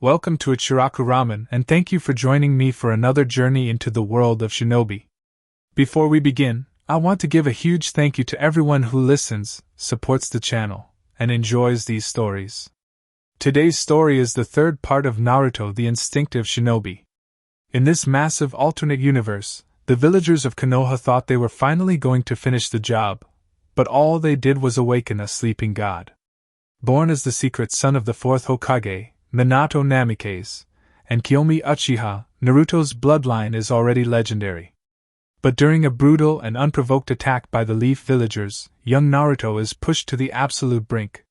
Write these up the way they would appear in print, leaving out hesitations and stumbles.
Welcome to Ichiraku Ramen, and thank you for joining me for another journey into the world of shinobi. Before we begin, I want to give a huge thank you to everyone who listens, supports the channel, and enjoys these stories. Today's story is the third part of Naruto the Instinctive Shinobi. In this massive alternate universe, the villagers of Konoha thought they were finally going to finish the job, but all they did was awaken a sleeping god. Born as the secret son of the Fourth Hokage, Minato Namikaze, and Kiyomi Uchiha, Naruto's bloodline is already legendary. But during a brutal and unprovoked attack by the Leaf villagers, young Naruto is pushed to the absolute brink.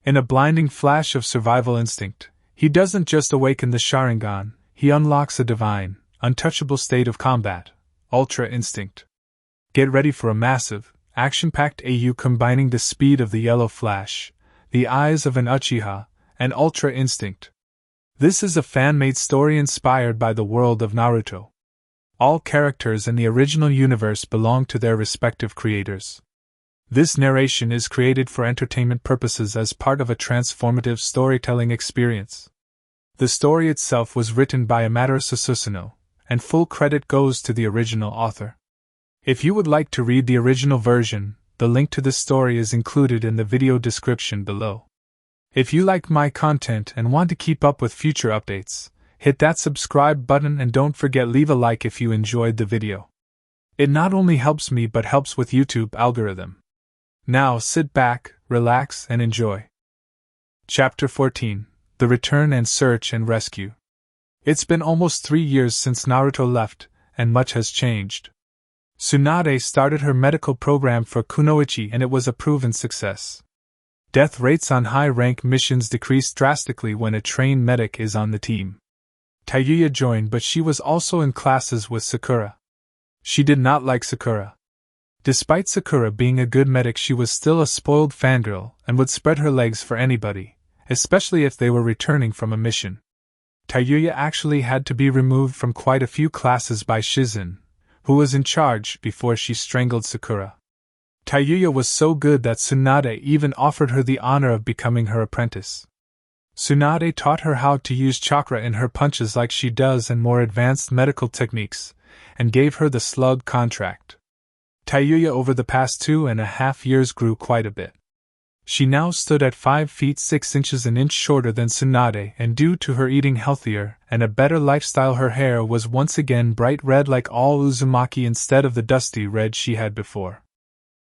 In a blinding flash of survival instinct, he doesn't just awaken the Sharingan, he unlocks a divine, untouchable state of combat, Ultra Instinct. Get ready for a massive, action-packed AU combining the speed of the yellow flash, the eyes of an Uchiha, and Ultra Instinct. This is a fan-made story inspired by the world of Naruto. All characters in the original universe belong to their respective creators. This narration is created for entertainment purposes as part of a transformative storytelling experience. The story itself was written by Amaterasususano, and full credit goes to the original author. If you would like to read the original version, the link to this story is included in the video description below. If you like my content and want to keep up with future updates, hit that subscribe button and don't forget leave a like if you enjoyed the video. It not only helps me but helps with YouTube algorithm. Now sit back, relax and enjoy. Chapter 14: The Return and Search and Rescue. It's been almost 3 years since Naruto left, and much has changed. Tsunade started her medical program for Kunoichi and it was a proven success. Death rates on high-rank missions decrease drastically when a trained medic is on the team. Tayuya joined, but she was also in classes with Sakura. She did not like Sakura. Despite Sakura being a good medic, she was still a spoiled fangirl and would spread her legs for anybody, especially if they were returning from a mission. Tayuya actually had to be removed from quite a few classes by Shizen, who was in charge, before she strangled Sakura. Tayuya was so good that Tsunade even offered her the honor of becoming her apprentice. Tsunade taught her how to use chakra in her punches like she does and more advanced medical techniques, and gave her the slug contract. Tayuya over the past 2.5 years grew quite a bit. She now stood at 5 feet 6 inches an inch shorter than Tsunade, and due to her eating healthier and a better lifestyle her hair was once again bright red like all Uzumaki instead of the dusty red she had before.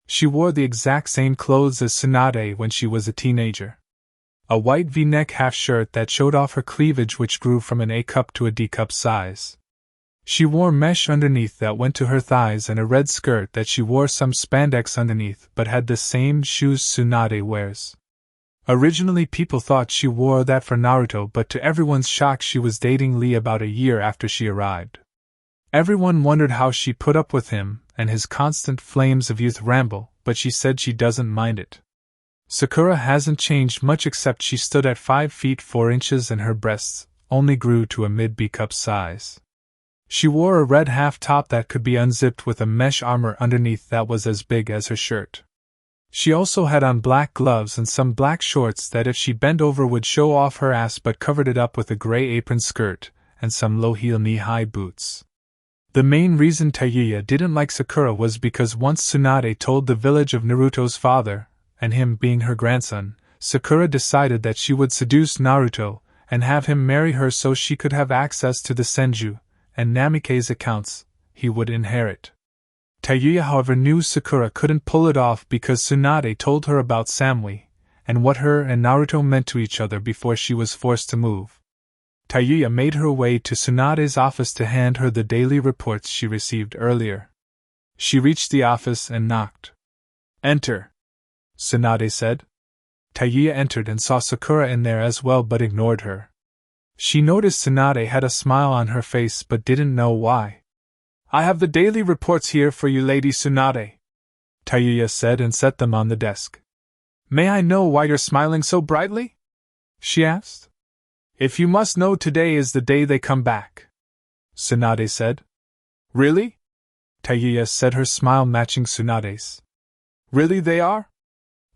She wore the exact same clothes as Tsunade when she was a teenager. A white V-neck half-shirt that showed off her cleavage which grew from an A-cup to a D-cup size. She wore mesh underneath that went to her thighs and a red skirt that she wore some spandex underneath but had the same shoes Tsunade wears. Originally people thought she wore that for Naruto, but to everyone's shock she was dating Lee about a year after she arrived. Everyone wondered how she put up with him and his constant flames of youth ramble, but she said she doesn't mind it. Sakura hasn't changed much except she stood at 5 feet 4 inches and her breasts only grew to a mid-B-cup size. She wore a red half-top that could be unzipped with a mesh armor underneath that was as big as her shirt. She also had on black gloves and some black shorts that if she bent over would show off her ass but covered it up with a gray apron skirt and some low-heel knee-high boots. The main reason Tayuya didn't like Sakura was because once Tsunade told the village of Naruto's father, and him being her grandson, Sakura decided that she would seduce Naruto and have him marry her so she could have access to the Senju and Namikaze accounts he would inherit. Tayuya however knew Sakura couldn't pull it off because Tsunade told her about Samui and what her and Naruto meant to each other before she was forced to move. Tayuya made her way to Tsunade's office to hand her the daily reports she received earlier. She reached the office and knocked. "Enter," Tsunade said. Tayuya entered and saw Sakura in there as well but ignored her. She noticed Tsunade had a smile on her face but didn't know why. "I have the daily reports here for you, Lady Tsunade," Tayuya said and set them on the desk. "May I know why you're smiling so brightly?" she asked. "If you must know, today is the day they come back," Tsunade said. "Really?" Tayuya said, her smile matching Tsunade's. "Really they are?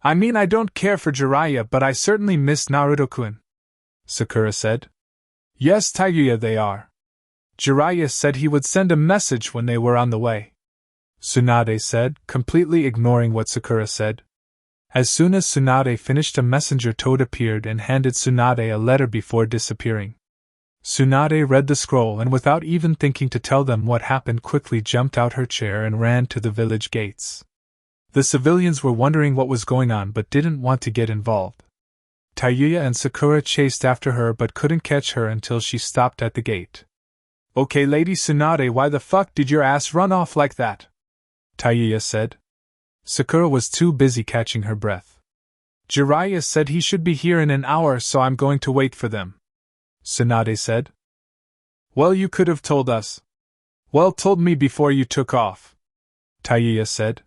I mean, I don't care for Jiraiya, but I certainly miss Naruto-kun," Sakura said. Yes, Taiguya, they are. Jiraiya said he would send a message when they were on the way. Tsunade said, completely ignoring what Sakura said. As soon as Tsunade finished, a messenger toad appeared and handed Tsunade a letter before disappearing. Tsunade read the scroll and without even thinking to tell them what happened quickly jumped out her chair and ran to the village gates. The civilians were wondering what was going on but didn't want to get involved. Taiguya and Sakura chased after her but couldn't catch her until she stopped at the gate. Okay, Lady Tsunade, why the fuck did your ass run off like that? Taiguya said. Sakura was too busy catching her breath. Jiraiya said he should be here in an hour, so I'm going to wait for them. Tsunade said. Well, you could have told us. Well, told me before you took off. Taiguya said.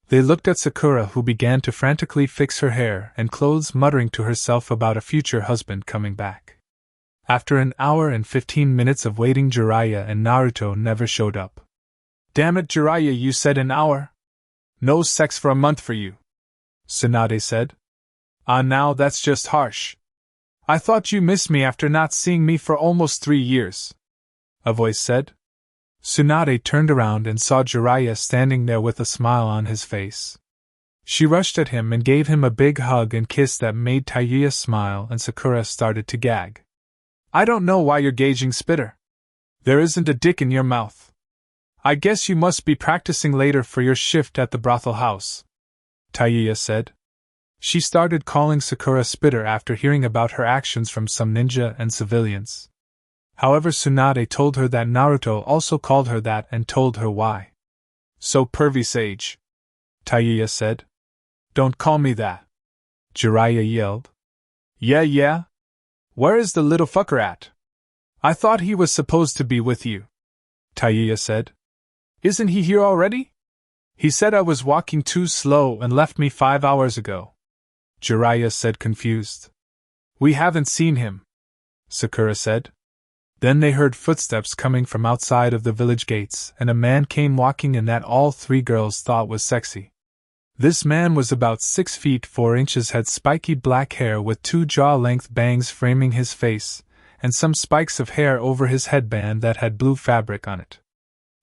They looked at Sakura, who began to frantically fix her hair and clothes, muttering to herself about a future husband coming back. After an hour and 15 minutes of waiting, Jiraiya and Naruto never showed up. Damn it, Jiraiya, you said an hour? No sex for a month for you, Tsunade said. Ah, now that's just harsh. I thought you missed me after not seeing me for almost 3 years, a voice said. Tsunade turned around and saw Jiraiya standing there with a smile on his face. She rushed at him and gave him a big hug and kiss that made Taiguya smile, and Sakura started to gag. I don't know why you're gauging, Spitter. There isn't a dick in your mouth. I guess you must be practicing later for your shift at the brothel house, Taiguya said. She started calling Sakura Spitter after hearing about her actions from some ninja and civilians. However, Tsunade told her that Naruto also called her that and told her why. So pervy, Sage, Taiguya said. Don't call me that, Jiraiya yelled. Yeah? Where is the little fucker at? I thought he was supposed to be with you, Taiguya said. Isn't he here already? He said I was walking too slow and left me 5 hours ago, Jiraiya said, confused. We haven't seen him, Sakura said. Then they heard footsteps coming from outside of the village gates, and a man came walking in that all 3 girls thought was sexy. This man was about 6 feet 4 inches, had spiky black hair with 2 jaw-length bangs framing his face, and some spikes of hair over his headband that had blue fabric on it.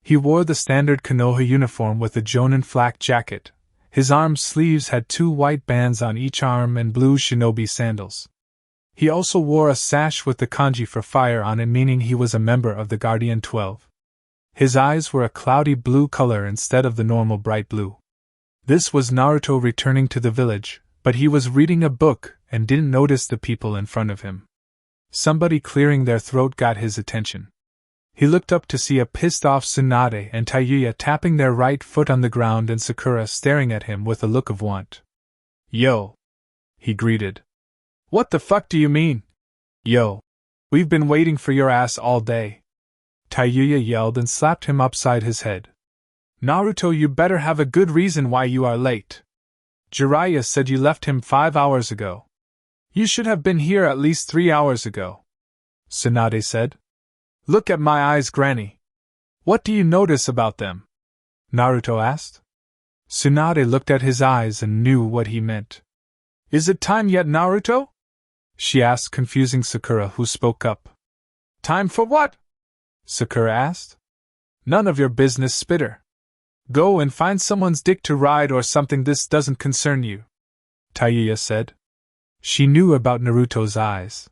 He wore the standard Konoha uniform with a jonin flak jacket. His arm sleeves had 2 white bands on each arm and blue shinobi sandals. He also wore a sash with the kanji for fire on it, meaning he was a member of the Guardian 12. His eyes were a cloudy blue color instead of the normal bright blue. This was Naruto returning to the village, but he was reading a book and didn't notice the people in front of him. Somebody clearing their throat got his attention. He looked up to see a pissed-off Tsunade and Taiguya tapping their right foot on the ground and Sakura staring at him with a look of want. Yo, he greeted. What the fuck do you mean? Yo, we've been waiting for your ass all day, Taiguya yelled and slapped him upside his head. Naruto, you better have a good reason why you are late. Jiraiya said you left him 5 hours ago. You should have been here at least 3 hours ago, Tsunade said. Look at my eyes, Granny. What do you notice about them? Naruto asked. Tsunade looked at his eyes and knew what he meant. Is it time yet, Naruto? She asked, confusing Sakura, who spoke up. Time for what? Sakura asked. None of your business, Spitter. Go and find someone's dick to ride or something. This doesn't concern you, Taiguya said. She knew about Naruto's eyes.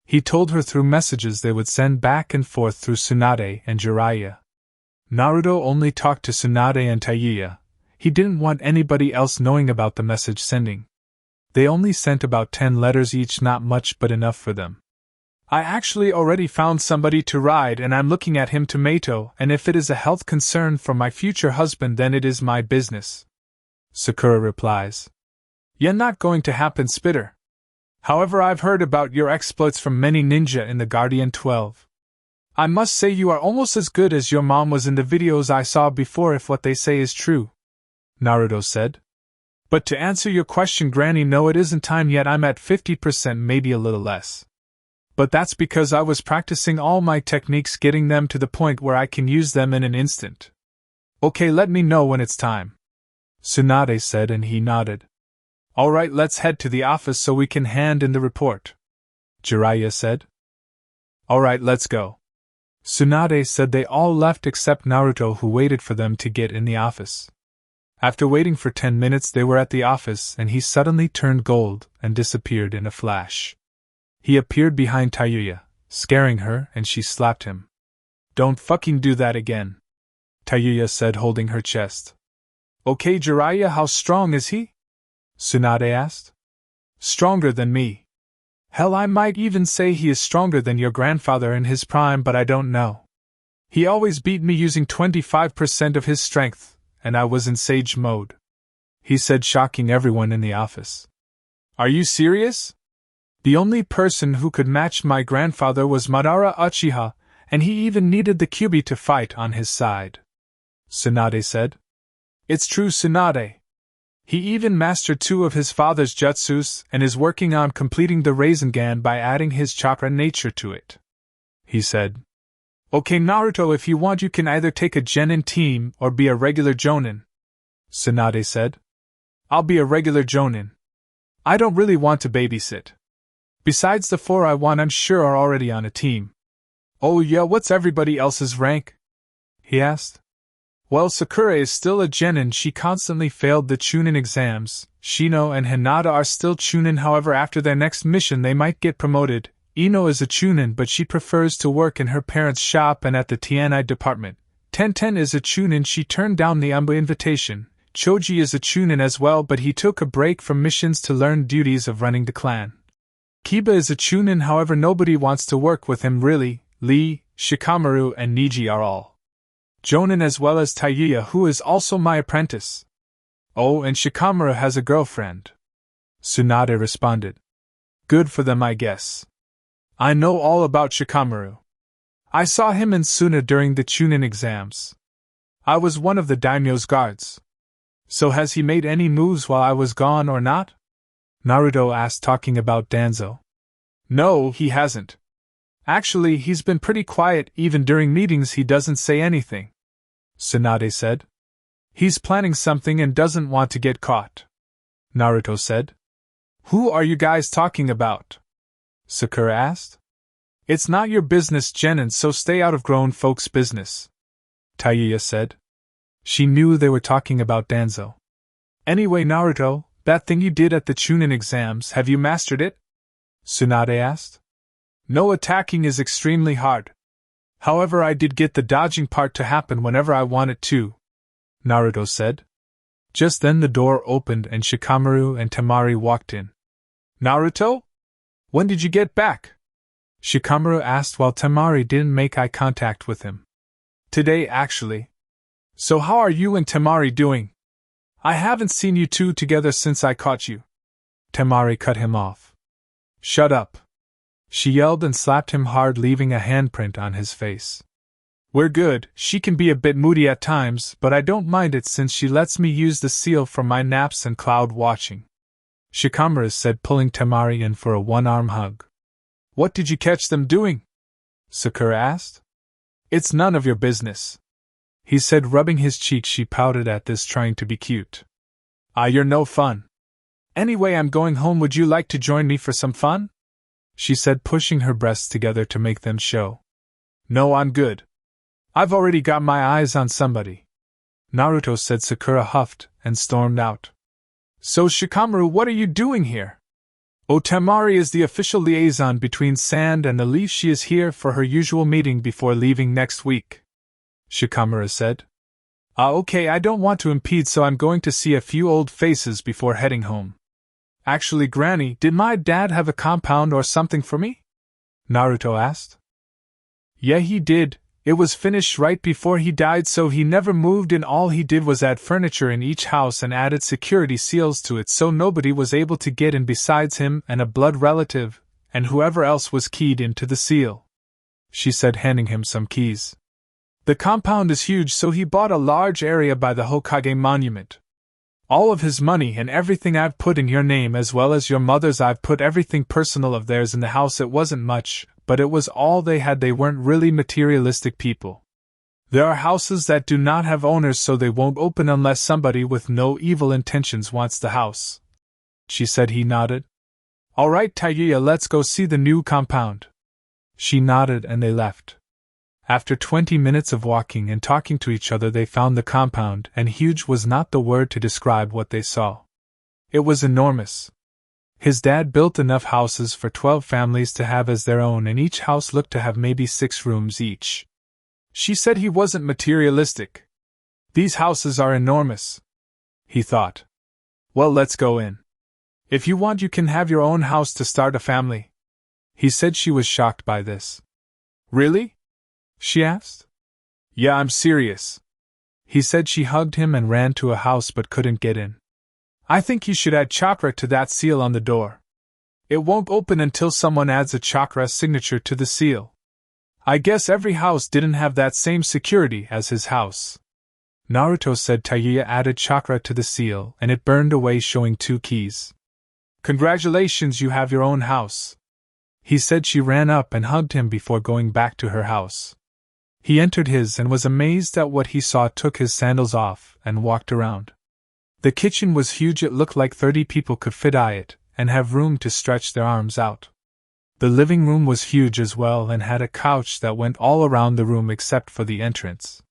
He told her through messages they would send back and forth through Tsunade and Jiraiya. Naruto only talked to Tsunade and Taiguya. He didn't want anybody else knowing about the message sending. They only sent about 10 letters each, not much but enough for them. I actually already found somebody to ride and I'm looking at him, tomato, and if it is a health concern for my future husband then it is my business, Sakura replies. Yeah, not going to happen, Spitter. However, I've heard about your exploits from many ninja in the Guardian 12. I must say you are almost as good as your mom was in the videos I saw before, if what they say is true, Naruto said. But to answer your question, Granny, no, it isn't time yet. I'm at 50%, maybe a little less. But that's because I was practicing all my techniques, getting them to the point where I can use them in an instant. Okay, let me know when it's time, Tsunade said, and he nodded. Alright, let's head to the office so we can hand in the report, Jiraiya said. Alright, let's go. Tsunade said. They all left except Naruto, who waited for them to get in the office. After waiting for 10 minutes, they were at the office and he suddenly turned gold and disappeared in a flash. He appeared behind Tayuya, scaring her, and she slapped him. Don't fucking do that again, Tayuya said, holding her chest. Okay, Jiraiya, how strong is he? Tsunade asked. Stronger than me. Hell, I might even say he is stronger than your grandfather in his prime, but I don't know. He always beat me using 25% of his strength, and I was in sage mode, he said, shocking everyone in the office. Are you serious? The only person who could match my grandfather was Madara Uchiha, and he even needed the Kyuubi to fight on his side, Tsunade said. It's true, Tsunade. He even mastered 2 of his father's jutsus and is working on completing the Rasengan by adding his chakra nature to it, he said. Okay, Naruto, if you want you can either take a genin team or be a regular jonin, Tsunade said. I'll be a regular jonin. I don't really want to babysit. Besides, the 4 I want I'm sure are already on a team. Oh yeah, what's everybody else's rank? He asked. Well, Sakura is still a genin. She constantly failed the chunin exams. Shino and Hinata are still chunin, however after their next mission they might get promoted. Ino is a chunin, but she prefers to work in her parents' shop and at the Tianai department. Tenten is a chunin. She turned down the Amba invitation. Choji is a chunin as well, but he took a break from missions to learn duties of running the clan. Kiba is a chunin, however nobody wants to work with him really. Lee, Shikamaru and Niji are all jonin, as well as Tayuya, who is also my apprentice. Oh, and Shikamaru has a girlfriend, Tsunade responded. Good for them, I guess. I know all about Shikamaru. I saw him in Suna during the chunin exams. I was one of the daimyo's guards. So has he made any moves while I was gone or not? Naruto asked, talking about Danzo. No, he hasn't. Actually, he's been pretty quiet. Even during meetings he doesn't say anything, Tsunade said. He's planning something and doesn't want to get caught, Naruto said. Who are you guys talking about? Sakura asked. It's not your business, genin, so stay out of grown folks' business, Tayuya said. She knew they were talking about Danzo. Anyway, Naruto, that thing you did at the chunin exams, have you mastered it? Tsunade asked. No, attacking is extremely hard. However, I did get the dodging part to happen whenever I wanted to, Naruto said. Just then the door opened and Shikamaru and Temari walked in. Naruto? When did you get back? Shikamaru asked while Temari didn't make eye contact with him. Today, actually. So how are you and Temari doing? I haven't seen you two together since I caught you. Temari cut him off. Shut up, she yelled and slapped him hard, leaving a handprint on his face. We're good. She can be a bit moody at times, but I don't mind it since she lets me use the seal for my naps and cloud watching, Shikamaru said, pulling Temari in for a one-arm hug. What did you catch them doing? Sakura asked. It's none of your business, he said, rubbing his cheek. She pouted at this, trying to be cute. Ah, you're no fun. Anyway, I'm going home. Would you like to join me for some fun? She said, pushing her breasts together to make them show. No, I'm good. I've already got my eyes on somebody, Naruto said. Sakura huffed and stormed out. So Shikamaru, what are you doing here? Oh, Temari is the official liaison between Sand and the Leaf. She is here for her usual meeting before leaving next week, Shikamaru said. Okay, I don't want to impede, so I'm going to see a few old faces before heading home. Actually, Granny, did my dad have a compound or something for me? Naruto asked. Yeah, he did. It was finished right before he died, so he never moved in. All he did was add furniture in each house and added security seals to it so nobody was able to get in besides him and a blood relative, and whoever else was keyed into the seal, she said, handing him some keys. The compound is huge, so he bought a large area by the Hokage monument. All of his money and everything I've put in your name, as well as your mother's. I've put everything personal of theirs in the house. It wasn't much, but it was all they had. They weren't really materialistic people. There are houses that do not have owners, so they won't open unless somebody with no evil intentions wants the house, she said. He nodded. All right, Tayuya, let's go see the new compound. She nodded and they left. After 20 minutes of walking and talking to each other, they found the compound, and huge was not the word to describe what they saw. It was enormous. His dad built enough houses for 12 families to have as their own, and each house looked to have maybe 6 rooms each. She said he wasn't materialistic. These houses are enormous, he thought. Well, let's go in. If you want, you can have your own house to start a family. He said. She was shocked by this. Really? She asked. Yeah, I'm serious. He said. She hugged him and ran to a house but couldn't get in. I think you should add chakra to that seal on the door. It won't open until someone adds a chakra signature to the seal. I guess every house didn't have that same security as his house. Naruto said. Tayuya added chakra to the seal and it burned away, showing 2 keys. Congratulations, you have your own house. He said. She ran up and hugged him before going back to her house. He entered his and was amazed at what he saw, took his sandals off, and walked around. The kitchen was huge. It looked like 30 people could fit in it, and have room to stretch their arms out. The living room was huge as well, and had a couch that went all around the room except for the entrance.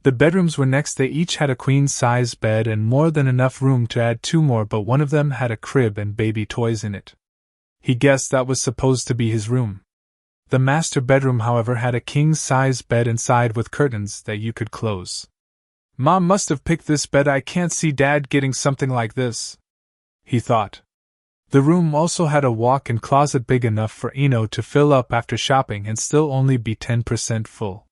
The bedrooms were next. They each had a queen-size bed and more than enough room to add 2 more, but one of them had a crib and baby toys in it. He guessed that was supposed to be his room. The master bedroom, however, had a king-size bed inside with curtains that you could close. Mom must have picked this bed. I can't see Dad getting something like this, he thought. The room also had a walk-in closet big enough for Ino to fill up after shopping and still only be 10% full.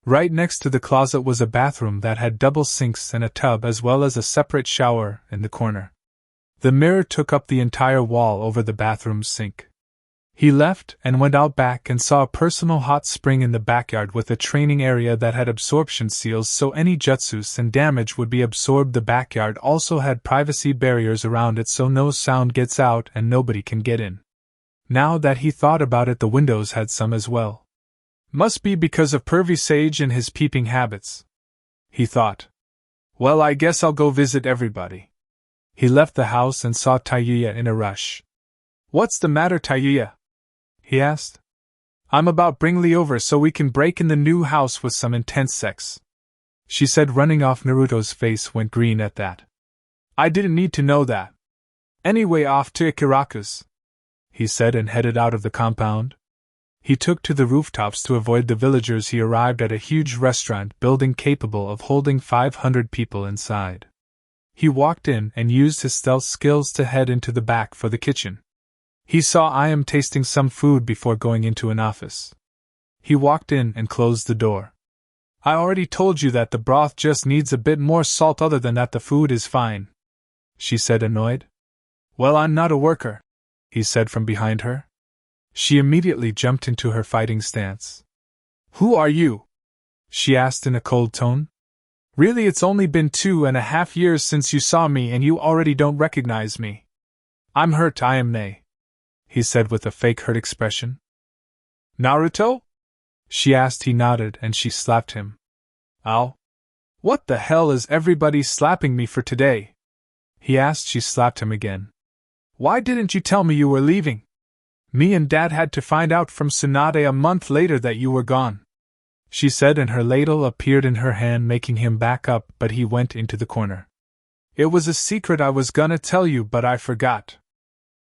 Right next to the closet was a bathroom that had double sinks and a tub, as well as a separate shower in the corner. The mirror took up the entire wall over the bathroom's sink. He left and went out back and saw a personal hot spring in the backyard with a training area that had absorption seals so any jutsus and damage would be absorbed. The backyard also had privacy barriers around it so no sound gets out and nobody can get in. Now that he thought about it, the windows had some as well. Must be because of Pervy Sage and his peeping habits, he thought. Well, I guess I'll go visit everybody. He left the house and saw Tayuya in a rush. What's the matter, Tayuya? He asked. I'm about bring Lee over so we can break in the new house with some intense sex, she said, running off. Naruto's face went green at that. I didn't need to know that. Anyway, off to Ichiraku's, he said, and headed out of the compound. He took to the rooftops to avoid the villagers. He arrived at a huge restaurant building capable of holding 500 people inside. He walked in and used his stealth skills to head into the back for the kitchen. He saw I am tasting some food before going into an office. He walked in and closed the door. I already told you that the broth just needs a bit more salt. Other than that, the food is fine, she said, annoyed. Well, I'm not a worker, he said from behind her. She immediately jumped into her fighting stance. Who are you? She asked in a cold tone. Really, it's only been 2.5 years since you saw me and you already don't recognize me. I'm hurt. I am Nei, he said with a fake hurt expression. Naruto? She asked. He nodded and she slapped him. Ow. What the hell is everybody slapping me for today? He asked. She slapped him again. Why didn't you tell me you were leaving? Me and Dad had to find out from Tsunade a month later that you were gone, she said, and her ladle appeared in her hand, making him back up, but he went into the corner. It was a secret I was gonna tell you, but I forgot,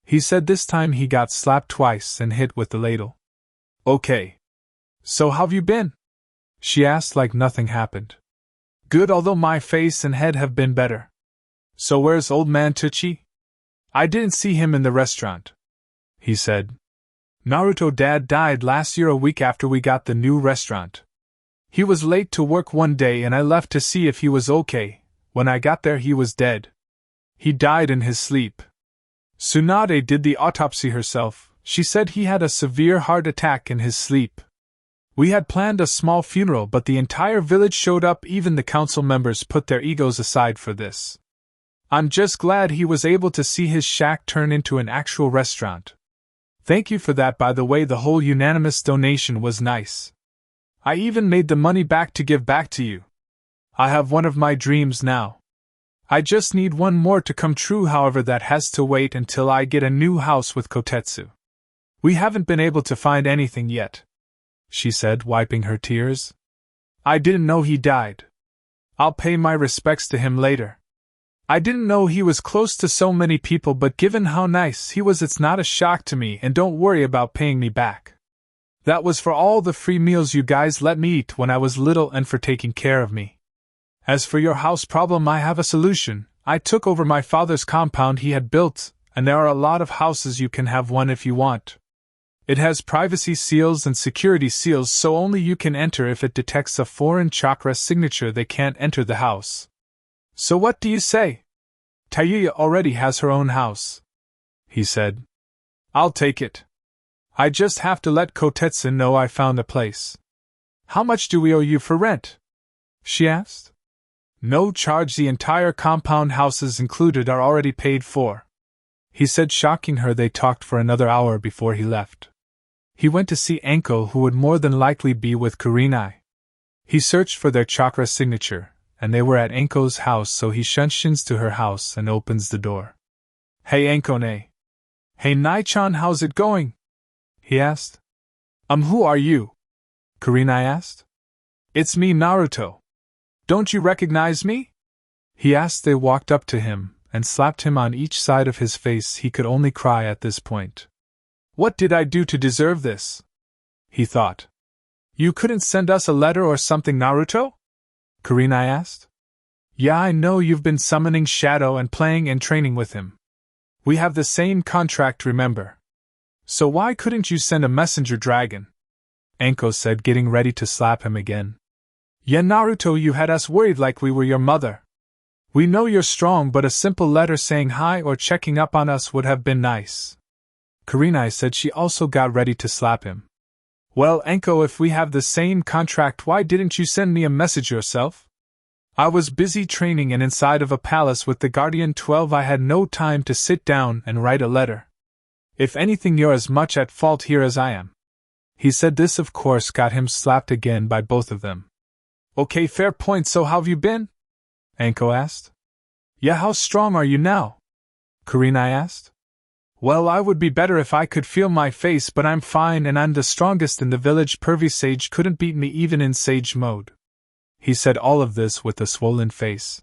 he said. This time he got slapped twice and hit with the ladle. Okay. So how've you been? She asked like nothing happened. Good, although my face and head have been better. So where's old man Tenchi? I didn't see him in the restaurant, he said. Naruto Dad died last year, a week after we got the new restaurant. He was late to work one day and I left to see if he was okay. When I got there, he was dead. He died in his sleep. Tsunade did the autopsy herself. She said he had a severe heart attack in his sleep. We had planned a small funeral, but the entire village showed up. Even the council members put their egos aside for this. I'm just glad he was able to see his shack turn into an actual restaurant. Thank you for that. By the way, the whole unanimous donation was nice. I even made the money back to give back to you. I have one of my dreams now. I just need one more to come true, however that has to wait until I get a new house with Kotetsu. We haven't been able to find anything yet. she said, wiping her tears. I didn't know he died. I'll pay my respects to him later. I didn't know he was close to so many people, but given how nice he was, it's not a shock to me, and don't worry about paying me back. That was for all the free meals you guys let me eat when I was little and for taking care of me. As for your house problem, I have a solution. I took over my father's compound he had built, and there are a lot of houses. You can have one if you want. It has privacy seals and security seals, so only you can enter. If it detects a foreign chakra signature, they can't enter the house. So what do you say? Tayuya already has her own house, he said. I'll take it. I just have to let Kotetsu know I found a place. How much do we owe you for rent? She asked. No charge, the entire compound, houses included, are already paid for, he said, shocking her. They talked for another hour before he left. He went to see Anko, who would more than likely be with Kurenai. He searched for their chakra signature, and they were at Anko's house, so he shuns to her house and opens the door. Hey Anko-ne. Hey Nai-chan, how's it going? He asked. Who are you? Kurenai asked. It's me, Naruto. Don't you recognize me? He asked. They walked up to him and slapped him on each side of his face. He could only cry at this point. What did I do to deserve this? He thought. You couldn't send us a letter or something, Naruto? Kurenai asked. Yeah, I know you've been summoning Shadow and playing and training with him. We have the same contract, remember? So why couldn't you send a messenger dragon? Anko said, getting ready to slap him again. Yeah, Naruto, you had us worried like we were your mother. We know you're strong, but a simple letter saying hi or checking up on us would have been nice. Kurenai said. She also got ready to slap him. Well, Anko, if we have the same contract, why didn't you send me a message yourself? I was busy training and inside of a palace with the Guardian 12. I had no time to sit down and write a letter. If anything, you're as much at fault here as I am. He said. This, of course, got him slapped again by both of them. Okay, fair point. So how have you been? Anko asked. Yeah, how strong are you now? Kurenai asked. Well, I would be better if I could feel my face, but I'm fine and I'm the strongest in the village. Pervy Sage couldn't beat me even in Sage mode. He said all of this with a swollen face.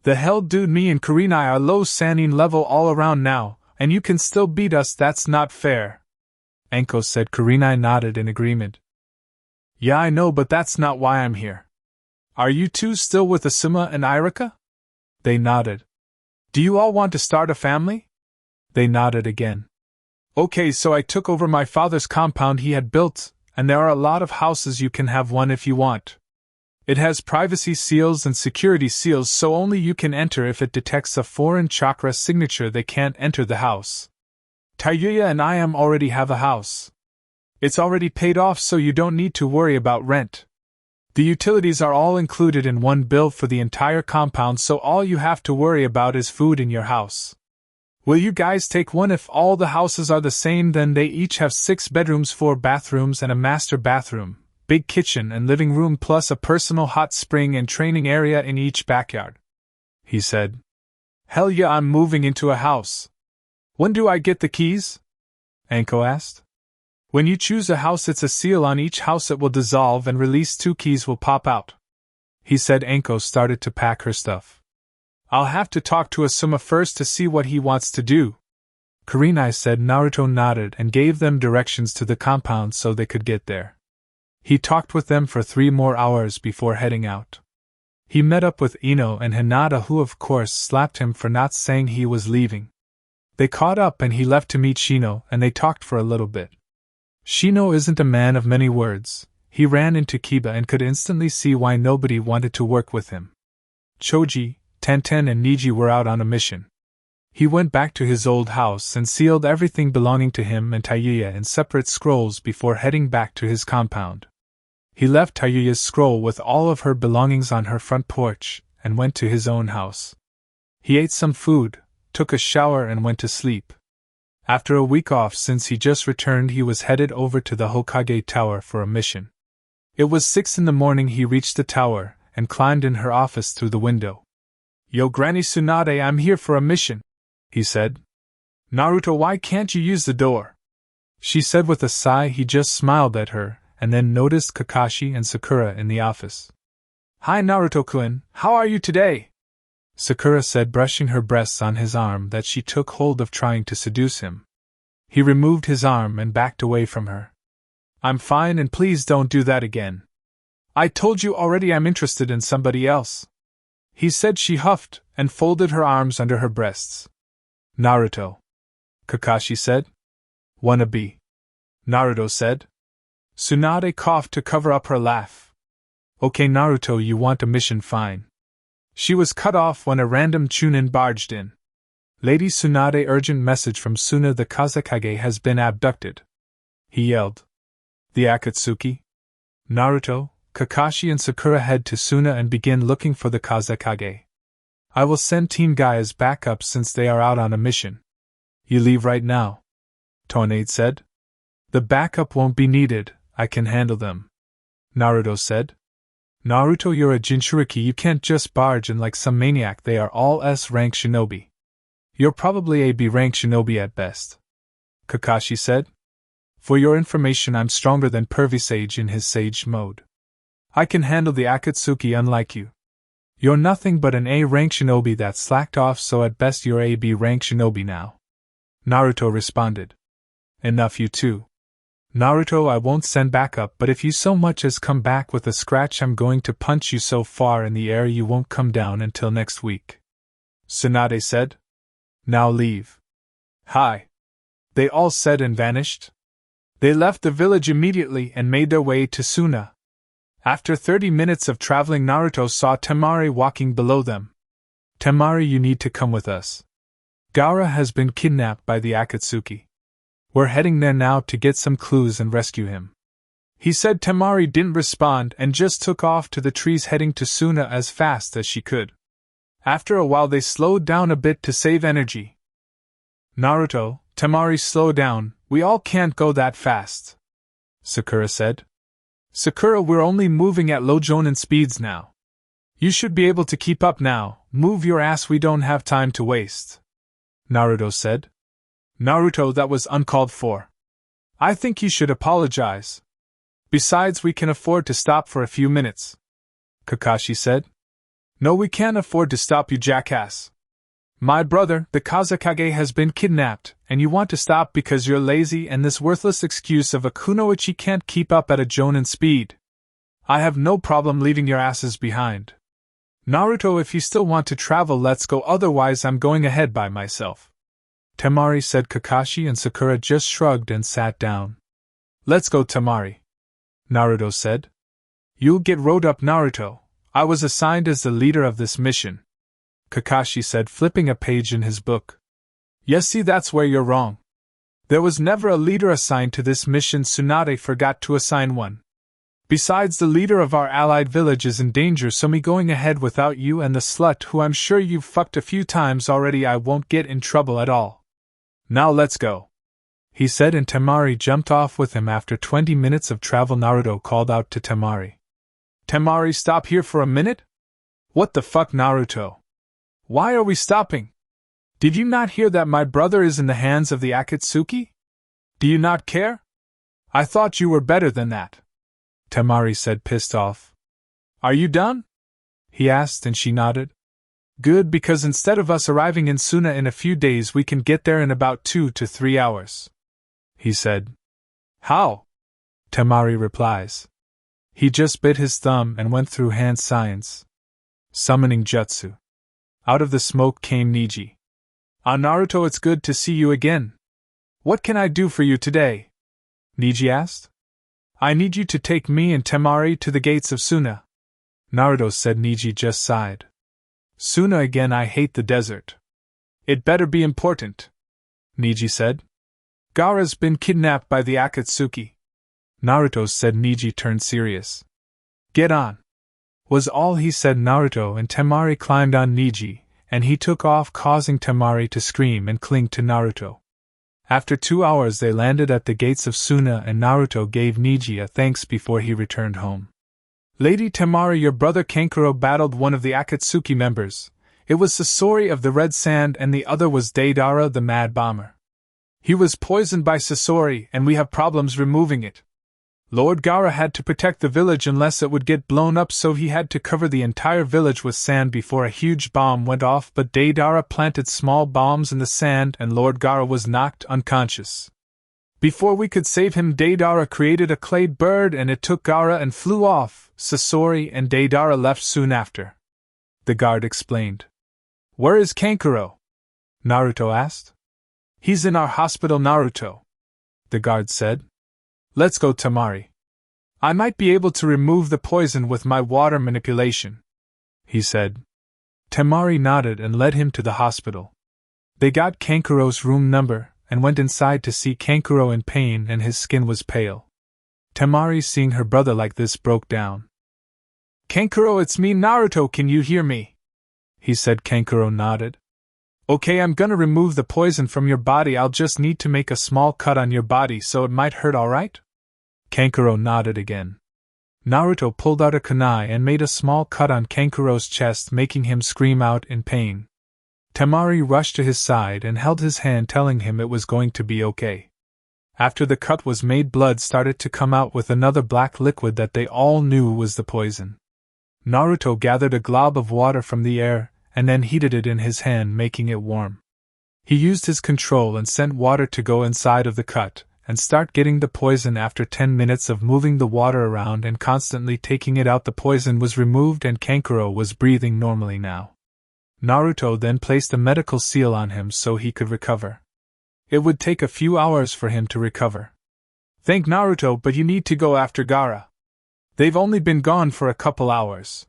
The hell, dude, me and Kurenai are low sannin level all around now, and you can still beat us. That's not fair, Anko said. Kurenai nodded in agreement. Yeah, I know, but that's not why I'm here. Are you two still with Asuma and Irika? They nodded. Do you all want to start a family? They nodded again. Okay, so I took over my father's compound he had built, and there are a lot of houses. You can have one if you want. It has privacy seals and security seals, so only you can enter. If it detects a foreign chakra signature, they can't enter the house. Tayuya and I already have a house. It's already paid off, so you don't need to worry about rent. The utilities are all included in one bill for the entire compound, so all you have to worry about is food in your house. Will you guys take one? If all the houses are the same, then they each have 6 bedrooms, 4 bathrooms and a master bathroom, big kitchen and living room, plus a personal hot spring and training area in each backyard, he said. Hell yeah, I'm moving into a house. When do I get the keys? Anko asked. When you choose a house, it's a seal on each house. It will dissolve and release. 2 keys will pop out, he said. Anko started to pack her stuff. I'll have to talk to Asuma first to see what he wants to do, Kurenai said. Naruto nodded and gave them directions to the compound so they could get there. He talked with them for 3 more hours before heading out. He met up with Ino and Hinata, who of course slapped him for not saying he was leaving. They caught up and he left to meet Shino, and they talked for a little bit. Shino isn't a man of many words. He ran into Kiba and could instantly see why nobody wanted to work with him. Choji, Tenten and Niji were out on a mission. He went back to his old house and sealed everything belonging to him and Tayuya in separate scrolls before heading back to his compound. He left Tayuya's scroll with all of her belongings on her front porch and went to his own house. He ate some food, took a shower and went to sleep. After a week off since he just returned, he was headed over to the Hokage Tower for a mission. It was 6 in the morning. He reached the tower and climbed in her office through the window. Yo, Granny Tsunade, I'm here for a mission, he said. Naruto, why can't you use the door? She said with a sigh. He just smiled at her and then noticed Kakashi and Sakura in the office. "Hi Naruto-kun, how are you today?" Sakura said, brushing her breasts on his arm that she took hold of, trying to seduce him. He removed his arm and backed away from her. "I'm fine, and please don't do that again. I told you already I'm interested in somebody else," he said. She huffed and folded her arms under her breasts. "Naruto," Kakashi said. "Wanna be?" Naruto said. Tsunade coughed to cover up her laugh. "Okay Naruto, you want a mission, fine." She was cut off when a random chunin barged in. "Lady Tsunade, urgent message from Suna, the Kazekage has been abducted," he yelled. "The Akatsuki?" Naruto, Kakashi and Sakura head to Suna and begin looking for the Kazekage. "I will send Team Guy as backup since they are out on a mission." "You leave right now," Tornade said. "The backup won't be needed, I can handle them," Naruto said. "Naruto, you're a Jinchuriki, you can't just barge in like some maniac. They are all S-rank shinobi. You're probably a B-rank shinobi at best," Kakashi said. "For your information, I'm stronger than Pervy Sage in his Sage mode. I can handle the Akatsuki unlike you. You're nothing but an A-rank shinobi that slacked off, so at best you're a B-rank shinobi now," Naruto responded. "Enough, you two. Naruto, I won't send backup, but if you so much as come back with a scratch, I'm going to punch you so far in the air you won't come down until next week," Tsunade said. "Now leave." "Hi," they all said and vanished. They left the village immediately and made their way to Suna. After 30 minutes of traveling, Naruto saw Temari walking below them. "Temari, you need to come with us. Gaara has been kidnapped by the Akatsuki. We're heading there now to get some clues and rescue him," he said. Temari didn't respond and just took off to the trees, heading to Suna as fast as she could. After a while they slowed down a bit to save energy. "Naruto, Temari, slow down, we all can't go that fast," Sakura said. "Sakura, we're only moving at low jonin speeds now. You should be able to keep up now, move your ass, we don't have time to waste," Naruto said. "Naruto, that was uncalled for. I think you should apologize. Besides, we can afford to stop for a few minutes," Kakashi said. "No, we can't afford to stop, you jackass. My brother, the Kazekage, has been kidnapped, and you want to stop because you're lazy and this worthless excuse of a kunoichi can't keep up at a jonin speed. I have no problem leaving your asses behind. Naruto, if you still want to travel, let's go, otherwise I'm going ahead by myself," Temari said. Kakashi and Sakura just shrugged and sat down. "Let's go, Temari," Naruto said. "You'll get rode up, Naruto. I was assigned as the leader of this mission," Kakashi said, flipping a page in his book. "Yes, see, that's where you're wrong. There was never a leader assigned to this mission. Tsunade forgot to assign one. Besides, the leader of our allied village is in danger, so me going ahead without you and the slut who I'm sure you've fucked a few times already, I won't get in trouble at all. Now let's go," he said, and Temari jumped off with him. After 20 minutes of travel, Naruto called out to Temari. "Temari, stop here for a minute?" "What the fuck, Naruto? Why are we stopping? Did you not hear that my brother is in the hands of the Akatsuki? Do you not care? I thought you were better than that," Temari said, pissed off. "Are you done?" he asked, and she nodded. "Good, because instead of us arriving in Suna in a few days, we can get there in about 2 to 3 hours, he said. "How?" Temari replies. He just bit his thumb and went through hand signs. Summoning jutsu. Out of the smoke came Niji. "Ah, Naruto, it's good to see you again. What can I do for you today?" Niji asked. "I need you to take me and Temari to the gates of Suna," Naruto said. Niji just sighed. "Suna again, I hate the desert." "It better be important," Niji said. "Gaara's been kidnapped by the Akatsuki," Naruto said. Niji turned serious. "Get on," was all he said. Naruto and Temari climbed on Niji, and he took off, causing Temari to scream and cling to Naruto. After 2 hours they landed at the gates of Suna, and Naruto gave Niji a thanks before he returned home. "Lady Temari, your brother Kankuro battled one of the Akatsuki members. It was Sasori of the Red Sand and the other was Deidara the Mad Bomber. He was poisoned by Sasori and we have problems removing it," Lord Gaara had to protect the village unless it would get blown up, so he had to cover the entire village with sand before a huge bomb went off, but Deidara planted small bombs in the sand and Lord Gaara was knocked unconscious. Before we could save him, Deidara created a clay bird and it took Gaara and flew off. Sasori and Deidara left soon after. The guard explained. Where is Kankuro? Naruto asked. He's in our hospital, Naruto. The guard said. Let's go, Temari. I might be able to remove the poison with my water manipulation, he said. Temari nodded and led him to the hospital. They got Kankuro's room number and went inside to see Kankuro in pain and his skin was pale. Temari, seeing her brother like this, broke down. Kankuro, it's me, Naruto, can you hear me? He said. Kankuro nodded. Okay, I'm gonna remove the poison from your body. I'll just need to make a small cut on your body so it might hurt, alright? Kankuro nodded again. Naruto pulled out a kunai and made a small cut on Kankuro's chest, making him scream out in pain. Temari rushed to his side and held his hand, telling him it was going to be okay. After the cut was made, blood started to come out with another black liquid that they all knew was the poison. Naruto gathered a glob of water from the air and then heated it in his hand, making it warm. He used his control and sent water to go inside of the cut and start getting the poison. After 10 minutes of moving the water around and constantly taking it out, the poison was removed and Kankuro was breathing normally now. Naruto then placed a medical seal on him so he could recover. It would take a few hours for him to recover. Thank Naruto, but you need to go after Gaara. They've only been gone for a couple hours.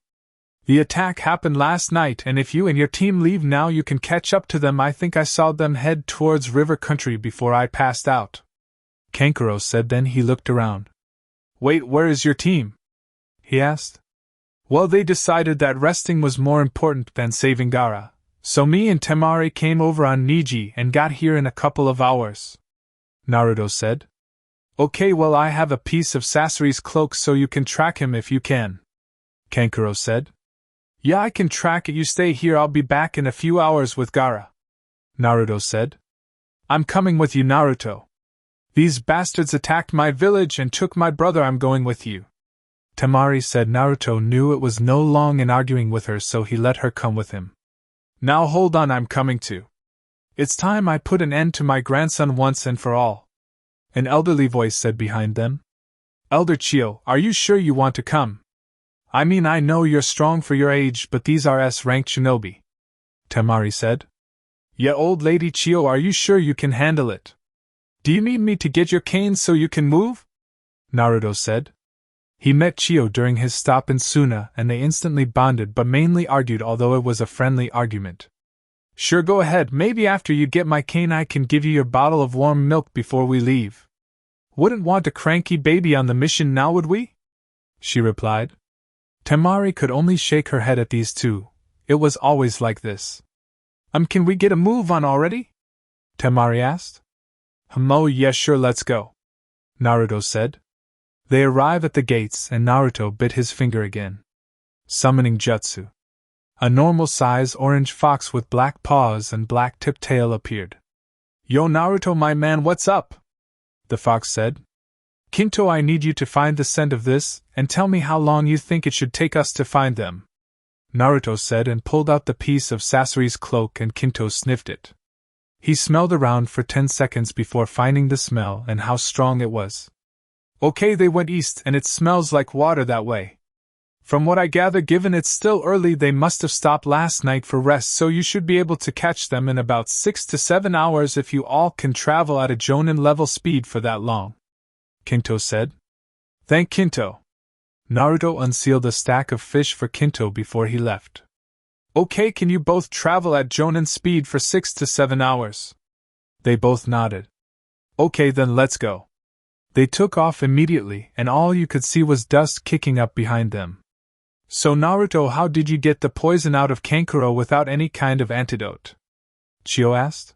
The attack happened last night, and if you and your team leave now, you can catch up to them. I think I saw them head towards river country before I passed out, Kankuro said. Then he looked around. Wait, where is your team? He asked. Well, they decided that resting was more important than saving Gaara, so me and Temari came over on Niji and got here in a couple of hours, Naruto said. Okay, well, I have a piece of Sasori's cloak so you can track him if you can, Kankuro said. Yeah, I can track it. You stay here, I'll be back in a few hours with Gaara, Naruto said. I'm coming with you, Naruto. These bastards attacked my village and took my brother. I'm going with you, Temari said. Naruto knew it was no long in arguing with her, so he let her come with him. Now hold on, I'm coming too. It's time I put an end to my grandson once and for all, an elderly voice said behind them. Elder Chiyo, are you sure you want to come? I mean, I know you're strong for your age, but these are S-ranked shinobi, Temari said. Yeah, old lady Chiyo, are you sure you can handle it? Do you need me to get your cane so you can move? Naruto said. He met Chiyo during his stop in Suna and they instantly bonded, but mainly argued, although it was a friendly argument. Sure, go ahead. Maybe after you get my cane I can give you your bottle of warm milk before we leave. Wouldn't want a cranky baby on the mission now, would we? She replied. Temari could only shake her head at these two. It was always like this. Can we get a move on already? Temari asked. Oh yeah, sure, let's go, Naruto said. They arrive at the gates and Naruto bit his finger again. Summoning jutsu. A normal-size orange fox with black paws and black tipped tail appeared. Yo Naruto, my man, what's up? The fox said. Kinto, I need you to find the scent of this, and tell me how long you think it should take us to find them, Naruto said and pulled out the piece of Sasori's cloak and Kinto sniffed it. He smelled around for 10 seconds before finding the smell and how strong it was. Okay, they went east and it smells like water that way. From what I gather, given it's still early, they must have stopped last night for rest, so you should be able to catch them in about 6 to 7 hours if you all can travel at a Jonin level speed for that long, Kinto said. Thank Kinto. Naruto unsealed a stack of fish for Kinto before he left. Okay, can you both travel at Jonin speed for 6 to 7 hours? They both nodded. Okay, then let's go. They took off immediately, and all you could see was dust kicking up behind them. So Naruto, how did you get the poison out of Kankuro without any kind of antidote? Chiyo asked.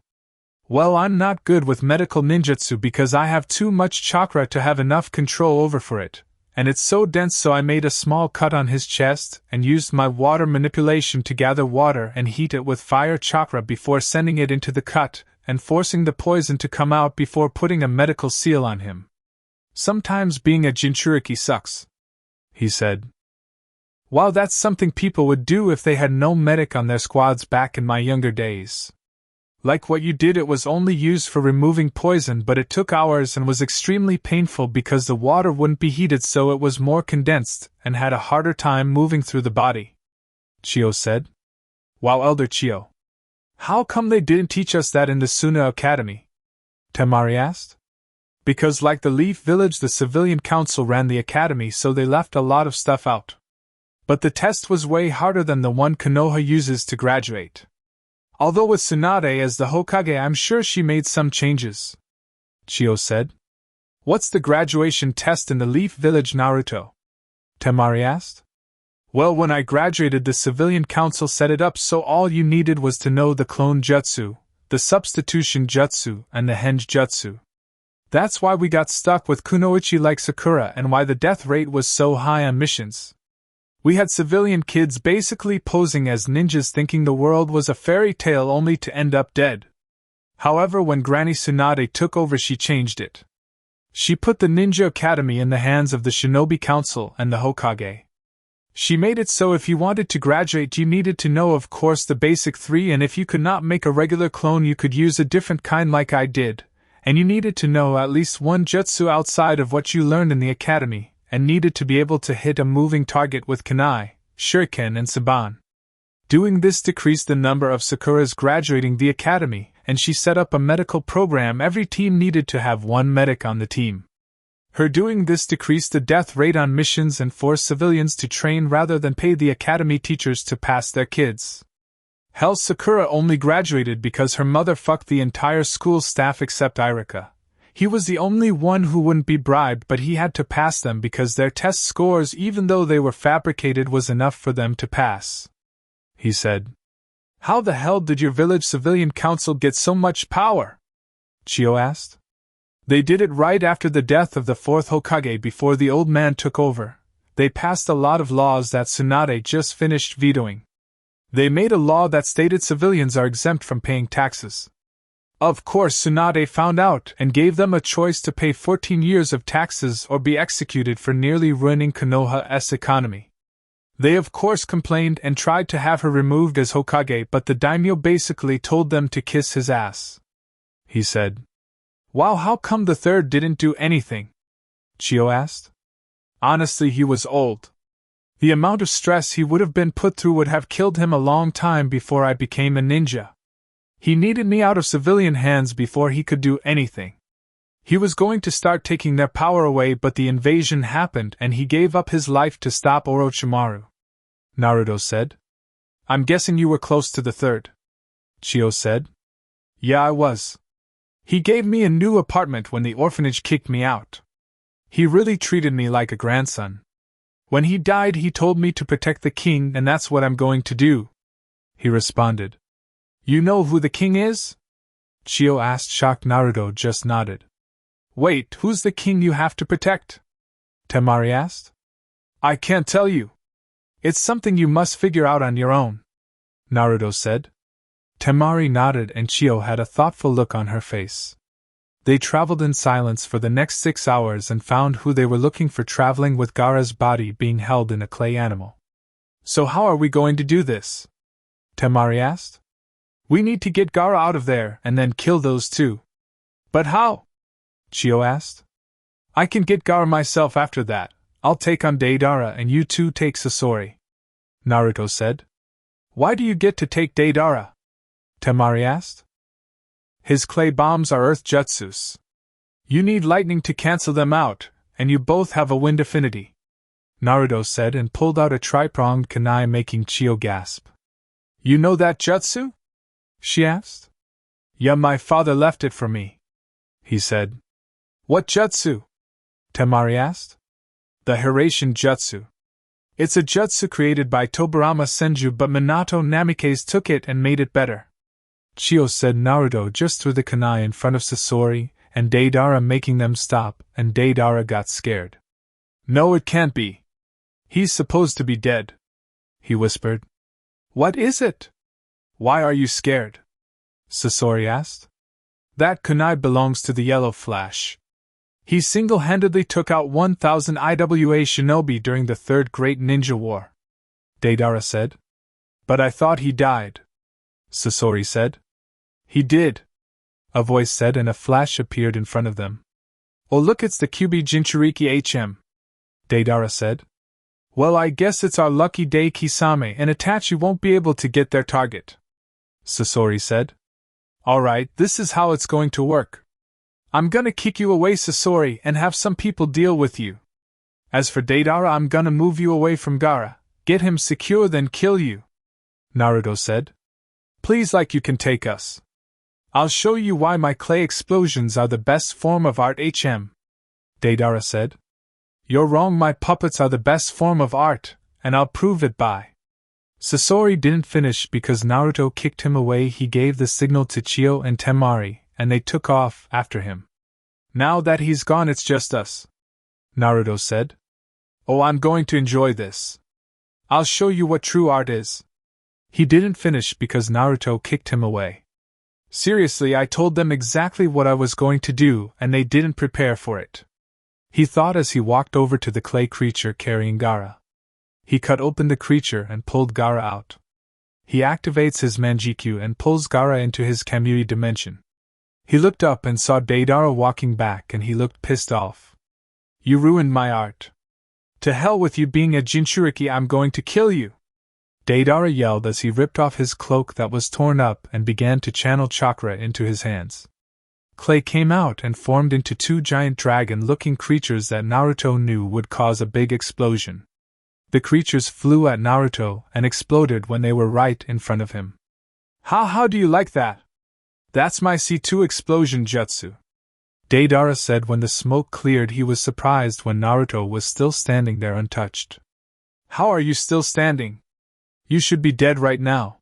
Well, I'm not good with medical ninjutsu because I have too much chakra to have enough control over for it, and it's so dense, so I made a small cut on his chest and used my water manipulation to gather water and heat it with fire chakra before sending it into the cut and forcing the poison to come out before putting a medical seal on him. Sometimes being a Jinchuriki sucks, he said. Wow, that's something people would do if they had no medic on their squads back in my younger days. Like what you did, it was only used for removing poison, but it took hours and was extremely painful because the water wouldn't be heated, so it was more condensed and had a harder time moving through the body, Chiyo said. Wow, Elder Chiyo. How come they didn't teach us that in the Suna Academy? Temari asked. Because like the Leaf Village, the civilian council ran the academy, so they left a lot of stuff out. But the test was way harder than the one Konoha uses to graduate. Although with Tsunade as the Hokage, I'm sure she made some changes, Chiyo said. What's the graduation test in the Leaf Village, Naruto? Temari asked. Well, when I graduated, the civilian council set it up so all you needed was to know the clone jutsu, the substitution jutsu, and the henge jutsu. That's why we got stuck with kunoichi like Sakura and why the death rate was so high on missions. We had civilian kids basically posing as ninjas thinking the world was a fairy tale only to end up dead. However, when Granny Tsunade took over, she changed it. She put the Ninja Academy in the hands of the Shinobi Council and the Hokage. She made it so if you wanted to graduate you needed to know, of course, the basic three, and if you could not make a regular clone you could use a different kind like I did, and you needed to know at least one jutsu outside of what you learned in the academy, and needed to be able to hit a moving target with kunai, shuriken and saban. Doing this decreased the number of Sakuras graduating the academy, and she set up a medical program. Every team needed to have one medic on the team. Her doing this decreased the death rate on missions and forced civilians to train rather than pay the academy teachers to pass their kids. Hell, Sakura only graduated because her mother fucked the entire school staff except Irika. He was the only one who wouldn't be bribed, but he had to pass them because their test scores, even though they were fabricated, was enough for them to pass, he said. How the hell did your village civilian council get so much power? Chiyo asked. They did it right after the death of the Fourth Hokage before the old man took over. They passed a lot of laws that Tsunade just finished vetoing. They made a law that stated civilians are exempt from paying taxes. Of course, Tsunade found out and gave them a choice to pay 14 years of taxes or be executed for nearly ruining Konoha's economy. They of course complained and tried to have her removed as Hokage, but the daimyo basically told them to kiss his ass, he said. Wow, how come the third didn't do anything? Chiyo asked. Honestly, he was old. The amount of stress he would have been put through would have killed him a long time before I became a ninja. He needed me out of civilian hands before he could do anything. He was going to start taking their power away, but the invasion happened and he gave up his life to stop Orochimaru, Naruto said. I'm guessing you were close to the third, Chiyo said. Yeah, I was. He gave me a new apartment when the orphanage kicked me out. He really treated me like a grandson. When he died, he told me to protect the king, and that's what I'm going to do, he responded. You know who the king is? Chiyo asked, shocked. Naruto just nodded. Wait, who's the king you have to protect? Temari asked. I can't tell you. It's something you must figure out on your own, Naruto said. Temari nodded and Chiyo had a thoughtful look on her face. They traveled in silence for the next 6 hours and found who they were looking for, traveling with Gaara's body being held in a clay animal. So how are we going to do this? Temari asked. We need to get Gaara out of there and then kill those two. But how? Chiyo asked. I can get Gaara myself after that. I'll take on Deidara and you two take Sasori, Naruto said. Why do you get to take Deidara? Temari asked. His clay bombs are earth jutsus. You need lightning to cancel them out, and you both have a wind affinity, Naruto said and pulled out a tri-pronged kunai, making Chiyo gasp. You know that jutsu? She asked. Yeah, my father left it for me, he said. What jutsu? Temari asked. The Narration jutsu. It's a jutsu created by Tobirama Senju, but Minato Namikaze took it and made it better, Chiyo said. Naruto just threw the kunai in front of Sasori and Deidara, making them stop, and Deidara got scared. No, it can't be. He's supposed to be dead, he whispered. What is it? Why are you scared? Sasori asked. That kunai belongs to the Yellow Flash, He single-handedly took out 1,000 IWA shinobi during the Third Great Ninja War, Deidara said. But I thought he died, Sasori said. He did, a voice said, and a flash appeared in front of them. Oh look, it's the Kyuubi Jinchuriki HM, Deidara said. Well, I guess it's our lucky day. Kisame and Itachi won't be able to get their target, Sasori said. Alright, this is how it's going to work. I'm gonna kick you away, Sasori, and have some people deal with you. As for Deidara, I'm gonna move you away from Gaara, get him secure, then kill you, Naruto said. Please, like you can take us. I'll show you why my clay explosions are the best form of art, Deidara said. You're wrong, my puppets are the best form of art, and I'll prove it by. Sasori didn't finish because Naruto kicked him away. He gave the signal to Chiyo and Temari, and they took off after him. Now that he's gone, it's just us, Naruto said. Oh, I'm going to enjoy this. I'll show you what true art is. He didn't finish because Naruto kicked him away. Seriously, I told them exactly what I was going to do, and they didn't prepare for it, he thought as he walked over to the clay creature carrying Gaara. He cut open the creature and pulled Gaara out. He activates his Manjikyu and pulls Gaara into his Kamui dimension. He looked up and saw Deidara walking back, and he looked pissed off. You ruined my art. To hell with you being a Jinchuriki, I'm going to kill you, Deidara yelled as he ripped off his cloak that was torn up and began to channel chakra into his hands. Clay came out and formed into two giant dragon-looking creatures that Naruto knew would cause a big explosion. The creatures flew at Naruto and exploded when they were right in front of him. How do you like that? That's my C2 explosion jutsu, Deidara said. When the smoke cleared, he was surprised when Naruto was still standing there untouched. How are you still standing? You should be dead right now,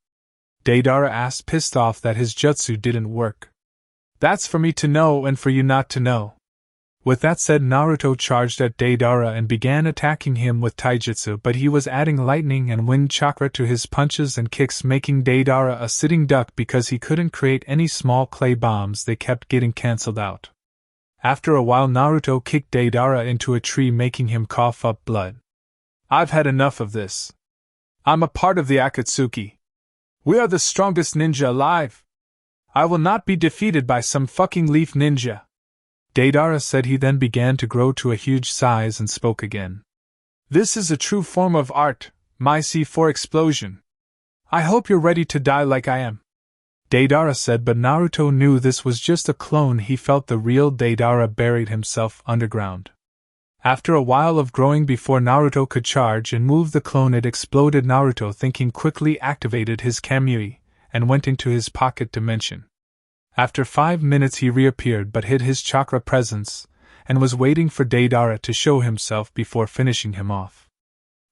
Deidara asked, pissed off that his jutsu didn't work. That's for me to know and for you not to know. With that said, Naruto charged at Deidara and began attacking him with taijutsu, but he was adding lightning and wind chakra to his punches and kicks, making Deidara a sitting duck because he couldn't create any small clay bombs. They kept getting cancelled out. After a while, Naruto kicked Deidara into a tree, making him cough up blood. I've had enough of this. I'm a part of the Akatsuki. We are the strongest ninja alive. I will not be defeated by some fucking leaf ninja, Deidara said. He then began to grow to a huge size and spoke again. This is a true form of art, my C4 explosion. I hope you're ready to die like I am, Deidara said, but Naruto knew this was just a clone. He felt the real Deidara buried himself underground. After a while of growing, before Naruto could charge and move the clone, it exploded. Naruto, thinking quickly, activated his Kamui and went into his pocket dimension. After 5 minutes he reappeared but hid his chakra presence, and was waiting for Deidara to show himself before finishing him off.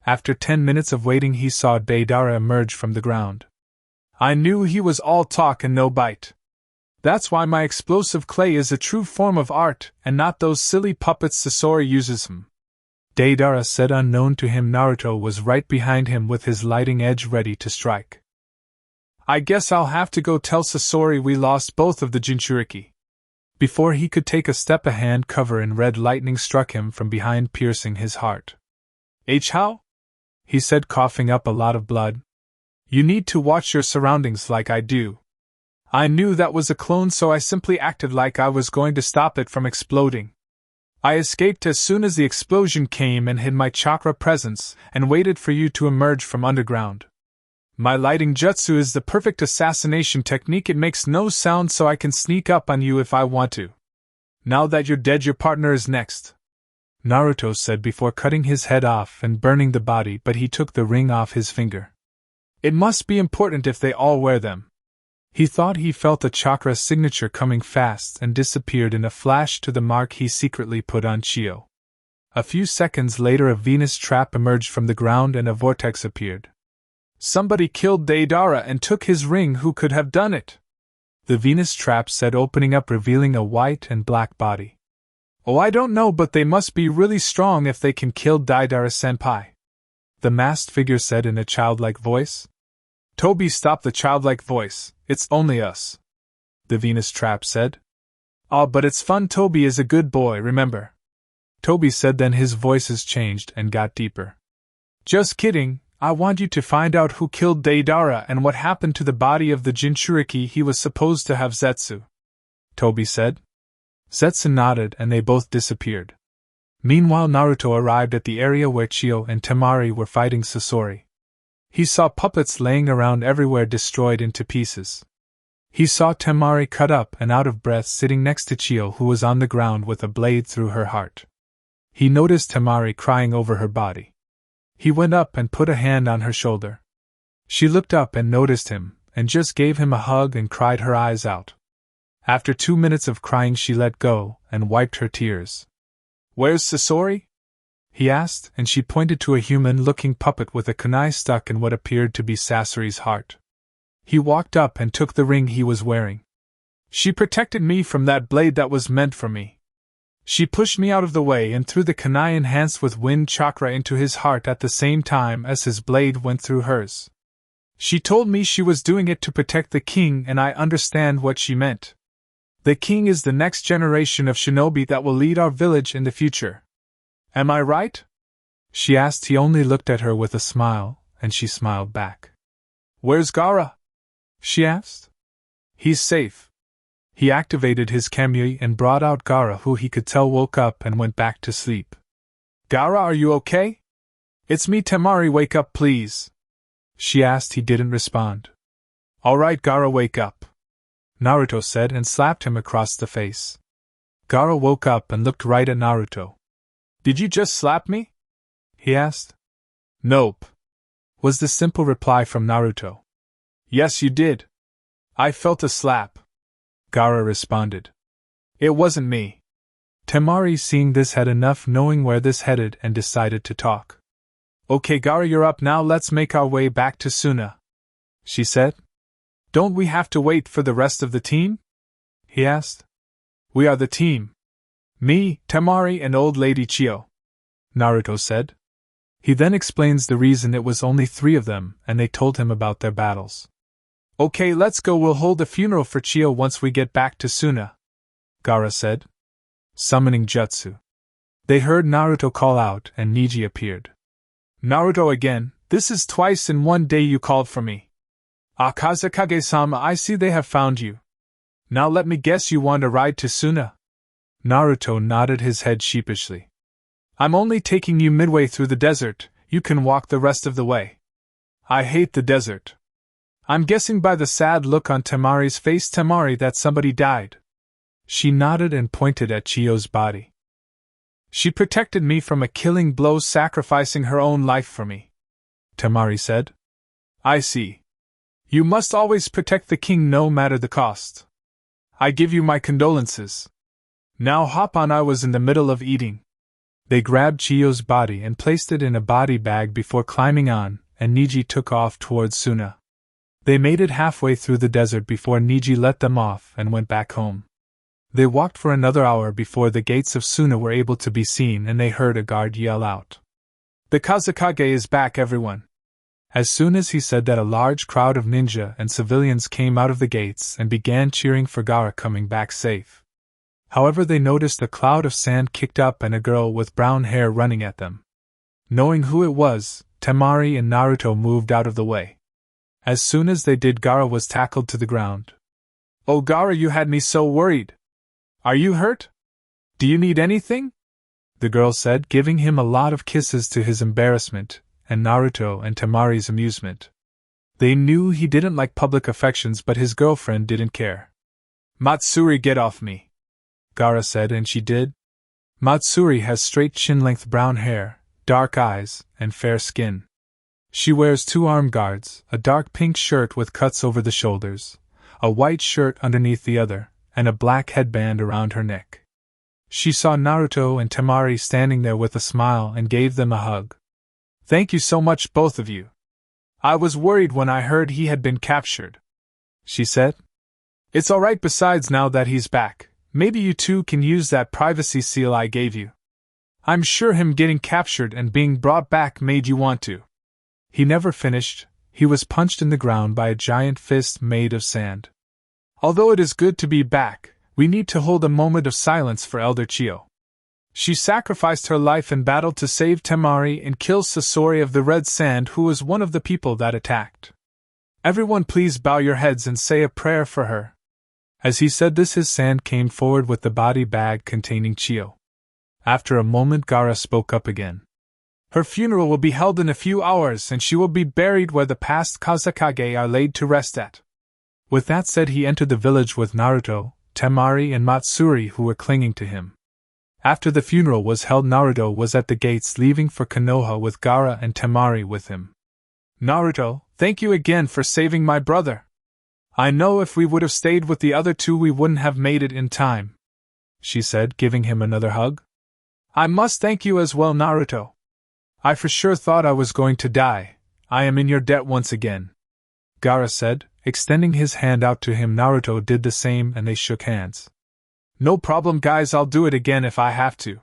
After 10 minutes of waiting he saw Deidara emerge from the ground. I knew he was all talk and no bite. That's why my explosive clay is a true form of art, and not those silly puppets Sasori uses him, Deidara said. Unknown to him, Naruto was right behind him with his lighting edge ready to strike. I guess I'll have to go tell Sasori we lost both of the Jinchuriki. Before he could take a step, a hand cover in red lightning struck him from behind, piercing his heart. How? He said, coughing up a lot of blood. You need to watch your surroundings like I do. I knew that was a clone, so I simply acted like I was going to stop it from exploding. I escaped as soon as the explosion came and hid my chakra presence and waited for you to emerge from underground. My lighting jutsu is the perfect assassination technique. It makes no sound, so I can sneak up on you if I want to. Now that you're dead, your partner is next, Naruto said before cutting his head off and burning the body, but he took the ring off his finger. It must be important if they all wear them. He thought he felt a chakra signature coming fast and disappeared in a flash to the mark he secretly put on Chiyo. A few seconds later, a Venus trap emerged from the ground and a vortex appeared. Somebody killed Deidara and took his ring. Who could have done it? The Venus trap said, opening up, revealing a white and black body. Oh, I don't know, but they must be really strong if they can kill Deidara-senpai, the masked figure said in a childlike voice. Toby, stop the childlike voice, it's only us, the Venus trap said. "Oh, but it's fun. Toby is a good boy, remember?" Toby said, then his voices changed and got deeper. "Just kidding, I want you to find out who killed Deidara and what happened to the body of the Jinchuriki he was supposed to have." Zetsu, Toby said. Zetsu nodded and they both disappeared. Meanwhile, Naruto arrived at the area where Chiyo and Temari were fighting Sasori. He saw puppets laying around everywhere, destroyed into pieces. He saw Temari cut up and out of breath sitting next to Chiyo, who was on the ground with a blade through her heart. He noticed Temari crying over her body. He went up and put a hand on her shoulder. She looked up and noticed him, and just gave him a hug and cried her eyes out. After 2 minutes of crying, she let go and wiped her tears. "Where's Sasori?" he asked, and she pointed to a human-looking puppet with a kunai stuck in what appeared to be Sasori's heart. He walked up and took the ring he was wearing. "She protected me from that blade that was meant for me. She pushed me out of the way and threw the kunai enhanced with wind chakra into his heart at the same time as his blade went through hers. She told me she was doing it to protect the king, and I understand what she meant. The king is the next generation of shinobi that will lead our village in the future. Am I right?" she asked. He only looked at her with a smile, and she smiled back. "Where's Gaara?" she asked. "He's safe." He activated his kamui and brought out Gaara, who he could tell woke up and went back to sleep. "Gaara, are you okay?" "It's me, Temari, wake up please," she asked. He didn't respond. "All right, Gaara, wake up," Naruto said and slapped him across the face. Gaara woke up and looked right at Naruto. "Did you just slap me?" he asked. "Nope," was the simple reply from Naruto. "Yes, you did. I felt a slap," Gaara responded. "It wasn't me." Temari, seeing this, had enough knowing where this headed and decided to talk. "Okay, Gaara, you're up now. Let's make our way back to Suna," she said. "Don't we have to wait for the rest of the team?" he asked. "We are the team. Me, Temari, and old lady Chiyo," Naruto said. He then explains the reason it was only 3 of them, and they told him about their battles. "Okay, let's go. We'll hold a funeral for Chiyo once we get back to Suna," Gaara said. Summoning jutsu. They heard Naruto call out, and Neji appeared. "Naruto again, this is twice in one day you called for me. Kazekage-sama, I see they have found you. Now let me guess, you want a ride to Suna?" Naruto nodded his head sheepishly. "I'm only taking you midway through the desert, you can walk the rest of the way." "I hate the desert." "I'm guessing by the sad look on Temari's face, Temari, that somebody died." She nodded and pointed at Chiyo's body. "She protected me from a killing blow, sacrificing her own life for me," Temari said. "I see. You must always protect the king no matter the cost. I give you my condolences. Now hop on." I was in the middle of eating. They grabbed Chiyo's body and placed it in a body bag before climbing on, and Neji took off towards Suna. They made it halfway through the desert before Neji let them off and went back home. They walked for another hour before the gates of Suna were able to be seen, and they heard a guard yell out, "The Kazekage is back, everyone!" As soon as he said that, a large crowd of ninja and civilians came out of the gates and began cheering for Gaara coming back safe. However, they noticed a cloud of sand kicked up and a girl with brown hair running at them. Knowing who it was, Temari and Naruto moved out of the way. As soon as they did, Gaara was tackled to the ground. "Oh Gaara, you had me so worried. Are you hurt? Do you need anything?" the girl said, giving him a lot of kisses to his embarrassment, and Naruto and Temari's amusement. They knew he didn't like public affections, but his girlfriend didn't care. "Matsuri, get off me," Gaara said, and she did. Matsuri has straight chin-length brown hair, dark eyes, and fair skin. She wears 2 arm guards, a dark pink shirt with cuts over the shoulders, a white shirt underneath the other, and a black headband around her neck. She saw Naruto and Temari standing there with a smile and gave them a hug. "Thank you so much, both of you. I was worried when I heard he had been captured," she said. "It's all right. Besides, now that he's back, maybe you two can use that privacy seal I gave you. I'm sure him getting captured and being brought back made you want to." He never finished. He was punched in the ground by a giant fist made of sand. "Although it is good to be back, We need to hold a moment of silence for Elder Chiyo. She sacrificed her life in battle to save Temari and kill Sasori of the Red Sand, who was one of the people that attacked. Everyone please bow your heads and say a prayer for her. As he said this, his sand came forward with the body bag containing Chiyo. After a moment, Gaara spoke up again. Her funeral will be held in a few hours, and she will be buried where the past Kazekage are laid to rest at. With that said, he entered the village with Naruto, Temari and Matsuri, who were clinging to him. After the funeral was held, Naruto was at the gates leaving for Konoha with Gaara and Temari with him. Naruto, thank you again for saving my brother. I know if we would have stayed with the other two we wouldn't have made it in time, she said, giving him another hug. I must thank you as well, Naruto. I for sure thought I was going to die. I am in your debt once again, Gaara said, extending his hand out to him. Naruto did the same and they shook hands. No problem, guys, I'll do it again if I have to.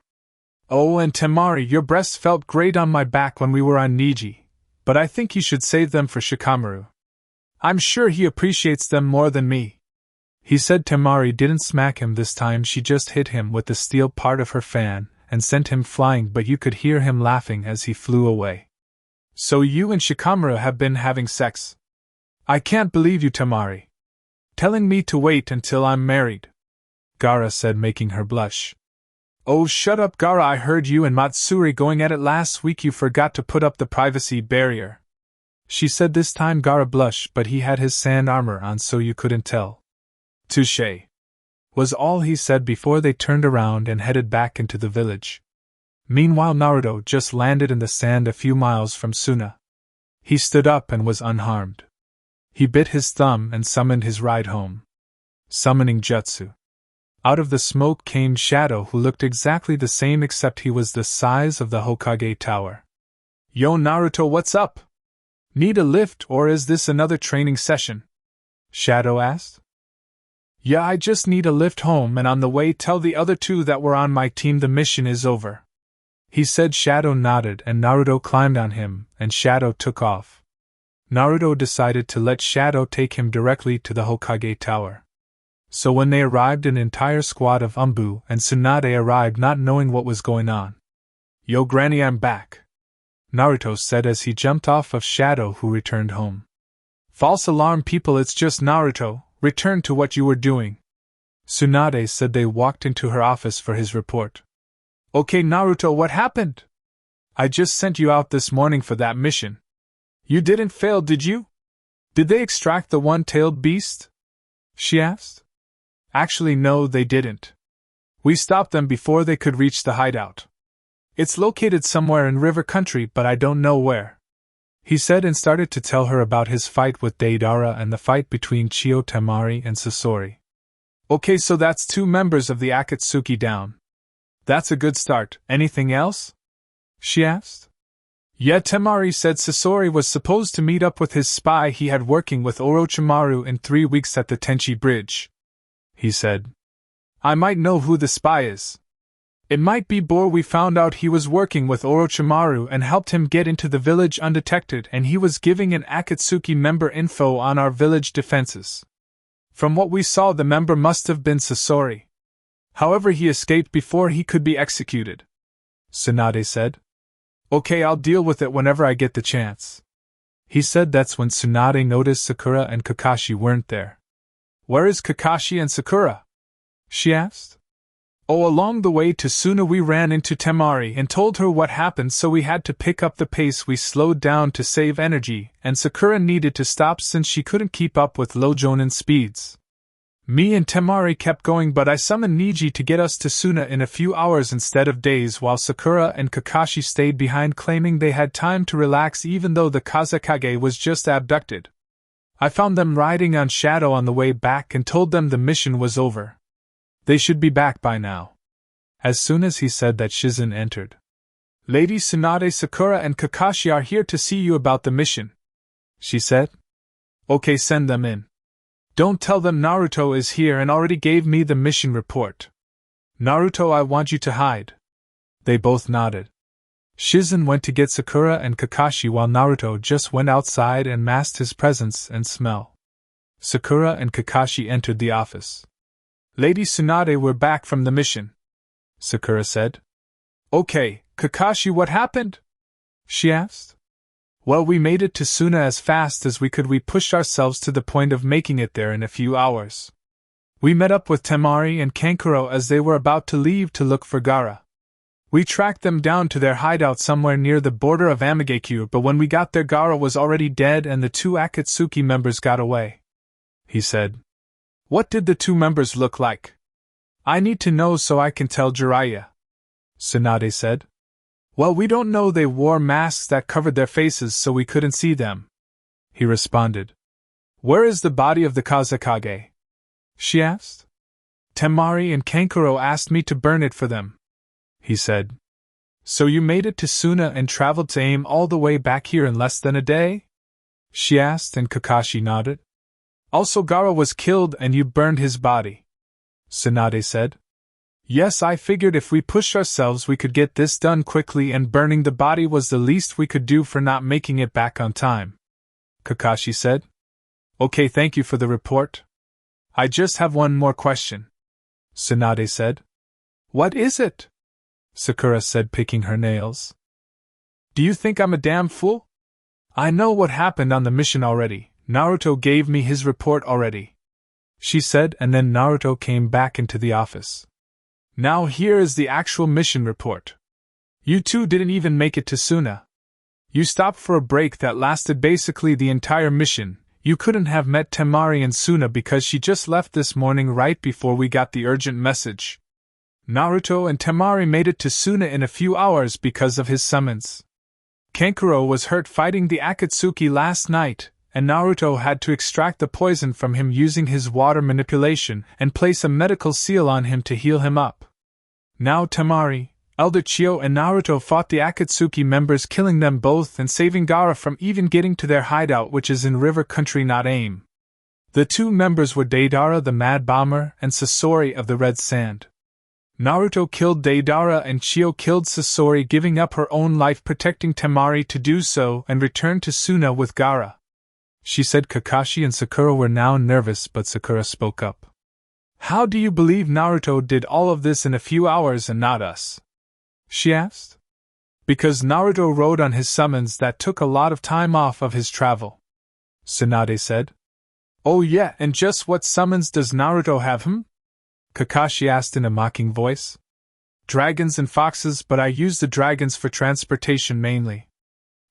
Oh, and Temari, your breasts felt great on my back when we were on Niji, but I think you should save them for Shikamaru. I'm sure he appreciates them more than me. He said. Temari didn't smack him this time, she just hit him with the steel part of her fan and sent him flying, but you could hear him laughing as he flew away. So you and Shikamaru have been having sex? I can't believe you, Temari. Telling me to wait until I'm married, Gaara said, making her blush. Oh, shut up, Gaara, I heard you and Matsuri going at it last week. You forgot to put up the privacy barrier, she said. This time Gaara blushed, but he had his sand armor on so you couldn't tell. Touché, was all he said before they turned around and headed back into the village. Meanwhile, Naruto just landed in the sand a few miles from Suna. He stood up and was unharmed. He bit his thumb and summoned his ride home. Summoning jutsu. Out of the smoke came Shadow, who looked exactly the same except he was the size of the Hokage tower. Yo Naruto, what's up? Need a lift or is this another training session? Shadow asked. Yeah, I just need a lift home, and on the way tell the other two that were on my team the mission is over, he said. Shadow nodded and Naruto climbed on him and Shadow took off. Naruto decided to let Shadow take him directly to the Hokage tower. So when they arrived, an entire squad of Umbu and Tsunade arrived, not knowing what was going on. Yo Granny, I'm back, Naruto said as he jumped off of Shadow, who returned home. False alarm, people, it's just Naruto, return to what you were doing, Tsunade said. They walked into her office for his report. Okay Naruto, what happened? I just sent you out this morning for that mission. You didn't fail, did you? Did they extract the one-tailed beast? She asked. Actually no, they didn't. We stopped them before they could reach the hideout. It's located somewhere in river country, but I don't know where, he said, and started to tell her about his fight with Deidara and the fight between Chiyo, Temari and Sasori. Okay, so that's 2 members of the Akatsuki down. That's a good start. Anything else? She asked. Yeah, Temari said Sasori was supposed to meet up with his spy he had working with Orochimaru in 3 weeks at the Tenchi bridge, he said. I might know who the spy is. It might be Bor. We found out he was working with Orochimaru and helped him get into the village undetected, and he was giving an Akatsuki member info on our village defenses. From what we saw, the member must have been Sasori. However, he escaped before he could be executed, Tsunade said. Okay, I'll deal with it whenever I get the chance, he said. That's when Tsunade noticed Sakura and Kakashi weren't there. Where is Kakashi and Sakura? She asked. Oh, along the way to Suna we ran into Temari and told her what happened, so we had to pick up the pace. We slowed down to save energy, and Sakura needed to stop since she couldn't keep up with low Jonin speeds. Me and Temari kept going, but I summoned Niji to get us to Suna in a few hours instead of days, while Sakura and Kakashi stayed behind, claiming they had time to relax even though the Kazekage was just abducted. I found them riding on Shadow on the way back and told them the mission was over. They should be back by now. As soon as he said that, Shizen entered. Lady Tsunade, Sakura and Kakashi are here to see you about the mission, she said. Okay, send them in. Don't tell them Naruto is here and already gave me the mission report. Naruto, I want you to hide. They both nodded. Shizen went to get Sakura and Kakashi while Naruto just went outside and masked his presence and smell. Sakura and Kakashi entered the office. Lady Tsunade, we're back from the mission, Sakura said. Okay, Kakashi, what happened? She asked. Well, we made it to Suna as fast as we could. We pushed ourselves to the point of making it there in a few hours. We met up with Temari and Kankuro as they were about to leave to look for Gaara. We tracked them down to their hideout somewhere near the border of Amagekyo, but when we got there, Gaara was already dead and the two Akatsuki members got away, he said. What did the two members look like? I need to know so I can tell Jiraiya, Tsunade said. Well, we don't know. They wore masks that covered their faces so we couldn't see them, he responded. Where is the body of the Kazekage? She asked. Temari and Kankuro asked me to burn it for them, he said. So you made it to Suna and traveled to AIM all the way back here in less than a day? She asked, and Kakashi nodded. Also, Gaara was killed and you burned his body, Tsunade said. Yes, I figured if we pushed ourselves we could get this done quickly, and burning the body was the least we could do for not making it back on time, Kakashi said. Okay, thank you for the report. I just have one more question, Tsunade said. What is it? Sakura said, picking her nails. Do you think I'm a damn fool? I know what happened on the mission already. Naruto gave me his report already, she said, and then Naruto came back into the office. Now here is the actual mission report. You two didn't even make it to Suna. You stopped for a break that lasted basically the entire mission. You couldn't have met Temari in Suna because she just left this morning right before we got the urgent message. Naruto and Temari made it to Suna in a few hours because of his summons. Kankuro was hurt fighting the Akatsuki last night, and Naruto had to extract the poison from him using his water manipulation and place a medical seal on him to heal him up. Now Temari, Elder Chiyo and Naruto fought the Akatsuki members, killing them both and saving Gaara from even getting to their hideout, which is in River Country, not AIM. The two members were Deidara the Mad Bomber and Sasori of the Red Sand. Naruto killed Deidara and Chiyo killed Sasori, giving up her own life protecting Temari to do so, and returned to Suna with Gaara. She said. Kakashi and Sakura were now nervous, but Sakura spoke up. How do you believe Naruto did all of this in a few hours and not us? She asked. Because Naruto rode on his summons that took a lot of time off of his travel, Tsunade said. Oh yeah, and just what summons does Naruto have, Kakashi asked in a mocking voice. Dragons and foxes, but I use the dragons for transportation mainly,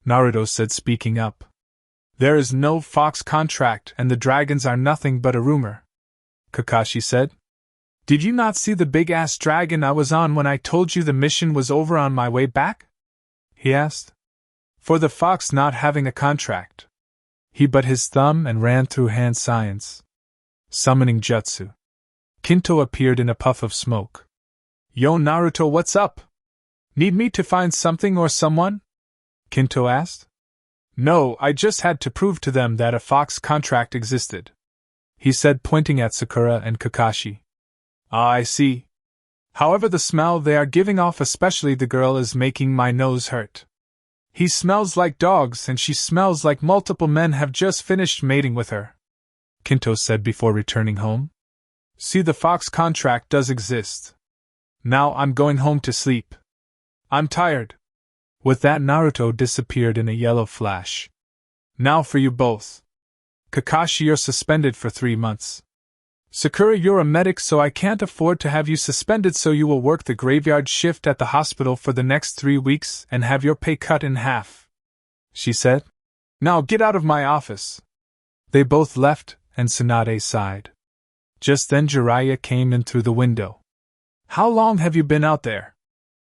Naruto said, speaking up. There is no fox contract and the dragons are nothing but a rumor, Kakashi said. Did you not see the big-ass dragon I was on when I told you the mission was over on my way back? He asked. For the fox not having a contract. He bit his thumb and ran through hand signs. Summoning jutsu. Kinto appeared in a puff of smoke. Yo Naruto, what's up? Need me to find something or someone? Kinto asked. No, I just had to prove to them that a fox contract existed, he said, pointing at Sakura and Kakashi. Ah, I see. However, the smell they are giving off, especially the girl, is making my nose hurt. He smells like dogs and she smells like multiple men have just finished mating with her, Kinto said before returning home. See, the fox contract does exist. Now I'm going home to sleep. I'm tired. With that, Naruto disappeared in a yellow flash. Now for you both. Kakashi, you're suspended for 3 months. Sakura, you're a medic, so I can't afford to have you suspended, so you will work the graveyard shift at the hospital for the next 3 weeks and have your pay cut in half, she said. Now get out of my office. They both left, and Tsunade sighed. Just then Jiraiya came in through the window. How long have you been out there?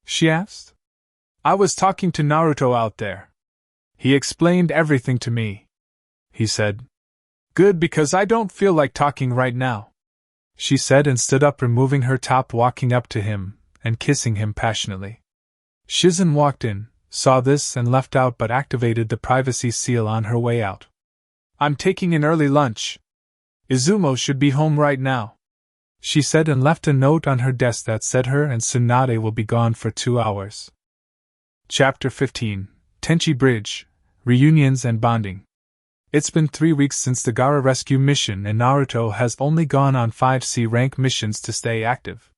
She asked. I was talking to Naruto out there. He explained everything to me, he said. Good, because I don't feel like talking right now, she said, and stood up, removing her top, walking up to him and kissing him passionately. Shizen walked in, saw this and left out, but activated the privacy seal on her way out. I'm taking an early lunch. Izumo should be home right now, she said, and left a note on her desk that said her and Tsunade will be gone for 2 hours. Chapter 15, Tenchi Bridge, Reunions and Bonding. It's been 3 weeks since the Gaara rescue mission and Naruto has only gone on 5 C rank missions to stay active.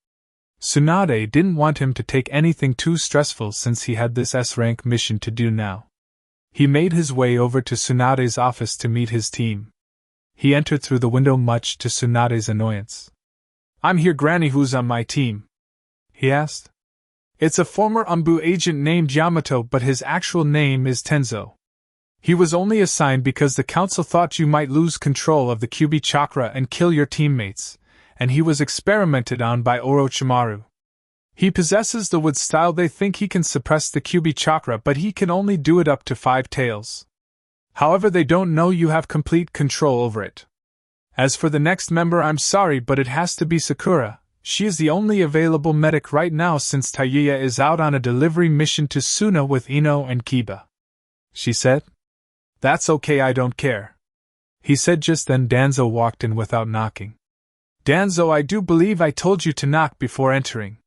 Tsunade didn't want him to take anything too stressful since he had this S rank mission to do now. He made his way over to Tsunade's office to meet his team. He entered through the window much to Tsunade's annoyance. "I'm here, Granny, who's on my team?" he asked. "It's a former Umbu agent named Yamato, but his actual name is Tenzo. He was only assigned because the council thought you might lose control of the Kyuubi chakra and kill your teammates, and he was experimented on by Orochimaru. He possesses the wood style. They think he can suppress the Kyuubi chakra, but he can only do it up to 5 tails. However, they don't know you have complete control over it. As for the next member, I'm sorry, but it has to be Sakura. She is the only available medic right now since Tayuya is out on a delivery mission to Suna with Ino and Kiba," she said. "That's okay, I don't care," he said. Just then Danzo walked in without knocking. "Danzo, I do believe I told you to knock before entering.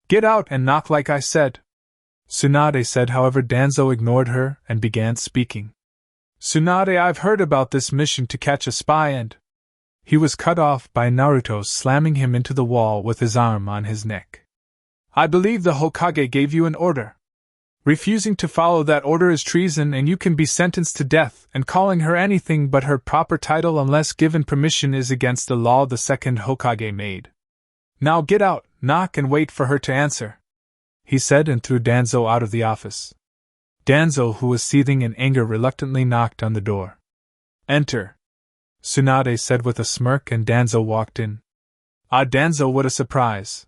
Get out and knock like I said," Tsunade said. However, Danzo ignored her and began speaking. "Tsunade, I've heard about this mission to catch a spy and—" He was cut off by Naruto slamming him into the wall with his arm on his neck. "I believe the Hokage gave you an order. Refusing to follow that order is treason and you can be sentenced to death, and calling her anything but her proper title unless given permission is against the law the second Hokage made. Now get out, knock and wait for her to answer," he said and threw Danzo out of the office. Danzo, who was seething in anger, reluctantly knocked on the door. "Enter," Tsunade said with a smirk, and Danzo walked in. "Ah, Danzo, what a surprise.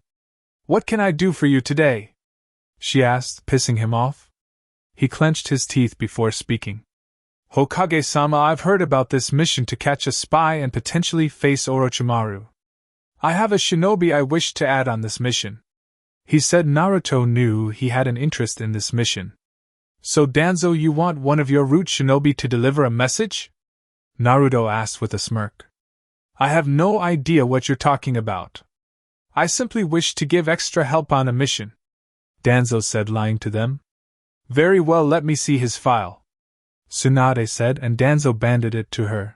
What can I do for you today?" she asked, pissing him off. He clenched his teeth before speaking. "Hokage-sama, I've heard about this mission to catch a spy and potentially face Orochimaru. I have a shinobi I wish to add on this mission," he said. Naruto knew he had an interest in this mission. "So Danzo, you want one of your root shinobi to deliver a message?" Naruto asked with a smirk. "I have no idea what you're talking about. I simply wish to give extra help on a mission," Danzo said, lying to them. "Very well, let me see his file," Tsunade said, and Danzo banded it to her.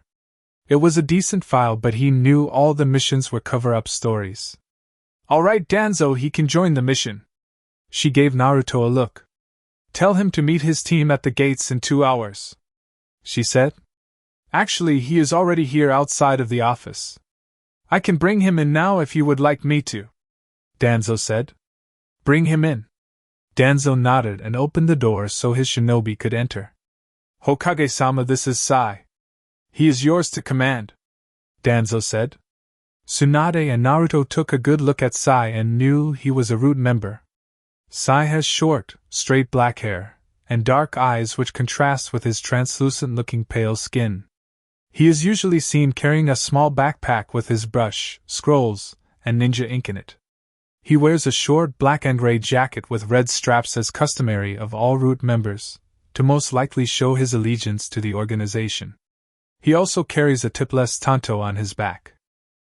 It was a decent file, but he knew all the missions were cover-up stories. "All right, Danzo, he can join the mission." She gave Naruto a look. "Tell him to meet his team at the gates in 2 hours," she said. "Actually, he is already here outside of the office. I can bring him in now if you would like me to," Danzo said. "Bring him in." Danzo nodded and opened the door so his shinobi could enter. "Hokage-sama, this is Sai. He is yours to command," Danzo said. Tsunade and Naruto took a good look at Sai and knew he was a root member. Sai has short, straight black hair, and dark eyes which contrast with his translucent-looking pale skin. He is usually seen carrying a small backpack with his brush, scrolls, and ninja ink in it. He wears a short black and gray jacket with red straps as customary of all root members, to most likely show his allegiance to the organization. He also carries a tipless tanto on his back.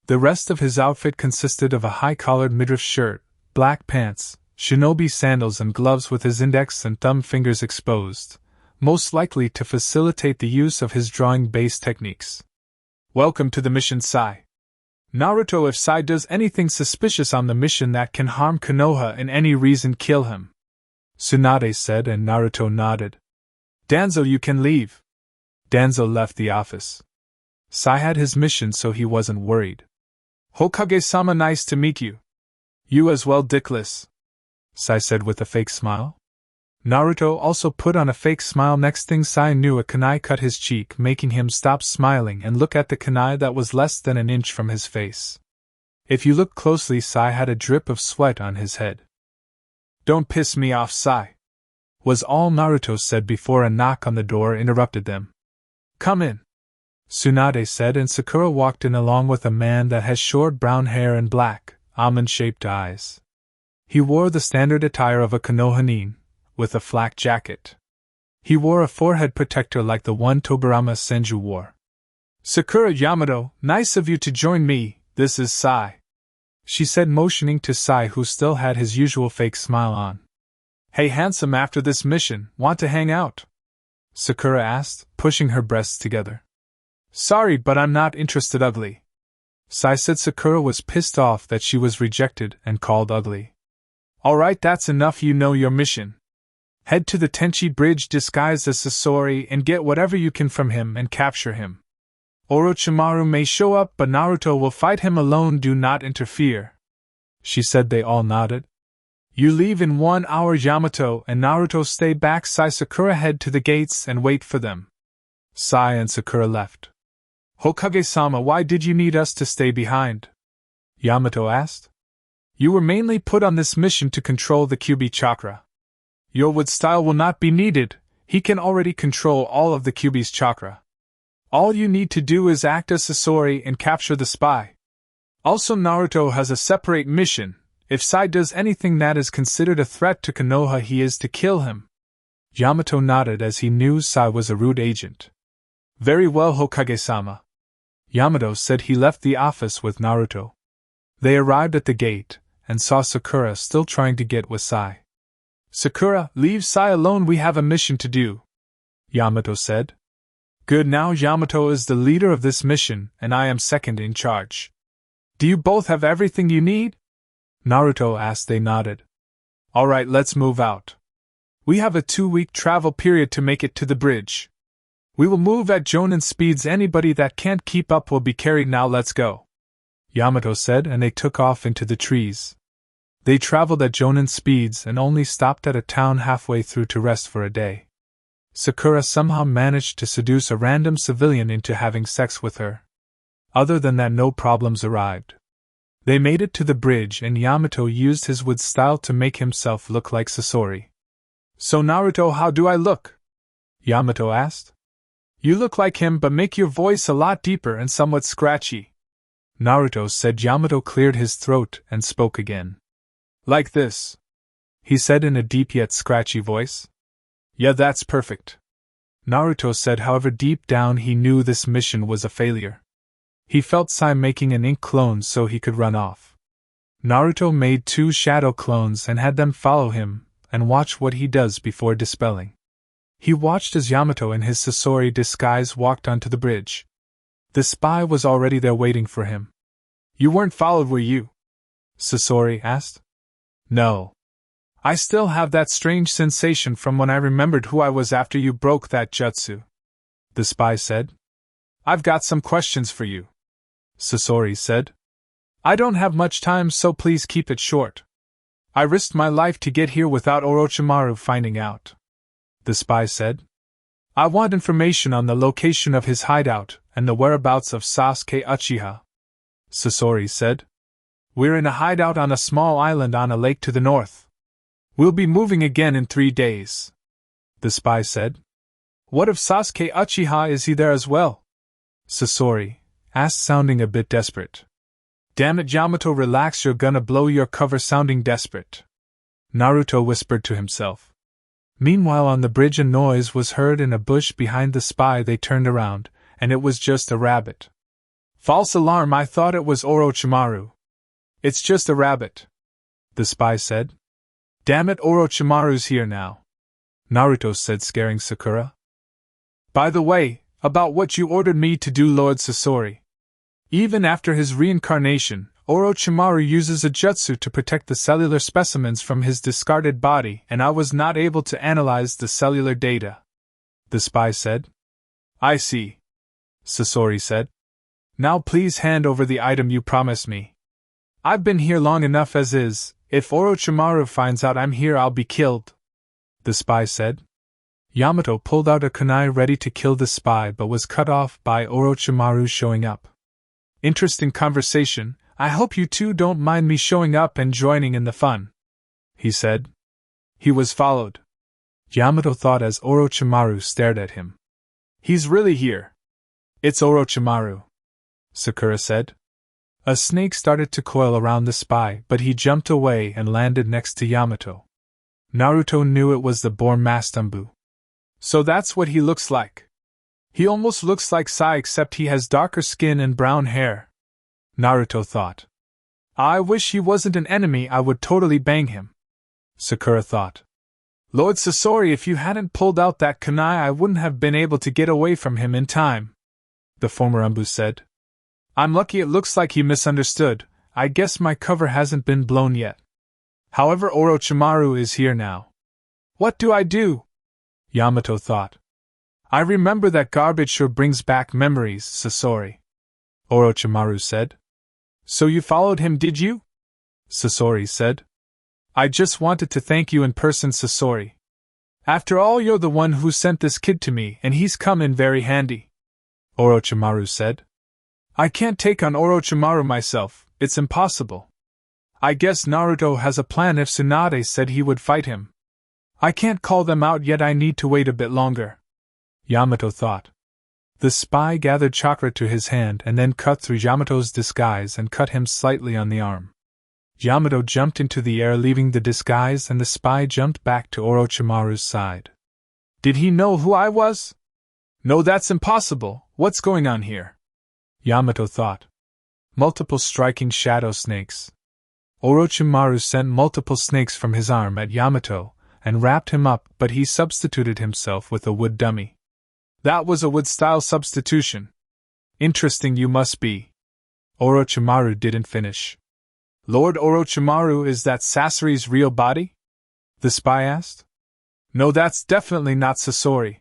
The rest of his outfit consisted of a high-collared midriff shirt, black pants, shinobi sandals and gloves with his index and thumb fingers exposed, most likely to facilitate the use of his drawing-based techniques. "Welcome to the mission, Sai. Naruto, if Sai does anything suspicious on the mission that can harm Konoha in any reason, kill him," Tsunade said, and Naruto nodded. "Danzo, you can leave." Danzo left the office. Sai had his mission, so he wasn't worried. "Hokage-sama, nice to meet you." "You as well, Dickless," Sai said with a fake smile. Naruto also put on a fake smile. Next thing Sai knew, a kunai cut his cheek, making him stop smiling and look at the kunai that was less than an inch from his face. If you looked closely, Sai had a drip of sweat on his head. "Don't piss me off, Sai," was all Naruto said before a knock on the door interrupted them. "Come in," Tsunade said, and Sakura walked in along with a man that has short brown hair and black, almond-shaped eyes. He wore the standard attire of a Konoha nin, with a flak jacket. He wore a forehead protector like the one Tobirama Senju wore. "Sakura Yamato, nice of you to join me, this is Sai," she said, motioning to Sai, who still had his usual fake smile on. "Hey handsome, after this mission, want to hang out?" Sakura asked, pushing her breasts together. Sorry, but I'm not interested, ugly. Sai said. Sakura was pissed off that she was rejected and called ugly. Alright, that's enough, you know your mission. Head to the Tenchi bridge disguised as Sasori and get whatever you can from him and capture him. Orochimaru may show up, but Naruto will fight him alone, do not interfere. She said. They all nodded. You leave in 1 hour. Yamato and Naruto stay back. Sakura head to the gates and wait for them. Sai and Sakura left. Hokage-sama, why did you need us to stay behind? Yamato asked. You were mainly put on this mission to control the Kyuubi chakra. Your wood style will not be needed, he can already control all of the Kyuubi's chakra. All you need to do is act as Sasori and capture the spy. Also, Naruto has a separate mission. If Sai does anything that is considered a threat to Konoha, he is to kill him. Yamato nodded as he knew Sai was a rude agent. Very well, Hokage-sama. Yamato said. He left the office with Naruto. They arrived at the gate and saw Sakura still trying to get with Sai. Sakura, leave Sai alone, we have a mission to do, Yamato said. Good, now Yamato is the leader of this mission and I am second in charge. Do you both have everything you need? Naruto asked. They nodded. Alright, let's move out. We have a 2-week travel period to make it to the bridge. We will move at Jonin speeds. Anybody that can't keep up will be carried. Now let's go, Yamato said, and they took off into the trees. They traveled at Jonin speeds and only stopped at a town halfway through to rest for a day. Sakura somehow managed to seduce a random civilian into having sex with her. Other than that, no problems arrived. They made it to the bridge and Yamato used his wood style to make himself look like Sasori. So Naruto, how do I look? Yamato asked. You look like him, but make your voice a lot deeper and somewhat scratchy, Naruto said. Yamato cleared his throat and spoke again. Like this, he said in a deep yet scratchy voice. Yeah, that's perfect, Naruto said. However, deep down he knew this mission was a failure. He felt Sai making an ink clone so he could run off. Naruto made 2 shadow clones and had them follow him and watch what he does before dispelling. He watched as Yamato in his Sasori disguise walked onto the bridge. The spy was already there waiting for him. You weren't followed, were you? Sasori asked. No. I still have that strange sensation from when I remembered who I was after you broke that jutsu, the spy said. I've got some questions for you, Sasori said. I don't have much time, so please keep it short. I risked my life to get here without Orochimaru finding out, the spy said. I want information on the location of his hideout and the whereabouts of Sasuke Uchiha, Sasori said. We're in a hideout on a small island on a lake to the north. We'll be moving again in 3 days, the spy said. What of Sasuke Uchiha, is he there as well? Sasori asked, sounding a bit desperate. Damn it, Yamato, relax, you're gonna blow your cover sounding desperate, Naruto whispered to himself. Meanwhile, on the bridge a noise was heard in a bush behind the spy. They turned around, and it was just a rabbit. False alarm, I thought it was Orochimaru. It's just a rabbit, the spy said. Damn it, Orochimaru's here now, Naruto said, scaring Sakura. By the way, about what you ordered me to do, Lord Sasori. Even after his reincarnation, Orochimaru uses a jutsu to protect the cellular specimens from his discarded body, and I was not able to analyze the cellular data, the spy said. I see, Sasori said. Now please hand over the item you promised me. I've been here long enough as is. If Orochimaru finds out I'm here, I'll be killed, the spy said. Yamato pulled out a kunai ready to kill the spy, but was cut off by Orochimaru showing up. Interesting conversation. I hope you two don't mind me showing up and joining in the fun, he said. He was followed, Yamato thought as Orochimaru stared at him. He's really here. It's Orochimaru, Sakura said. A snake started to coil around the spy, but he jumped away and landed next to Yamato. Naruto knew it was the born Mastambu. So that's what he looks like. He almost looks like Sai, except he has darker skin and brown hair, Naruto thought. I wish he wasn't an enemy, I would totally bang him, Sakura thought. Lord Sasori, if you hadn't pulled out that kunai, I wouldn't have been able to get away from him in time, the former Umbu said. I'm lucky it looks like he misunderstood. I guess my cover hasn't been blown yet. However, Orochimaru is here now. What do I do? Yamato thought. I remember that garbage sure brings back memories, Sasori, Orochimaru said. So you followed him, did you? Sasori said. I just wanted to thank you in person, Sasori. After all, you're the one who sent this kid to me, and he's come in very handy, Orochimaru said. I can't take on Orochimaru myself, it's impossible. I guess Naruto has a plan if Tsunade said he would fight him. I can't call them out yet, I need to wait a bit longer, Yamato thought. The spy gathered chakra to his hand and then cut through Yamato's disguise and cut him slightly on the arm. Yamato jumped into the air, leaving the disguise, and the spy jumped back to Orochimaru's side. Did he know who I was? No, that's impossible. What's going on here? Yamato thought. Multiple striking shadow snakes. Orochimaru sent multiple snakes from his arm at Yamato and wrapped him up, but he substituted himself with a wood dummy. That was a wood-style substitution. Interesting you must be. Orochimaru didn't finish. Lord Orochimaru, is that Sasori's real body? The spy asked. No, that's definitely not Sasori.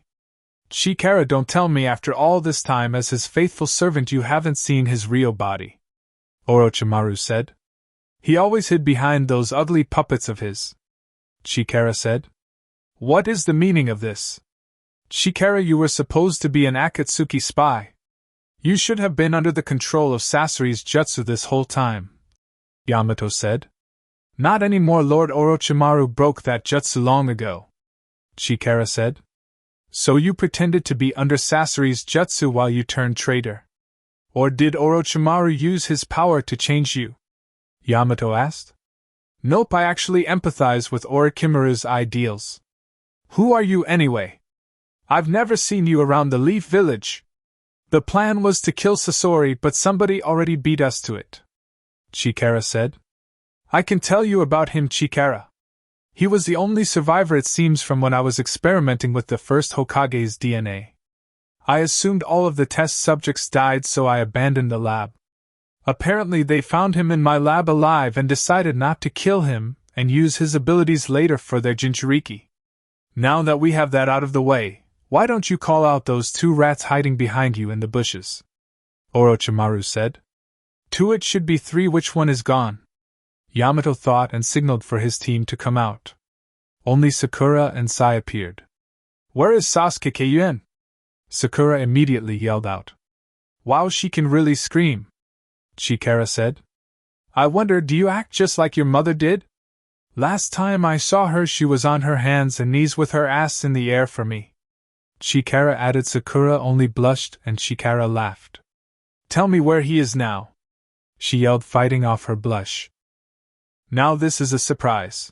Chikara, don't tell me after all this time as his faithful servant you haven't seen his real body, Orochimaru said. He always hid behind those ugly puppets of his, Chikara said. What is the meaning of this? Chikara, you were supposed to be an Akatsuki spy. You should have been under the control of Sasori's jutsu this whole time, Yamato said. Not anymore, Lord Orochimaru broke that jutsu long ago, Chikara said. So you pretended to be under Sasori's jutsu while you turned traitor? Or did Orochimaru use his power to change you? Yamato asked. Nope, I actually empathize with Orochimaru's ideals. Who are you anyway? I've never seen you around the Leaf Village. The plan was to kill Sasori, but somebody already beat us to it, Chikara said. I can tell you about him, Chikara. He was the only survivor, it seems, from when I was experimenting with the first Hokage's DNA. I assumed all of the test subjects died, so I abandoned the lab. Apparently they found him in my lab alive and decided not to kill him and use his abilities later for their Jinchuriki. Now that we have that out of the way, why don't you call out those two rats hiding behind you in the bushes? Orochimaru said. Two, it should be three, which one is gone? Yamato thought and signaled for his team to come out. Only Sakura and Sai appeared. Where is Sasuke Kayuen? Sakura immediately yelled out. Wow, she can really scream, Chikara said. I wonder, do you act just like your mother did? Last time I saw her, she was on her hands and knees with her ass in the air for me. Chikara added. Sakura only blushed and Chikara laughed. Tell me where he is now, she yelled, fighting off her blush. Now this is a surprise.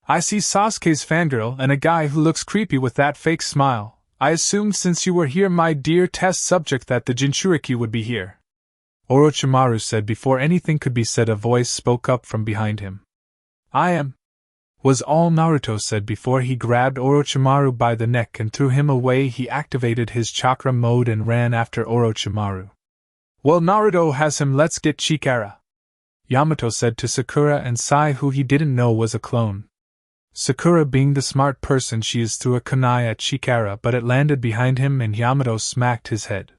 I see Sasuke's fangirl and a guy who looks creepy with that fake smile. I assumed since you were here, my dear test subject, that the Jinchuriki would be here, Orochimaru said. Before anything could be said, a voice spoke up from behind him. I am, was all Naruto said before he grabbed Orochimaru by the neck and threw him away. He activated his chakra mode and ran after Orochimaru. Well, Naruto has him, let's get Chikara, Yamato said to Sakura and Sai, who he didn't know was a clone. Sakura, being the smart person she is, threw a kunai at Chikara, but it landed behind him and Yamato smacked his head.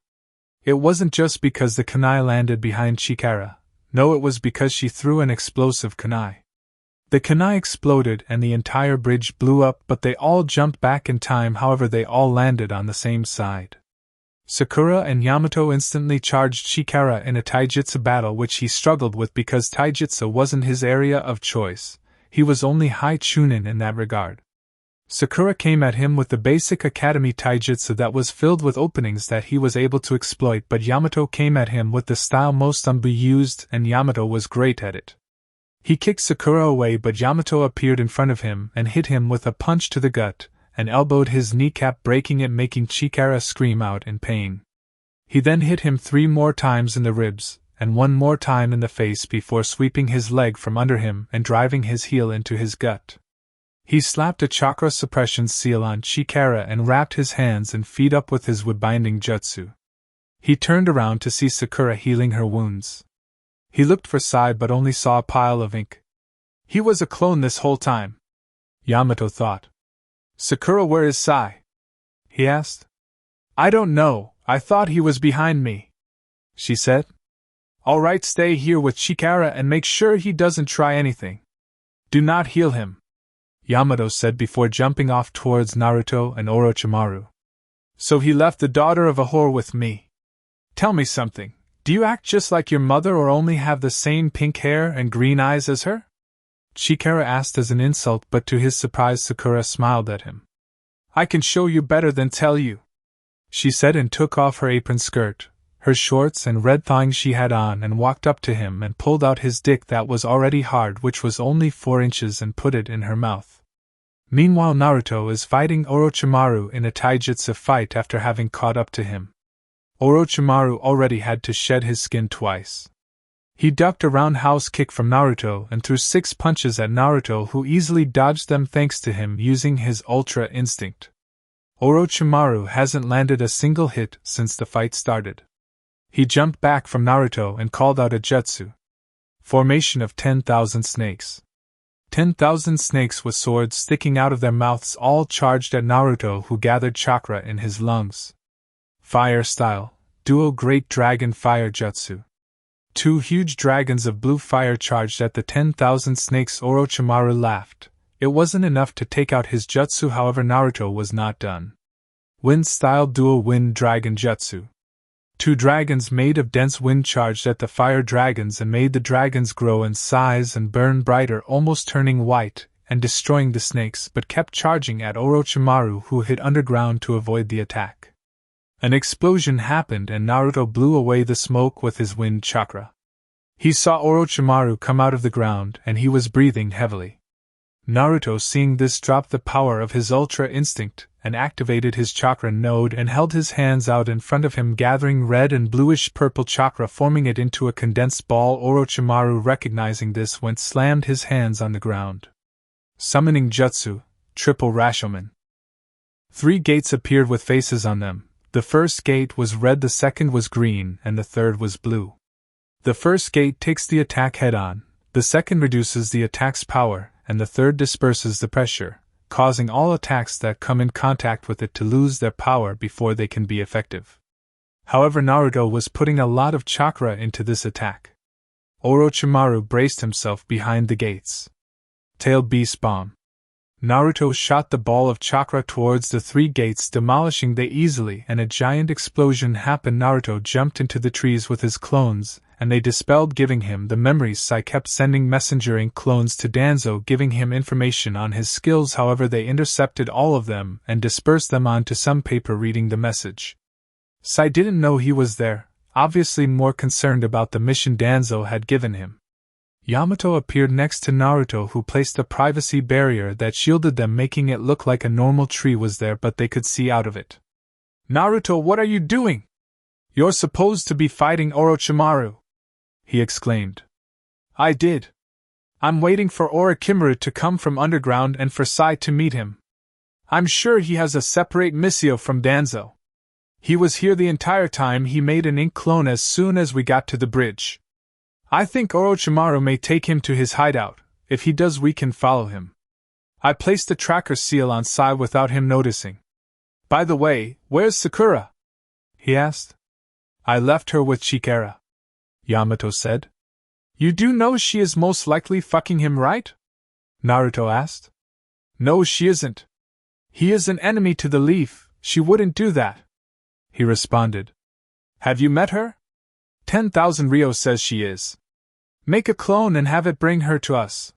It wasn't just because the kunai landed behind Chikara. No, it was because she threw an explosive kunai. The kunai exploded and the entire bridge blew up, but they all jumped back in time. However, they all landed on the same side. Sakura and Yamato instantly charged Chikara in a taijutsu battle, which he struggled with because taijutsu wasn't his area of choice. He was only high chunin in that regard. Sakura came at him with the basic academy taijutsu that was filled with openings that he was able to exploit, but Yamato came at him with the style most Umbu used, and Yamato was great at it. He kicked Sakura away, but Yamato appeared in front of him and hit him with a punch to the gut, and elbowed his kneecap, breaking it, making Chikara scream out in pain. He then hit him 3 more times in the ribs, and 1 more time in the face before sweeping his leg from under him and driving his heel into his gut. He slapped a chakra suppression seal on Chikara and wrapped his hands and feet up with his wood-binding jutsu. He turned around to see Sakura healing her wounds. He looked for Sai but only saw a pile of ink. He was a clone this whole time, Yamato thought. Sakura, where is Sai? He asked. I don't know, I thought he was behind me, she said. All right, stay here with Chikara and make sure he doesn't try anything. Do not heal him, Yamato said before jumping off towards Naruto and Orochimaru. So he left the daughter of a whore with me. Tell me something, do you act just like your mother or only have the same pink hair and green eyes as her? Chikara asked as an insult, but to his surprise Sakura smiled at him. I can show you better than tell you, she said and took off her apron skirt, her shorts and red thongs she had on and walked up to him and pulled out his dick that was already hard, which was only 4 inches, and put it in her mouth. Meanwhile Naruto is fighting Orochimaru in a taijutsu fight after having caught up to him. Orochimaru already had to shed his skin twice. He ducked a roundhouse kick from Naruto and threw 6 punches at Naruto, who easily dodged them thanks to him using his ultra instinct. Orochimaru hasn't landed a single hit since the fight started. He jumped back from Naruto and called out a jutsu. Formation of 10,000 snakes. 10,000 snakes with swords sticking out of their mouths all charged at Naruto, who gathered chakra in his lungs. Fire style, duo great dragon fire jutsu. 2 huge dragons of blue fire charged at the 10,000 snakes. Orochimaru laughed. It wasn't enough to take out his jutsu, however Naruto was not done. Wind style duo wind dragon jutsu. 2 dragons made of dense wind charged at the fire dragons and made the dragons grow in size and burn brighter, almost turning white and destroying the snakes, but kept charging at Orochimaru, who hid underground to avoid the attack. An explosion happened and Naruto blew away the smoke with his wind chakra. He saw Orochimaru come out of the ground and he was breathing heavily. Naruto, seeing this, dropped the power of his ultra instinct and activated his chakra node and held his hands out in front of him, gathering red and bluish purple chakra, forming it into a condensed ball. Orochimaru, recognizing this, went slammed his hands on the ground. Summoning jutsu, triple Rashomon. 3 gates appeared with faces on them. The first gate was red, the second was green, and the third was blue. The first gate takes the attack head-on, the second reduces the attack's power, and the third disperses the pressure, causing all attacks that come in contact with it to lose their power before they can be effective. However, Naruto was putting a lot of chakra into this attack. Orochimaru braced himself behind the gates. Tail Beast Bomb. Naruto shot the ball of chakra towards the 3 gates, demolishing they easily, and a giant explosion happened. Naruto jumped into the trees with his clones, and they dispelled, giving him the memories. Sai kept sending messenger ink clones to Danzo, giving him information on his skills. However, they intercepted all of them and dispersed them onto some paper, reading the message. Sai didn't know he was there, obviously more concerned about the mission Danzo had given him. Yamato appeared next to Naruto, who placed a privacy barrier that shielded them, making it look like a normal tree was there, but they could see out of it. Naruto, what are you doing? You're supposed to be fighting Orochimaru, he exclaimed. I did. I'm waiting for Orochimaru to come from underground and for Sai to meet him. I'm sure he has a separate missio from Danzo. He was here the entire time. He made an ink clone as soon as we got to the bridge. I think Orochimaru may take him to his hideout. If he does, we can follow him. I placed the tracker seal on Sai without him noticing. By the way, where's Sakura? He asked. I left her with Chikara, Yamato said. You do know she is most likely fucking him, right? Naruto asked. No, she isn't. He is an enemy to the leaf, she wouldn't do that, he responded. Have you met her? 10,000 Ryo says she is. Make a clone and have it bring her to us.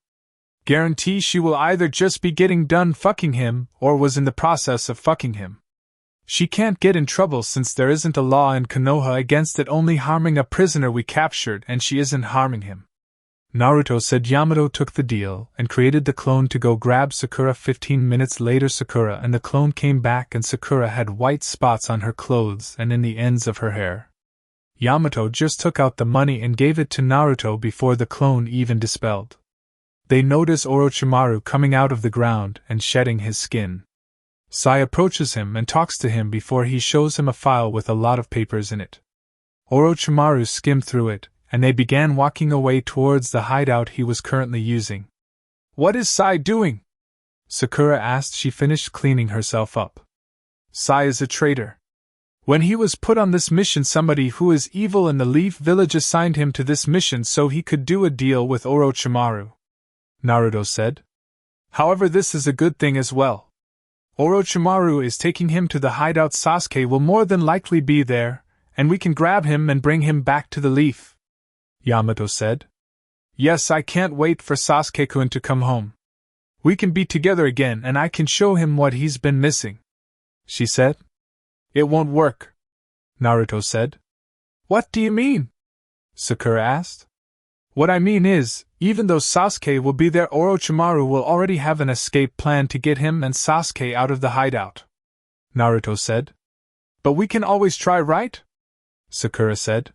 Guarantee she will either just be getting done fucking him or was in the process of fucking him. She can't get in trouble since there isn't a law in Konoha against it only harming a prisoner we captured, and she isn't harming him. Naruto said. Yamato took the deal and created the clone to go grab Sakura. 15 minutes later, Sakura and the clone came back, and Sakura had white spots on her clothes and in the ends of her hair. Yamato just took out the money and gave it to Naruto before the clone even dispelled. They notice Orochimaru coming out of the ground and shedding his skin. Sai approaches him and talks to him before he shows him a file with a lot of papers in it. Orochimaru skimmed through it, and they began walking away towards the hideout he was currently using. "What is Sai doing?" Sakura asked. She finished cleaning herself up. "Sai is a traitor. When he was put on this mission, somebody who is evil in the Leaf Village assigned him to this mission so he could do a deal with Orochimaru," Naruto said. "However, this is a good thing as well. Orochimaru is taking him to the hideout. Sasuke will more than likely be there, and we can grab him and bring him back to the Leaf," Yamato said. "Yes, I can't wait for Sasuke-kun to come home. We can be together again and I can show him what he's been missing," she said. "It won't work," Naruto said. "What do you mean?" Sakura asked. "What I mean is, even though Sasuke will be there, Orochimaru will already have an escape plan to get him and Sasuke out of the hideout," Naruto said. "But we can always try, right?" Sakura said.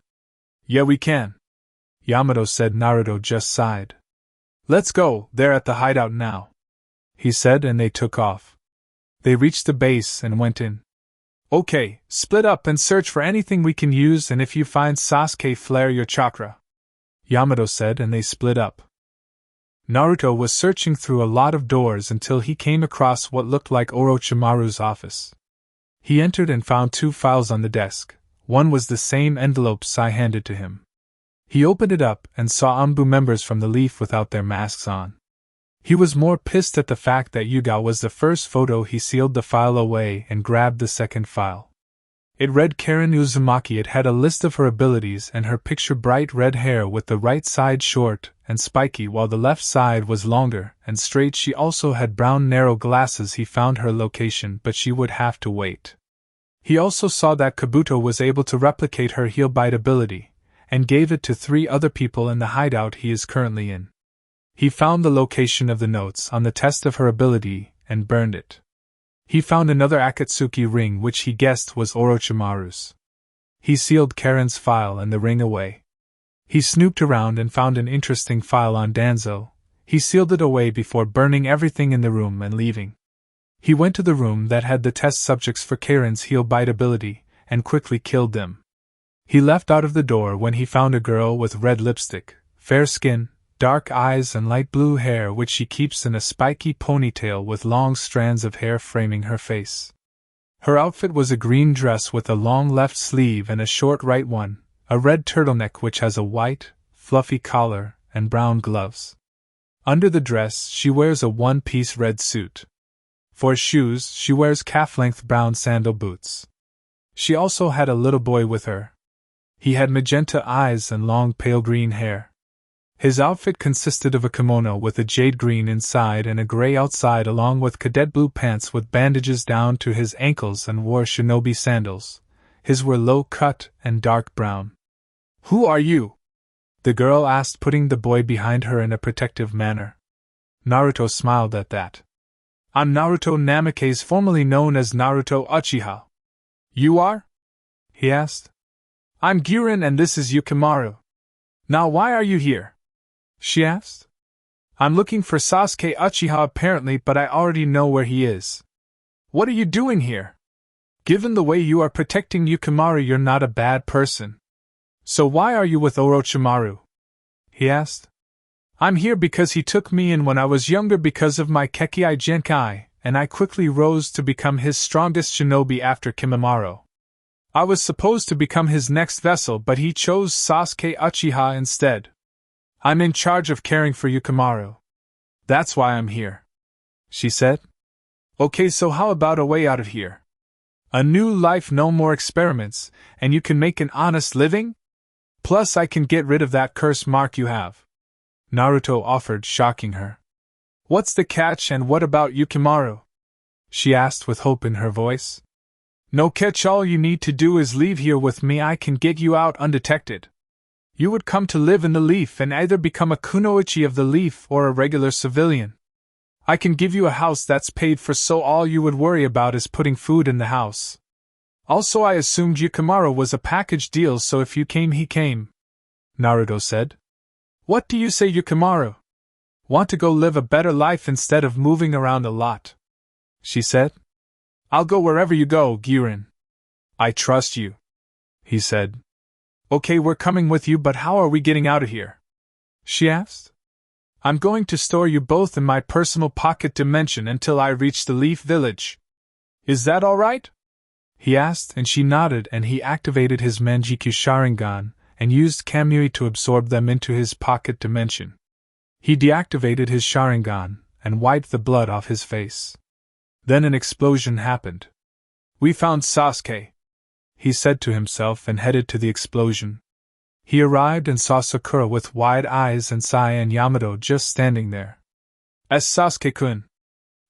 "Yeah, we can," Yamato said. Naruto just sighed. "Let's go, they're at the hideout now," he said, and they took off. They reached the base and went in. "Okay, split up and search for anything we can use, and if you find Sasuke, flare your chakra," Yamato said, and they split up. Naruto was searching through a lot of doors until he came across what looked like Orochimaru's office. He entered and found 2 files on the desk. One was the same envelope Sai handed to him. He opened it up and saw Anbu members from the Leaf without their masks on. He was more pissed at the fact that Yuga was the first photo. He sealed the file away and grabbed the second file. It read Karen Uzumaki. It had a list of her abilities and her picture: bright red hair with the right side short and spiky while the left side was longer and straight. She also had brown narrow glasses. He found her location, but she would have to wait. He also saw that Kabuto was able to replicate her heel bite ability, and gave it to 3 other people in the hideout he is currently in. He found the location of the notes on the test of her ability and burned it. He found another Akatsuki ring which he guessed was Orochimaru's. He sealed Karen's file and the ring away. He snooped around and found an interesting file on Danzo. He sealed it away before burning everything in the room and leaving. He went to the room that had the test subjects for Karen's heel bite ability and quickly killed them. He left out of the door when he found a girl with red lipstick, fair skin, dark eyes and light blue hair which she keeps in a spiky ponytail with long strands of hair framing her face. Her outfit was a green dress with a long left sleeve and a short right one, a red turtleneck which has a white, fluffy collar, and brown gloves. Under the dress she wears a one-piece red suit. For shoes she wears calf-length brown sandal boots. She also had a little boy with her. He had magenta eyes and long pale green hair. His outfit consisted of a kimono with a jade green inside and a gray outside, along with cadet blue pants with bandages down to his ankles, and wore shinobi sandals. His were low-cut and dark brown. "Who are you?" the girl asked, putting the boy behind her in a protective manner. Naruto smiled at that. "I'm Naruto Namikaze, formerly known as Naruto Uchiha." "You are?" he asked. "I'm Guren and this is Yukimaru. Now why are you here?" she asked. "I'm looking for Sasuke Uchiha apparently, but I already know where he is." "What are you doing here? Given the way you are protecting Yukimaru, you're not a bad person. So why are you with Orochimaru?" he asked. "I'm here because he took me in when I was younger because of my Kekkei Genkai, and I quickly rose to become his strongest shinobi after Kimimaro. I was supposed to become his next vessel, but he chose Sasuke Uchiha instead. I'm in charge of caring for Yukimaru. That's why I'm here," she said. "Okay, so how about a way out of here? A new life, no more experiments, and you can make an honest living? Plus I can get rid of that curse mark you have," Naruto offered, shocking her. "What's the catch, and what about Yukimaru?" she asked with hope in her voice. "No catch, all you need to do is leave here with me. I can get you out undetected. You would come to live in the Leaf and either become a kunoichi of the Leaf or a regular civilian. I can give you a house that's paid for, so all you would worry about is putting food in the house. Also, I assumed Yukimaru was a package deal, so if you came, he came," Naruto said. "What do you say, Yukimaru?" Want to go live a better life instead of moving around a lot? She said. I'll go wherever you go, Girin. I trust you, he said. Okay, we're coming with you, but how are we getting out of here? She asked. I'm going to store you both in my personal pocket dimension until I reach the Leaf Village. Is that all right? He asked, and she nodded, and he activated his Manjikyu Sharingan and used Kamui to absorb them into his pocket dimension. He deactivated his Sharingan and wiped the blood off his face. Then an explosion happened. We found Sasuke, he said to himself, and headed to the explosion. He arrived and saw Sakura with wide eyes and Sai and Yamato just standing there. "S. Sasuke-kun,"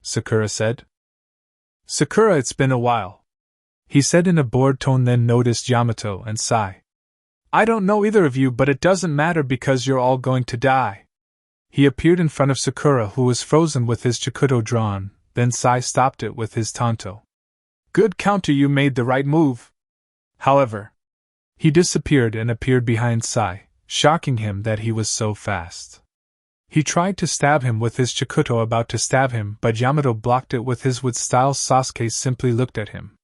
Sakura said. "Sakura, it's been a while," he said in a bored tone, then noticed Yamato and Sai. "I don't know either of you, but it doesn't matter because you're all going to die." He appeared in front of Sakura, who was frozen with his Chikuto drawn, then Sai stopped it with his Tanto. "Good counter, you made the right move." However, he disappeared and appeared behind Sai, shocking him that he was so fast. He tried to stab him with his Chikuto, about to stab him, but Yamato blocked it with his wood style. Sasuke simply looked at him.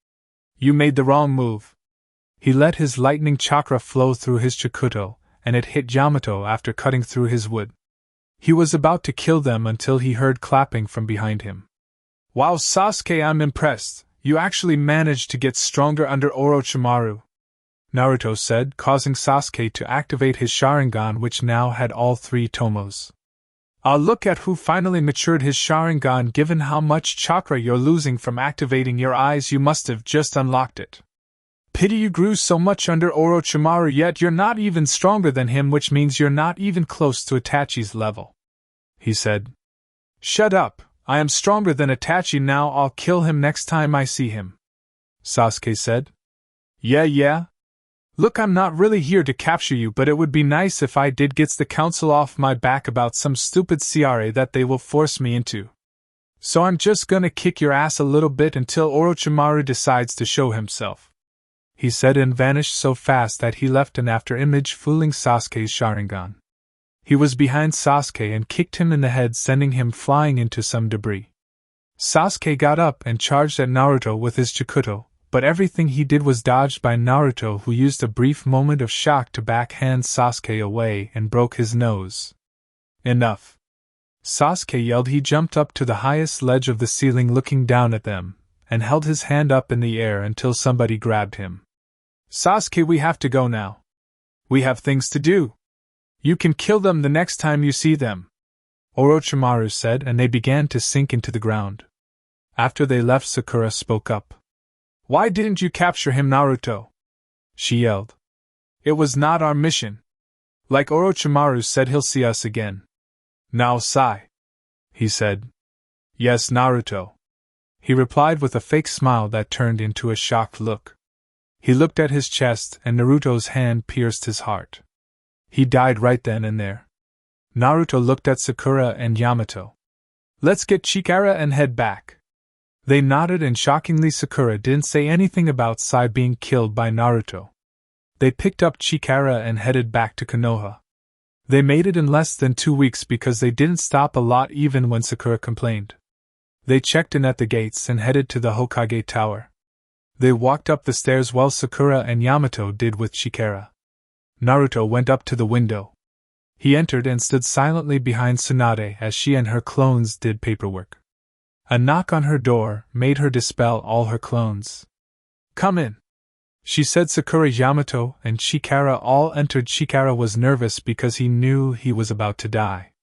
"You made the wrong move." He let his lightning chakra flow through his Chikuto, and it hit Yamato after cutting through his wood. He was about to kill them until he heard clapping from behind him. "Wow, Sasuke, I'm impressed. You actually managed to get stronger under Orochimaru," Naruto said, causing Sasuke to activate his Sharingan, which now had all three tomos. Look at who finally matured his Sharingan. Given how much chakra you're losing from activating your eyes, you must have just unlocked it. Pity you grew so much under Orochimaru, yet you're not even stronger than him, which means you're not even close to Itachi's level," he said. "Shut up. I am stronger than Itachi now. I'll kill him next time I see him," Sasuke said. Yeah. Look, I'm not really here to capture you, but it would be nice if I did. Gets the council off my back about some stupid CRA that they will force me into. So I'm just gonna kick your ass a little bit until Orochimaru decides to show himself," he said, and vanished so fast that he left an after image fooling Sasuke's Sharingan. He was behind Sasuke and kicked him in the head, sending him flying into some debris. Sasuke got up and charged at Naruto with his Chikuto, but everything he did was dodged by Naruto, who used a brief moment of shock to backhand Sasuke away and broke his nose. "Enough!" Sasuke yelled. He jumped up to the highest ledge of the ceiling, looking down at them, and held his hand up in the air until somebody grabbed him. "Sasuke, we have to go now. We have things to do. You can kill them the next time you see them," Orochimaru said, and they began to sink into the ground. After they left, Sakura spoke up. "Why didn't you capture him, Naruto?" she yelled. "It was not our mission. Like Orochimaru said, he'll see us again." "Now, Sai," he said. "Yes, Naruto," he replied with a fake smile that turned into a shocked look. He looked at his chest, and Naruto's hand pierced his heart. He died right then and there. Naruto looked at Sakura and Yamato. "Let's get Chikara and head back." They nodded, and shockingly Sakura didn't say anything about Sai being killed by Naruto. They picked up Chikara and headed back to Konoha. They made it in less than 2 weeks because they didn't stop a lot even when Sakura complained. They checked in at the gates and headed to the Hokage Tower. They walked up the stairs while Sakura and Yamato did with Chikara. Naruto went up to the window. He entered and stood silently behind Tsunade as she and her clones did paperwork. A knock on her door made her dispel all her clones. "Come in," she said. Sakura, Yamato, and Chikara all entered. Chikara was nervous because he knew he was about to die.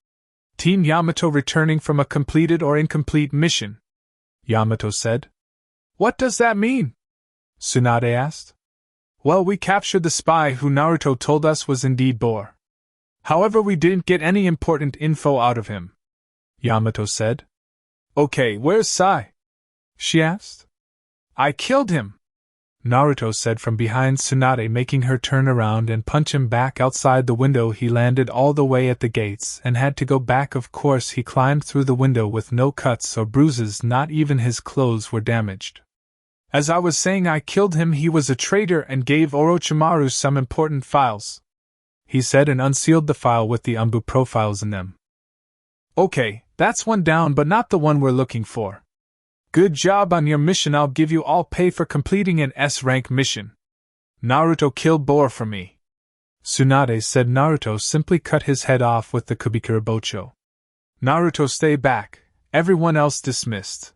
"Team Yamato returning from a completed or incomplete mission," Yamato said. "What does that mean?" Tsunade asked. "Well, we captured the spy who Naruto told us was indeed Bor. However, we didn't get any important info out of him," Yamato said. "Okay, where's Sai?" she asked. "I killed him," Naruto said from behind Tsunade, making her turn around and punch him back outside the window. He landed all the way at the gates and had to go back. Of course, he climbed through the window with no cuts or bruises, not even his clothes were damaged. "As I was saying, I killed him. He was a traitor and gave Orochimaru some important files," he said, and unsealed the file with the Umbu profiles in them. Okay, that's one down but not the one we're looking for. Good job on your mission. I'll give you all pay for completing an S-rank mission. Naruto killed Boar for me. Tsunade said. Naruto simply cut his head off with the Kubikurabocho. Naruto, stay back. Everyone else dismissed.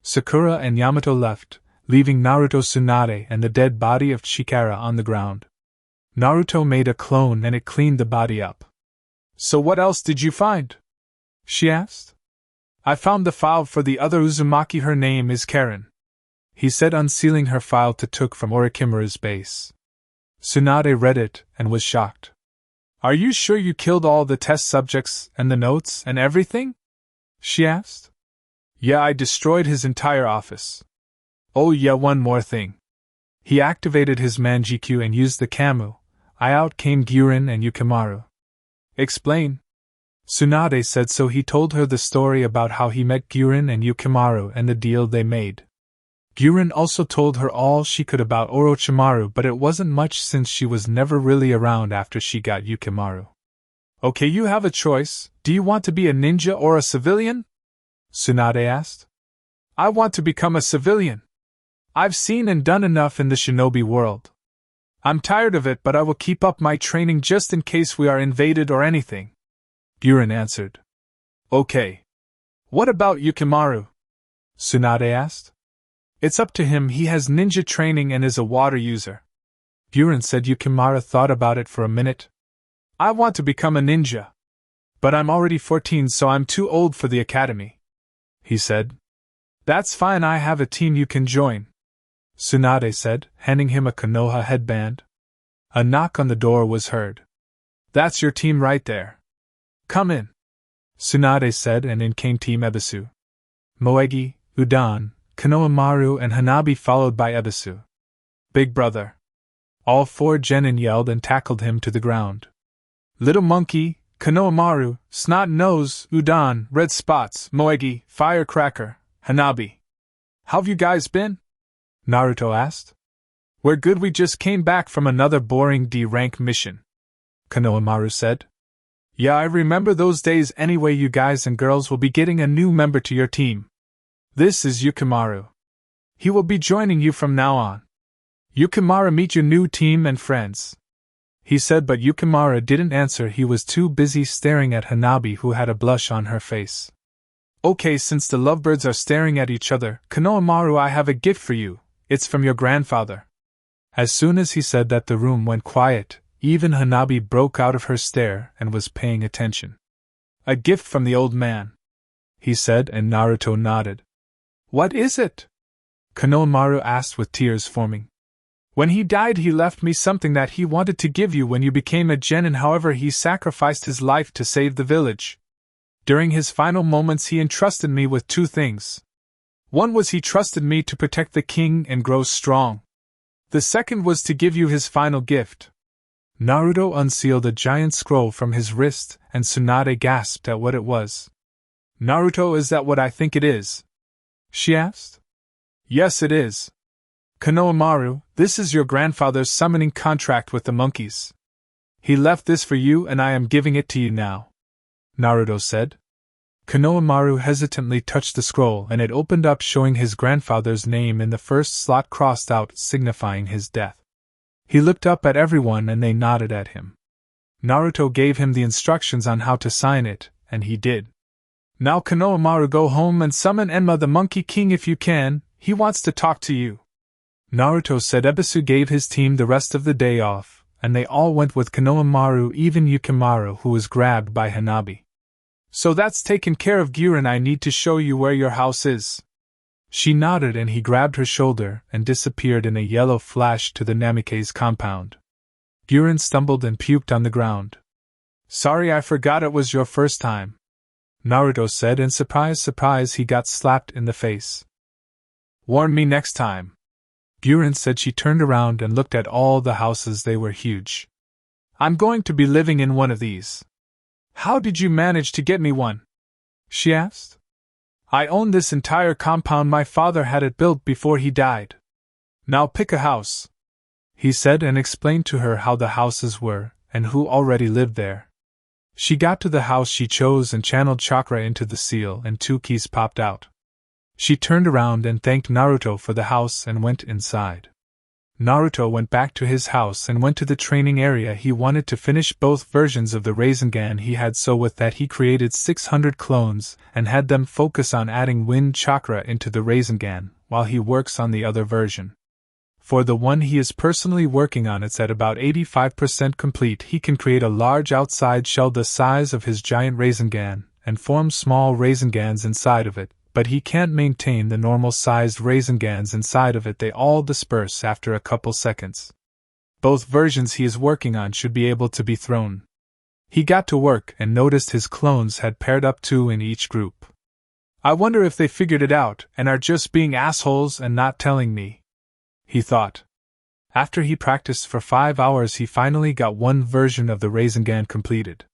Sakura and Yamato left, leaving Naruto, Tsunade, and the dead body of Chikara on the ground. Naruto made a clone and it cleaned the body up. So what else did you find? She asked. I found the file for the other Uzumaki. Her name is Karen, he said, unsealing her file to took from Orikimura's base. Tsunade read it and was shocked. Are you sure you killed all the test subjects and the notes and everything? She asked. Yeah, I destroyed his entire office. Oh yeah, one more thing. He activated his Manjikyu and used the Kamu. Out came Gyurin and Yukimaru. Explain. Tsunade said. So he told her the story about how he met Gyurin and Yukimaru and the deal they made. Gyurin also told her all she could about Orochimaru, but it wasn't much since she was never really around after she got Yukimaru. Okay, you have a choice. Do you want to be a ninja or a civilian? Tsunade asked. I want to become a civilian. I've seen and done enough in the shinobi world. I'm tired of it, but I will keep up my training just in case we are invaded or anything. Gyurin answered. Okay. What about Yukimaru? Tsunade asked. It's up to him. He has ninja training and is a water user. Gyurin said. Yukimaru thought about it for a minute. I want to become a ninja. But I'm already 14, so I'm too old for the academy, he said. That's fine, I have a team you can join, Tsunade said, handing him a Konoha headband. A knock on the door was heard. That's your team right there. Come in, Tsunade said, and in came Team Ebisu. Moegi, Udan, Konohamaru and Hanabi followed by Ebisu. Big brother. All four genin yelled and tackled him to the ground. Little monkey, Konohamaru, snot nose, Udan, red spots, Moegi, firecracker, Hanabi. How've you guys been? Naruto asked. We're good, we just came back from another boring D-rank mission, Konohamaru said. Yeah, I remember those days. Anyway, you guys and girls will be getting a new member to your team. This is Yukimaru. He will be joining you from now on. Yukimaru, meet your new team and friends, he said, but Yukimaru didn't answer. He was too busy staring at Hanabi, who had a blush on her face. Okay, since the lovebirds are staring at each other, Konohamaru, I have a gift for you. It's from your grandfather. As soon as he said that, the room went quiet. Even Hanabi broke out of her stare and was paying attention. A gift from the old man, he said, and Naruto nodded. What is it? Konohamaru asked with tears forming. When he died, he left me something that he wanted to give you when you became a genin. However, he sacrificed his life to save the village. During his final moments, he entrusted me with two things. One was he trusted me to protect the king and grow strong. The second was to give you his final gift. Naruto unsealed a giant scroll from his wrist, and Tsunade gasped at what it was. Naruto, is that what I think it is? She asked. Yes, it is. Konohamaru, this is your grandfather's summoning contract with the monkeys. He left this for you and I am giving it to you now, Naruto said. Konohamaru hesitantly touched the scroll and it opened up, showing his grandfather's name in the first slot crossed out, signifying his death. He looked up at everyone and they nodded at him. Naruto gave him the instructions on how to sign it, and he did. Now Konohamaru, go home and summon Enma the Monkey King if you can. He wants to talk to you, Naruto said. Ebisu gave his team the rest of the day off, and they all went with Konohamaru, even Yukimaru, who was grabbed by Hanabi. So that's taken care of, Gyurin. I need to show you where your house is. She nodded and he grabbed her shoulder and disappeared in a yellow flash to the Namikaze compound. Gyurin stumbled and puked on the ground. Sorry, I forgot it was your first time, Naruto said, and surprise, surprise, he got slapped in the face. Warn me next time, Gyurin said. She turned around and looked at all the houses. They were huge. I'm going to be living in one of these. How did you manage to get me one? She asked. I own this entire compound. My father had it built before he died. Now pick a house, he said, and explained to her how the houses were and who already lived there. She got to the house she chose and channeled chakra into the seal, and 2 keys popped out. She turned around and thanked Naruto for the house and went inside. Naruto went back to his house and went to the training area. He wanted to finish both versions of the Rasengan he had, so with that he created 600 clones and had them focus on adding wind chakra into the Rasengan while he works on the other version. For the one he is personally working on, it's at about 85% complete. He can create a large outside shell the size of his giant Rasengan and form small Rasengans inside of it, but he can't maintain the normal-sized Rasengans inside of it. They all disperse after a couple seconds. Both versions he is working on should be able to be thrown. He got to work and noticed his clones had paired up 2 in each group. I wonder if they figured it out and are just being assholes and not telling me, he thought. After he practiced for 5 hours, he finally got one version of the Rasengan completed.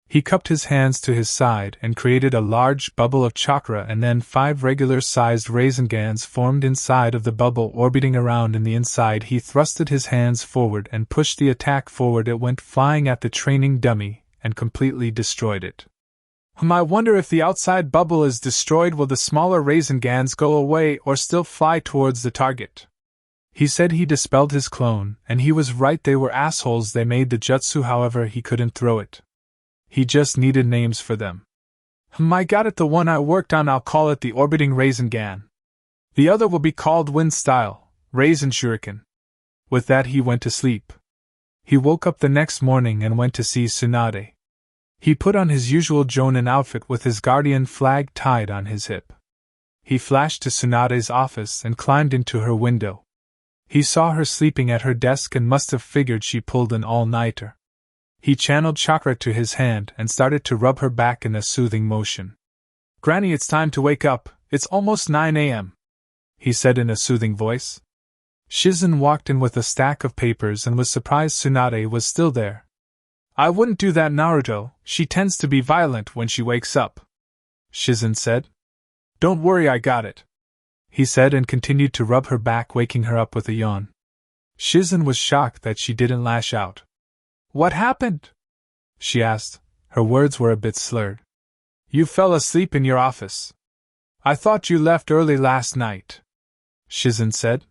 He cupped his hands to his side and created a large bubble of chakra, and then 5 regular-sized Rasengans formed inside of the bubble, orbiting around in the inside. He thrusted his hands forward and pushed the attack forward. It went flying at the training dummy and completely destroyed it. I wonder if the outside bubble is destroyed, will the smaller Rasengans go away or still fly towards the target? He said he dispelled his clone, and he was right, they were assholes. They made the jutsu, however he couldn't throw it. He just needed names for them. I got it, the one I worked on, I'll call it the orbiting Rasengan. The other will be called wind style, Rasen Shuriken. With that he went to sleep. He woke up the next morning and went to see Tsunade. He put on his usual Jonin outfit with his guardian flag tied on his hip. He flashed to Tsunade's office and climbed into her window. He saw her sleeping at her desk and must have figured she pulled an all-nighter. He channeled chakra to his hand and started to rub her back in a soothing motion. "Granny, it's time to wake up, it's almost 9 a.m., he said in a soothing voice. Shizen walked in with a stack of papers and was surprised Tsunade was still there. "I wouldn't do that, Naruto, she tends to be violent when she wakes up," Shizen said. "Don't worry, I got it," he said, and continued to rub her back, waking her up with a yawn. Shizen was shocked that she didn't lash out. "What happened?" she asked. Her words were a bit slurred. "You fell asleep in your office. I thought you left early last night," Shizen said.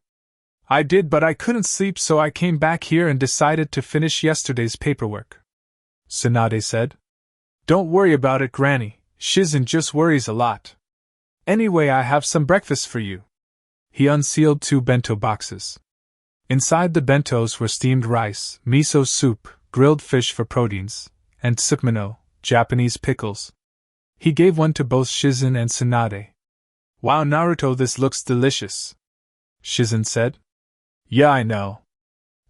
"I did, but I couldn't sleep, so I came back here and decided to finish yesterday's paperwork," Tsunade said. "Don't worry about it, Granny, Shizen just worries a lot. Anyway, I have some breakfast for you." He unsealed 2 bento boxes. Inside the bentos were steamed rice, miso soup, grilled fish for proteins, and tsukimono, Japanese pickles. He gave one to both Shizen and Tsunade. "Wow, Naruto, this looks delicious," Shizen said. "Yeah, I know.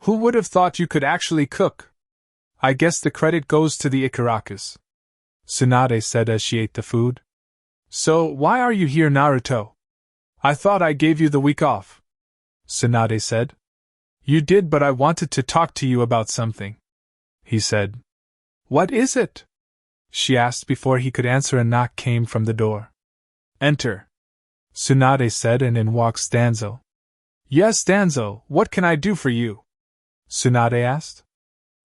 Who would have thought you could actually cook? I guess the credit goes to the Ichirakus," Tsunade said as she ate the food. "So, why are you here, Naruto? I thought I gave you the week off," Tsunade said. "You did, but I wanted to talk to you about something," he said. "What is it?" she asked. Before he could answer, a knock came from the door. "Enter," Tsunade said, and in walks Danzo. "Yes, Danzo, what can I do for you?" Tsunade asked.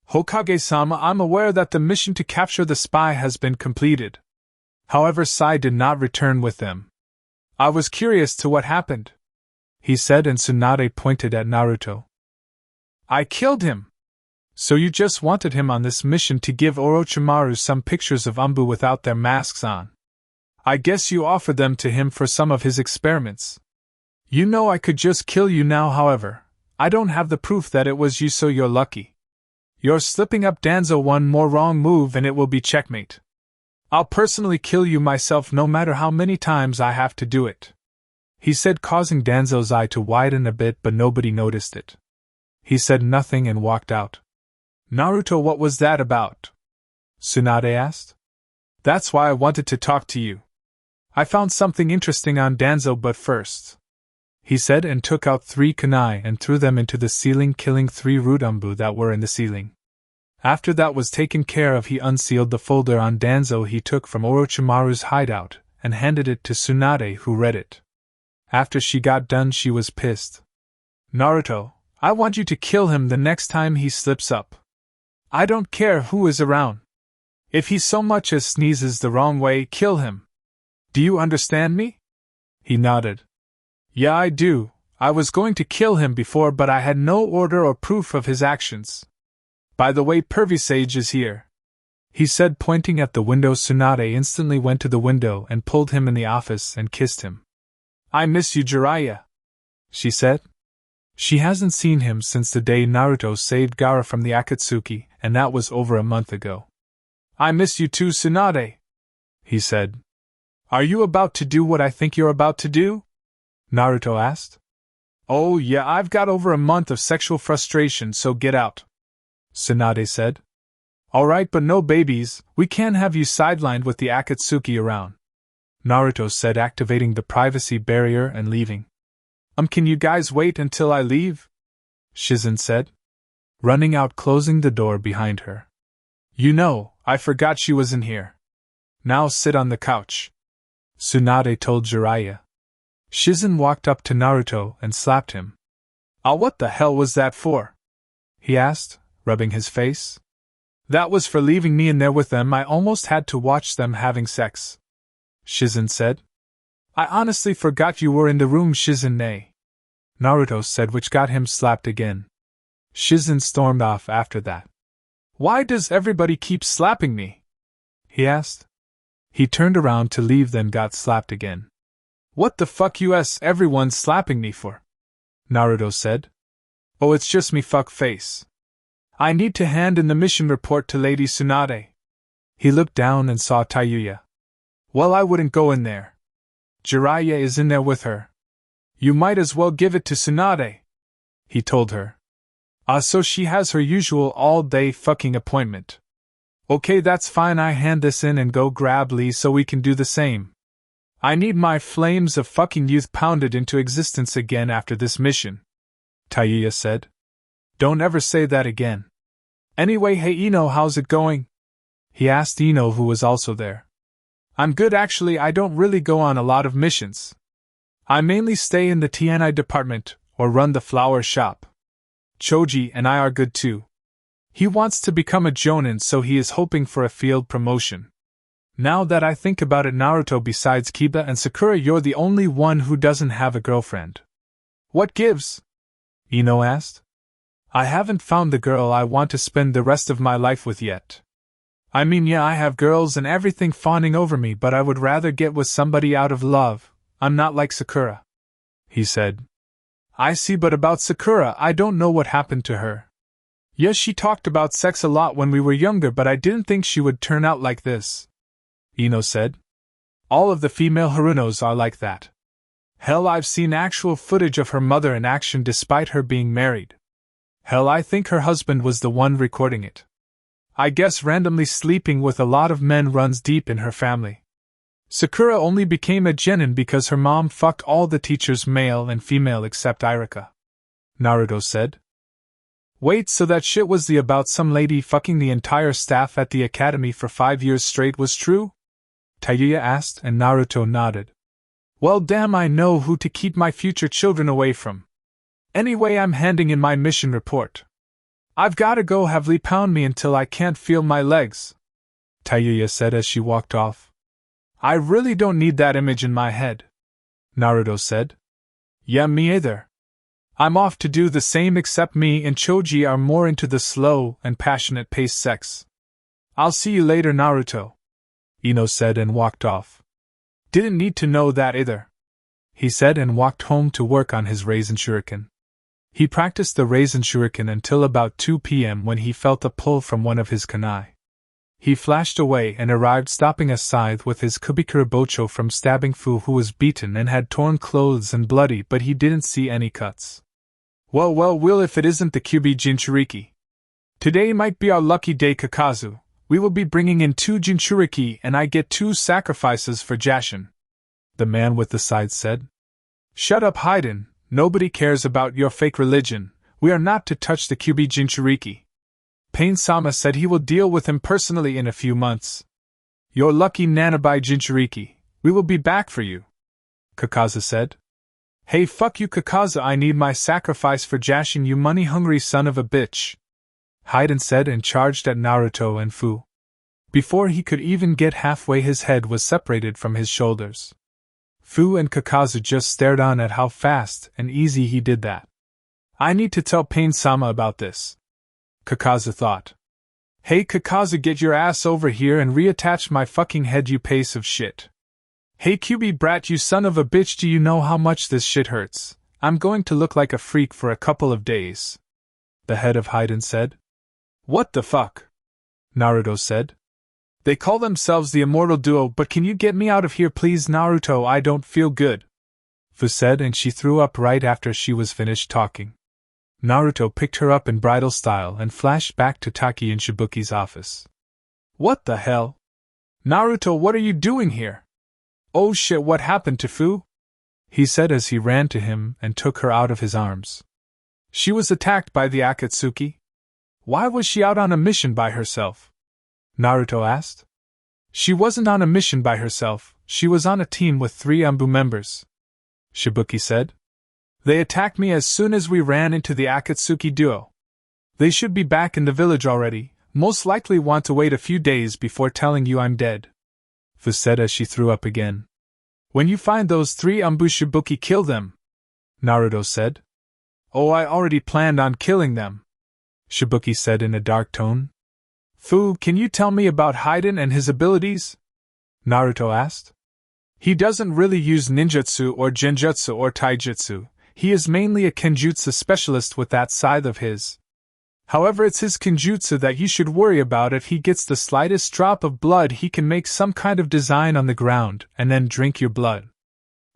"Hokage-sama, I'm aware that the mission to capture the spy has been completed. However, Sai did not return with them. I was curious to what happened," he said, and Tsunade pointed at Naruto. "I killed him. So you just wanted him on this mission to give Orochimaru some pictures of Umbu without their masks on. I guess you offered them to him for some of his experiments. You know I could just kill you now, however, I don't have the proof that it was you, so you're lucky. You're slipping up, Danzo, one more wrong move and it will be checkmate. I'll personally kill you myself no matter how many times I have to do it," he said, causing Danzo's eye to widen a bit, but nobody noticed it. He said nothing and walked out. "Naruto, what was that about?" Tsunade asked. "That's why I wanted to talk to you. I found something interesting on Danzo, but first," he said, and took out 3 kunai and threw them into the ceiling, killing 3 root Umbu that were in the ceiling. After that was taken care of, he unsealed the folder on Danzo he took from Orochimaru's hideout and handed it to Tsunade, who read it. After she got done, she was pissed. "Naruto, I want you to kill him the next time he slips up. I don't care who is around. If he so much as sneezes the wrong way, kill him. Do you understand me? He nodded. Yeah, I do. I was going to kill him before, but I had no order or proof of his actions. By the way, Pervisage is here, he said, pointing at the window. Tsunade instantly went to the window and pulled him in the office and kissed him. I miss you, Jiraiya, she said. She hasn't seen him since the day Naruto saved Gaara from the Akatsuki, and that was over a month ago. I miss you too, Tsunade, he said. Are you about to do what I think you're about to do? Naruto asked. Oh yeah, I've got over a month of sexual frustration, so get out, Tsunade said. Alright, but no babies, we can't have you sidelined with the Akatsuki around, Naruto said, activating the privacy barrier and leaving. Can you guys wait until I leave? Shizen said, running out, closing the door behind her. You know, I forgot she was in here. Now sit on the couch, Tsunade told Jiraiya. Shizen walked up to Naruto and slapped him. What the hell was that for? He asked, rubbing his face. That was for leaving me in there with them. I almost had to watch them having sex, Shizen said. I honestly forgot you were in the room, Shizen-ne, Naruto said, which got him slapped again. Shizen stormed off after that. Why does everybody keep slapping me? He asked. He turned around to leave, then got slapped again. What the fuck us everyone's slapping me for? Naruto said. Oh, it's just me, fuck face. I need to hand in the mission report to Lady Tsunade. He looked down and saw Tayuya. Well, I wouldn't go in there. Jiraiya is in there with her. You might as well give it to Tsunade, he told her. So she has her usual all-day fucking appointment. Okay, that's fine, I hand this in and go grab Lee so we can do the same. I need my flames of fucking youth pounded into existence again after this mission, Tayuya said. Don't ever say that again. Anyway, hey Ino, how's it going? He asked Ino, who was also there. I'm good actually, I don't really go on a lot of missions. I mainly stay in the TNI department, or run the flower shop. Choji and I are good too. He wants to become a jonin, so he is hoping for a field promotion. Now that I think about it, Naruto, besides Kiba and Sakura, you're the only one who doesn't have a girlfriend. What gives? Ino asked. I haven't found the girl I want to spend the rest of my life with yet. I mean, yeah, I have girls and everything fawning over me, but I would rather get with somebody out of love. I'm not like Sakura, he said. I see, but about Sakura, I don't know what happened to her. Yes, she talked about sex a lot when we were younger, but I didn't think she would turn out like this, Ino said. All of the female Harunos are like that. Hell, I've seen actual footage of her mother in action despite her being married. Hell, I think her husband was the one recording it. I guess randomly sleeping with a lot of men runs deep in her family. Sakura only became a genin because her mom fucked all the teachers, male and female except Iruka, Naruto said. Wait, so that shit was the about some lady fucking the entire staff at the academy for 5 years straight was true? Tayuya asked, and Naruto nodded. Well, damn, I know who to keep my future children away from. Anyway, I'm handing in my mission report. I've gotta go have Lee pound me until I can't feel my legs, Tayuya said as she walked off. I really don't need that image in my head, Naruto said. Yeah, me either. I'm off to do the same, except me and Choji are more into the slow and passionate paced sex. I'll see you later, Naruto, Ino said and walked off. Didn't need to know that either, he said, and walked home to work on his Raisin Shuriken. He practiced the Raisin Shuriken until about 2 p.m. when he felt a pull from one of his kunai. He flashed away and arrived, stopping a scythe with his Kubikura Bocho from stabbing Fu, who was beaten and had torn clothes and bloody, but he didn't see any cuts. Well, if it isn't the Kyuubi Jinchuriki. Today might be our lucky day, Kakazu. We will be bringing in 2 Jinchuriki and I get 2 sacrifices for Jashin, the man with the scythe said. Shut up, Haiden. Nobody cares about your fake religion. We are not to touch the Kyuubi Jinchuriki. Pain-sama said he will deal with him personally in a few months. You're lucky, Nanabai Jinchuriki. We will be back for you, Kakaza said. Hey, fuck you, Kakaza, I need my sacrifice for Jashin, you money-hungry son of a bitch, Haiden said, and charged at Naruto and Fu. Before he could even get halfway, his head was separated from his shoulders. Fu and Kakazu just stared on at how fast and easy he did that. I need to tell Pain-sama about this, Kakazu thought. Hey Kakazu, get your ass over here and reattach my fucking head, you piece of shit. Hey QB brat, you son of a bitch, do you know how much this shit hurts? I'm going to look like a freak for a couple of days. The head of Haiden said. What the fuck? Naruto said. They call themselves the Immortal Duo, but can you get me out of here please, Naruto? I don't feel good. Fu said, and she threw up right after she was finished talking. Naruto picked her up in bridal style and flashed back to Taki in Shibuki's office. What the hell? Naruto, what are you doing here? Oh shit, what happened to Fu? He said as he ran to him and took her out of his arms. She was attacked by the Akatsuki? Why was she out on a mission by herself? Naruto asked. She wasn't on a mission by herself, she was on a team with 3 Anbu members, Shibuki said. They attacked me as soon as we ran into the Akatsuki duo. They should be back in the village already, most likely want to wait a few days before telling you I'm dead, Fu said as she threw up again. When you find those 3 Anbu, Shibuki, kill them, Naruto said. Oh, I already planned on killing them, Shibuki said in a dark tone. Fu, can you tell me about Haiden and his abilities? Naruto asked. He doesn't really use ninjutsu or genjutsu or taijutsu, he is mainly a kenjutsu specialist with that side of his. However, it's his kenjutsu that you should worry about. If he gets the slightest drop of blood, he can make some kind of design on the ground and then drink your blood.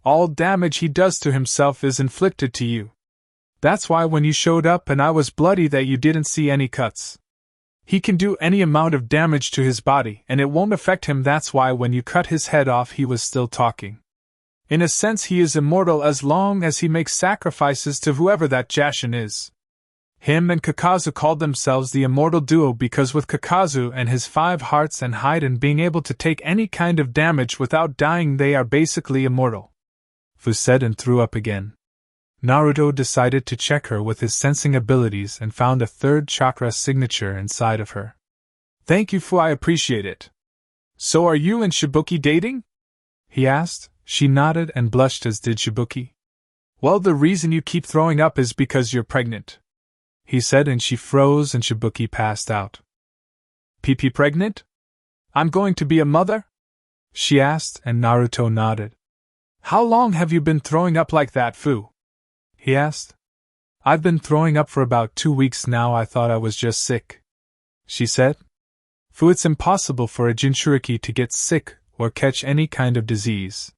All damage he does to himself is inflicted to you. That's why when you showed up and I was bloody that you didn't see any cuts. He can do any amount of damage to his body and it won't affect him. That's why when you cut his head off he was still talking. In a sense he is immortal as long as he makes sacrifices to whoever that Jashin is. Him and Kakazu called themselves the Immortal Duo because with Kakazu and his 5 hearts and Haiden being able to take any kind of damage without dying, they are basically immortal, Fu said and threw up again. Naruto decided to check her with his sensing abilities and found a 3rd chakra signature inside of her. Thank you, Fu, I appreciate it. So are you and Shibuki dating? He asked. She nodded and blushed, as did Shibuki. Well, the reason you keep throwing up is because you're pregnant, he said, and she froze and Shibuki passed out. PP pregnant? I'm going to be a mother? She asked, and Naruto nodded. How long have you been throwing up like that, Fu? He asked. I've been throwing up for about 2 weeks now. I thought I was just sick, she said. Fu, it's impossible for a Jinchuriki to get sick or catch any kind of disease.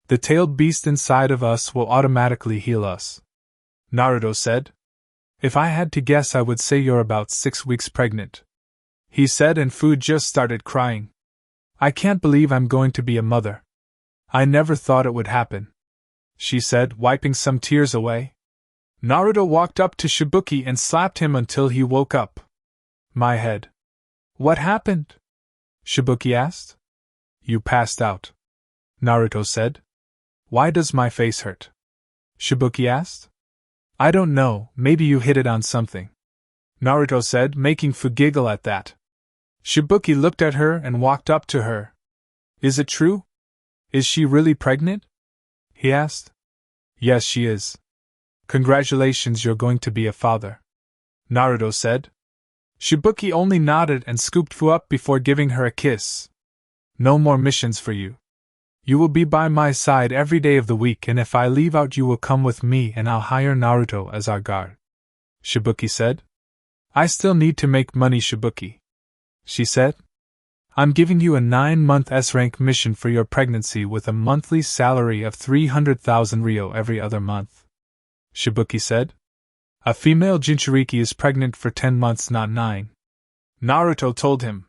The tailed beast inside of us will automatically heal us, Naruto said. If I had to guess, I would say you're about 6 weeks pregnant, he said, and Fu just started crying. I can't believe I'm going to be a mother. I never thought it would happen, she said, wiping some tears away. Naruto walked up to Shibuki and slapped him until he woke up. My head. What happened? Shibuki asked. You passed out, Naruto said. Why does my face hurt? Shibuki asked. I don't know, maybe you hit it on something, Naruto said, making Fu giggle at that. Shibuki looked at her and walked up to her. Is it true? Is she really pregnant? He asked. Yes, she is. Congratulations, you're going to be a father, Naruto said. Shibuki only nodded and scooped Fu up before giving her a kiss. No more missions for you. You will be by my side every day of the week, and if I leave out you will come with me and I'll hire Naruto as our guard, Shibuki said. I still need to make money, Shibuki, she said. I'm giving you a 9-month S-rank mission for your pregnancy with a monthly salary of 300,000 Ryo every other month, Shibuki said. A female Jinchuriki is pregnant for 10 months, not 9. Naruto told him.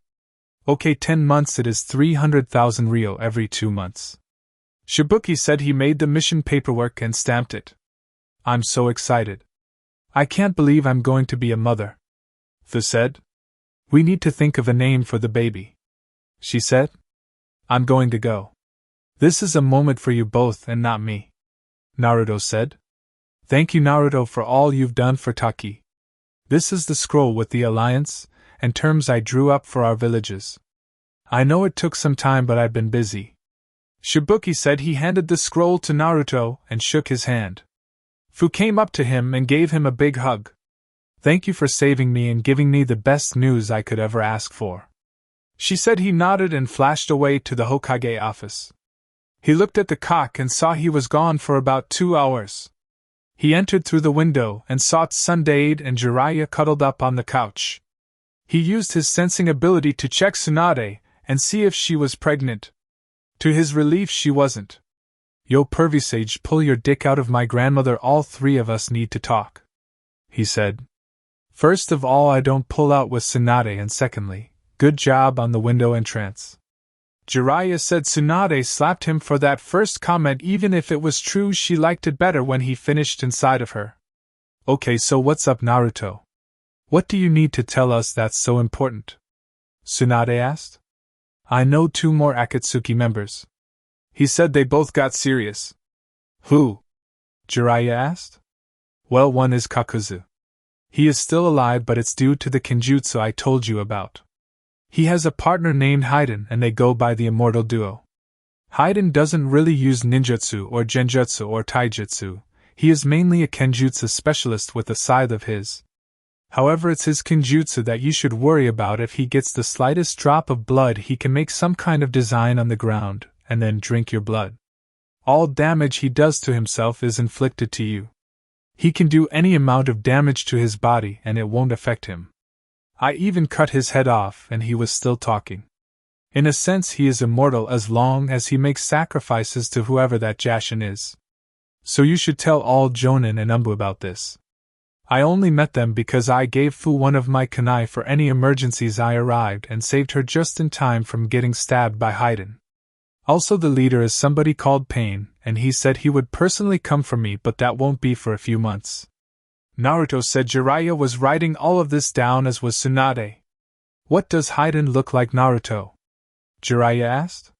Okay, 10 months, it is 300,000 Ryo every 2 months. Shibuki said he made the mission paperwork and stamped it. I'm so excited. I can't believe I'm going to be a mother, Fu said. We need to think of a name for the baby, she said. I'm going to go. This is a moment for you both and not me, Naruto said. Thank you, Naruto, for all you've done for Taki. This is the scroll with the alliance and terms I drew up for our villages. I know it took some time, but I've been busy. Shibuki said. He handed the scroll to Naruto and shook his hand. Fu came up to him and gave him a big hug. Thank you for saving me and giving me the best news I could ever ask for. She said. He nodded and flashed away to the Hokage office. He looked at the clock and saw he was gone for about 2 hours. He entered through the window and saw Tsunade and Jiraiya cuddled up on the couch. He used his sensing ability to check Tsunade and see if she was pregnant. To his relief, she wasn't. Yo, pervy sage, pull your dick out of my grandmother. All three of us need to talk, he said. First of all, I don't pull out with Tsunade, and secondly, good job on the window entrance. Jiraiya said. Tsunade slapped him for that first comment. Even if it was true, she liked it better when he finished inside of her. Okay, so what's up, Naruto? What do you need to tell us that's so important? Tsunade asked. I know 2 more Akatsuki members. He said. They both got serious. Who? Jiraiya asked. Well, one is Kakuzu. He is still alive, but it's due to the kenjutsu I told you about. He has a partner named Haiden and they go by the Immortal Duo. Haiden doesn't really use ninjutsu or genjutsu or taijutsu. He is mainly a kenjutsu specialist with a scythe of his. However, it's his kenjutsu that you should worry about. If he gets the slightest drop of blood, he can make some kind of design on the ground and then drink your blood. All damage he does to himself is inflicted to you. He can do any amount of damage to his body and it won't affect him. I even cut his head off and he was still talking. In a sense, he is immortal as long as he makes sacrifices to whoever that Jashin is. So you should tell all Jonin and Umbu about this. I only met them because I gave Fu one of my kunai for any emergencies. I arrived and saved her just in time from getting stabbed by Haiden. Also, the leader is somebody called Pain, and he said he would personally come for me, but that won't be for a few months. Naruto said. Jiraiya was writing all of this down, as was Tsunade. What does Haiden look like, Naruto? Jiraiya asked.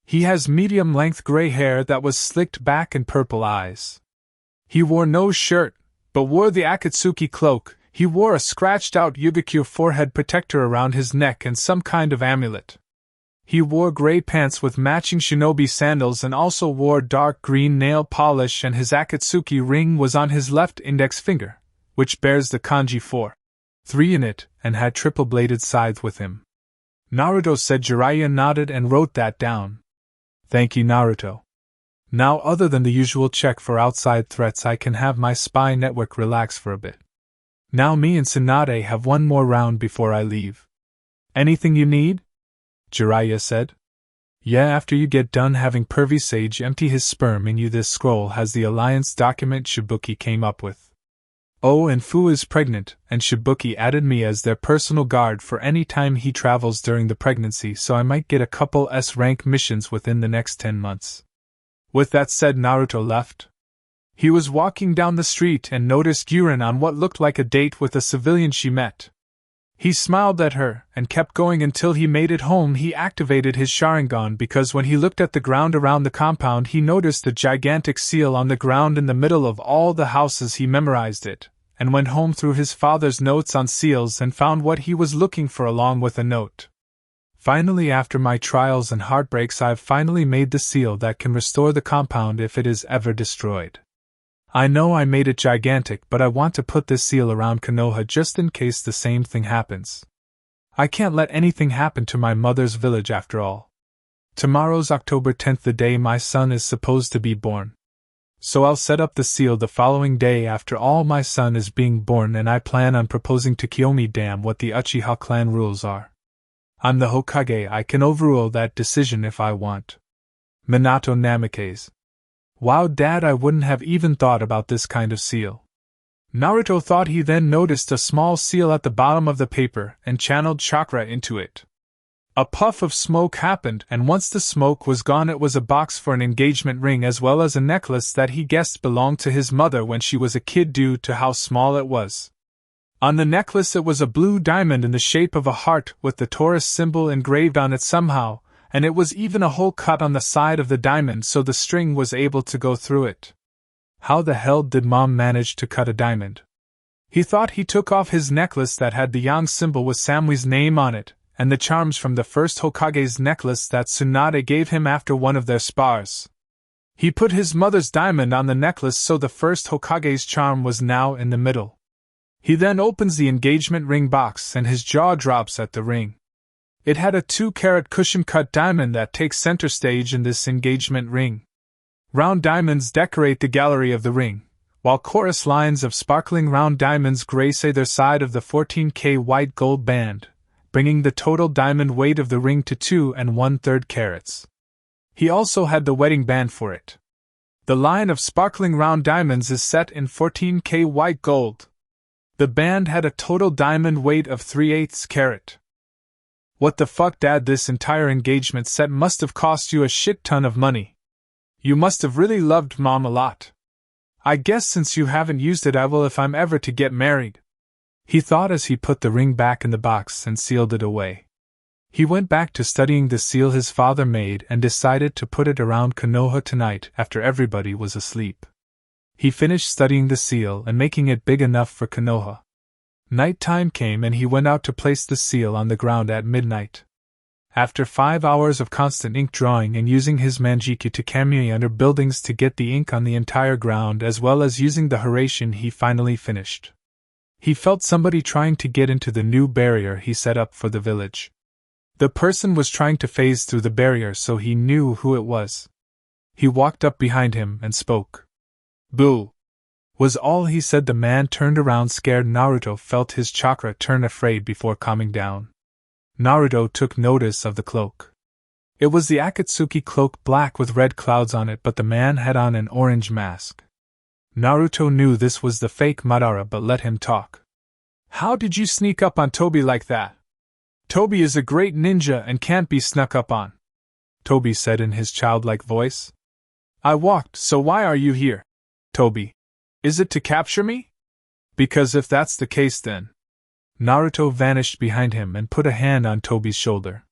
He has medium-length gray hair that was slicked back and purple eyes. He wore no shirt, but wore the Akatsuki cloak. He wore a scratched-out Yugikyo forehead protector around his neck and some kind of amulet. He wore gray pants with matching shinobi sandals and also wore dark green nail polish, and his Akatsuki ring was on his left index finger, which bears the kanji 4-3 in it, and had triple-bladed scythe with him. Naruto said. Jiraiya nodded and wrote that down. Thank you, Naruto. Now, other than the usual check for outside threats, I can have my spy network relax for a bit. Now me and Tsunade have one more round before I leave. Anything you need? Jiraiya said. Yeah, after you get done having Pervy Sage empty his sperm in you, this scroll has the alliance document Shibuki came up with. Oh, and Fu is pregnant, and Shibuki added me as their personal guard for any time he travels during the pregnancy, so I might get a couple S-rank missions within the next 10 months. With that said, Naruto left. He was walking down the street and noticed Guren on what looked like a date with a civilian she met. He smiled at her and kept going until he made it home. He activated his Sharingan because when he looked at the ground around the compound, he noticed a gigantic seal on the ground in the middle of all the houses. He memorized it and went home through his father's notes on seals and found what he was looking for along with a note. Finally, after my trials and heartbreaks, I've finally made the seal that can restore the compound if it is ever destroyed. I know I made it gigantic, but I want to put this seal around Konoha just in case the same thing happens. I can't let anything happen to my mother's village after all. Tomorrow's October 10th, the day my son is supposed to be born. So I'll set up the seal the following day after all my son is being born, and I plan on proposing to Kiyomi Dam what the Uchiha clan rules are. I'm the Hokage, I can overrule that decision if I want. Minato Namikaze. Wow, Dad, I wouldn't have even thought about this kind of seal. Naruto thought. He then noticed a small seal at the bottom of the paper and channeled chakra into it. A puff of smoke happened, and once the smoke was gone, it was a box for an engagement ring as well as a necklace that he guessed belonged to his mother when she was a kid due to how small it was. On the necklace it was a blue diamond in the shape of a heart with the Taurus symbol engraved on it somehow, and it was even a hole cut on the side of the diamond so the string was able to go through it. How the hell did Mom manage to cut a diamond? He thought. He took off his necklace that had the yang symbol with Samwise name on it, and the charms from the first Hokage's necklace that Tsunade gave him after one of their spars. He put his mother's diamond on the necklace, so the first Hokage's charm was now in the middle. He then opens the engagement ring box and his jaw drops at the ring. It had a 2-carat cushion-cut diamond that takes center stage in this engagement ring. Round diamonds decorate the gallery of the ring, while chorus lines of sparkling round diamonds grace either side of the 14K white gold band, bringing the total diamond weight of the ring to 2 1/3 carats. He also had the wedding band for it. The line of sparkling round diamonds is set in 14K white gold. The band had a total diamond weight of 3/8 carat. What the fuck, Dad? This entire engagement set must have cost you a shit ton of money. You must have really loved Mom a lot. I guess since you haven't used it, I will if I'm ever to get married. He thought as he put the ring back in the box and sealed it away. He went back to studying the seal his father made and decided to put it around Konoha tonight after everybody was asleep. He finished studying the seal and making it big enough for Konoha. Night time came and he went out to place the seal on the ground at midnight. After 5 hours of constant ink drawing and using his manjiku to kamui under buildings to get the ink on the entire ground as well as using the narration, he finally finished. He felt somebody trying to get into the new barrier he set up for the village. The person was trying to phase through the barrier, so he knew who it was. He walked up behind him and spoke. "Boo!" was all he said. The man turned around scared. Naruto felt his chakra turn afraid before calming down. Naruto took notice of the cloak. It was the Akatsuki cloak, black with red clouds on it, but the man had on an orange mask. Naruto knew this was the fake Madara, but let him talk. "How did you sneak up on Tobi like that? Tobi is a great ninja and can't be snuck up on," Tobi said in his childlike voice. "I walked, so why are you here, Tobi? Is it to capture me? Because if that's the case, then..." Naruto vanished behind him and put a hand on Tobi's shoulder.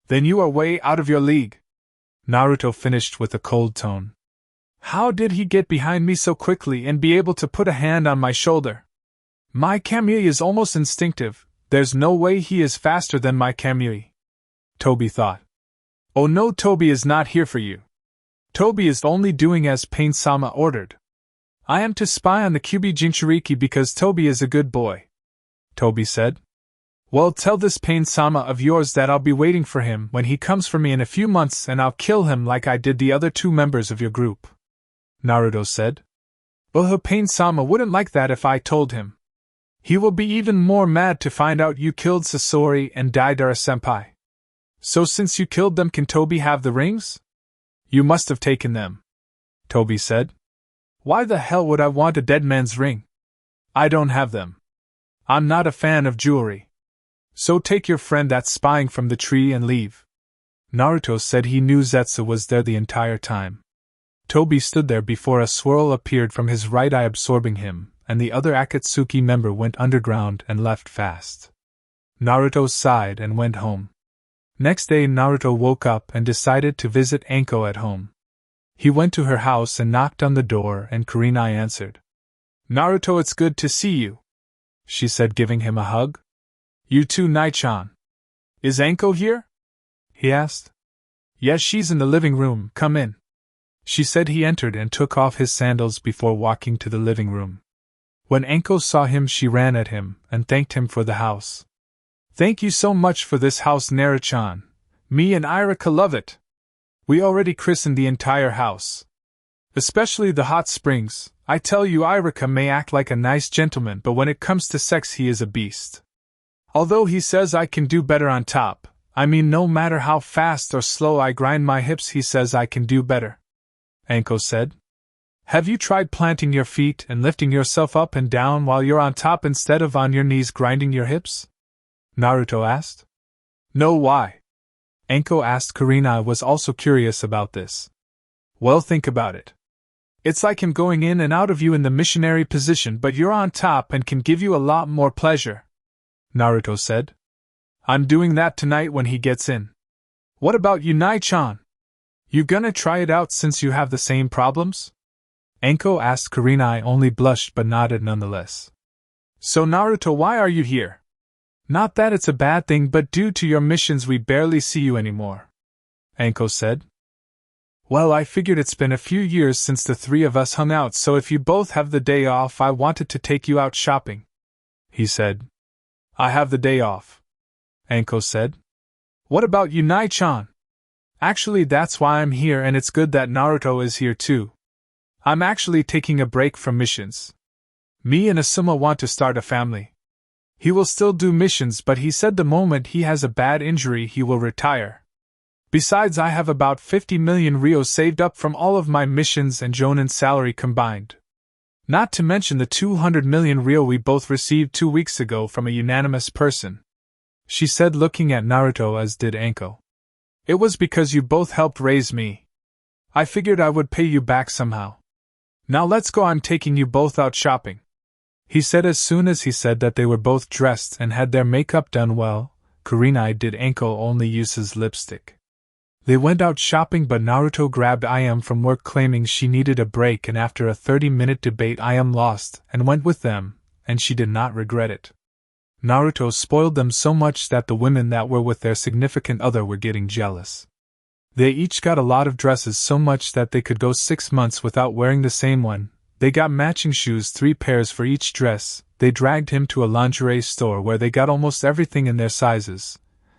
"Then you are way out of your league," Naruto finished with a cold tone. "How did he get behind me so quickly and be able to put a hand on my shoulder? My kamui is almost instinctive. There's no way he is faster than my kamui," Tobi thought. "Oh no, Tobi is not here for you. Tobi is only doing as Pain-sama ordered. I am to spy on the Kyuubi Jinchuriki because Tobi is a good boy," Tobi said. "Well, tell this Pain-sama of yours that I'll be waiting for him when he comes for me in a few months, and I'll kill him like I did the other 2 members of your group," Naruto said. Pain-sama wouldn't like that if I told him. He will be even more mad to find out you killed Sasori and Deidara-senpai. So since you killed them, can Tobi have the rings? You must have taken them," Tobi said. "Why the hell would I want a dead man's ring? I don't have them. I'm not a fan of jewelry. So take your friend that's spying from the tree and leave." Naruto said he knew Zetsu was there the entire time. Tobi stood there before a swirl appeared from his right eye absorbing him, and the other Akatsuki member went underground and left fast. Naruto sighed and went home. Next day Naruto woke up and decided to visit Anko at home. He went to her house and knocked on the door, and Kurenai answered. "Naruto, it's good to see you," she said, giving him a hug. "You too, Nai-chan. Is Anko here?" he asked. "Yes, she's in the living room, come in," she said. He entered and took off his sandals before walking to the living room. When Anko saw him, she ran at him and thanked him for the house. "Thank you so much for this house, Naru-chan. Me and Irika love it. We already christened the entire house. Especially the hot springs. I tell you, Irika may act like a nice gentleman, but when it comes to sex he is a beast. Although he says I can do better on top, I mean no matter how fast or slow I grind my hips, he says I can do better," Anko said. "Have you tried planting your feet and lifting yourself up and down while you're on top instead of on your knees grinding your hips?" Naruto asked. "No, why?" Anko asked. Kurenai was also curious about this. "Well, think about it. It's like him going in and out of you in the missionary position, but you're on top and can give you a lot more pleasure," Naruto said. "I'm doing that tonight when he gets in. What about you, Nai-chan? You gonna try it out since you have the same problems?" Anko asked. Kurenai only blushed but nodded nonetheless. "So Naruto, why are you here? Not that it's a bad thing, but due to your missions we barely see you anymore, Anko said. Well, I figured it's been a few years since the three of us hung out, so if you both have the day off, I wanted to take you out shopping, he said. I have the day off, Anko said. What about you, Nai-chan? Actually, that's why I'm here, and it's good that Naruto is here too. I'm actually taking a break from missions. Me and Asuma want to start a family. He will still do missions, but he said the moment he has a bad injury he will retire. Besides, I have about 50 million ryo saved up from all of my missions and Jonan's salary combined. Not to mention the 200 million ryo we both received 2 weeks ago from a unanimous person, she said, looking at Naruto, as did Anko. It was because you both helped raise me. I figured I would pay you back somehow. Now let's go, I'm taking you both out shopping, he said as soon as he said that they were both dressed and had their makeup done well. Kurenai did Anko only use his lipstick. They went out shopping, but Naruto grabbed Ayam from work claiming she needed a break, and after a 30-minute debate Ayam lost and went with them, and she did not regret it. Naruto spoiled them so much that the women that were with their significant other were getting jealous. They each got a lot of dresses, so much that they could go 6 months without wearing the same one. They got matching shoes, 3 pairs for each dress. They dragged him to a lingerie store where they got almost everything in their sizes.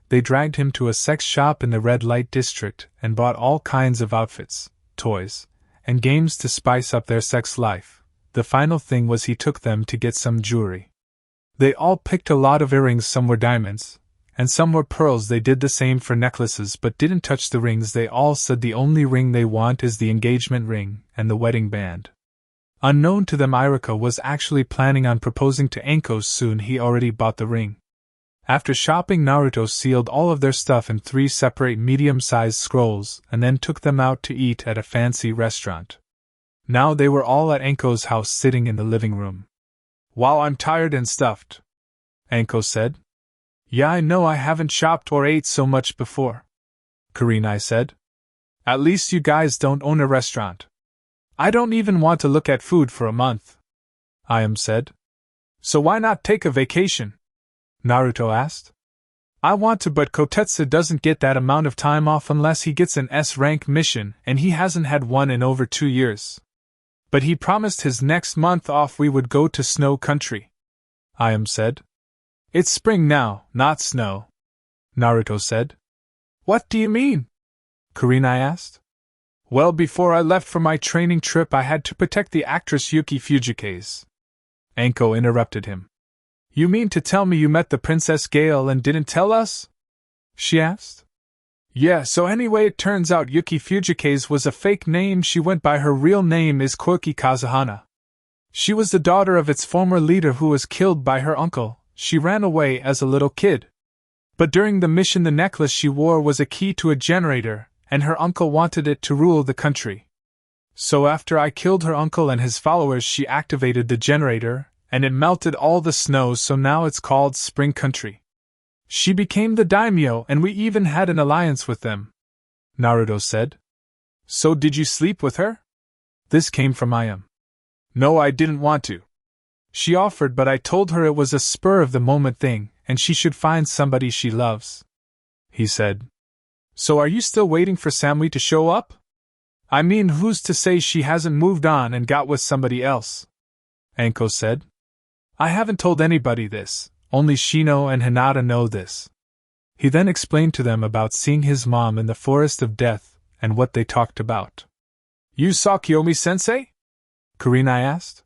They dragged him to a sex shop in the red light district and bought all kinds of outfits, toys, and games to spice up their sex life. The final thing was he took them to get some jewelry. They all picked a lot of earrings, some were diamonds, and some were pearls. They did the same for necklaces but didn't touch the rings. They all said the only ring they want is the engagement ring and the wedding band. Unknown to them, Ichiraku was actually planning on proposing to Anko soon. He already bought the ring. After shopping, Naruto sealed all of their stuff in 3 separate medium-sized scrolls and then took them out to eat at a fancy restaurant. Now they were all at Anko's house, sitting in the living room. Wow, I'm tired and stuffed, Anko said. Yeah, I know, I haven't shopped or ate so much before, Kurenai said. At least you guys don't own a restaurant. I don't even want to look at food for a month, Ayam said. So why not take a vacation? Naruto asked. I want to, but Kotetsu doesn't get that amount of time off unless he gets an S-rank mission, and he hasn't had one in over 2 years. But he promised his next month off we would go to snow country, Ayam said. It's spring now, not snow, Naruto said. What do you mean? Kurenai asked. Well, before I left for my training trip I had to protect the actress Yuki Fujikaze. Anko interrupted him. You mean to tell me you met the Princess Gale and didn't tell us? She asked. Yeah, so anyway, it turns out Yuki Fujikaze was a fake name. She went by her real name is Koki Kazuhana. She was the daughter of its former leader who was killed by her uncle. She ran away as a little kid. But during the mission the necklace she wore was a key to a generator, and her uncle wanted it to rule the country. So after I killed her uncle and his followers she activated the generator, and it melted all the snow, so now it's called Spring Country. She became the daimyo and we even had an alliance with them, Naruto said. So did you sleep with her? This came from Ayam. No, I didn't want to. She offered, but I told her it was a spur-of-the-moment thing, and she should find somebody she loves, he said. So are you still waiting for Samui to show up? I mean, who's to say she hasn't moved on and got with somebody else? Anko said. I haven't told anybody this, only Shino and Hinata know this. He then explained to them about seeing his mom in the Forest of Death and what they talked about. You saw Kiyomi-sensei? Kurenai asked.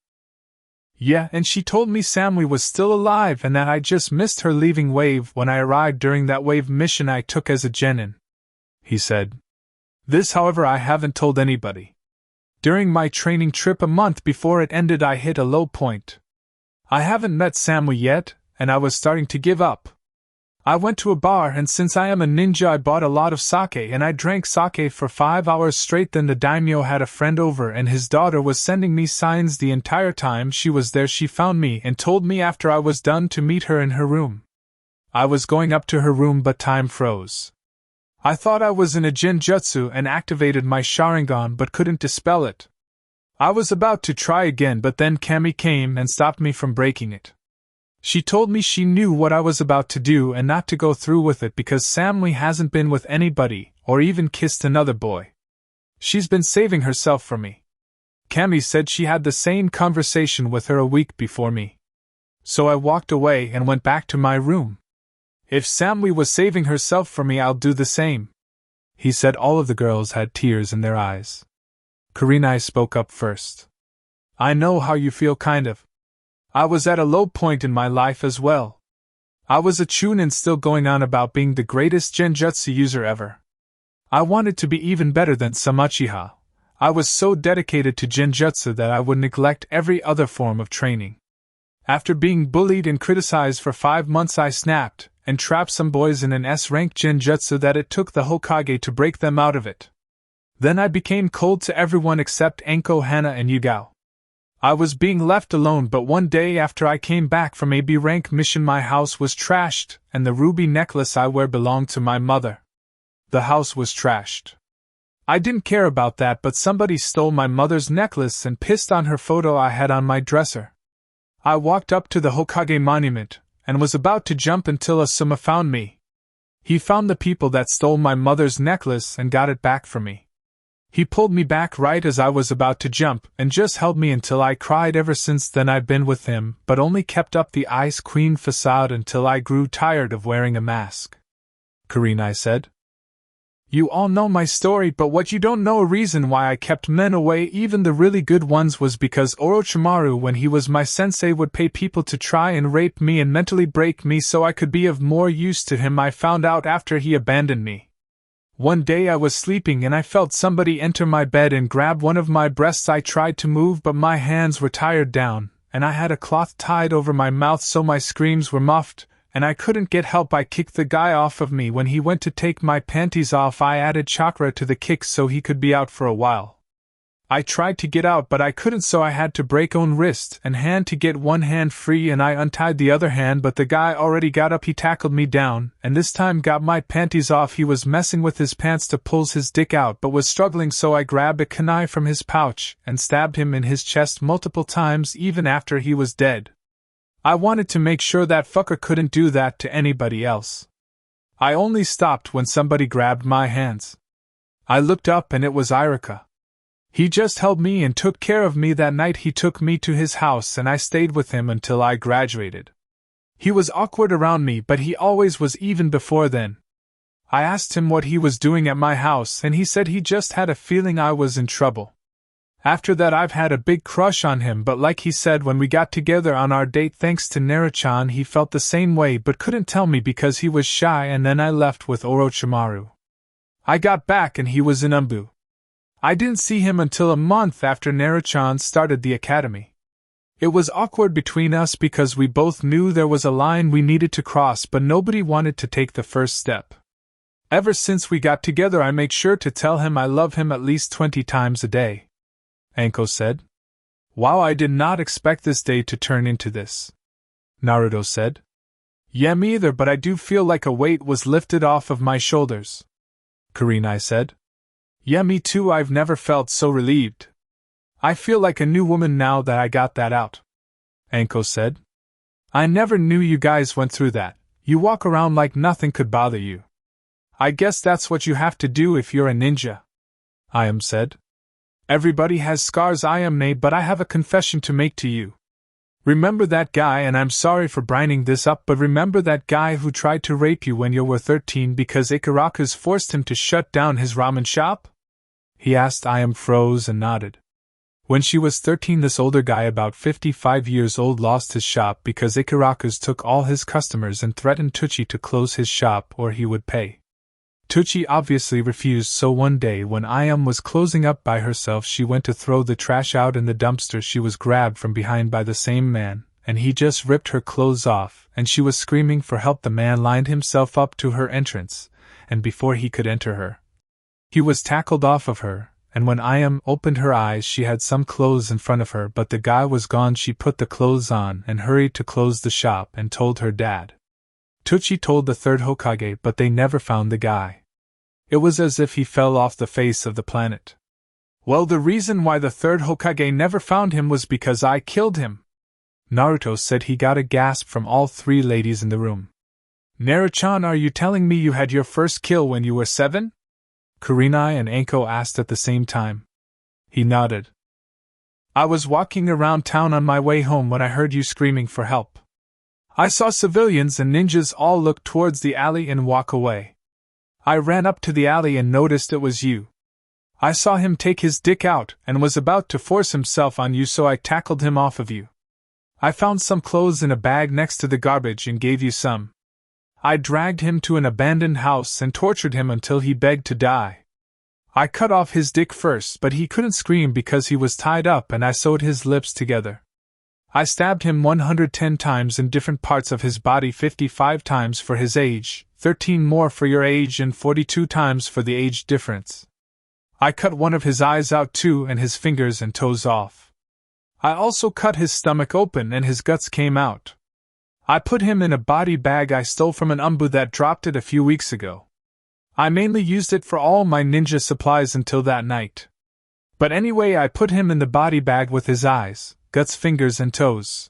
Yeah, and she told me Samui was still alive and that I just missed her leaving Wave when I arrived during that Wave mission I took as a genin, he said. This, however, I haven't told anybody. During my training trip a month before it ended I hit a low point. I haven't met Samui yet, and I was starting to give up. I went to a bar, and since I am a ninja I bought a lot of sake and I drank sake for 5 hours straight. Then the daimyo had a friend over and his daughter was sending me signs the entire time she was there. She found me and told me after I was done to meet her in her room. I was going up to her room but time froze. I thought I was in a genjutsu and activated my Sharingan but couldn't dispel it. I was about to try again but then Kami came and stopped me from breaking it. She told me she knew what I was about to do and not to go through with it because Samly hasn't been with anybody or even kissed another boy. She's been saving herself for me. Cammy said she had the same conversation with her a week before me. So I walked away and went back to my room. If Samly was saving herself for me, I'll do the same. He said. All of the girls had tears in their eyes. Kurenai spoke up first. I know how you feel, kind of. I was at a low point in my life as well. I was a chunin still going on about being the greatest genjutsu user ever. I wanted to be even better than some Uchiha. I was so dedicated to genjutsu that I would neglect every other form of training. After being bullied and criticized for 5 months, I snapped and trapped some boys in an S-rank genjutsu that it took the Hokage to break them out of it. Then I became cold to everyone except Anko, Hana, and Yugao. I was being left alone, but one day after I came back from a B-rank mission, my house was trashed, and the ruby necklace I wear belonged to my mother. The house was trashed. I didn't care about that, but somebody stole my mother's necklace and pissed on her photo I had on my dresser. I walked up to the Hokage monument, and was about to jump until Asuma found me. He found the people that stole my mother's necklace and got it back for me. He pulled me back right as I was about to jump, and just held me until I cried. Ever since then I've been with him, but only kept up the Ice Queen facade until I grew tired of wearing a mask. Kurenai said. You all know my story, but what you don't know, a reason why I kept men away, even the really good ones, was because Orochimaru, when he was my sensei, would pay people to try and rape me and mentally break me so I could be of more use to him. I found out after he abandoned me. One day I was sleeping and I felt somebody enter my bed and grab one of my breasts. I tried to move, but my hands were tired down, and I had a cloth tied over my mouth so my screams were muffled, and I couldn't get help. I kicked the guy off of me. When he went to take my panties off, I added chakra to the kicks so he could be out for a while. I tried to get out, but I couldn't, so I had to break own wrist and hand to get one hand free, and I untied the other hand, but the guy already got up. He tackled me down, and this time got my panties off. He was messing with his pants to pull his dick out, but was struggling, so I grabbed a kunai from his pouch and stabbed him in his chest multiple times, even after he was dead. I wanted to make sure that fucker couldn't do that to anybody else. I only stopped when somebody grabbed my hands. I looked up and it was Ichiraku. He just held me and took care of me. That night he took me to his house and I stayed with him until I graduated. He was awkward around me, but he always was even before then. I asked him what he was doing at my house and he said he just had a feeling I was in trouble. After that I've had a big crush on him, but like he said when we got together on our date, thanks to Naruto, he felt the same way but couldn't tell me because he was shy, and then I left with Orochimaru. I got back and he was in Umbu. I didn't see him until a month after Naruto started the academy. It was awkward between us because we both knew there was a line we needed to cross, but nobody wanted to take the first step. Ever since we got together I make sure to tell him I love him at least 20 times a day. Anko said. Wow, I did not expect this day to turn into this. Naruto said. Yeah, me either, but I do feel like a weight was lifted off of my shoulders. Kurenai said. Yeah, me too, I've never felt so relieved. I feel like a new woman now that I got that out. Anko said. I never knew you guys went through that. You walk around like nothing could bother you. I guess that's what you have to do if you're a ninja. Ayam said. Everybody has scars, Ayame, but I have a confession to make to you. Remember that guy, and I'm sorry for bringing this up, but remember that guy who tried to rape you when you were 13 because Ichiraku's forced him to shut down his ramen shop? He asked. Ayam froze and nodded. When she was 13, this older guy about 55 years old lost his shop because Ichiraku's took all his customers and threatened Tucci to close his shop or he would pay. Tucci obviously refused, so one day when Ayam was closing up by herself, she went to throw the trash out in the dumpster. She was grabbed from behind by the same man, and he just ripped her clothes off, and she was screaming for help. The man lined himself up to her entrance, and before he could enter her, he was tackled off of her, and when Ayam opened her eyes she had some clothes in front of her, but the guy was gone. She put the clothes on and hurried to close the shop and told her dad. Tucci told the third Hokage, but they never found the guy. It was as if he fell off the face of the planet. Well, the reason why the third Hokage never found him was because I killed him. Naruto said. He got a gasp from all three ladies in the room. Naruto-chan, are you telling me you had your first kill when you were 7? Kurenai and Anko asked at the same time. He nodded. I was walking around town on my way home when I heard you screaming for help. I saw civilians and ninjas all look towards the alley and walk away. I ran up to the alley and noticed it was you. I saw him take his dick out and was about to force himself on you, so I tackled him off of you. I found some clothes in a bag next to the garbage and gave you some. I dragged him to an abandoned house and tortured him until he begged to die. I cut off his dick first, but he couldn't scream because he was tied up, and I sewed his lips together. I stabbed him 110 times in different parts of his body, 55 times for his age, 13 more for your age, and 42 times for the age difference. I cut one of his eyes out too, and his fingers and toes off. I also cut his stomach open and his guts came out. I put him in a body bag I stole from an umbu that dropped it a few weeks ago. I mainly used it for all my ninja supplies until that night. But anyway, I put him in the body bag with his eyes, guts, fingers, and toes.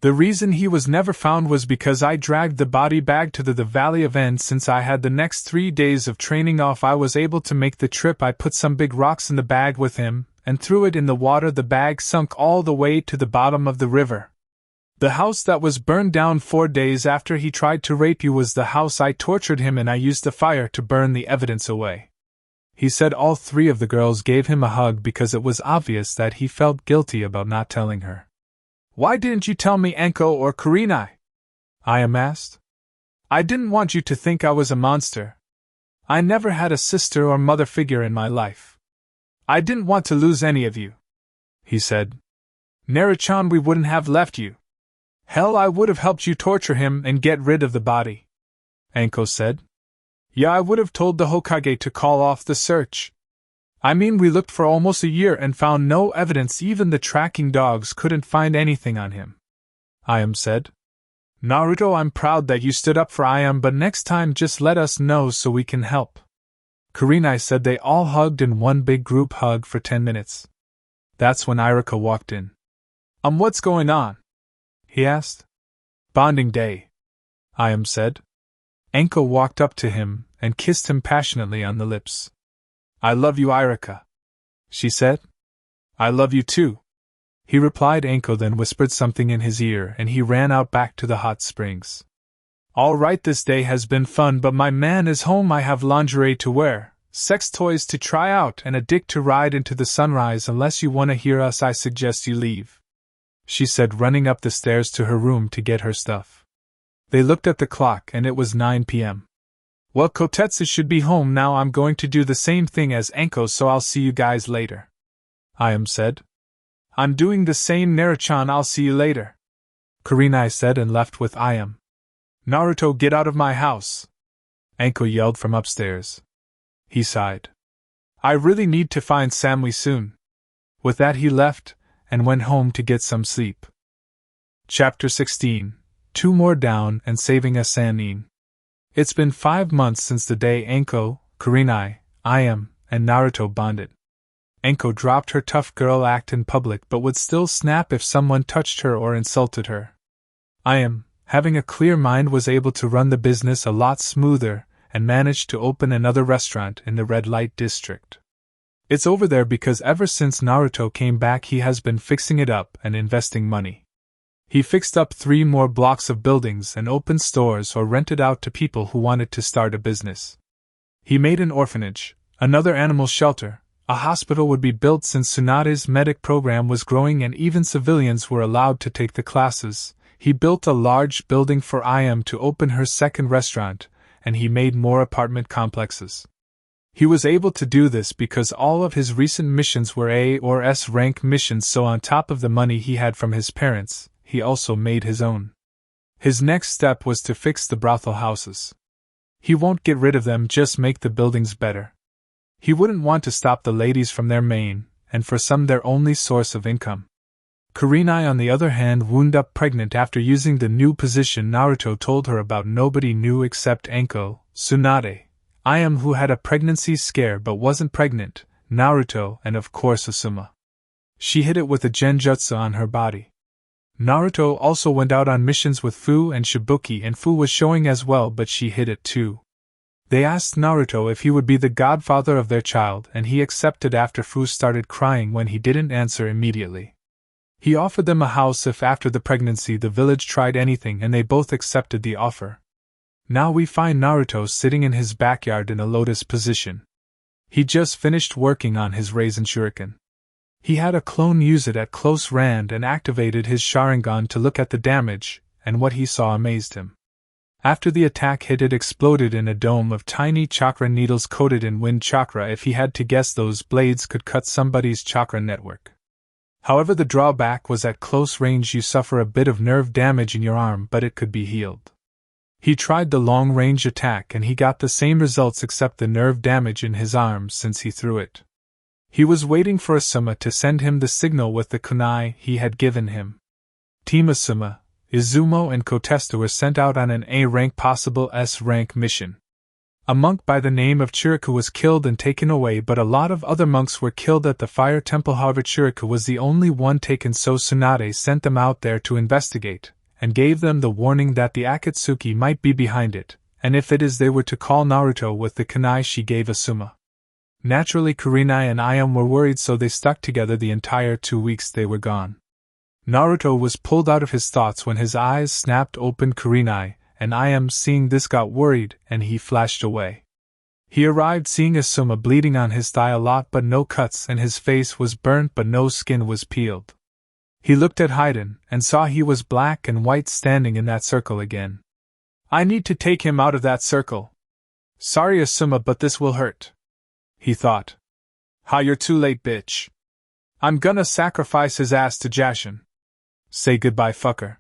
The reason he was never found was because I dragged the body bag to the Valley of End. Since I had the next 3 days of training off, I was able to make the trip. I put some big rocks in the bag with him and threw it in the water. The bag sunk all the way to the bottom of the river. The house that was burned down 4 days after he tried to rape you was the house I tortured him in. I used the fire to burn the evidence away. He said all three of the girls gave him a hug because it was obvious that he felt guilty about not telling her. Why didn't you tell me, Anko or Kurenai? I asked. I didn't want you to think I was a monster. I never had a sister or mother figure in my life. I didn't want to lose any of you, he said. Naruto-chan, we wouldn't have left you. Hell, I would have helped you torture him and get rid of the body, Anko said. Yeah, I would have told the Hokage to call off the search. I mean, we looked for almost a year and found no evidence. Even the tracking dogs couldn't find anything on him, Ayam said. Naruto, I'm proud that you stood up for Ayam, but next time just let us know so we can help. Kurenai said. They all hugged in one big group hug for 10 minutes. That's when Ichiraku walked in. What's going on? He asked. Bonding day, Ayam said. Anko walked up to him and kissed him passionately on the lips. I love you, Ichiraku, she said. I love you too, he replied. Anko then whispered something in his ear and he ran out back to the hot springs. All right, this day has been fun, but my man is home. I have lingerie to wear, sex toys to try out, and a dick to ride into the sunrise. Unless you want to hear us, I suggest you leave, she said, running up the stairs to her room to get her stuff. They looked at the clock and it was 9 p.m. Well, Kotetsu should be home now. I'm going to do the same thing as Anko, so I'll see you guys later, Ayam said. I'm doing the same, Naruto-chan. I'll see you later, Kurenai said and left with Ayam. Naruto, get out of my house, Anko yelled from upstairs. He sighed. I really need to find Samui soon. With that he left and went home to get some sleep. Chapter 16. 2 more down and saving a sannin. It's been 5 months since the day Anko, Kurenai, Ayam, and Naruto bonded. Anko dropped her tough girl act in public but would still snap if someone touched her or insulted her. Ayam, having a clear mind, was able to run the business a lot smoother and managed to open another restaurant in the red light district. It's over there because ever since Naruto came back he has been fixing it up and investing money. He fixed up 3 more blocks of buildings and opened stores or rented out to people who wanted to start a business. He made an orphanage, another animal shelter, a hospital would be built since Tsunade's medic program was growing and even civilians were allowed to take the classes. He built a large building for Ayam to open her second restaurant, and he made more apartment complexes. He was able to do this because all of his recent missions were A or S rank missions, so on top of the money he had from his parents, he also made his own. His next step was to fix the brothel houses. He won't get rid of them, just make the buildings better. He wouldn't want to stop the ladies from their main, and for some their only source of income. Kurenai, on the other hand, wound up pregnant after using the new position Naruto told her about. Nobody knew except Anko, Tsunade, Ayam, who had a pregnancy scare but wasn't pregnant, Naruto, and of course Asuma. She hid it with a genjutsu on her body. Naruto also went out on missions with Fu and Shibuki, and Fu was showing as well, but she hid it too. They asked Naruto if he would be the godfather of their child, and he accepted after Fu started crying when he didn't answer immediately. He offered them a house if after the pregnancy the village tried anything, and they both accepted the offer. Now we find Naruto sitting in his backyard in a lotus position. He just finished working on his Raisin Shuriken. He had a clone use it at close range and activated his Sharingan to look at the damage, and what he saw amazed him. After the attack hit, it exploded in a dome of tiny chakra needles coated in wind chakra. If he had to guess, those blades could cut somebody's chakra network. However, the drawback was at close range you suffer a bit of nerve damage in your arm, but it could be healed. He tried the long-range attack and he got the same results except the nerve damage in his arm since he threw it. He was waiting for Asuma to send him the signal with the kunai he had given him. Team Asuma, Izumo and Kotesta were sent out on an A-rank possible S-rank mission. A monk by the name of Ichiraku was killed and taken away, but a lot of other monks were killed at the fire temple. However, Ichiraku was the only one taken, so Tsunade sent them out there to investigate, and gave them the warning that the Akatsuki might be behind it, and if it is they were to call Naruto with the kunai she gave Asuma. Naturally, Kurenai and Ayam were worried, so they stuck together the entire 2 weeks they were gone. Naruto was pulled out of his thoughts when his eyes snapped open. Kurenai and Ayam, seeing this, got worried, and he flashed away. He arrived seeing Asuma bleeding on his thigh a lot but no cuts, and his face was burnt but no skin was peeled. He looked at Haiden, and saw he was black and white standing in that circle again. I need to take him out of that circle. Sorry Asuma, but this will hurt, he thought. Ha, you're too late, bitch. I'm gonna sacrifice his ass to Jashin. Say goodbye, fucker.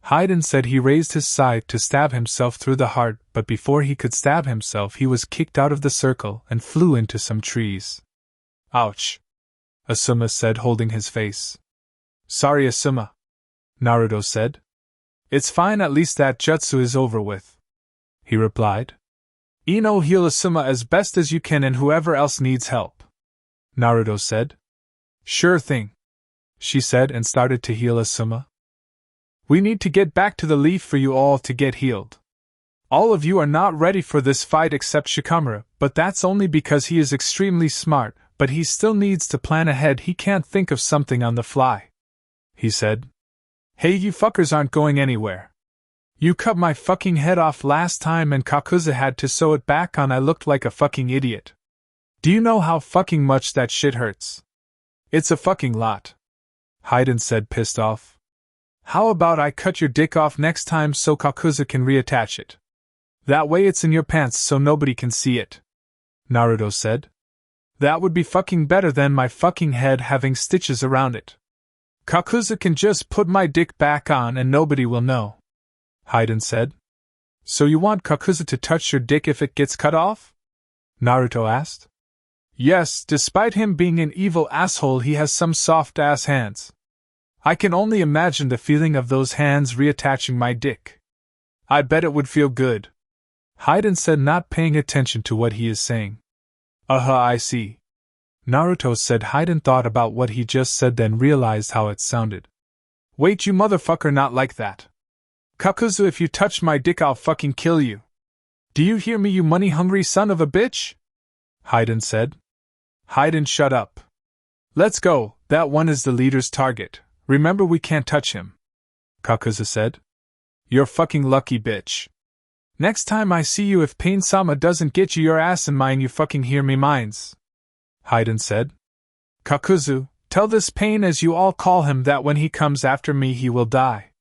Haiden said. He raised his scythe to stab himself through the heart, but before he could stab himself he was kicked out of the circle and flew into some trees. Ouch, Asuma said, holding his face. Sorry Asuma, Naruto said. It's fine, at least that jutsu is over with, he replied. Ino, heal Asuma as best as you can and whoever else needs help, Naruto said. Sure thing, she said, and started to heal Asuma. We need to get back to the leaf for you all to get healed. All of you are not ready for this fight except Shikamaru, but that's only because he is extremely smart, but he still needs to plan ahead. He can't think of something on the fly, he said. Hey, you fuckers aren't going anywhere. You cut my fucking head off last time and Kakuza had to sew it back on. I looked like a fucking idiot. Do you know how fucking much that shit hurts? It's a fucking lot, Haiden said, pissed off. How about I cut your dick off next time so Kakuza can reattach it? That way it's in your pants so nobody can see it, Naruto said. That would be fucking better than my fucking head having stitches around it. Kakuza can just put my dick back on and nobody will know, Haiden said. So you want Kakuza to touch your dick if it gets cut off? Naruto asked. Yes, despite him being an evil asshole, he has some soft-ass hands. I can only imagine the feeling of those hands reattaching my dick. I bet it would feel good, Haiden said, not paying attention to what he is saying. I see, Naruto said. Haiden thought about what he just said, then realized how it sounded. Wait, you motherfucker, not like that. Kakuzu, if you touch my dick I'll fucking kill you. Do you hear me, you money-hungry son of a bitch? Haiden said. Haiden, shut up. Let's go, that one is the leader's target. Remember, we can't touch him, Kakuza said. You're fucking lucky, bitch. Next time I see you, if Pain-sama doesn't get you your ass in mine, you fucking hear me, mines, Haiden said. Kakuzu, tell this Pain, as you all call him, that when he comes after me he will die,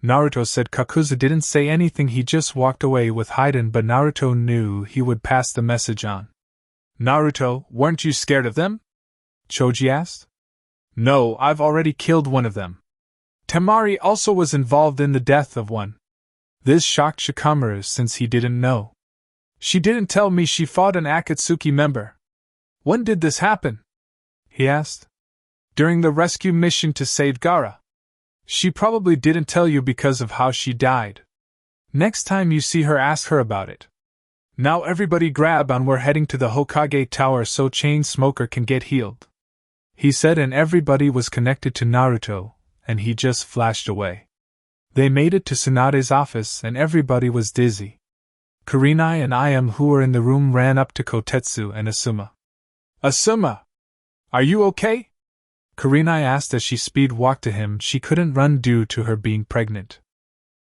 Naruto said. Kakuza didn't say anything, he just walked away with Haiden, but Naruto knew he would pass the message on. Naruto, weren't you scared of them? Choji asked. No, I've already killed one of them. Temari also was involved in the death of one. This shocked Shikamaru since he didn't know. She didn't tell me she fought an Akatsuki member. When did this happen? He asked. During the rescue mission to save Gaara. She probably didn't tell you because of how she died. Next time you see her, ask her about it. Now everybody grab on, we're heading to the Hokage Tower so Chain Smoker can get healed, he said, and everybody was connected to Naruto, and he just flashed away. They made it to Tsunade's office and everybody was dizzy. Kurenai and Ayam, who were in the room, ran up to Kotetsu and Asuma. "Asuma! Are you okay?" Kurenai asked as she speed-walked to him. She couldn't run due to her being pregnant.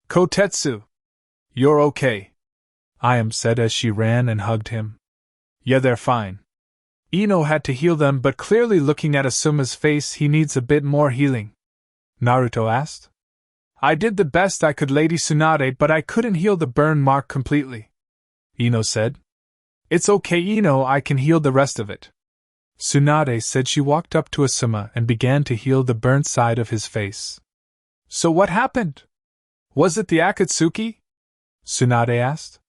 "Kotetsu! You're okay," Ayam said as she ran and hugged him. "Yeah, they're fine. Ino had to heal them, but clearly looking at Asuma's face, he needs a bit more healing." Naruto asked. "I did the best I could, Lady Tsunade, but I couldn't heal the burn mark completely," Ino said. "It's okay, Ino, I can heal the rest of it." Tsunade said. She walked up to Asuma and began to heal the burnt side of his face. "So what happened? Was it the Akatsuki?" Tsunade asked.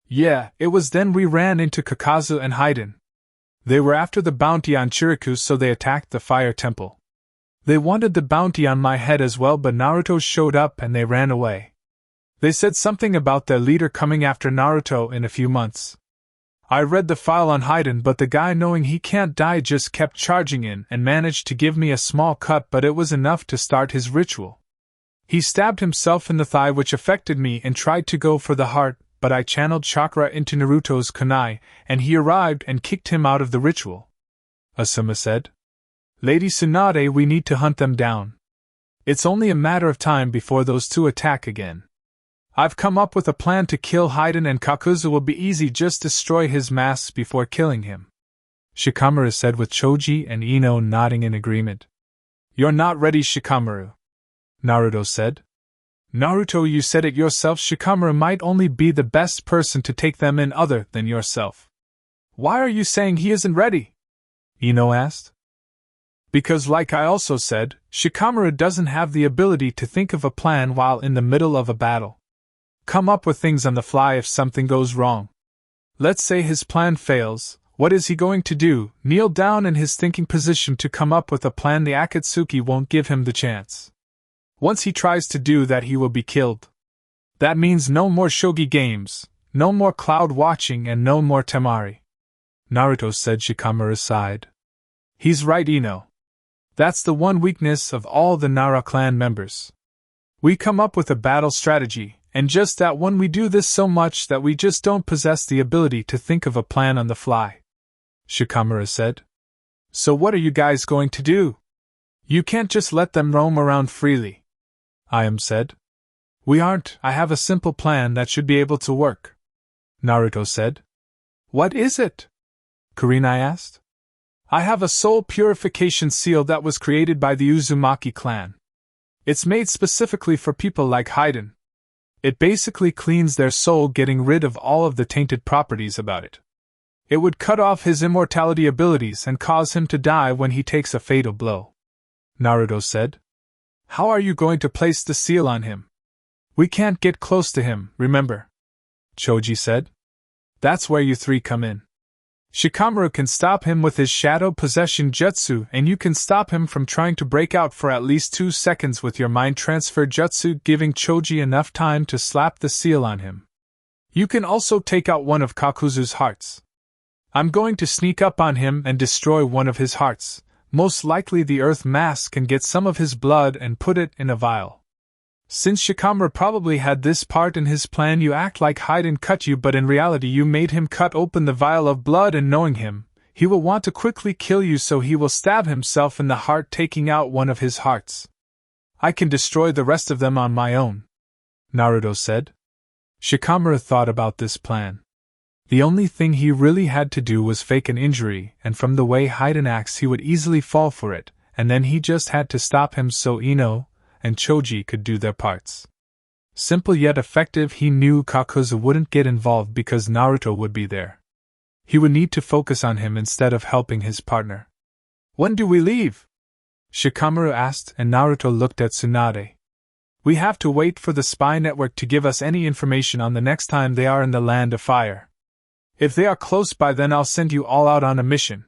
"Yeah, it was. Then we ran into Kakazu and Haiden. They were after the bounty on Ichiraku, so they attacked the fire temple. They wanted the bounty on my head as well, but Naruto showed up and they ran away. They said something about their leader coming after Naruto in a few months. I read the file on Haiden, but the guy, knowing he can't die, just kept charging in and managed to give me a small cut, but it was enough to start his ritual. He stabbed himself in the thigh, which affected me, and tried to go for the heart, but I channeled chakra into Naruto's kunai, and he arrived and kicked him out of the ritual," Asuma said. "Lady Tsunade, we need to hunt them down. It's only a matter of time before those two attack again. I've come up with a plan to kill Haiden, and Kakuzu will be easy. Just destroy his masks before killing him," Shikamaru said, with Choji and Ino nodding in agreement. "You're not ready, Shikamaru," Naruto said. "Naruto, you said it yourself. Shikamaru might only be the best person to take them in other than yourself." "Why are you saying he isn't ready?" Ino asked. "Because, like I also said, Shikamaru doesn't have the ability to think of a plan while in the middle of a battle. Come up with things on the fly if something goes wrong. Let's say his plan fails, what is he going to do? Kneel down in his thinking position to come up with a plan? The Akatsuki won't give him the chance. Once he tries to do that, he will be killed. That means no more shogi games, no more cloud watching, and no more temari," Naruto said. Shikamaru sighed. "He's right, Ino. That's the one weakness of all the Nara clan members. We come up with a battle strategy, and just that one, we do this so much that we just don't possess the ability to think of a plan on the fly," Shikamaru said. "So what are you guys going to do? You can't just let them roam around freely," Ayam said. "We aren't. I have a simple plan that should be able to work," Naruto said. "What is it?" Kurenai asked. "I have a soul purification seal that was created by the Uzumaki clan. It's made specifically for people like Haiden. It basically cleans their soul, getting rid of all of the tainted properties about it. It would cut off his immortality abilities and cause him to die when he takes a fatal blow," Naruto said. "How are you going to place the seal on him?" "We can't get close to him, remember," Choji said. "That's where you three come in. Shikamaru can stop him with his shadow possession jutsu, and you can stop him from trying to break out for at least 2 seconds with your mind transfer jutsu, giving Choji enough time to slap the seal on him. You can also take out one of Kakuzu's hearts. I'm going to sneak up on him and destroy one of his hearts, most likely the earth mask, and get some of his blood and put it in a vial. Since Shikamaru probably had this part in his plan, you act like Haiden cut you, but in reality you made him cut open the vial of blood, and knowing him, he will want to quickly kill you, so he will stab himself in the heart, taking out one of his hearts. I can destroy the rest of them on my own," Naruto said. Shikamaru thought about this plan. The only thing he really had to do was fake an injury, and from the way Haiden acts he would easily fall for it, and then he just had to stop him so Ino and Choji could do their parts. Simple yet effective. He knew Kakuzu wouldn't get involved because Naruto would be there. He would need to focus on him instead of helping his partner. "When do we leave?" Shikamaru asked, and Naruto looked at Tsunade. "We have to wait for the spy network to give us any information on the next time they are in the Land of Fire. If they are close by, then I'll send you all out on a mission.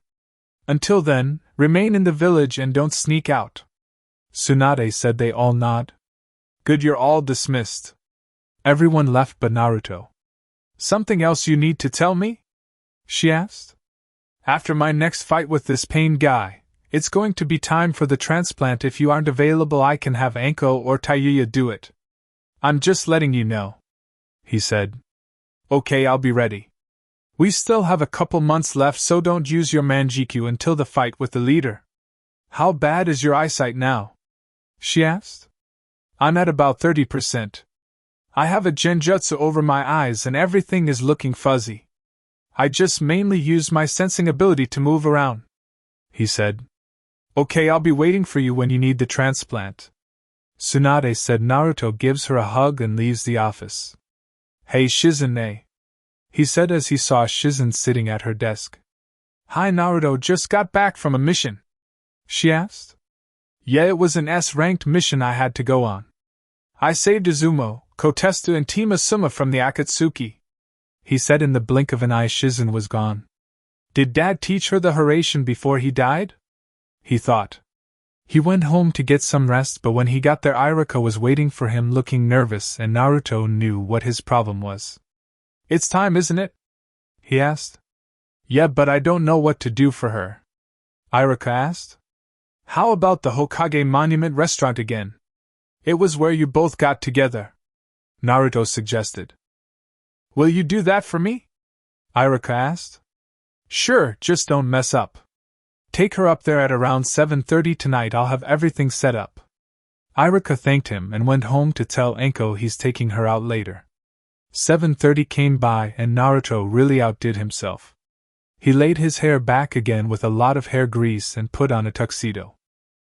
Until then, remain in the village and don't sneak out." Tsunade said. They all nod. "Good, you're all dismissed." Everyone left but Naruto. "Something else you need to tell me?" she asked. "After my next fight with this pain guy, It's going to be time for the transplant. If you aren't available, I can have Anko or Tayuya do it. I'm just letting you know, he said. Okay, I'll be ready. We still have a couple months left, so don't use your manjikyu until the fight with the leader. How bad is your eyesight now? She asked. I'm at about 30%. I have a genjutsu over my eyes and everything is looking fuzzy. I just mainly use my sensing ability to move around, he said. Okay, I'll be waiting for you when you need the transplant. Tsunade said. Naruto gives her a hug and leaves the office. Hey Shizune, he said as he saw Shizen sitting at her desk. Hi Naruto, just got back from a mission, she asked. Yeah, it was an S-ranked mission I had to go on. I saved Izumo, Kotestu and Team Asuma from the Akatsuki, he said. In the blink of an eye Shizen was gone. Did Dad teach her the narration before he died? He thought. He went home to get some rest, but when he got there Iruka was waiting for him looking nervous and Naruto knew what his problem was. It's time, isn't it? He asked. Yeah, but I don't know what to do for her, Iruka asked. How about the Hokage Monument restaurant again? It was where you both got together, Naruto suggested. Will you do that for me? Iruka asked. Sure, just don't mess up. Take her up there at around 7:30 tonight. I'll have everything set up. Iruka thanked him and went home to tell Anko he's taking her out later. 7:30 came by and Naruto really outdid himself. He laid his hair back again with a lot of hair grease and put on a tuxedo.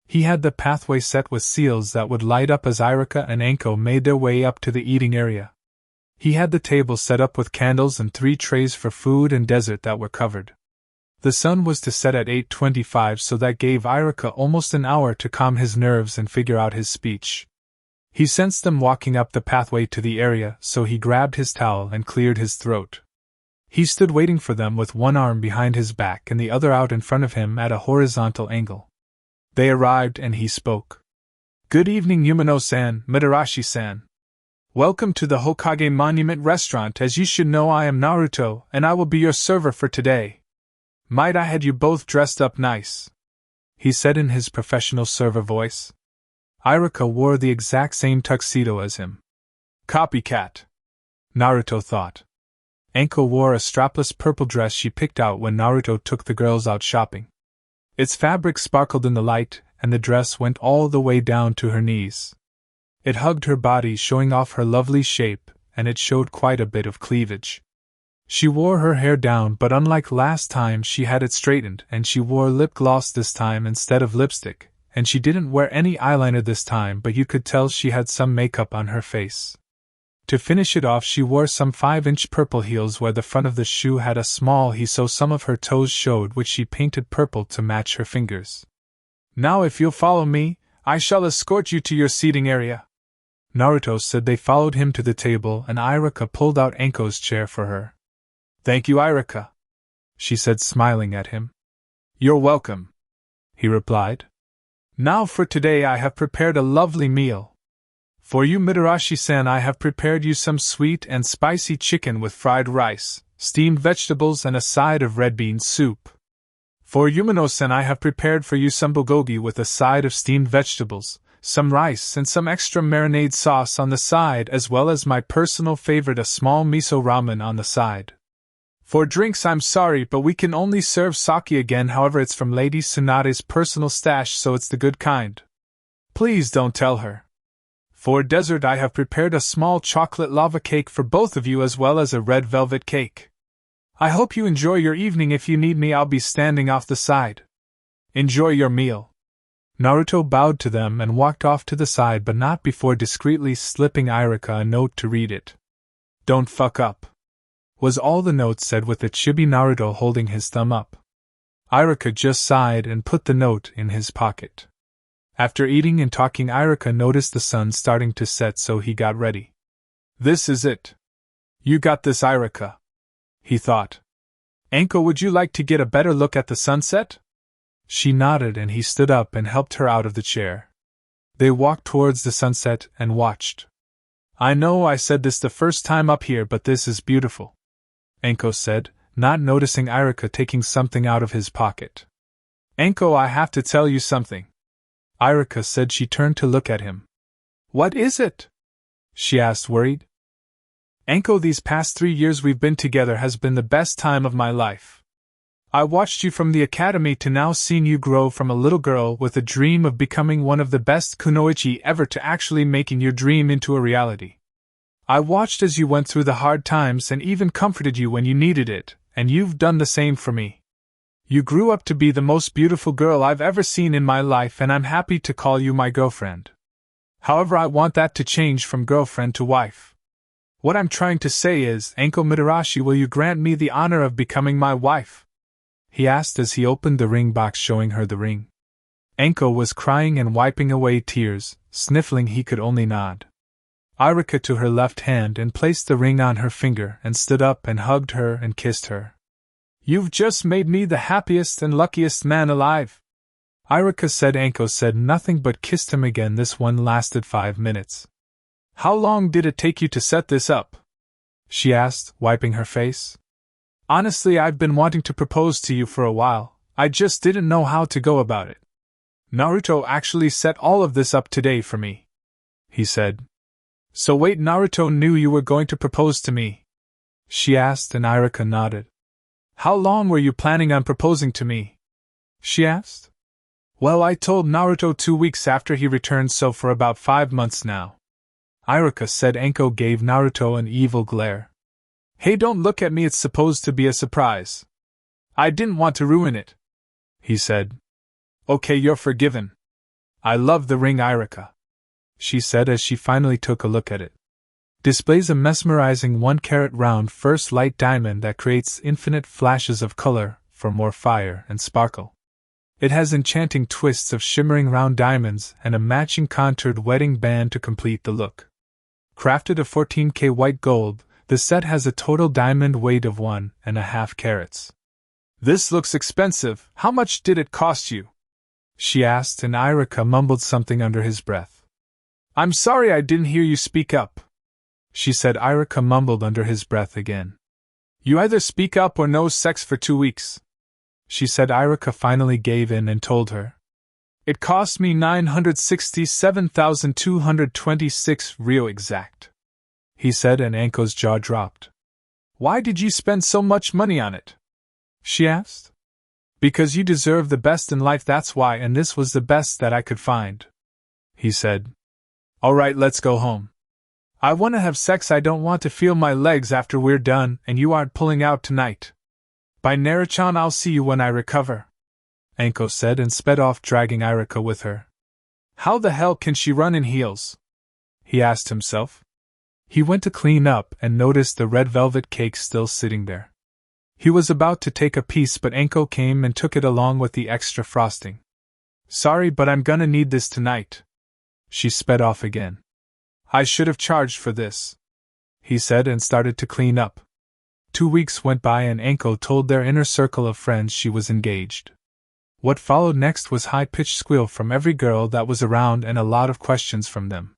He had the pathway set with seals that would light up as Iruka and Anko made their way up to the eating area. He had the table set up with candles and 3 trays for food and dessert that were covered. The sun was to set at 8:25, so that gave Iruka almost an hour to calm his nerves and figure out his speech. He sensed them walking up the pathway to the area, so he grabbed his towel and cleared his throat. He stood waiting for them with one arm behind his back and the other out in front of him at a horizontal angle. They arrived and he spoke. Good evening, Yumino-san, Mitarashi-san. Welcome to the Hokage Monument restaurant. As you should know, I am Naruto, and I will be your server for today. Might I had you both dressed up nice, he said in his professional server voice. Iruka wore the exact same tuxedo as him. Copycat, Naruto thought. Anko wore a strapless purple dress she picked out when Naruto took the girls out shopping. Its fabric sparkled in the light, and the dress went all the way down to her knees. It hugged her body, showing off her lovely shape, and it showed quite a bit of cleavage. She wore her hair down, but unlike last time she had it straightened, and she wore lip gloss this time instead of lipstick, and she didn't wear any eyeliner this time, but you could tell she had some makeup on her face. To finish it off, she wore some 5-inch purple heels where the front of the shoe had a small heel, so some of her toes showed, which she painted purple to match her fingers. Now if you'll follow me, I shall escort you to your seating area, Naruto said. They followed him to the table and Iruka pulled out Anko's chair for her. Thank you, Iruka, she said, smiling at him. You're welcome, he replied. Now for today I have prepared a lovely meal. For you, Mitarashi-san, I have prepared you some sweet and spicy chicken with fried rice, steamed vegetables and a side of red bean soup. For Yumino-san, I have prepared for you some bulgogi with a side of steamed vegetables, some rice and some extra marinade sauce on the side, as well as my personal favorite, a small miso ramen on the side. For drinks, I'm sorry, but we can only serve sake again. However, it's from Lady Tsunade's personal stash, so it's the good kind. Please don't tell her. For dessert, I have prepared a small chocolate lava cake for both of you, as well as a red velvet cake. I hope you enjoy your evening. If you need me, I'll be standing off the side. Enjoy your meal. Naruto bowed to them and walked off to the side, but not before discreetly slipping Iruka a note to read it. Don't fuck up, was all the note said, with the chibi Naruto holding his thumb up. Iruka just sighed and put the note in his pocket. After eating and talking, Iruka noticed the sun starting to set, so he got ready. This is it. You got this, Iruka, he thought. Anko, would you like to get a better look at the sunset? She nodded and he stood up and helped her out of the chair. They walked towards the sunset and watched. I know I said this the first time up here, but this is beautiful, Anko said, not noticing Iruka taking something out of his pocket. Anko, I have to tell you something. Iruka said. She turned to look at him. What is it? She asked, worried. Anko, these past 3 years we've been together has been the best time of my life. I watched you from the academy to now, seeing you grow from a little girl with a dream of becoming one of the best kunoichi ever to actually making your dream into a reality. I watched as you went through the hard times and even comforted you when you needed it, and you've done the same for me. You grew up to be the most beautiful girl I've ever seen in my life, and I'm happy to call you my girlfriend. However, I want that to change from girlfriend to wife. What I'm trying to say is, Anko Mitarashi, will you grant me the honor of becoming my wife? He asked as he opened the ring box, showing her the ring. Anko was crying and wiping away tears, sniffling. He could only nod. Iruka took her left hand and placed the ring on her finger and stood up and hugged her and kissed her. You've just made me the happiest and luckiest man alive, Iruka said. Anko said nothing but kissed him again. This one lasted 5 minutes. How long did it take you to set this up? She asked, wiping her face. Honestly, I've been wanting to propose to you for a while. I just didn't know how to go about it. Naruto actually set all of this up today for me, he said. So wait, Naruto knew you were going to propose to me? She asked, and Iruka nodded. How long were you planning on proposing to me? She asked. Well, I told Naruto 2 weeks after he returned, so for about 5 months now, Iruka said. Anko gave Naruto an evil glare. Hey, don't look at me, it's supposed to be a surprise. I didn't want to ruin it, he said. Okay, you're forgiven. I love the ring, Iruka, she said as she finally took a look at it. Displays a mesmerizing 1-carat round first light diamond that creates infinite flashes of color for more fire and sparkle. It has enchanting twists of shimmering round diamonds and a matching contoured wedding band to complete the look. Crafted of 14K white gold, the set has a total diamond weight of 1.5 carats. This looks expensive. How much did it cost you? She asked, and Iruka mumbled something under his breath. I'm sorry, I didn't hear you. Speak up, she said. Iruka mumbled under his breath again. You either speak up or no sex for 2 weeks, she said. Iruka finally gave in and told her. It cost me 967,226 Rio exact, he said, and Anko's jaw dropped. Why did you spend so much money on it? She asked. Because you deserve the best in life, that's why, and this was the best that I could find, he said. Alright, let's go home. I want to have sex. I don't want to feel my legs after we're done, and you aren't pulling out tonight. By Narration, I'll see you when I recover, Anko said, and sped off, dragging Iruka with her. How the hell can she run in heels? He asked himself. He went to clean up and noticed the red velvet cake still sitting there. He was about to take a piece, but Anko came and took it along with the extra frosting. Sorry, but I'm gonna need this tonight. She sped off again. I should have charged for this, he said, and started to clean up. 2 weeks went by and Anko told their inner circle of friends she was engaged. What followed next was high-pitched squeal from every girl that was around and a lot of questions from them.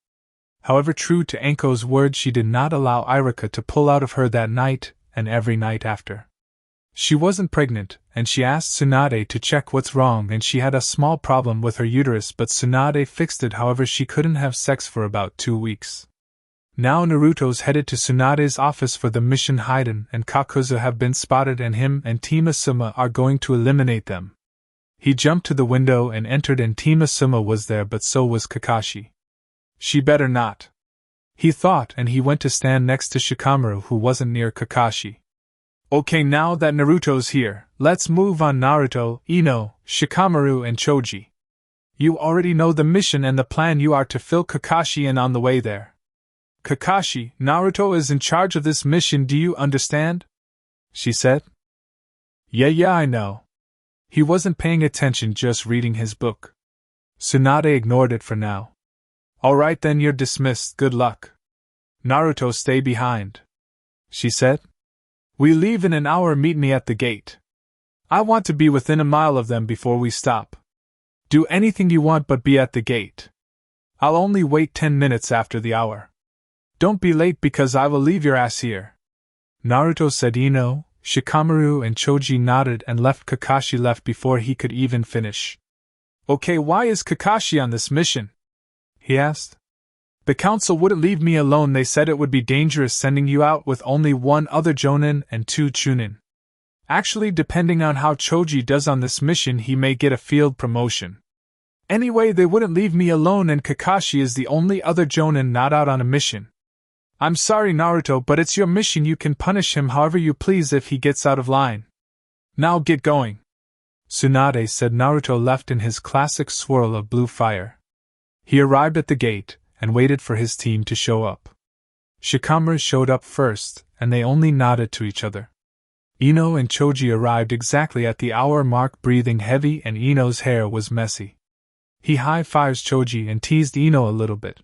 However, true to Anko's word, she did not allow Iruka to pull out of her that night and every night after. She wasn't pregnant, and she asked Tsunade to check what's wrong, and she had a small problem with her uterus, but Tsunade fixed it. However, she couldn't have sex for about 2 weeks. Now Naruto's headed to Tsunade's office for the mission. Haiden and Kakuzu have been spotted, and him and Team Asuma are going to eliminate them. He jumped to the window and entered, and Team Asuma was there, but so was Kakashi. She better not, he thought, and he went to stand next to Shikamaru, who wasn't near Kakashi. Okay, now that Naruto's here, let's move on. Naruto, Ino, Shikamaru, and Choji. You already know the mission and the plan. You are to fill Kakashi in on the way there. Kakashi, Naruto is in charge of this mission, do you understand? She said. Yeah, I know. He wasn't paying attention, just reading his book. Tsunade ignored it for now. Alright then, you're dismissed, good luck. Naruto, stay behind, she said. We leave in an hour, meet me at the gate. I want to be within a mile of them before we stop. Do anything you want, but be at the gate. I'll only wait 10 minutes after the hour. Don't be late because I will leave your ass here. Naruto said. Ino, Shikamaru and Choji nodded and left. Kakashi left before he could even finish. Okay, why is Kakashi on this mission? He asked. The council wouldn't leave me alone. They said it would be dangerous sending you out with only one other Jonin and 2 Chunin. Actually, depending on how Choji does on this mission, he may get a field promotion. Anyway, they wouldn't leave me alone, and Kakashi is the only other Jonin not out on a mission. I'm sorry, Naruto, but it's your mission. You can punish him however you please if he gets out of line. Now get going. Tsunade said. Naruto left in his classic swirl of blue fire. He arrived at the gate and waited for his team to show up. Shikamaru showed up first, and they only nodded to each other. Ino and Choji arrived exactly at the hour mark, breathing heavy, and Ino's hair was messy. He high-fives Choji and teased Ino a little bit.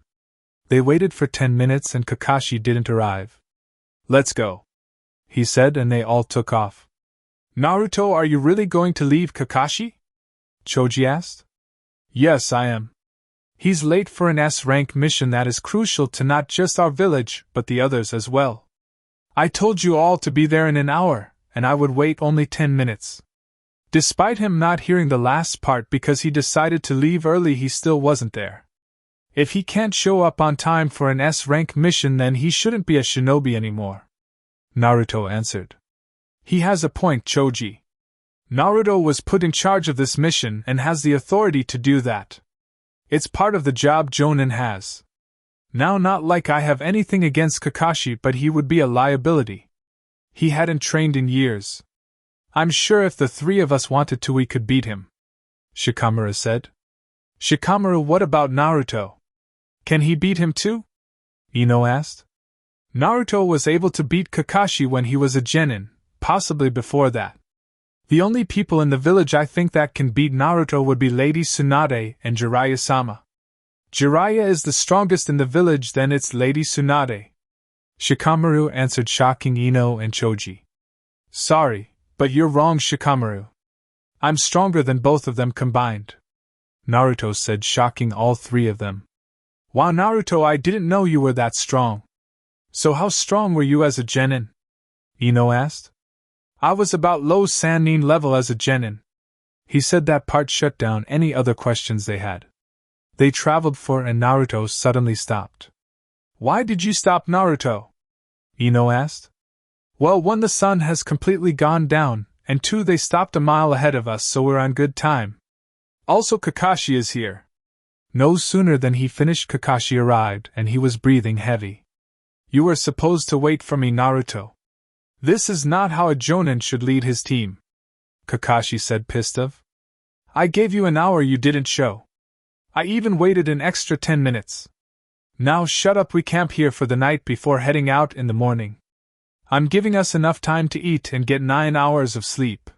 They waited for 10 minutes and Kakashi didn't arrive. Let's go, he said, and they all took off. Naruto, are you really going to leave Kakashi? Choji asked. Yes, I am. He's late for an S-rank mission that is crucial to not just our village, but the others as well. I told you all to be there in an hour, and I would wait only 10 minutes. Despite him not hearing the last part because he decided to leave early, he still wasn't there. If he can't show up on time for an S-rank mission, then he shouldn't be a shinobi anymore. Naruto answered. He has a point, Choji. Naruto was put in charge of this mission and has the authority to do that. It's part of the job Jonin has. Now, not like I have anything against Kakashi, but he would be a liability. He hadn't trained in years. I'm sure if the 3 of us wanted to, we could beat him, Shikamaru said. Shikamaru, what about Naruto? Can he beat him too? Ino asked. Naruto was able to beat Kakashi when he was a genin, possibly before that. The only people in the village I think that can beat Naruto would be Lady Tsunade and Jiraiya-sama. Jiraiya is the strongest in the village, then it's Lady Tsunade. Shikamaru answered, shocking Ino and Choji. Sorry, but you're wrong, Shikamaru. I'm stronger than both of them combined, Naruto said, shocking all 3 of them. Wow, Naruto, I didn't know you were that strong. So how strong were you as a genin? Ino asked. I was about low sannin level as a genin. He said. That part shut down any other questions they had. They traveled for, and Naruto suddenly stopped. Why did you stop, Naruto? Ino asked. Well, 1, the sun has completely gone down, and 2, they stopped a mile ahead of us, so we're on good time. Also, Kakashi is here. No sooner than he finished, Kakashi arrived, and he was breathing heavy. You were supposed to wait for me, Naruto. This is not how a Jonin should lead his team, Kakashi said, pissed off. I gave you an hour, you didn't show. I even waited an extra 10 minutes. Now shut up, we camp here for the night before heading out in the morning. I'm giving us enough time to eat and get 9 hours of sleep.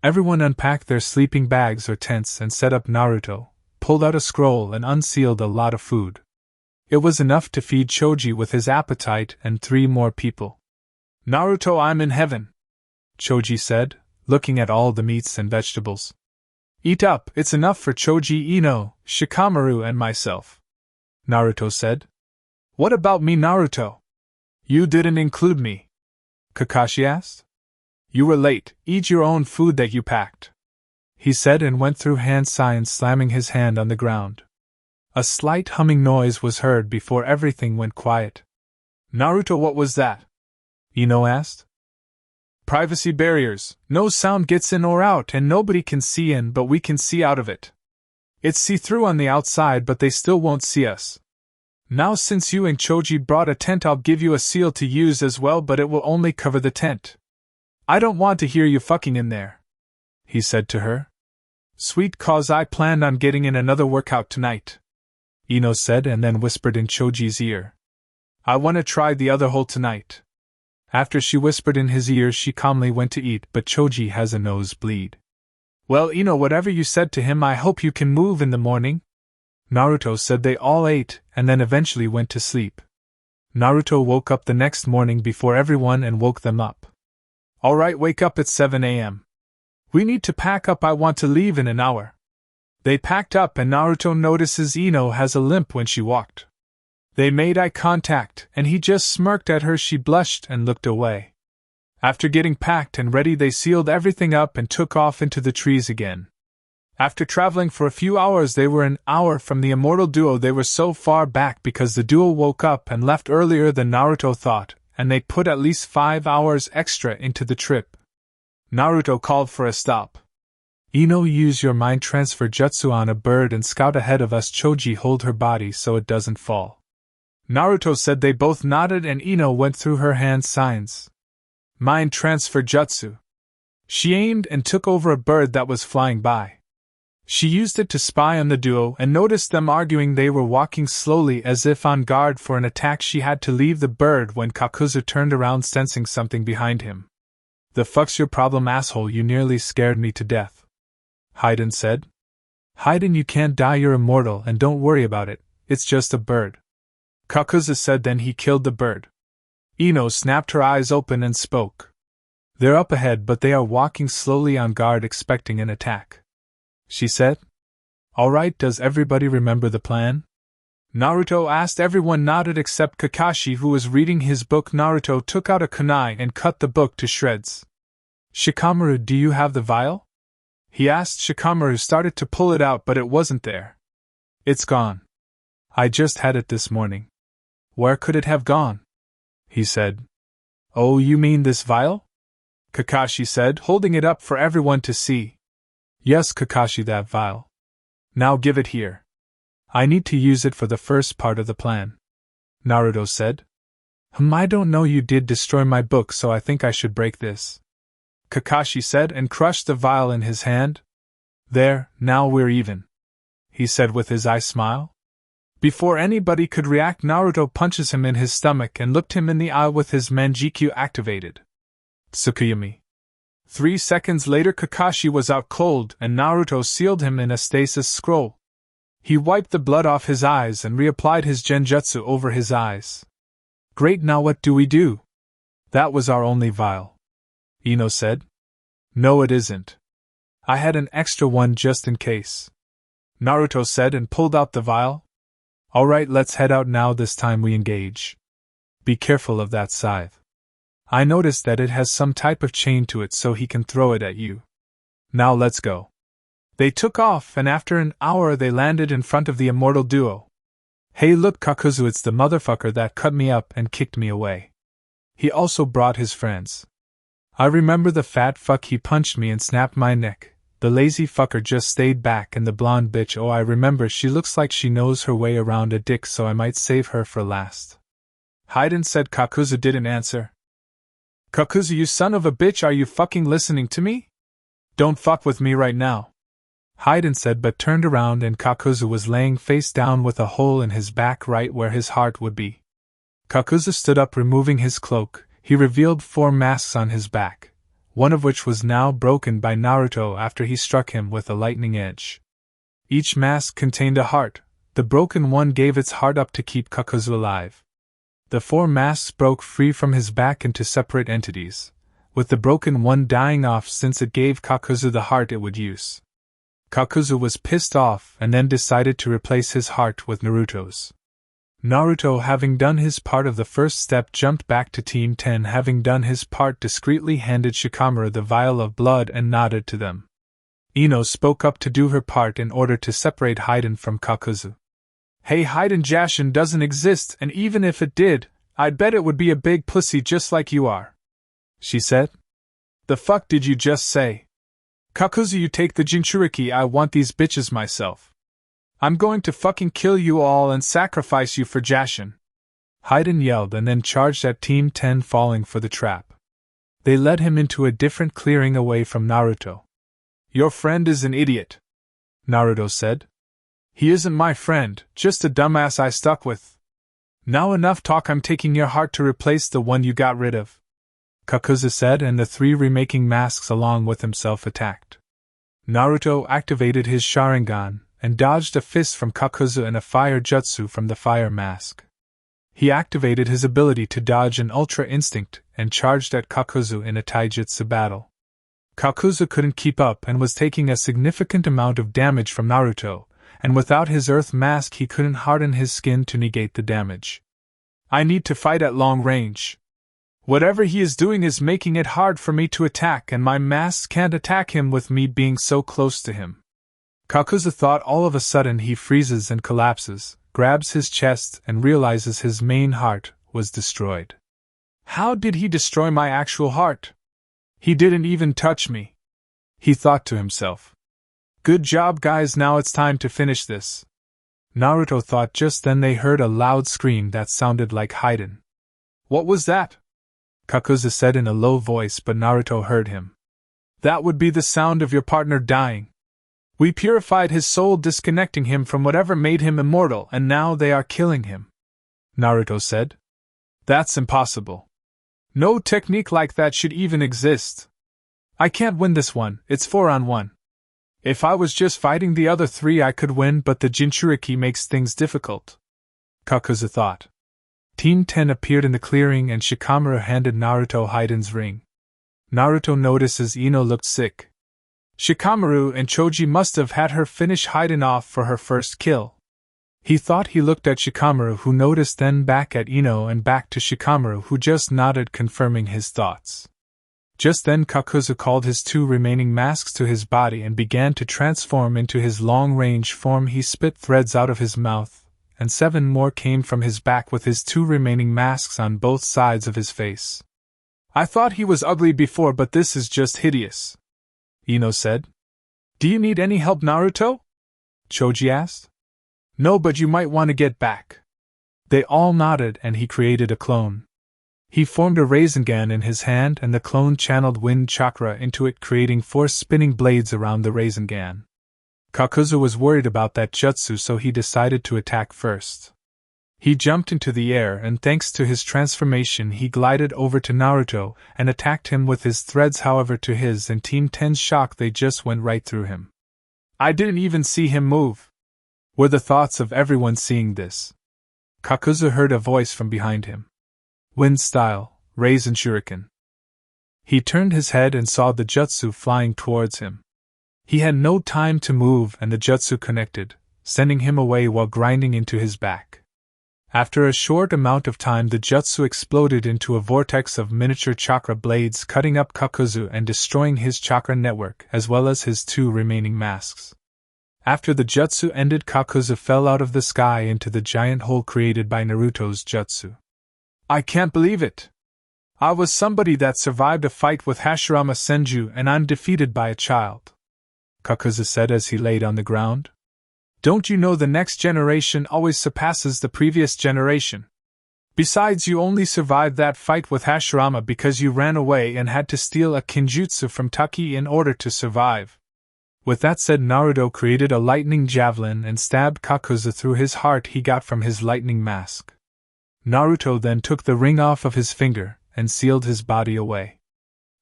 Everyone unpacked their sleeping bags or tents and set up. Naruto pulled out a scroll and unsealed a lot of food. It was enough to feed Choji with his appetite and 3 more people. Naruto, I'm in heaven, Choji said, looking at all the meats and vegetables. Eat up, it's enough for Choji, Ino, Shikamaru, and myself, Naruto said. What about me, Naruto? You didn't include me, Kakashi asked. You were late, eat your own food that you packed, he said, and went through hand signs, slamming his hand on the ground. A slight humming noise was heard before everything went quiet. Naruto, what was that? Ino asked. Privacy barriers. No sound gets in or out, and nobody can see in, but we can see out of it. It's see-through on the outside, but they still won't see us. Now, since you and Choji brought a tent, I'll give you a seal to use as well, but it will only cover the tent. I don't want to hear you fucking in there, he said to her. Sweet, cause I planned on getting in another workout tonight, Ino said, and then whispered in Choji's ear. I want to try the other hole tonight. After she whispered in his ear, she calmly went to eat, but Choji has a nosebleed. Well, Ino, whatever you said to him, I hope you can move in the morning, Naruto said. They all ate, and then eventually went to sleep. Naruto woke up the next morning before everyone and woke them up. Alright, wake up at 7 a.m. We need to pack up, I want to leave in an hour. They packed up, and Naruto notices Ino has a limp when she walked. They made eye contact, and he just smirked at her. She blushed and looked away. After getting packed and ready, they sealed everything up and took off into the trees again. After traveling for a few hours, they were an hour from the immortal duo. They were so far back because the duo woke up and left earlier than Naruto thought, and they put at least 5 hours extra into the trip. Naruto called for a stop. Ino, use your mind transfer jutsu on a bird and scout ahead of us. Choji, hold her body so it doesn't fall. Naruto said. They both nodded and Ino went through her hand signs. Mind transfer jutsu. She aimed and took over a bird that was flying by. She used it to spy on the duo and noticed them arguing. They were walking slowly as if on guard for an attack. She had to leave the bird when Kakuzu turned around, sensing something behind him. The fuck's your problem, asshole? You nearly scared me to death. Hayden said. Hayden, you can't die, you're immortal, and don't worry about it, it's just a bird. Kakuzu said. Then he killed the bird. Ino snapped her eyes open and spoke. They're up ahead, but they are walking slowly on guard, expecting an attack. She said. Alright, does everybody remember the plan? Naruto asked. Everyone nodded except Kakashi, who was reading his book. Naruto took out a kunai and cut the book to shreds. Shikamaru, do you have the vial? He asked. Shikamaru started to pull it out, but it wasn't there. It's gone. I just had it this morning. Where could it have gone? He said. Oh, you mean this vial? Kakashi said, holding it up for everyone to see. Yes, Kakashi, that vial. Now give it here. I need to use it for the first part of the plan. Naruto said. I don't know, you did destroy my book, so I think I should break this. Kakashi said and crushed the vial in his hand. There, now we're even. He said with his eye smile. Before anybody could react, Naruto punches him in his stomach and looked him in the eye with his Manjikyu activated. Tsukuyomi. 3 seconds later, Kakashi was out cold and Naruto sealed him in a stasis scroll. He wiped the blood off his eyes and reapplied his genjutsu over his eyes. Great, now what do we do? That was our only vial. Ino said. No, it isn't. I had an extra one just in case. Naruto said and pulled out the vial. Alright, let's head out now, this time we engage. Be careful of that scythe. I noticed that it has some type of chain to it so he can throw it at you. Now let's go. They took off and after an hour they landed in front of the immortal duo. Hey look, Kakuzu, it's the motherfucker that cut me up and kicked me away. He also brought his friends. I remember the fat fuck, he punched me and snapped my neck. The lazy fucker just stayed back, and the blonde bitch, oh I remember, she looks like she knows her way around a dick, so I might save her for last. Hayden said. Kakuzu didn't answer. Kakuzu, you son of a bitch, are you fucking listening to me? Don't fuck with me right now. Hayden said, but turned around and Kakuzu was laying face down with a hole in his back right where his heart would be. Kakuzu stood up, removing his cloak. He revealed 4 masks on his back, one of which was now broken by Naruto after he struck him with a lightning edge. Each mask contained a heart. The broken one gave its heart up to keep Kakuzu alive. The 4 masks broke free from his back into separate entities, with the broken one dying off since it gave Kakuzu the heart it would use. Kakuzu was pissed off and then decided to replace his heart with Naruto's. Naruto, having done his part of the first step, jumped back to Team 10. Having done his part, discreetly handed Shikamaru the vial of blood and nodded to them. Ino spoke up to do her part in order to separate Hayden from Kakuzu. Hey Hayden, Jashin doesn't exist, and even if it did, I'd bet it would be a big pussy just like you are. She said. The fuck did you just say? Kakuzu, you take the Jinchuriki, I want these bitches myself. I'm going to fucking kill you all and sacrifice you for Jashin. Hayden yelled and then charged at Team 10, falling for the trap. They led him into a different clearing away from Naruto. Your friend is an idiot, Naruto said. He isn't my friend, just a dumbass I stuck with. Now enough talk, I'm taking your heart to replace the one you got rid of, Kakuzu said, and the 3 remaking masks along with himself attacked. Naruto activated his Sharingan and dodged a fist from Kakuzu and a fire jutsu from the fire mask. He activated his ability to dodge an ultra instinct and charged at Kakuzu in a taijutsu battle. Kakuzu couldn't keep up and was taking a significant amount of damage from Naruto, and without his earth mask he couldn't harden his skin to negate the damage. I need to fight at long range, Whatever he is doing is making it hard for me to attack, and my masks can't attack him with me being so close to him. Kakuzu thought all of a sudden he freezes and collapses, grabs his chest, and realizes his main heart was destroyed. How did he destroy my actual heart? He didn't even touch me. He thought to himself. Good job, guys, now it's time to finish this. Naruto thought. Just then they heard a loud scream that sounded like Haiden. What was that? Kakuzu said in a low voice, but Naruto heard him. That would be the sound of your partner dying. We purified his soul, disconnecting him from whatever made him immortal, and now they are killing him. Naruto said. That's impossible. No technique like that should even exist. I can't win this one, it's 4-on-1. If I was just fighting the other 3 I could win, but the Jinchuriki makes things difficult. Kakuzu thought. Team 10 appeared in the clearing and Shikamaru handed Naruto Haiden's ring. Naruto notices Ino looked sick. Shikamaru and Choji must have had her finish Haiden off for her first kill. He thought. He looked at Shikamaru, who noticed, then back at Ino and back to Shikamaru, who just nodded, confirming his thoughts. Just then Kakuzu called his 2 remaining masks to his body and began to transform into his long-range form. He spit threads out of his mouth, and 7 more came from his back with his 2 remaining masks on both sides of his face. I thought he was ugly before, but this is just hideous, Ino said. Do you need any help, Naruto? Choji asked. No, but you might want to get back. They all nodded, and he created a clone. He formed a Rasengan in his hand, and the clone channeled wind chakra into it, creating 4 spinning blades around the Rasengan. Kakuzu was worried about that jutsu, so he decided to attack first. He jumped into the air, and thanks to his transformation he glided over to Naruto and attacked him with his threads. However, to his and Team 10's shock, they just went right through him. I didn't even see him move, were the thoughts of everyone seeing this. Kakuzu heard a voice from behind him. Wind style, Raisen Shuriken. He turned his head and saw the jutsu flying towards him. He had no time to move, and the jutsu connected, sending him away while grinding into his back. After a short amount of time, the jutsu exploded into a vortex of miniature chakra blades, cutting up Kakuzu and destroying his chakra network as well as his 2 remaining masks. After the jutsu ended, Kakuzu fell out of the sky into the giant hole created by Naruto's jutsu. I can't believe it. I was somebody that survived a fight with Hashirama Senju, and I'm defeated by a child, Kakuzu said as he laid on the ground. Don't you know the next generation always surpasses the previous generation? Besides, you only survived that fight with Hashirama because you ran away and had to steal a kinjutsu from Taki in order to survive. With that said, Naruto created a lightning javelin and stabbed Kakuzu through his heart he got from his lightning mask. Naruto then took the ring off of his finger and sealed his body away.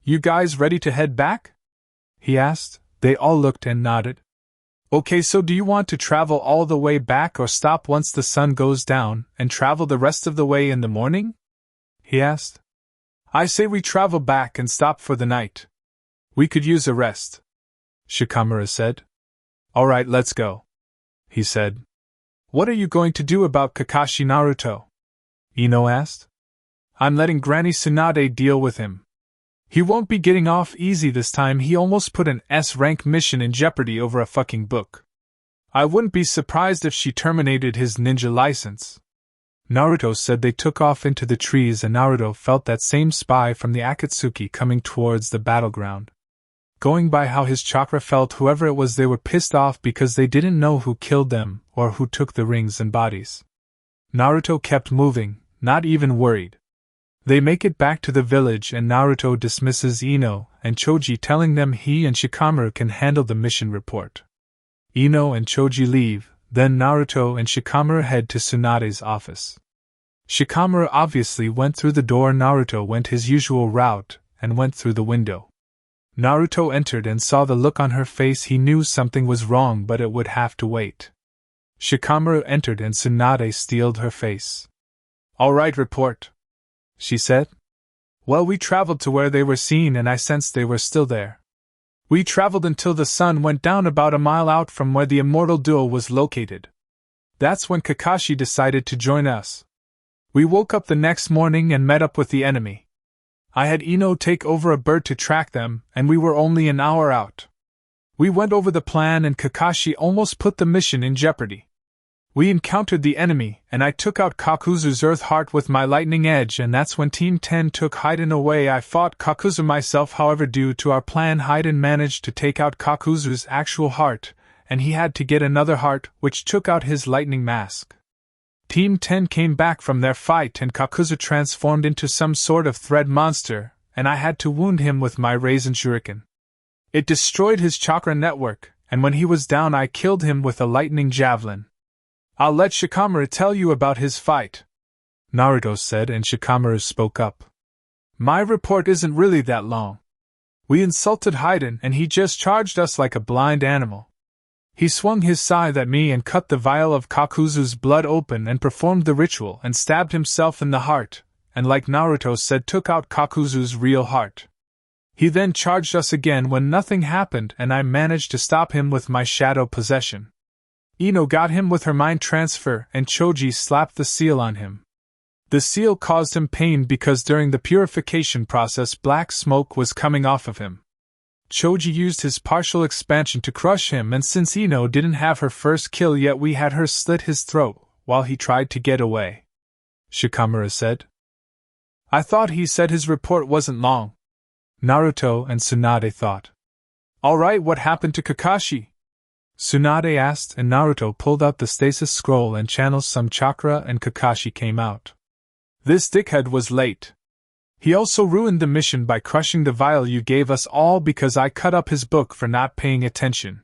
You guys ready to head back? He asked. They all looked and nodded. Okay, so do you want to travel all the way back or stop once the sun goes down and travel the rest of the way in the morning? He asked. I say we travel back and stop for the night. We could use a rest, Shikamaru said. Alright, let's go, he said. What are you going to do about Kakashi, Naruto? Ino asked. I'm letting Granny Tsunade deal with him. He won't be getting off easy this time. He almost put an S-rank mission in jeopardy over a fucking book. I wouldn't be surprised if she terminated his ninja license. Naruto said. They took off into the trees, and Naruto felt that same spy from the Akatsuki coming towards the battleground. Going by how his chakra felt, whoever it was, they were pissed off because they didn't know who killed them or who took the rings and bodies. Naruto kept moving, not even worried. They make it back to the village, and Naruto dismisses Ino and Choji, telling them he and Shikamaru can handle the mission report. Ino and Choji leave, then Naruto and Shikamaru head to Tsunade's office. Shikamaru obviously went through the door. Naruto went his usual route and went through the window. Naruto entered and saw the look on her face. He knew something was wrong, but it would have to wait. Shikamaru entered and Tsunade steeled her face. All right, report, she said. Well, we traveled to where they were seen, and I sensed they were still there. We traveled until the sun went down about a mile out from where the immortal duel was located. That's when Kakashi decided to join us. We woke up the next morning and met up with the enemy. I had Ino take over a bird to track them, and we were only an hour out. We went over the plan and Kakashi almost put the mission in jeopardy. We encountered the enemy, and I took out Kakuzu's Earth Heart with my lightning edge, and that's when Team 10 took Haiden away. I fought Kakuzu myself, however due to our plan Haiden managed to take out Kakuzu's actual heart, and he had to get another heart, which took out his lightning mask. Team 10 came back from their fight and Kakuzu transformed into some sort of thread monster, and I had to wound him with my Raisin Shuriken. It destroyed his chakra network, and when he was down I killed him with a lightning javelin. I'll let Shikamaru tell you about his fight, Naruto said, and Shikamaru spoke up. My report isn't really that long. We insulted Haiden and he just charged us like a blind animal. He swung his scythe at me and cut the vial of Kakuzu's blood open and performed the ritual and stabbed himself in the heart, and like Naruto said took out Kakuzu's real heart. He then charged us again when nothing happened and I managed to stop him with my shadow possession. Ino got him with her mind transfer and Choji slapped the seal on him. The seal caused him pain because during the purification process black smoke was coming off of him. Choji used his partial expansion to crush him, and since Ino didn't have her first kill yet we had her slit his throat while he tried to get away, Shikamaru said. I thought he said his report wasn't long, Naruto and Tsunade thought. Alright, what happened to Kakashi? Tsunade asked, and Naruto pulled out the stasis scroll and channeled some chakra and Kakashi came out. This dickhead was late. He also ruined the mission by crushing the vial you gave us all because I cut up his book for not paying attention.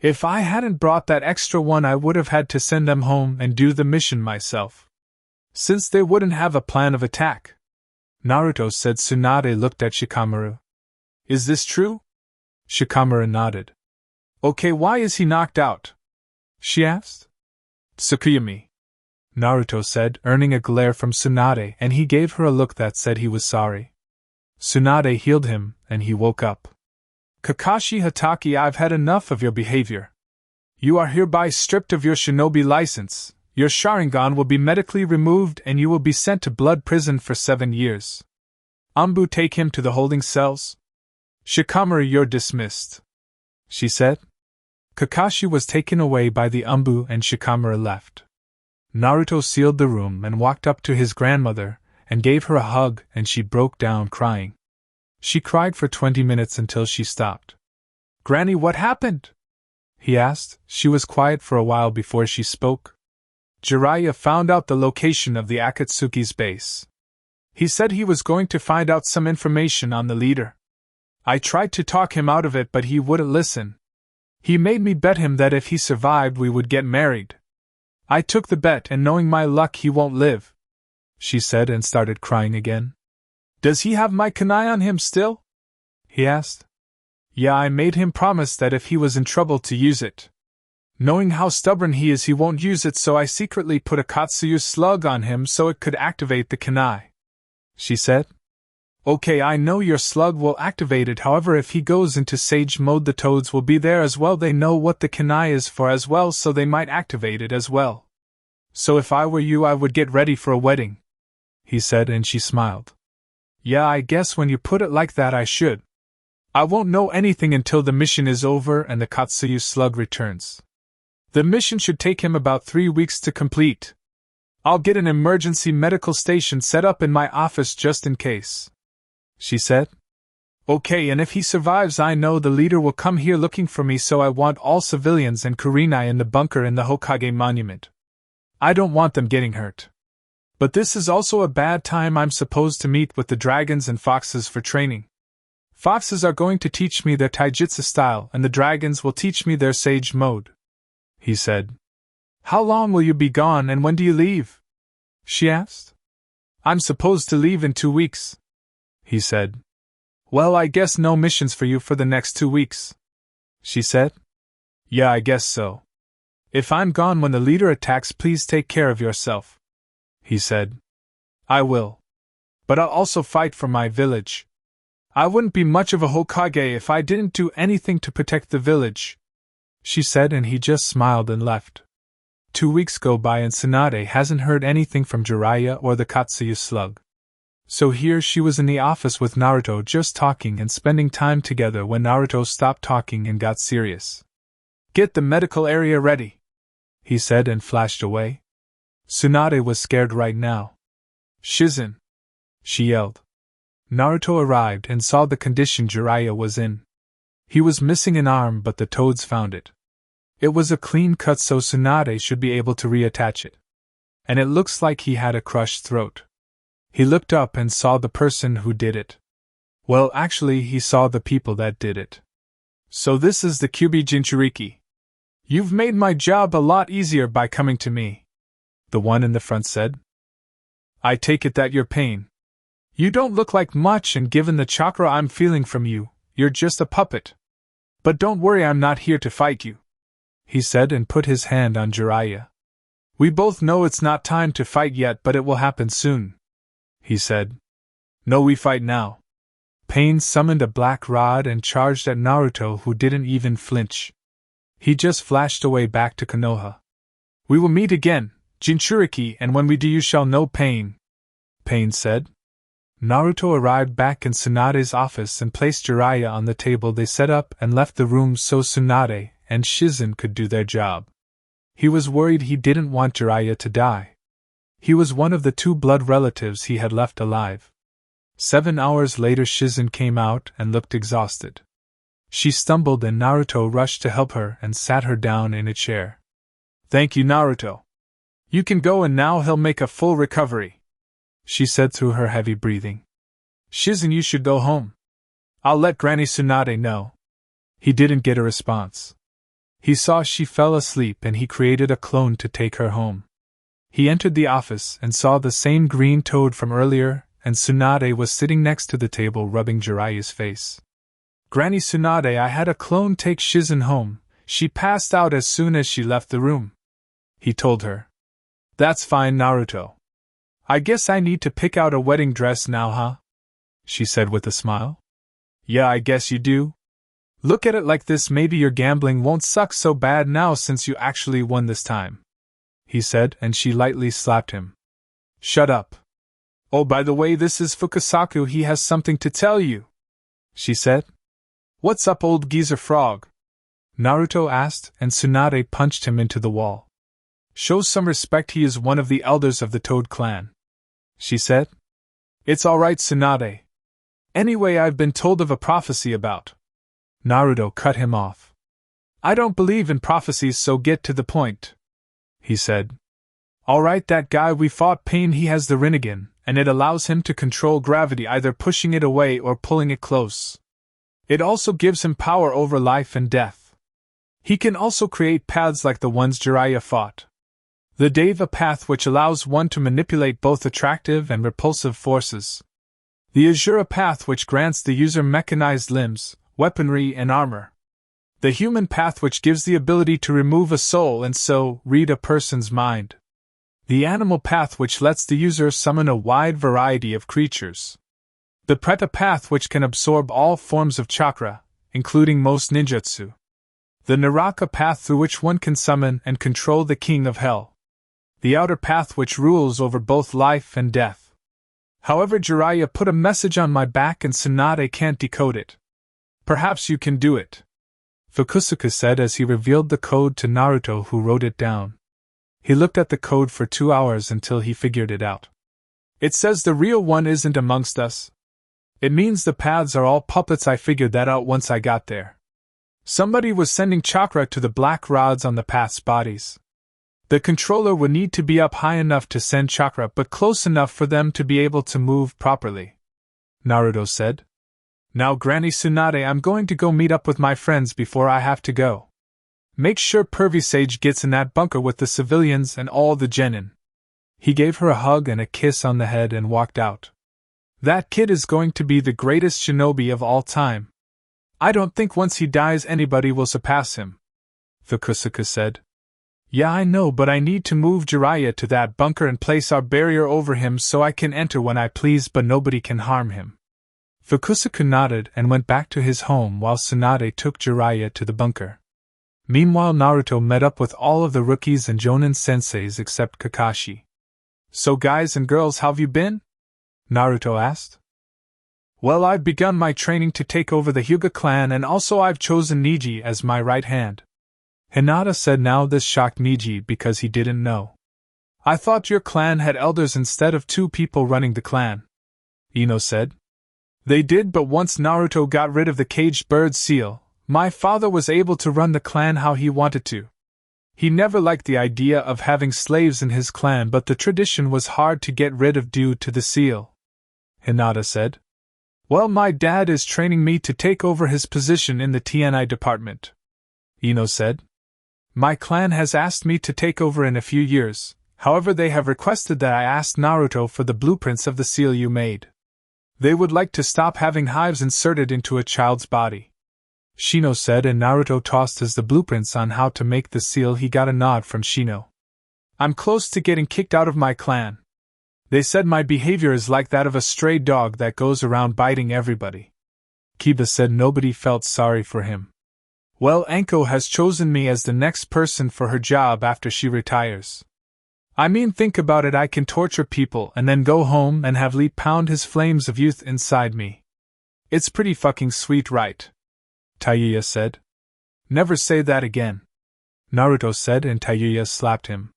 If I hadn't brought that extra one I would have had to send them home and do the mission myself, since they wouldn't have a plan of attack, Naruto said. Tsunade looked at Shikamaru. Is this true? Shikamaru nodded. Okay, why is he knocked out? She asked. Tsukuyami, Naruto said, earning a glare from Tsunade, and he gave her a look that said he was sorry. Tsunade healed him, and he woke up. Kakashi Hatake, I've had enough of your behavior. You are hereby stripped of your shinobi license, your Sharingan will be medically removed and you will be sent to blood prison for 7 years. Anbu, take him to the holding cells. Shikamaru, you're dismissed, she said. Kakashi was taken away by the Anbu and Shikamaru left. Naruto sealed the room and walked up to his grandmother and gave her a hug, and she broke down crying. She cried for 20 minutes until she stopped. Granny, what happened? He asked. She was quiet for a while before she spoke. Jiraiya found out the location of the Akatsuki's base. He said he was going to find out some information on the leader. I tried to talk him out of it, but he wouldn't listen. He made me bet him that if he survived we would get married. I took the bet, and knowing my luck he won't live, she said, and started crying again. Does he have my kunai on him still? He asked. Yeah, I made him promise that if he was in trouble to use it. Knowing how stubborn he is, he won't use it, so I secretly put a Katsuyu slug on him so it could activate the kunai, she said. Okay, I know your slug will activate it, however if he goes into sage mode the toads will be there as well. They know what the kunai is for as well, so they might activate it as well. So if I were you I would get ready for a wedding, he said, and she smiled. Yeah, I guess when you put it like that I should. I won't know anything until the mission is over and the Katsuyu slug returns. The mission should take him about 3 weeks to complete. I'll get an emergency medical station set up in my office just in case, she said. Okay, and if he survives I know the leader will come here looking for me, so I want all civilians and Kurenai in the bunker in the Hokage monument. I don't want them getting hurt. But this is also a bad time. I'm supposed to meet with the dragons and foxes for training. Foxes are going to teach me their taijutsu style and the dragons will teach me their sage mode, he said. How long will you be gone and when do you leave? She asked. I'm supposed to leave in 2 weeks, he said. Well, I guess no missions for you for the next 2 weeks, she said. Yeah, I guess so. If I'm gone when the leader attacks, please take care of yourself, he said. I will. But I'll also fight for my village. I wouldn't be much of a Hokage if I didn't do anything to protect the village, she said, and he just smiled and left. 2 weeks go by and Tsunade hasn't heard anything from Jiraiya or the Katsuyu slug. So here she was in the office with Naruto just talking and spending time together when Naruto stopped talking and got serious. "Get the medical area ready," he said and flashed away. Tsunade was scared right now. "Shizen!" she yelled. Naruto arrived and saw the condition Jiraiya was in. He was missing an arm, but the toads found it. It was a clean cut, so Tsunade should be able to reattach it. And it looks like he had a crushed throat. He looked up and saw the person who did it. Well, actually, he saw the people that did it. "So this is the Kyuubi Jinchuriki. You've made my job a lot easier by coming to me," the one in the front said. "I take it that you're pain. You don't look like much, and given the chakra I'm feeling from you, you're just a puppet. But don't worry, I'm not here to fight you," he said and put his hand on Jiraiya. "We both know it's not time to fight yet, but it will happen soon," he said. "No, we fight now." Pain summoned a black rod and charged at Naruto, who didn't even flinch. He just flashed away back to Konoha. "We will meet again, Jinchuriki, and when we do you shall know pain," Pain said. Naruto arrived back in Tsunade's office and placed Jiraiya on the table they set up and left the room so Tsunade and Shizen could do their job. He was worried he didn't want Jiraiya to die. He was one of the 2 blood relatives he had left alive. 7 hours later Shizen came out and looked exhausted. She stumbled and Naruto rushed to help her and sat her down in a chair. "Thank you, Naruto. You can go and now he'll make a full recovery," she said through her heavy breathing. "Shizen, you should go home. I'll let Granny Tsunade know." He didn't get a response. He saw she fell asleep and he created a clone to take her home. He entered the office and saw the same green toad from earlier, and Tsunade was sitting next to the table rubbing Jiraiya's face. "Granny Tsunade, I had a clone take Shizen home. She passed out as soon as she left the room," he told her. "That's fine, Naruto. I guess I need to pick out a wedding dress now, huh?" she said with a smile. "Yeah, I guess you do. Look at it like this, maybe your gambling won't suck so bad now since you actually won this time," he said, and she lightly slapped him. "Shut up. Oh, by the way, this is Fukasaku, he has something to tell you," she said. "What's up, old geezer frog?" Naruto asked, and Tsunade punched him into the wall. "Show some respect, he is one of the elders of the Toad clan," she said. "It's alright, Tsunade. Anyway, I've been told of a prophecy about..." Naruto cut him off. "I don't believe in prophecies, so get to the point," he said. "Alright, that guy we fought, Pain, he has the Rinnegan, and it allows him to control gravity, either pushing it away or pulling it close. It also gives him power over life and death. He can also create paths like the ones Jiraiya fought. The Deva path, which allows one to manipulate both attractive and repulsive forces. The Asura path, which grants the user mechanized limbs, weaponry, and armor. The human path, which gives the ability to remove a soul and so read a person's mind. The animal path, which lets the user summon a wide variety of creatures. The Preta path, which can absorb all forms of chakra, including most ninjutsu. The Naraka path, through which one can summon and control the king of hell. The outer path, which rules over both life and death. However, Jiraiya put a message on my back and Tsunade can't decode it. Perhaps you can do it," Fukusuka said as he revealed the code to Naruto, who wrote it down. He looked at the code for 2 hours until he figured it out. "It says the real one isn't amongst us. It means the paths are all puppets. I figured that out once I got there. Somebody was sending chakra to the black rods on the path's bodies. The controller would need to be up high enough to send chakra, but close enough for them to be able to move properly," Naruto said. "Now, Granny Tsunade, I'm going to go meet up with my friends before I have to go. Make sure Pervy Sage gets in that bunker with the civilians and all the genin." He gave her a hug and a kiss on the head and walked out. "That kid is going to be the greatest shinobi of all time. I don't think once he dies anybody will surpass him," Fukusuka said. "Yeah, I know, but I need to move Jiraiya to that bunker and place our barrier over him so I can enter when I please, but nobody can harm him." Fukusuka nodded and went back to his home while Tsunade took Jiraiya to the bunker. Meanwhile, Naruto met up with all of the rookies and Jonin senseis except Kakashi. "So guys and girls, how've you been?" Naruto asked. Well, I've begun my training to take over the Hyuga clan, and also I've chosen Neji as my right hand. Hinata said. Now this shocked Neji because he didn't know. I thought your clan had elders instead of 2 people running the clan, Ino said. They did, but once Naruto got rid of the caged bird seal, my father was able to run the clan how he wanted to. He never liked the idea of having slaves in his clan, but the tradition was hard to get rid of due to the seal, Hinata said. Well, my dad is training me to take over his position in the TNI department, Ino said. My clan has asked me to take over in a few years, however they have requested that I ask Naruto for the blueprints of the seal you made. They would like to stop having hives inserted into a child's body, Shino said, and Naruto tossed as the blueprints on how to make the seal. He got a nod from Shino. I'm close to getting kicked out of my clan. They said my behavior is like that of a stray dog that goes around biting everybody. Kiba said nobody felt sorry for him. Well, Anko has chosen me as the next person for her job after she retires. I mean, think about it, I can torture people and then go home and have Lee pound his flames of youth inside me. It's pretty fucking sweet, right? Tayuya said. Never say that again, Naruto said, and Tayuya slapped him.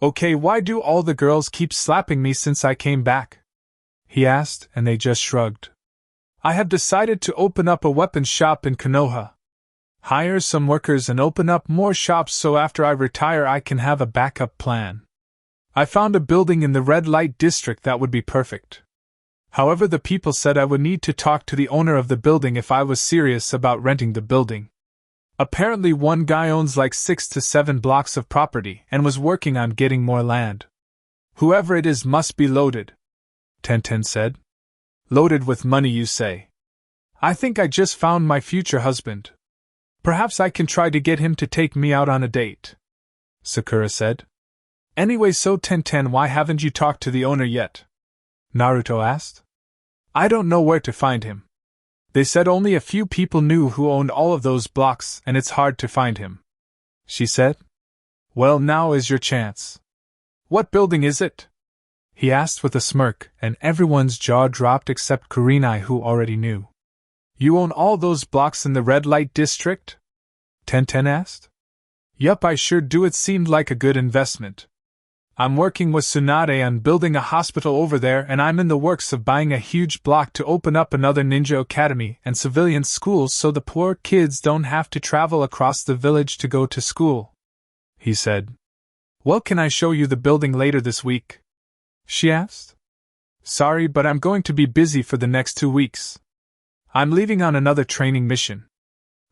Okay, why do all the girls keep slapping me since I came back? He asked, and they just shrugged. I have decided to open up a weapons shop in Konoha. Hire some workers and open up more shops so after I retire I can have a backup plan. I found a building in the red light district that would be perfect. However, the people said I would need to talk to the owner of the building if I was serious about renting the building. Apparently one guy owns like 6 to 7 blocks of property and was working on getting more land. Whoever it is must be loaded, Tenten said. Loaded with money, you say? I think I just found my future husband. Perhaps I can try to get him to take me out on a date, Sakura said. Anyway, so Tenten, why haven't you talked to the owner yet? Naruto asked. I don't know where to find him. They said only a few people knew who owned all of those blocks and it's hard to find him, she said. Well, now is your chance. What building is it? He asked with a smirk, and everyone's jaw dropped except Kurenai, who already knew. You own all those blocks in the red light district? Tenten asked. Yup, I sure do. It seemed like a good investment. I'm working with Tsunade on building a hospital over there, and I'm in the works of buying a huge block to open up another ninja academy and civilian schools so the poor kids don't have to travel across the village to go to school, he said. Well, can I show you the building later this week? She asked. Sorry, but I'm going to be busy for the next 2 weeks. I'm leaving on another training mission.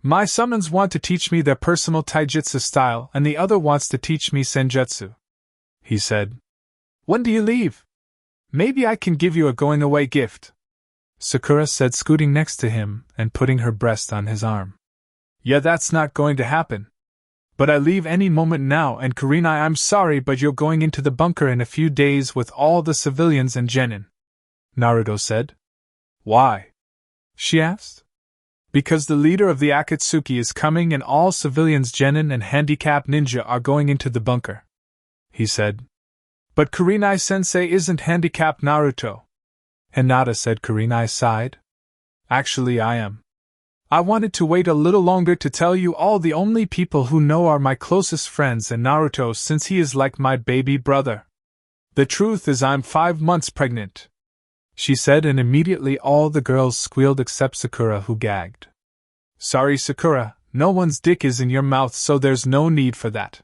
My summons want to teach me their personal taijutsu style, and the other wants to teach me senjutsu, he said. When do you leave? Maybe I can give you a going-away gift, Sakura said, scooting next to him and putting her breast on his arm. Yeah, that's not going to happen. But I leave any moment now, and Kurenai, I'm sorry, but you're going into the bunker in a few days with all the civilians and genin, Naruto said. Why? She asked. Because the leader of the Akatsuki is coming and all civilians, genin, and handicapped ninja are going into the bunker, he said. But Kurenai-sensei isn't handicapped, Naruto, Hinata said. Kurenai sighed. Actually, I am. I wanted to wait a little longer to tell you all. The only people who know are my closest friends and Naruto, since he is like my baby brother. The truth is I'm 5 months pregnant, she said, and immediately all the girls squealed except Sakura, who gagged. Sorry, Sakura, no one's dick is in your mouth, so there's no need for that,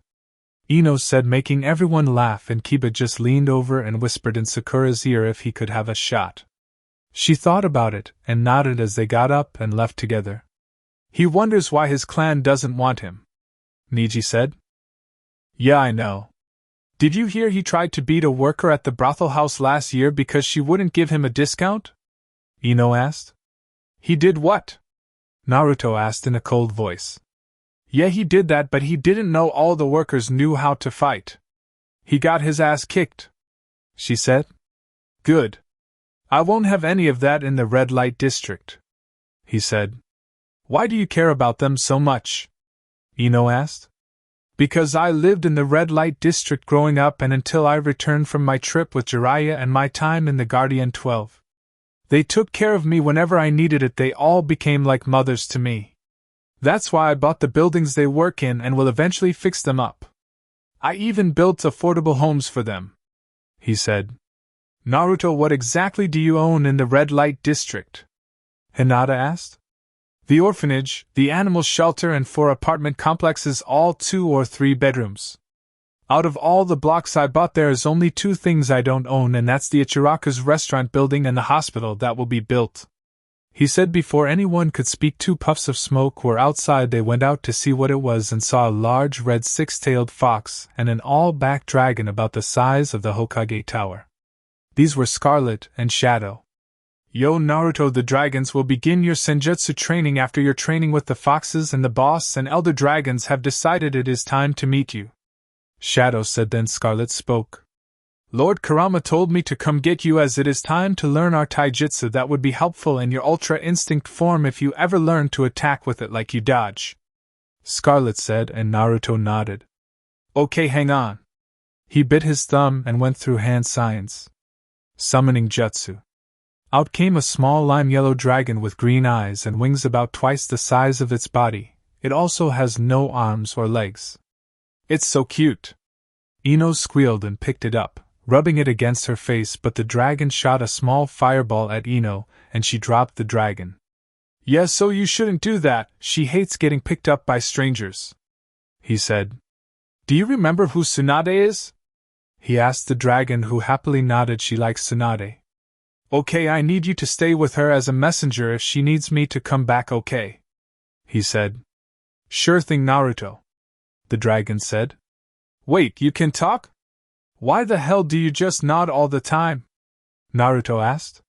Ino said, making everyone laugh, and Kiba just leaned over and whispered in Sakura's ear if he could have a shot. She thought about it and nodded as they got up and left together. He wonders why his clan doesn't want him, Neji said. Yeah, I know. Did you hear he tried to beat a worker at the brothel house last year because she wouldn't give him a discount? Ino asked. He did what? Naruto asked in a cold voice. Yeah, he did that, but he didn't know all the workers knew how to fight. He got his ass kicked, she said. Good. I won't have any of that in the red light district, he said. Why do you care about them so much? Ino asked. Because I lived in the red light district growing up and until I returned from my trip with Jiraiya and my time in the Guardian 12. They took care of me whenever I needed it. They all became like mothers to me. That's why I bought the buildings they work in and will eventually fix them up. I even built affordable homes for them," he said. "Naruto, what exactly do you own in the red light district?" Hinata asked. "The orphanage, the animal shelter, and 4 apartment complexes, all 2 or 3 bedrooms. Out of all the blocks I bought, there is only 2 things I don't own, and that's the Ichiraku's restaurant building and the hospital that will be built," he said. Before anyone could speak, 2 puffs of smoke were outside. They went out to see what it was and saw a large red 6-tailed fox and an all-black dragon about the size of the Hokage Tower. These were Scarlet and Shadow. "Yo, Naruto, the dragons will begin your senjutsu training after your training with the foxes, and the boss and elder dragons have decided it is time to meet you," Shadow said. Then Scarlet spoke. "Lord Kurama told me to come get you as it is time to learn our taijutsu that would be helpful in your ultra instinct form if you ever learn to attack with it like you dodge," Scarlet said, and Naruto nodded. "Okay, hang on." He bit his thumb and went through hand signs. Summoning jutsu. Out came a small lime-yellow dragon with green eyes and wings about twice the size of its body. It also has no arms or legs. "It's so cute." Ino squealed and picked it up, rubbing it against her face, but the dragon shot a small fireball at Ino, and she dropped the dragon. "Yeah, so you shouldn't do that, she hates getting picked up by strangers," he said. "Do you remember who Tsunade is?" he asked the dragon, who happily nodded. "She likes Tsunade." "Okay, I need you to stay with her as a messenger if she needs me to come back, okay?" he said. "Sure thing, Naruto," the dragon said. "Wait, you can talk? Why the hell do you just nod all the time?" Naruto asked.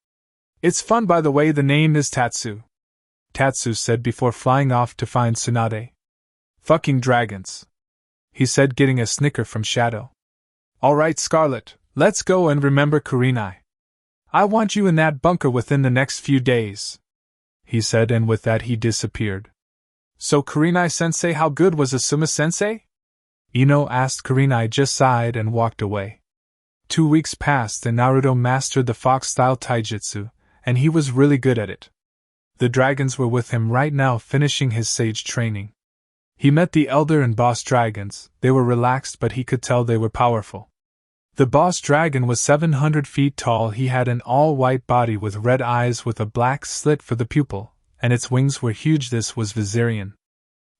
"It's fun, by the way. The name is Tatsu," Tatsu said before flying off to find Tsunade. "Fucking dragons," he said, getting a snicker from Shadow. "Alright, Scarlet, let's go, and remember Kurenai. I want you in that bunker within the next few days," he said, and with that he disappeared. "So Kurenai-sensei, how good was Asuma-sensei?" Ino asked. Kurenai just sighed and walked away. 2 weeks passed and Naruto mastered the fox-style taijutsu, and he was really good at it. The dragons were with him right now, finishing his sage training. He met the elder and boss dragons. They were relaxed, but he could tell they were powerful. The boss dragon was 700 feet tall. He had an all-white body with red eyes with a black slit for the pupil, and its wings were huge. This was Viserion.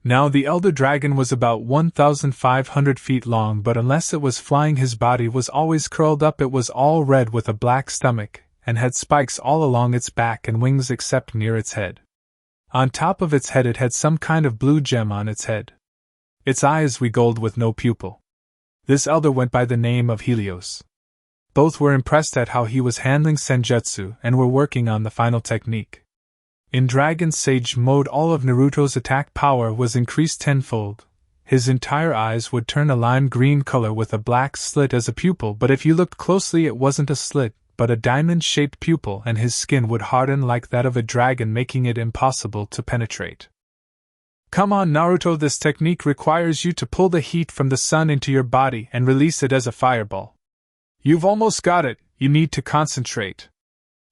Now the elder dragon was about 1,500 feet long, but unless it was flying, his body was always curled up. It was all red with a black stomach, and had spikes all along its back and wings except near its head. On top of its head it had some kind of blue gem on its head. Its eyes were gold with no pupil. This elder went by the name of Helios. Both were impressed at how he was handling senjutsu and were working on the final technique. In Dragon Sage mode, all of Naruto's attack power was increased tenfold. His entire eyes would turn a lime green color with a black slit as a pupil, but if you looked closely it wasn't a slit, but a diamond-shaped pupil, and his skin would harden like that of a dragon, making it impossible to penetrate. "Come on, Naruto, this technique requires you to pull the heat from the sun into your body and release it as a fireball. You've almost got it, you need to concentrate.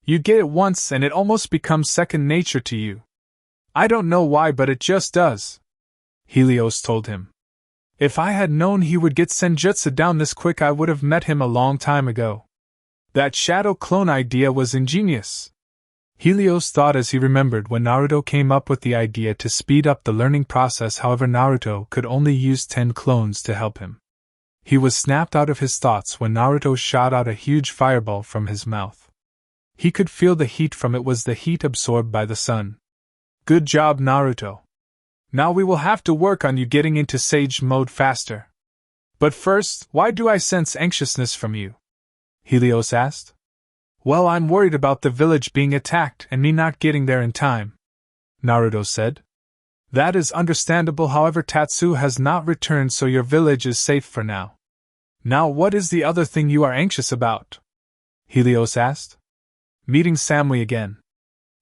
You get it once and it almost becomes second nature to you. I don't know why, but it just does," Helios told him. "If I had known he would get senjutsu down this quick, I would have met him a long time ago. That shadow clone idea was ingenious," Helios thought as he remembered when Naruto came up with the idea to speed up the learning process. However, Naruto could only use 10 clones to help him. He was snapped out of his thoughts when Naruto shot out a huge fireball from his mouth. He could feel the heat from it. Was the heat absorbed by the sun. "Good job, Naruto. Now we will have to work on you getting into Sage mode faster. But first, why do I sense anxiousness from you?" Helios asked. "Well, I'm worried about the village being attacked and me not getting there in time," Naruto said. "That is understandable. However, Tatsu has not returned, so your village is safe for now. Now, what is the other thing you are anxious about?" Helios asked. "Meeting Samui again.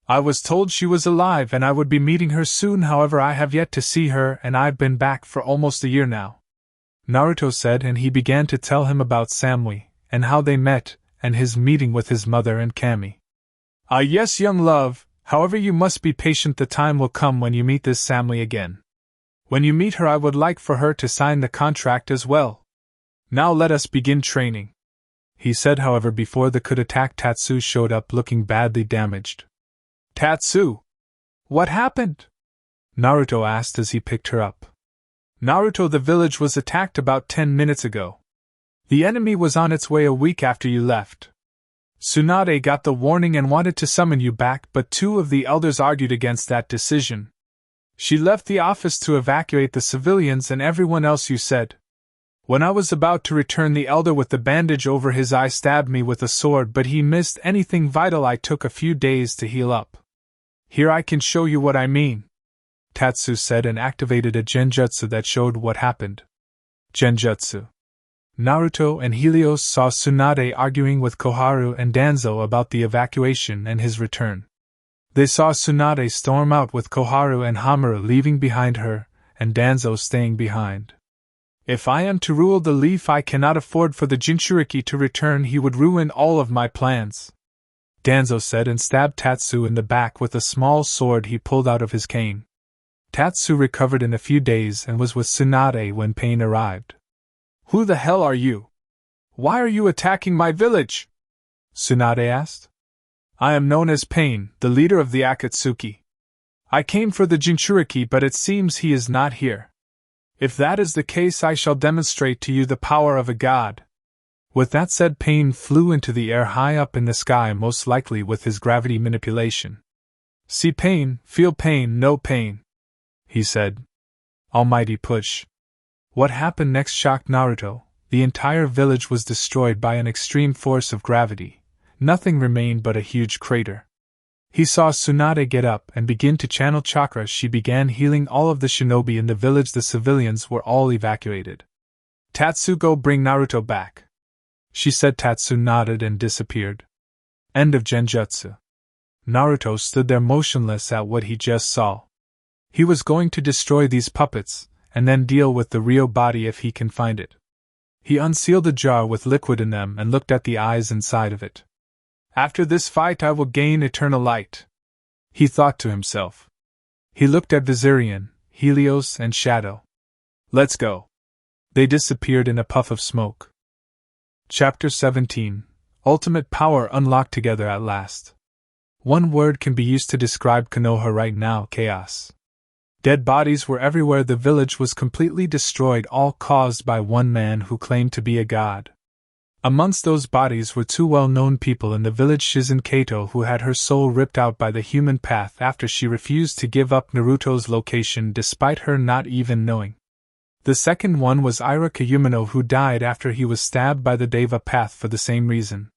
I was told she was alive and I would be meeting her soon. However, I have yet to see her, and I've been back for almost a year now. Naruto said, and he began to tell him about Samui, and how they met, and his meeting with his mother and Kami. "Ah yes, young love, however you must be patient, the time will come when you meet this Samui again. When you meet her, I would like for her to sign the contract as well. Now let us begin training," he said. However, before they could attack, Tatsu showed up looking badly damaged. "Tatsu! What happened?" Naruto asked as he picked her up. "Naruto, the village was attacked about 10 minutes ago. The enemy was on its way a week after you left. Tsunade got the warning and wanted to summon you back, but 2 of the elders argued against that decision. She left the office to evacuate the civilians and everyone else, you said. When I was about to return, the elder with the bandage over his eye stabbed me with a sword, but he missed anything vital. I took a few days to heal up. Here, I can show you what I mean," Tatsu said, and activated a genjutsu that showed what happened. Genjutsu. Naruto and Helios saw Tsunade arguing with Koharu and Danzo about the evacuation and his return. They saw Tsunade storm out with Koharu and Hamaru leaving behind her, and Danzo staying behind. "If I am to rule the Leaf, I cannot afford for the Jinchuriki to return. He would ruin all of my plans," Danzo said, and stabbed Tatsu in the back with a small sword he pulled out of his cane. Tatsu recovered in a few days and was with Tsunade when Pain arrived. "Who the hell are you? Why are you attacking my village?" Tsunade asked. "I am known as Pain, the leader of the Akatsuki. I came for the Jinchuriki, but it seems he is not here. If that is the case, I shall demonstrate to you the power of a god." With that said, Pain flew into the air high up in the sky, most likely with his gravity manipulation. "See pain, feel pain, know pain," he said. Almighty push. What happened next shocked Naruto. The entire village was destroyed by an extreme force of gravity. Nothing remained but a huge crater. He saw Tsunade get up and begin to channel chakra. She began healing all of the shinobi in the village. The civilians were all evacuated. "Tatsu, go bring Naruto back," she said. Tatsu nodded and disappeared. End of Genjutsu. Naruto stood there motionless at what he just saw. He was going to destroy these puppets, and then deal with the Ryo body if he can find it. He unsealed a jar with liquid in them and looked at the eyes inside of it. "After this fight, I will gain eternal light," he thought to himself. He looked at Viserion, Helios, and Shadow. "Let's go." They disappeared in a puff of smoke. Chapter 17. Ultimate Power Unlocked. Together at last. One word can be used to describe Konoha right now: chaos. Dead bodies were everywhere. The village was completely destroyed, all caused by one man who claimed to be a god. Amongst those bodies were 2 well-known people in the village: Shizen Kato, who had her soul ripped out by the human path after she refused to give up Naruto's location despite her not even knowing. The second one was Ichiraku Yumino, who died after he was stabbed by the Deva path for the same reason.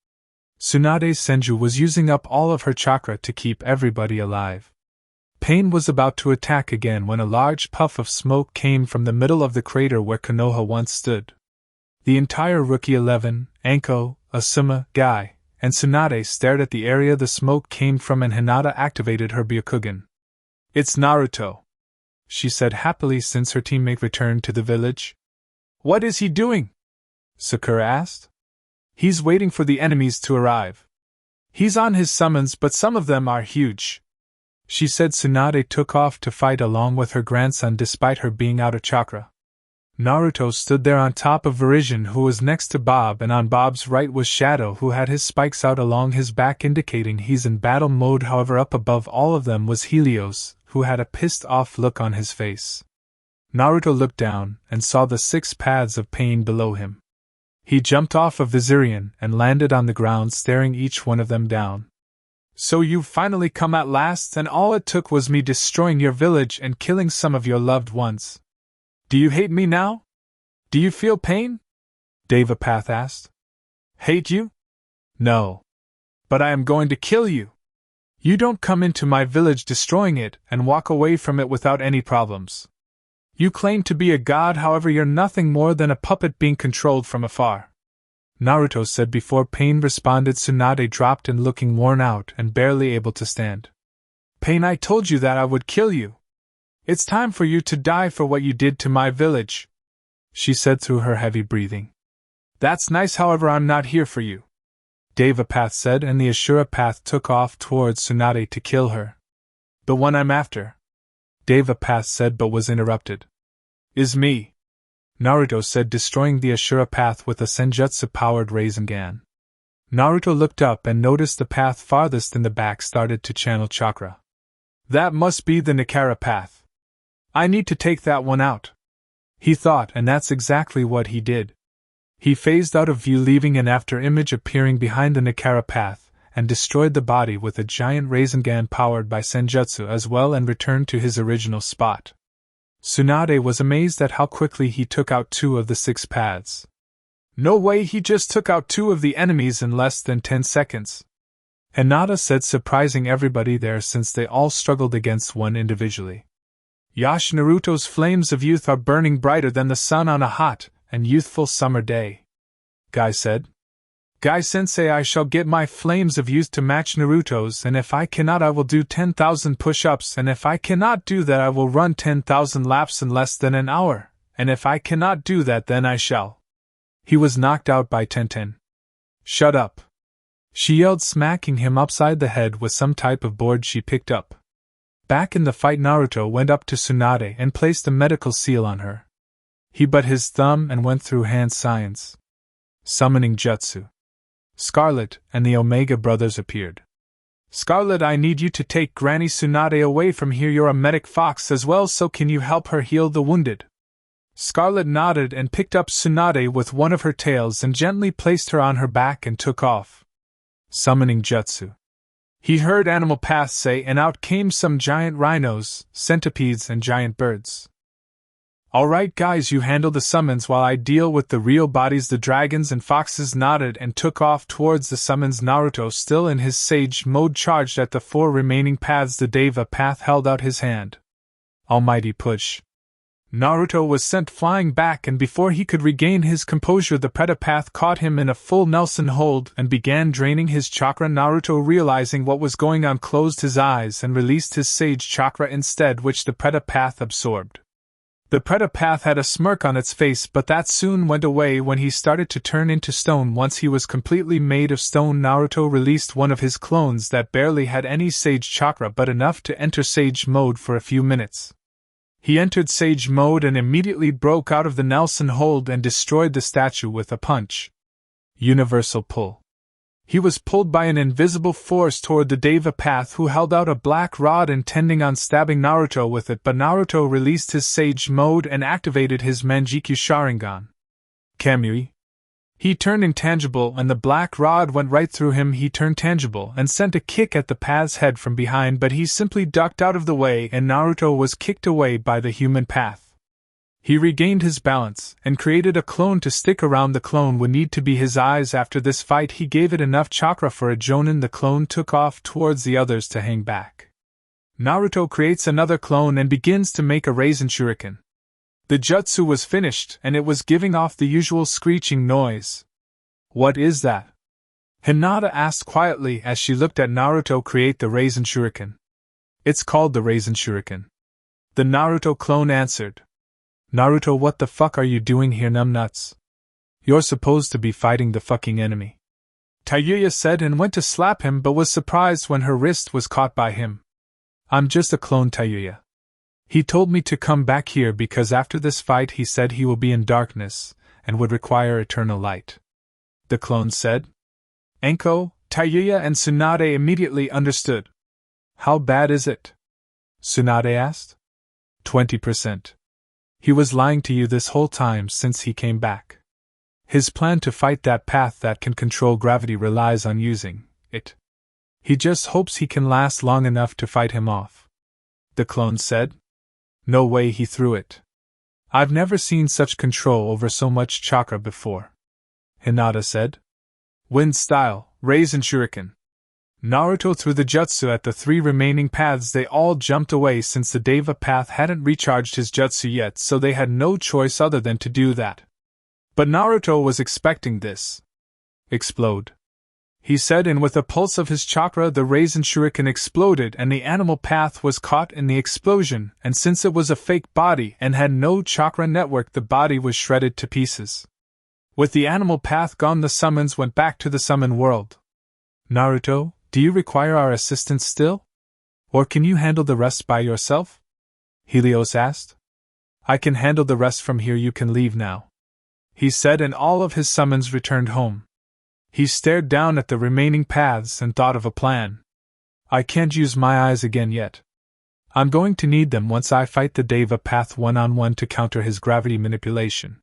Tsunade's Senju was using up all of her chakra to keep everybody alive. Pain was about to attack again when a large puff of smoke came from the middle of the crater where Konoha once stood. The entire Rookie 11, Anko, Asuma, Guy, and Tsunade stared at the area the smoke came from, and Hinata activated her Byakugan. "It's Naruto," she said happily since her teammate returned to the village. "What is he doing?" Sakura asked. "He's waiting for the enemies to arrive. He's on his summons, but some of them are huge," she said. Tsunade took off to fight along with her grandson despite her being out of chakra. Naruto stood there on top of Virizion, who was next to Bob, and on Bob's right was Shadow, who had his spikes out along his back indicating he's in battle mode. However, up above all of them was Helios, who had a pissed-off look on his face. Naruto looked down and saw the 6 paths of pain below him. He jumped off of Viserion and landed on the ground, staring each one of them down. "So you've finally come at last, and all it took was me destroying your village and killing some of your loved ones. Do you hate me now? Do you feel pain?" Devapath asked. "Hate you? No. But I am going to kill you. You don't come into my village destroying it and walk away from it without any problems. You claim to be a god, however you're nothing more than a puppet being controlled from afar," Naruto said. Before Pain responded, Tsunade dropped and looking worn out and barely able to stand. "Pain, I told you that I would kill you. It's time for you to die for what you did to my village," she said through her heavy breathing. That's nice, however I'm not here for you, Deva Path said, and the Ashura Path took off towards Tsunade to kill her. The one I'm after, Deva Path said, but was interrupted. Is me, Naruto said, destroying the Ashura Path with a senjutsu-powered Rasengan. Naruto looked up and noticed the path farthest in the back started to channel chakra. That must be the Nikara Path. I need to take that one out, he thought, and that's exactly what he did. He phased out of view, leaving an after-image appearing behind the Nikara Path, and destroyed the body with a giant Rasengan powered by Senjutsu as well, and returned to his original spot. Tsunade was amazed at how quickly he took out 2 of the 6 paths. No way, he just took out 2 of the enemies in less than 10 seconds. Hinata said, surprising everybody there since they all struggled against one individually. Yash, Naruto's flames of youth are burning brighter than the sun on a hot and youthful summer day, Guy said. Guy-sensei, I shall get my flames of youth to match Naruto's, and if I cannot I will do 10,000 push-ups, and if I cannot do that I will run 10,000 laps in less than an hour, and if I cannot do that then I shall. He was knocked out by Tenten. Shut up, she yelled, smacking him upside the head with some type of board she picked up. Back in the fight, Naruto went up to Tsunade and placed a medical seal on her. He bit his thumb and went through hand signs. Summoning jutsu. Scarlet and the Omega brothers appeared. Scarlet, I need you to take Granny Tsunade away from here. You're a medic fox as well, so can you help her heal the wounded? Scarlet nodded and picked up Tsunade with one of her tails and gently placed her on her back and took off. Summoning jutsu. He heard Animal Path say, and out came some giant rhinos, centipedes, and giant birds. Alright guys, you handle the summons while I deal with the real bodies. The dragons and foxes nodded and took off towards the summons. Naruto, still in his sage mode, charged at the 4 remaining paths. The Deva Path held out his hand. Almighty push. Naruto was sent flying back, and before he could regain his composure the Preta Path caught him in a full Nelson hold and began draining his chakra. Naruto, realizing what was going on, closed his eyes and released his sage chakra instead, which the Preta Path absorbed. The Preta Path had a smirk on its face, but that soon went away when he started to turn into stone. Once he was completely made of stone, Naruto released one of his clones that barely had any sage chakra but enough to enter sage mode for a few minutes. He entered sage mode and immediately broke out of the Nelson hold and destroyed the statue with a punch. Universal pull. He was pulled by an invisible force toward the Deva Path, who held out a black rod intending on stabbing Naruto with it, but Naruto released his sage mode and activated his Manjikyu Sharingan. Kamui. He turned intangible and the black rod went right through him. He turned tangible and sent a kick at the path's head from behind, but he simply ducked out of the way and Naruto was kicked away by the human path. He regained his balance and created a clone to stick around. The clone would need to be his eyes. After this fight he gave it enough chakra for a jonin. The clone took off towards the others to hang back. Naruto creates another clone and begins to make a Rasen Shuriken. The jutsu was finished and it was giving off the usual screeching noise. What is that? Hinata asked quietly as she looked at Naruto create the Rasen Shuriken. It's called the Rasen Shuriken. The Naruto clone answered. Naruto, what the fuck are you doing here, numbnuts? You're supposed to be fighting the fucking enemy. Tayuya said and went to slap him but was surprised when her wrist was caught by him. I'm just a clone, Tayuya. He told me to come back here because after this fight he said he will be in darkness and would require eternal light. The clone said. Enko, Tayuya and Tsunade immediately understood. How bad is it? Tsunade asked. 20%. He was lying to you this whole time since he came back. His plan to fight that path that can control gravity relies on using it. He just hopes he can last long enough to fight him off. The clone said. No way, he threw it. I've never seen such control over so much chakra before. Hinata said. Wind style, Rasen Shuriken. Naruto threw the jutsu at the 3 remaining paths. They all jumped away since the Deva Path hadn't recharged his jutsu yet, so they had no choice other than to do that. But Naruto was expecting this. Explode. he said, and with a pulse of his chakra the raisin shuriken exploded and the animal path was caught in the explosion, and since it was a fake body and had no chakra network, the body was shredded to pieces. With the animal path gone, the summons went back to the summon world. Naruto, do you require our assistance still? Or can you handle the rest by yourself? Helios asked. I can handle the rest from here, you can leave now, he said, and all of his summons returned home. He stared down at the remaining paths and thought of a plan. I can't use my eyes again yet. I'm going to need them once I fight the Deva path one-on-one to counter his gravity manipulation.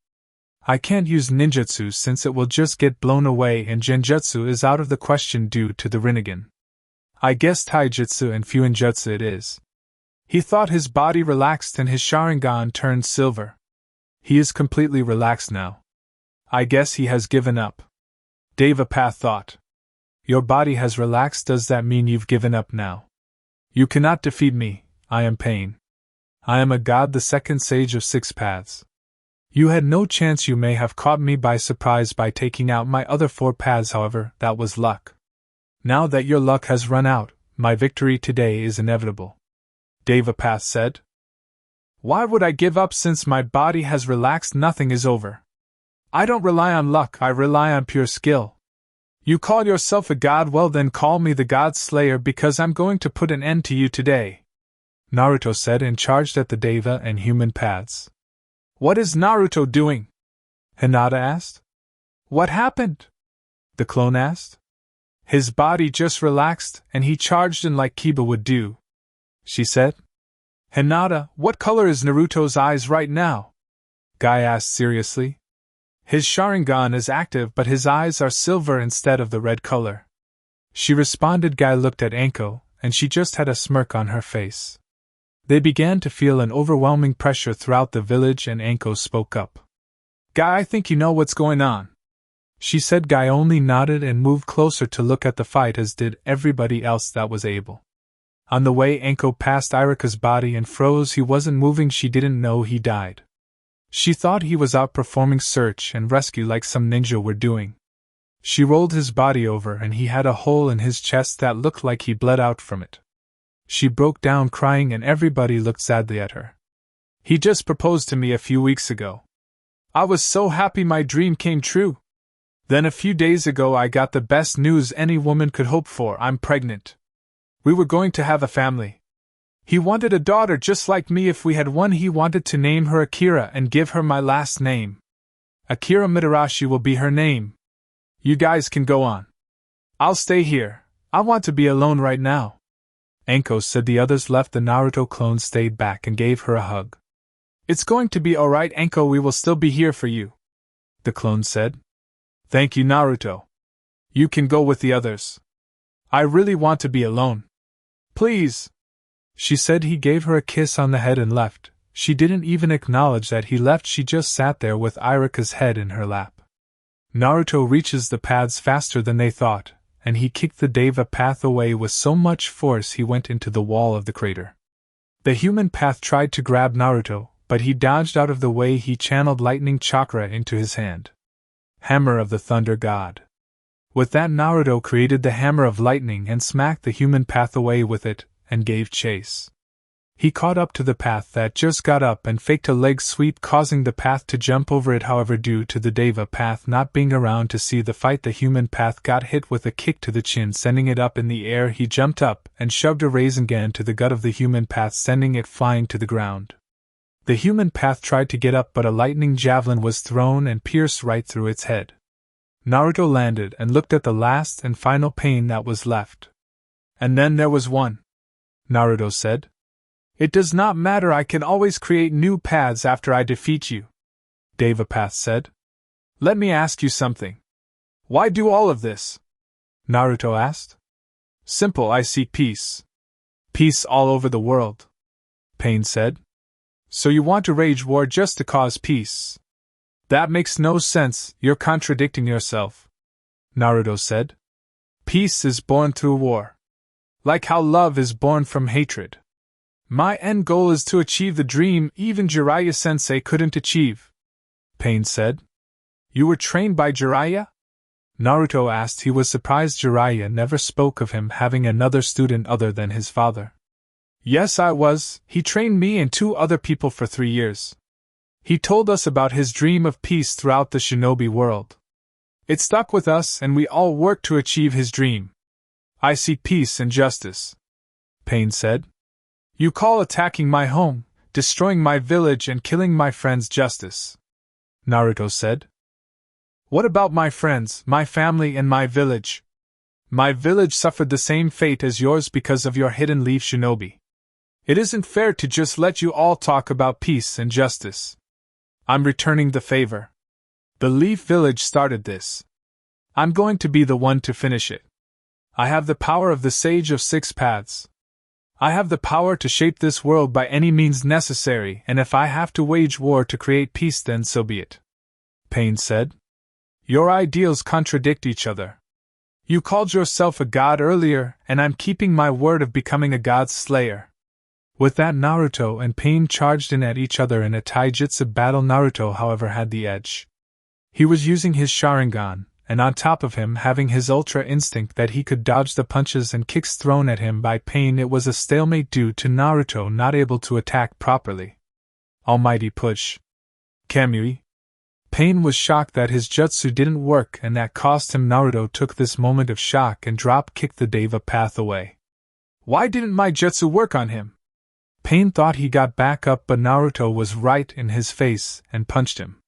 I can't use ninjutsu since it will just get blown away, and genjutsu is out of the question due to the Rinnegan. I guess taijutsu and fuinjutsu it is. He thought. His body relaxed and his Sharingan turned silver. He is completely relaxed now. I guess he has given up. Devapath thought. Your body has relaxed, does that mean you've given up now? You cannot defeat me, I am pain. I am a god, the second sage of 6 paths. You had no chance. You may have caught me by surprise by taking out my other 4 paths, however, that was luck. Now that your luck has run out, my victory today is inevitable, Devapath said. Why would I give up since my body has relaxed? Nothing is over. I don't rely on luck, I rely on pure skill. You call yourself a god? Well then call me the God Slayer, because I'm going to put an end to you today, Naruto said, and charged at the Deva and human paths. What is Naruto doing? Hinata asked. What happened? The clone asked. His body just relaxed, and he charged in like Kiba would do, she said. Hinata, what color is Naruto's eyes right now? Guy asked seriously. His Sharingan is active, but his eyes are silver instead of the red color, she responded. Guy looked at Anko, and she just had a smirk on her face. They began to feel an overwhelming pressure throughout the village, and Anko spoke up. Guy, I think you know what's going on, she said. Guy only nodded and moved closer to look at the fight, as did everybody else that was able. On the way, Anko passed Iruka's body and froze. He wasn't moving. She didn't know he died. She thought he was out performing search and rescue like some ninja were doing. She rolled his body over, and he had a hole in his chest that looked like he bled out from it. She broke down crying, and everybody looked sadly at her. He just proposed to me a few weeks ago. I was so happy, my dream came true. Then a few days ago I got the best news any woman could hope for. I'm pregnant. We were going to have a family. He wanted a daughter just like me. If we had one, he wanted to name her Akira and give her my last name. Akira Mitarashi will be her name. You guys can go on. I'll stay here. I want to be alone right now, Anko said. The others left. The Naruto clone stayed back and gave her a hug. It's going to be alright, Anko, we will still be here for you, the clone said. Thank you, Naruto. You can go with the others. I really want to be alone. Please, she said. He gave her a kiss on the head and left. She didn't even acknowledge that he left. She just sat there with Iruka's head in her lap. Naruto reaches the paths faster than they thought, and he kicked the Deva path away with so much force he went into the wall of the crater. The human path tried to grab Naruto, but he dodged out of the way. He channeled lightning chakra into his hand. Hammer of the Thunder God. With that, Naruto created the Hammer of Lightning and smacked the human path away with it, and gave chase. He caught up to the path that just got up and faked a leg sweep, causing the path to jump over it. However, due to the Deva path not being around to see the fight, the human path got hit with a kick to the chin, sending it up in the air. He jumped up and shoved a Rasengan to the gut of the human path, sending it flying to the ground. The human path tried to get up, but a lightning javelin was thrown and pierced right through its head. Naruto landed and looked at the last and final pain that was left. And then there was one, Naruto said. It does not matter, I can always create new paths after I defeat you, Devapath said. Let me ask you something. Why do all of this? Naruto asked. Simple, I seek peace. Peace all over the world, Pain said. So you want to wage war just to cause peace? That makes no sense, you're contradicting yourself, Naruto said. Peace is born through war. Like how love is born from hatred. My end goal is to achieve the dream even Jiraiya-sensei couldn't achieve, Pain said. You were trained by Jiraiya? Naruto asked. He was surprised Jiraiya never spoke of him having another student other than his father. Yes, I was. He trained me and 2 other people for 3 years. He told us about his dream of peace throughout the shinobi world. It stuck with us and we all worked to achieve his dream. I seek peace and justice, Pain said. You call attacking my home, destroying my village and killing my friends justice, Naruto said. What about my friends, my family and my village? My village suffered the same fate as yours because of your hidden leaf shinobi. It isn't fair to just let you all talk about peace and justice. I'm returning the favor. The Leaf Village started this. I'm going to be the one to finish it. I have the power of the Sage of 6 Paths. I have the power to shape this world by any means necessary, and if I have to wage war to create peace, then so be it, Pain said. Your ideals contradict each other. You called yourself a god earlier, and I'm keeping my word of becoming a god's slayer. With that, Naruto and Pain charged in at each other in a taijutsu battle. Naruto, however, had the edge. He was using his Sharingan, and on top of him having his ultra instinct that he could dodge the punches and kicks thrown at him by Pain. It was a stalemate due to Naruto not able to attack properly. Almighty push. Kamui. Pain was shocked that his jutsu didn't work and that cost him. Naruto took this moment of shock and drop-kicked the Deva path away. Why didn't my jutsu work on him? Pain thought he got back up, but Naruto was right in his face and punched him.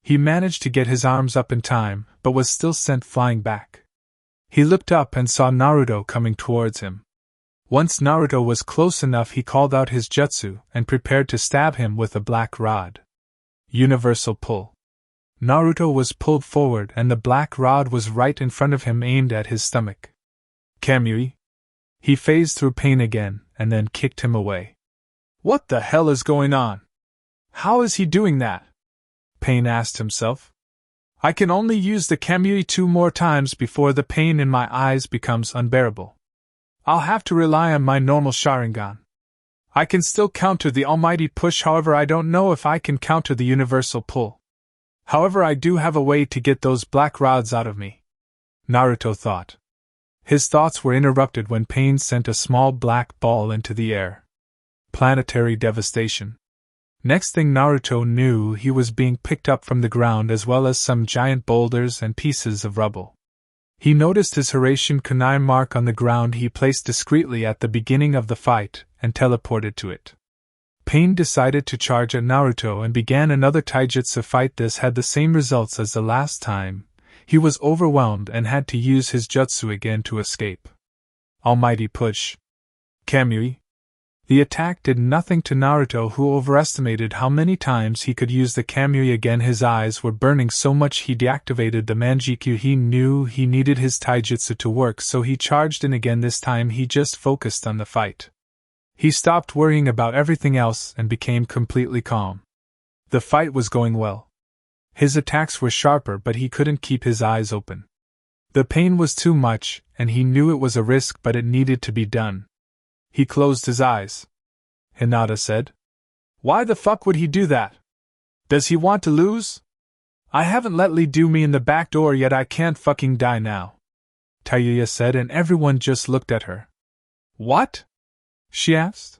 He managed to get his arms up in time, but was still sent flying back. He looked up and saw Naruto coming towards him. Once Naruto was close enough, he called out his jutsu and prepared to stab him with a black rod. Universal pull. Naruto was pulled forward and the black rod was right in front of him, aimed at his stomach. Kamui. He phased through Pain again and then kicked him away. What the hell is going on? How is he doing that? Pain asked himself. I can only use the Kamui 2 more times before the pain in my eyes becomes unbearable. I'll have to rely on my normal Sharingan. I can still counter the almighty push, however I don't know if I can counter the universal pull. However, I do have a way to get those black rods out of me, Naruto thought. His thoughts were interrupted when Pain sent a small black ball into the air. Planetary devastation. Next thing Naruto knew, he was being picked up from the ground as well as some giant boulders and pieces of rubble. He noticed his Hiraishin kunai mark on the ground he placed discreetly at the beginning of the fight and teleported to it. Pain decided to charge at Naruto and began another taijutsu fight. This had the same results as the last time. He was overwhelmed and had to use his jutsu again to escape. Almighty push. Kamui. The attack did nothing to Naruto, who overestimated how many times he could use the Kamui again. His eyes were burning so much he deactivated the Manjikyu. He knew he needed his taijutsu to work, so he charged in again. This time he just focused on the fight. He stopped worrying about everything else and became completely calm. The fight was going well. His attacks were sharper, but he couldn't keep his eyes open. The pain was too much, and he knew it was a risk, but it needed to be done. He closed his eyes. Hinata said. Why the fuck would he do that? Does he want to lose? I haven't let Lee do me in the back door yet. I can't fucking die now, Tayuya said, and everyone just looked at her. What? She asked.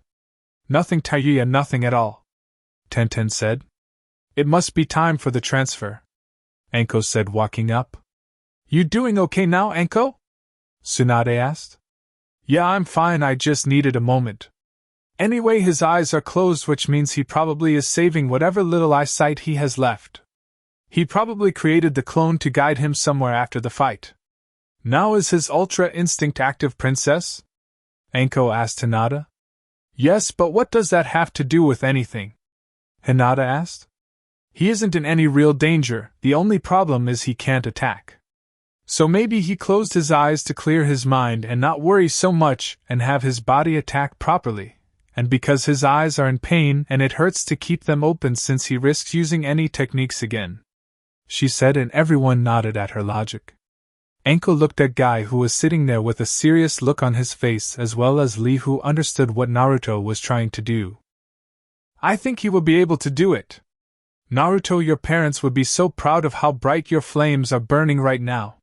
Nothing, Tayuya, nothing at all, Tenten said. It must be time for the transfer, Anko said, walking up. You doing okay now, Anko? Tsunade asked. Yeah, I'm fine, I just needed a moment. Anyway, his eyes are closed, which means he probably is saving whatever little eyesight he has left. He probably created the clone to guide him somewhere after the fight. Now is his ultra instinct active, princess? Anko asked Hinata. Yes, but what does that have to do with anything? Hinata asked. He isn't in any real danger, the only problem is he can't attack. So maybe he closed his eyes to clear his mind and not worry so much and have his body attack properly, and because his eyes are in pain and it hurts to keep them open since he risks using any techniques again, she said, and everyone nodded at her logic. Anko looked at Guy, who was sitting there with a serious look on his face, as well as Lee, who understood what Naruto was trying to do. I think he will be able to do it. Naruto, your parents would be so proud of how bright your flames are burning right now.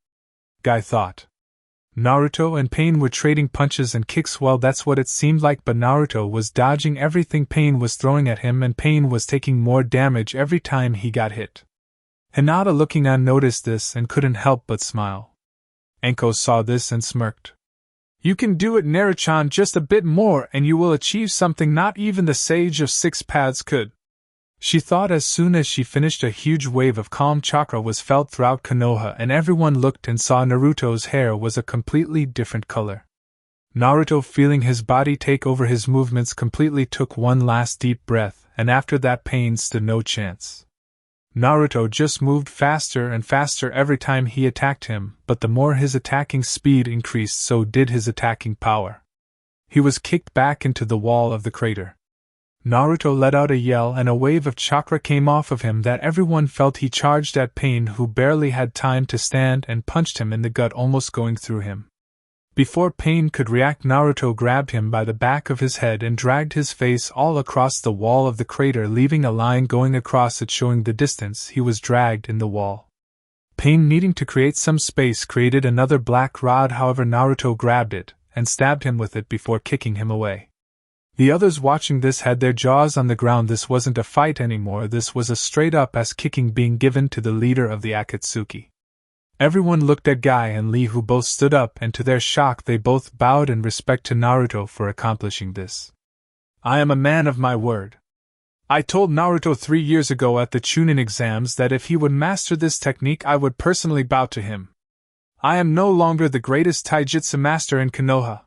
guy thought. Naruto and Pain were trading punches and kicks. Well, that's what it seemed like, but Naruto was dodging everything Pain was throwing at him, and Pain was taking more damage every time he got hit. Hinata, looking on, noticed this and couldn't help but smile. Enko saw this and smirked. You can do it, Naruto, just a bit more and you will achieve something not even the Sage of Six Paths could. She thought. As soon as she finished, a huge wave of calm chakra was felt throughout Konoha, and everyone looked and saw Naruto's hair was a completely different color. Naruto, feeling his body take over his movements completely, took one last deep breath, and after that Pain stood no chance. Naruto just moved faster and faster every time he attacked him, but the more his attacking speed increased, so did his attacking power. He was kicked back into the wall of the crater. Naruto let out a yell and a wave of chakra came off of him that everyone felt. He charged at Pain, who barely had time to stand, and punched him in the gut, almost going through him. Before Pain could react, Naruto grabbed him by the back of his head and dragged his face all across the wall of the crater, leaving a line going across it showing the distance he was dragged in the wall. Pain, needing to create some space, created another black rod. However, Naruto grabbed it and stabbed him with it before kicking him away. The others watching this had their jaws on the ground. This wasn't a fight anymore, this was a straight-up ass kicking being given to the leader of the Akatsuki. Everyone looked at Guy and Lee, who both stood up, and to their shock they both bowed in respect to Naruto for accomplishing this. I am a man of my word. I told Naruto 3 years ago at the Chunin exams that if he would master this technique I would personally bow to him. I am no longer the greatest taijutsu master in Konoha.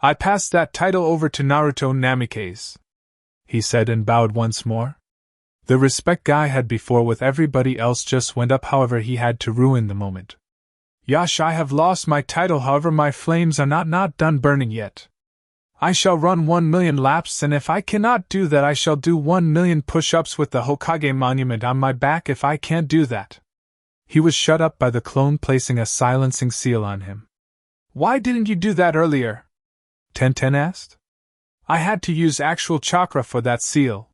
I pass that title over to Minato Namikaze, he said, and bowed once more. The respect Guy had before with everybody else just went up. However, he had to ruin the moment. Yash, I have lost my title, however my flames are not done burning yet. I shall run 1 million laps, and if I cannot do that I shall do 1 million push-ups with the Hokage monument on my back. If I can't do that. He was shut up by the clone, placing a silencing seal on him. Why didn't you do that earlier? Tenten asked. I had to use actual chakra for that seal.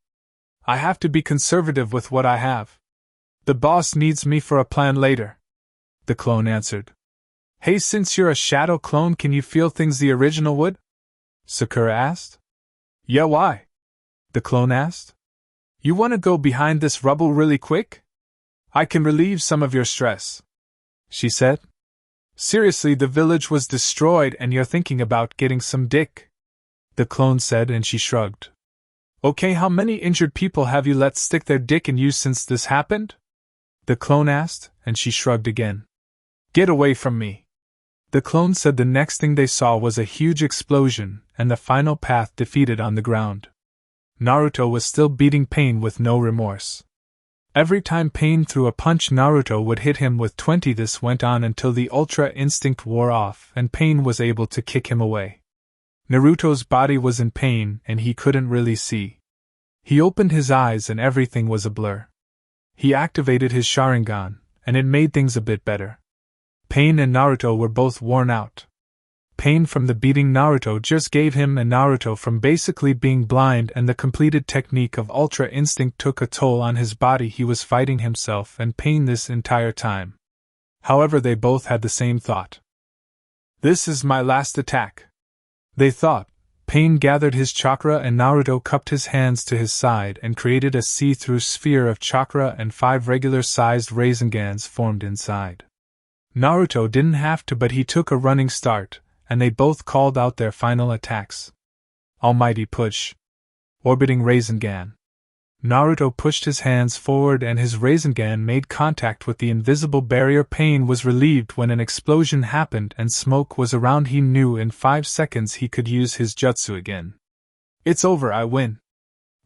I have to be conservative with what I have. The boss needs me for a plan later, the clone answered. Hey, since you're a shadow clone, can you feel things the original would? Sakura asked. Yeah, why? The clone asked. You want to go behind this rubble really quick? I can relieve some of your stress, she said. Seriously, the village was destroyed and you're thinking about getting some dick, the clone said, and she shrugged. Okay, how many injured people have you let stick their dick in you since this happened? The clone asked, and she shrugged again. Get away from me. The clone said. The next thing they saw was a huge explosion, and the final path defeated on the ground. Naruto was still beating Pain with no remorse. Every time Pain threw a punch, Naruto would hit him with 20. This went on until the Ultra Instinct wore off and Pain was able to kick him away. Naruto's body was in pain and he couldn't really see. He opened his eyes and everything was a blur. He activated his Sharingan, and it made things a bit better. Pain and Naruto were both worn out. Pain from the beating Naruto just gave him, and Naruto from basically being blind, and the completed technique of Ultra Instinct took a toll on his body. He was fighting himself and Pain this entire time. However, they both had the same thought. This is my last attack, they thought. Pain gathered his chakra and Naruto cupped his hands to his side and created a see-through sphere of chakra, and 5 regular-sized Raisengans formed inside. Naruto didn't have to, but he took a running start, and they both called out their final attacks. Almighty Push. Orbiting Rasengan. Naruto pushed his hands forward and his Rasengan made contact with the invisible barrier. Pain was relieved when an explosion happened and smoke was around. He knew in 5 seconds he could use his jutsu again. It's over, I win,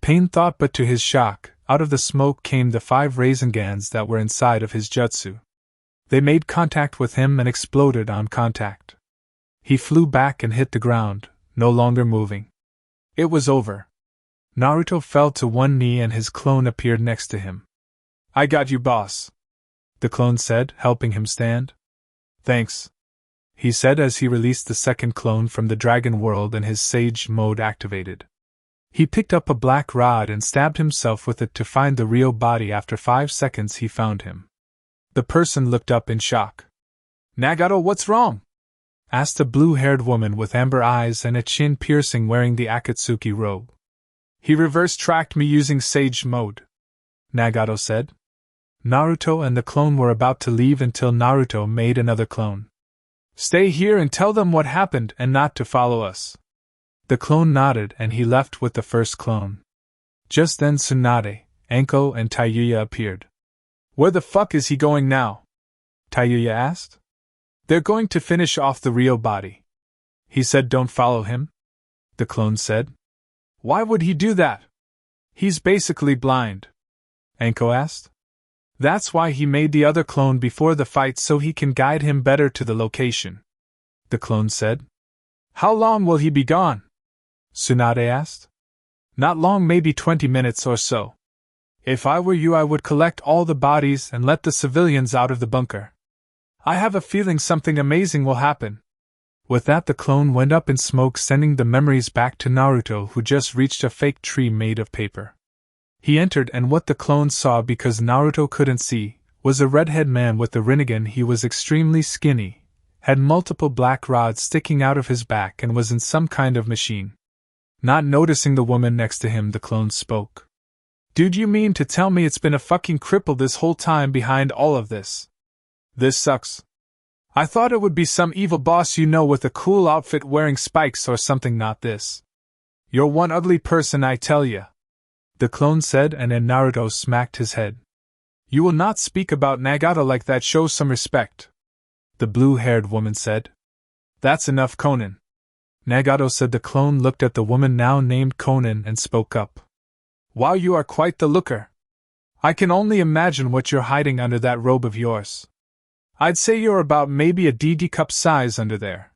Pain thought, but to his shock, out of the smoke came the 5 Rasengans that were inside of his jutsu. They made contact with him and exploded on contact. He flew back and hit the ground, no longer moving. It was over. Naruto fell to one knee and his clone appeared next to him. I got you, boss, the clone said, helping him stand. Thanks, he said as he released the second clone from the dragon world and his sage mode activated. He picked up a black rod and stabbed himself with it to find the real body. After 5 seconds he found him. The person looked up in shock. Nagato, what's wrong? Asked a blue-haired woman with amber eyes and a chin piercing wearing the Akatsuki robe. He reverse-tracked me using Sage Mode, Nagato said. Naruto and the clone were about to leave until Naruto made another clone. Stay here and tell them what happened and not to follow us. The clone nodded and he left with the first clone. Just then Tsunade, Anko and Taiyuya appeared. Where the fuck is he going now? Taiyuya asked. They're going to finish off the Rio body. He said don't follow him? The clone said. Why would he do that? He's basically blind. Anko asked. That's why he made the other clone before the fight so he can guide him better to the location. The clone said. How long will he be gone? Tsunade asked. Not long, maybe 20 minutes or so. If I were you, I would collect all the bodies and let the civilians out of the bunker. I have a feeling something amazing will happen. With that, the clone went up in smoke, sending the memories back to Naruto, who just reached a fake tree made of paper. He entered, and what the clone saw, because Naruto couldn't see, was a redhead man with the Rinnegan. He was extremely skinny, had multiple black rods sticking out of his back, and was in some kind of machine. Not noticing the woman next to him, the clone spoke. Dude, you mean to tell me it's been a fucking cripple this whole time behind all of this? This sucks. I thought it would be some evil boss you know with a cool outfit wearing spikes or something, not this. You're one ugly person, I tell ya. The clone said, and then Naruto smacked his head. You will not speak about Nagato like that, show some respect. The blue-haired woman said. That's enough, Konan. Nagato said. The clone looked at the woman now named Konan and spoke up. Wow, you are quite the looker. I can only imagine what you're hiding under that robe of yours. I'd say you're about maybe a DD cup size under there.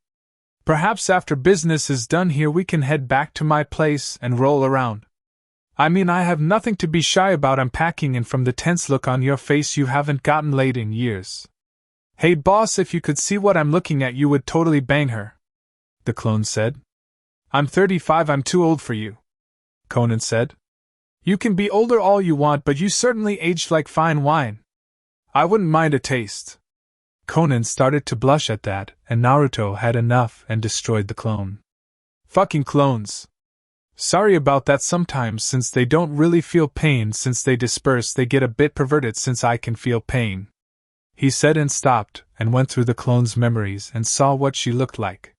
Perhaps after business is done here we can head back to my place and roll around. I mean, I have nothing to be shy about unpacking, and from the tense look on your face you haven't gotten laid in years. Hey boss, if you could see what I'm looking at you would totally bang her. The clone said. I'm 35, I'm too old for you. Konan said. You can be older all you want, but you certainly aged like fine wine. I wouldn't mind a taste. Konan started to blush at that, and Naruto had enough and destroyed the clone. Fucking clones. Sorry about that. Sometimes, since they don't really feel pain, since they disperse, they get a bit perverted since I can feel pain. He said and stopped, and went through the clone's memories and saw what she looked like.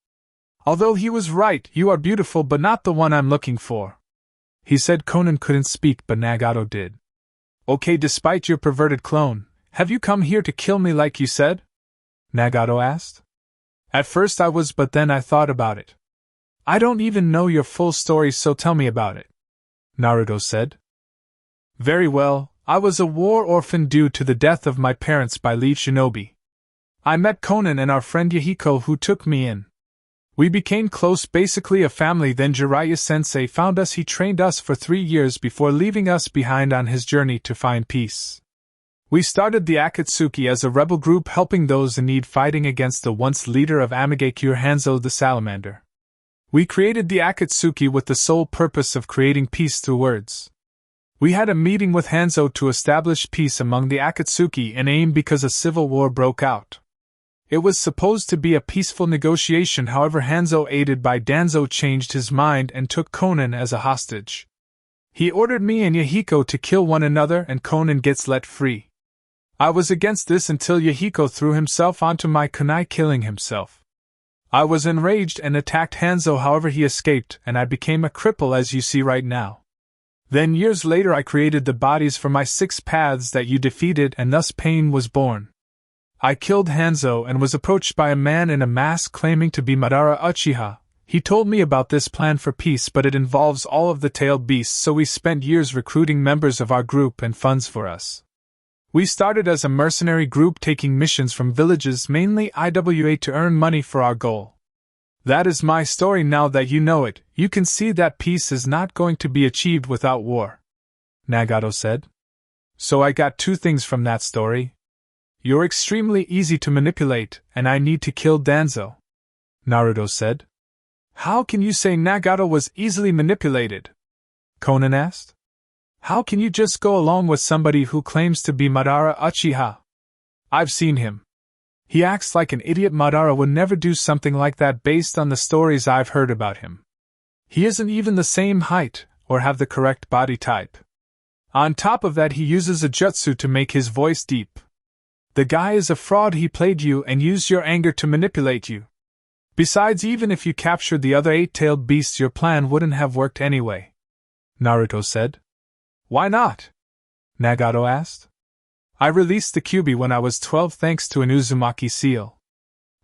Although he was right, you are beautiful but not the one I'm looking for. He said. Konan couldn't speak, but Nagato did. Okay, despite your perverted clone, have you come here to kill me like you said? Nagato asked. At first I was, but then I thought about it. I don't even know your full story, so tell me about it. Naruto said. Very well, I was a war orphan due to the death of my parents by lead shinobi. I met Konan and our friend Yahiko, who took me in. We became close, basically a family. Then Jiraiya-sensei found us. He trained us for 3 years before leaving us behind on his journey to find peace. We started the Akatsuki as a rebel group helping those in need, fighting against the once leader of Amigakure, Hanzo the Salamander. We created the Akatsuki with the sole purpose of creating peace through words. We had a meeting with Hanzo to establish peace among the Akatsuki in AIM because a civil war broke out. It was supposed to be a peaceful negotiation, however Hanzo, aided by Danzo, changed his mind and took Konan as a hostage. He ordered me and Yahiko to kill one another and Konan gets let free. I was against this until Yahiko threw himself onto my kunai, killing himself. I was enraged and attacked Hanzo, however he escaped and I became a cripple as you see right now. Then years later I created the bodies for my 6 paths that you defeated, and thus pain was born. I killed Hanzo and was approached by a man in a mask claiming to be Madara Uchiha. He told me about this plan for peace, but it involves all of the tailed beasts, so we spent years recruiting members of our group and funds for us. We started as a mercenary group taking missions from villages, mainly IWA, to earn money for our goal. That is my story. Now that you know it, you can see that peace is not going to be achieved without war. Nagato said. So I got 2 things from that story. You're extremely easy to manipulate, and I need to kill Danzo. Naruto said. How can you say Nagato was easily manipulated? Konan asked. How can you just go along with somebody who claims to be Madara Uchiha? I've seen him. He acts like an idiot. Madara would never do something like that based on the stories I've heard about him. He isn't even the same height, or have the correct body type. On top of that, he uses a jutsu to make his voice deep. The guy is a fraud. He played you and used your anger to manipulate you. Besides, even if you captured the other 8-tailed beasts, your plan wouldn't have worked anyway, Naruto said. Why not? Nagato asked. I released the Kyuubi when I was 12 thanks to an Uzumaki seal.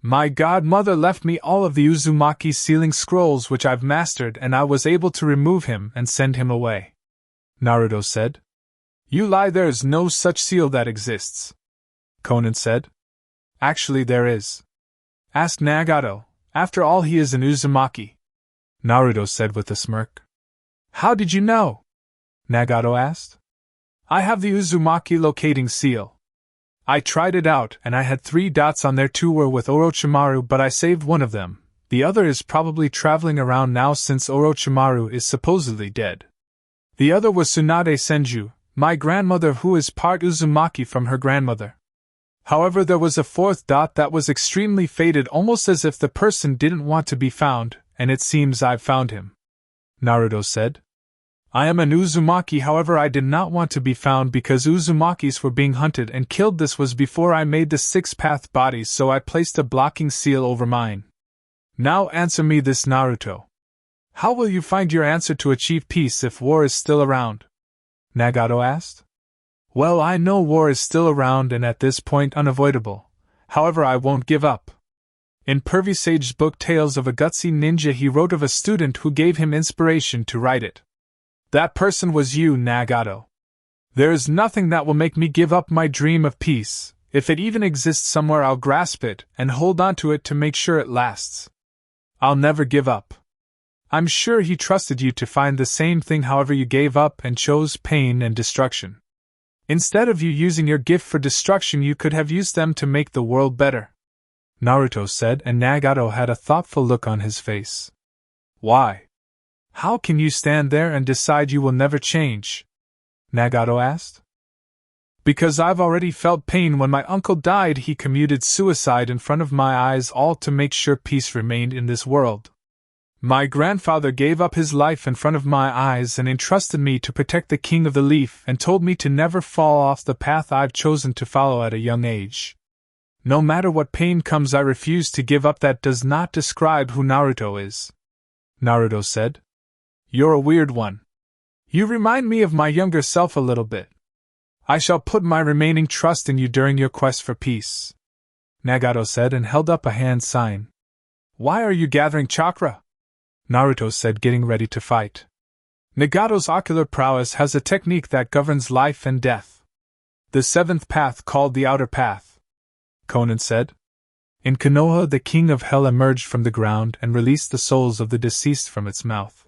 My godmother left me all of the Uzumaki sealing scrolls which I've mastered, and I was able to remove him and send him away, Naruto said. You lie, there is no such seal that exists, Konan said. Actually there is, asked Nagato. After all, he is an Uzumaki, Naruto said with a smirk. How did you know? Nagato asked. I have the Uzumaki locating seal. I tried it out, and I had 3 dots on there. 2 were with Orochimaru, but I saved one of them. The other is probably traveling around now since Orochimaru is supposedly dead. The other was Tsunade Senju, my grandmother, who is part Uzumaki from her grandmother. However, there was a 4th dot that was extremely faded, almost as if the person didn't want to be found, and it seems I've found him, Naruto said. I am an Uzumaki, however I did not want to be found because Uzumakis were being hunted and killed. This was before I made the 6-path bodies, so I placed a blocking seal over mine. Now answer me this, Naruto. How will you find your answer to achieve peace if war is still around? Nagato asked. Well, I know war is still around and at this point unavoidable. However, I won't give up. In Pervy Sage's book Tales of a Gutsy Ninja, he wrote of a student who gave him inspiration to write it. That person was you, Nagato. There is nothing that will make me give up my dream of peace. If it even exists somewhere, I'll grasp it and hold on to it to make sure it lasts. I'll never give up. I'm sure he trusted you to find the same thing, however you gave up and chose pain and destruction. Instead of you using your gift for destruction, you could have used them to make the world better, Naruto said, and Nagato had a thoughtful look on his face. Why? How can you stand there and decide you will never change? Nagato asked. Because I've already felt pain. When my uncle died, he committed suicide in front of my eyes, all to make sure peace remained in this world. My grandfather gave up his life in front of my eyes and entrusted me to protect the King of the Leaf, and told me to never fall off the path I've chosen to follow at a young age. No matter what pain comes, I refuse to give up. That does not describe who Naruto is, Naruto said. You're a weird one. You remind me of my younger self a little bit. I shall put my remaining trust in you during your quest for peace, Nagato said and held up a hand sign. Why are you gathering chakra? Naruto said, getting ready to fight. Nagato's ocular prowess has a technique that governs life and death. The 7th path, called the Outer Path, Konan said. In Konoha, the king of hell emerged from the ground and released the souls of the deceased from its mouth.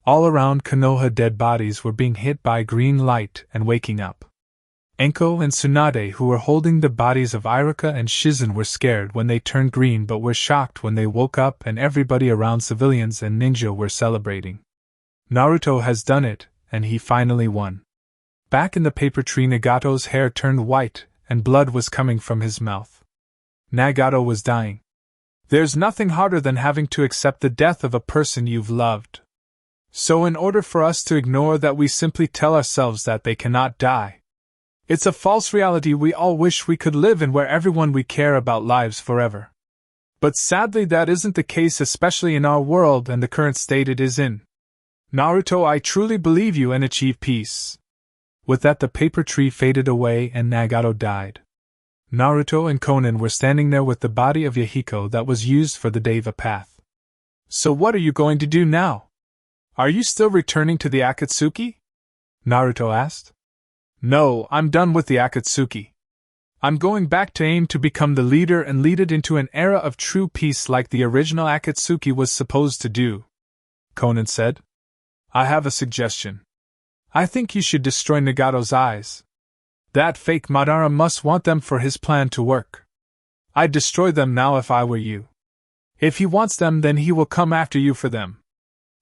All around Konoha, dead bodies were being hit by green light and waking up. Enko and Tsunade, who were holding the bodies of Ichiraku and Shizen, were scared when they turned green but were shocked when they woke up, and everybody around, civilians and ninja, were celebrating. Naruto has done it, and he finally won. Back in the paper tree, Nagato's hair turned white, and blood was coming from his mouth. Nagato was dying. There's nothing harder than having to accept the death of a person you've loved. So in order for us to ignore that, we simply tell ourselves that they cannot die. It's a false reality we all wish we could live in, where everyone we care about lives forever. But sadly that isn't the case, especially in our world and the current state it is in. Naruto, I truly believe you and achieve peace. With that, the paper tree faded away and Nagato died. Naruto and Konan were standing there with the body of Yahiko that was used for the Deva path. So what are you going to do now? Are you still returning to the Akatsuki? Naruto asked. No, I'm done with the Akatsuki. I'm going back to aim to become the leader and lead it into an era of true peace like the original Akatsuki was supposed to do, Konan said. I have a suggestion. I think you should destroy Nagato's eyes. That fake Madara must want them for his plan to work. I'd destroy them now if I were you. If he wants them, then he will come after you for them,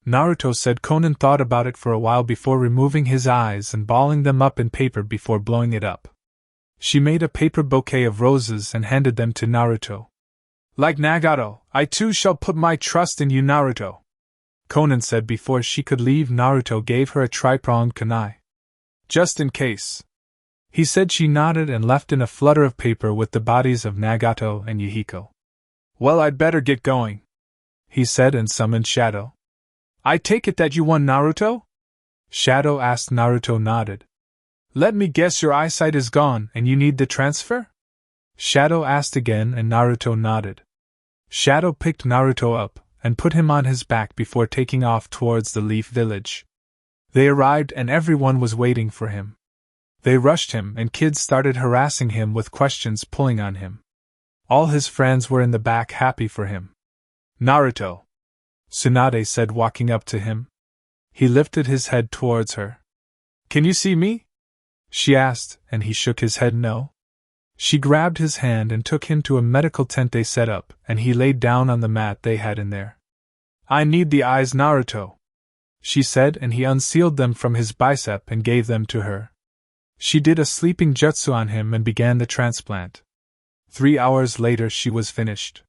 Naruto said. Konan thought about it for a while before removing his eyes and balling them up in paper before blowing it up. She made a paper bouquet of roses and handed them to Naruto. Like Nagato, I too shall put my trust in you, Naruto. Konan said before she could leave. Naruto gave her a tri-pronged kunai. Just in case. He said. She nodded and left in a flutter of paper with the bodies of Nagato and Yuhiko. Well, I'd better get going, he said and summoned Shadow. I take it that you won, Naruto? Shadow asked. Naruto nodded. Let me guess, your eyesight is gone and you need the transfer? Shadow asked again and Naruto nodded. Shadow picked Naruto up and put him on his back before taking off towards the Leaf Village. They arrived and everyone was waiting for him. They rushed him and kids started harassing him with questions, pulling on him. All his friends were in the back happy for him. Naruto, Tsunade said, walking up to him. He lifted his head towards her. Can you see me? She asked, and he shook his head no. She grabbed his hand and took him to a medical tent they set up, and he laid down on the mat they had in there. I need the eyes, Naruto, she said, and he unsealed them from his bicep and gave them to her. She did a sleeping jutsu on him and began the transplant. 3 hours later she was finished.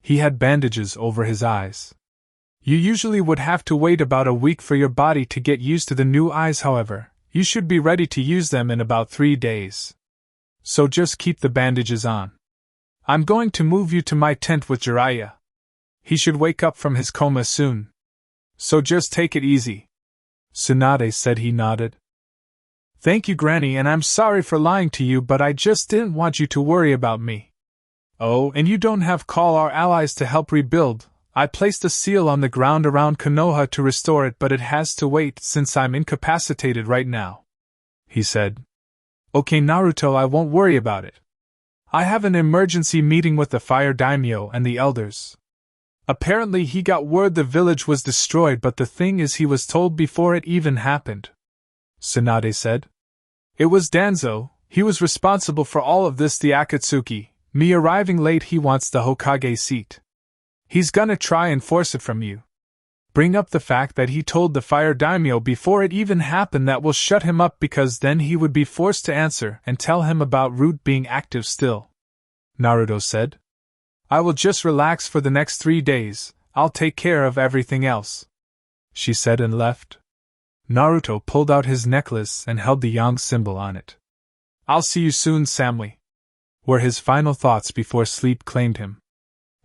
He had bandages over his eyes. You usually would have to wait about a week for your body to get used to the new eyes, however, you should be ready to use them in about 3 days. So just keep the bandages on. I'm going to move you to my tent with Jiraiya. He should wake up from his coma soon. So just take it easy. Tsunade said. He nodded. Thank you, Granny, and I'm sorry for lying to you, but I just didn't want you to worry about me. Oh, and you don't have call our allies to help rebuild. I placed a seal on the ground around Konoha to restore it, but it has to wait since I'm incapacitated right now, he said. Okay, Naruto, I won't worry about it. I have an emergency meeting with the Fire Daimyo and the elders. Apparently he got word the village was destroyed, but the thing is he was told before it even happened, Tsunade said. It was Danzo, he was responsible for all of this. The Akatsuki, me arriving late, he wants the Hokage seat. He's gonna try and force it from you. Bring up the fact that he told the Fire Daimyo before it even happened. That will shut him up, because then he would be forced to answer, and tell him about Root being active still, Naruto said. I will just relax for the next 3 days, I'll take care of everything else, she said and left. Naruto pulled out his necklace and held the yang symbol on it. I'll see you soon, Samui, were his final thoughts before sleep claimed him.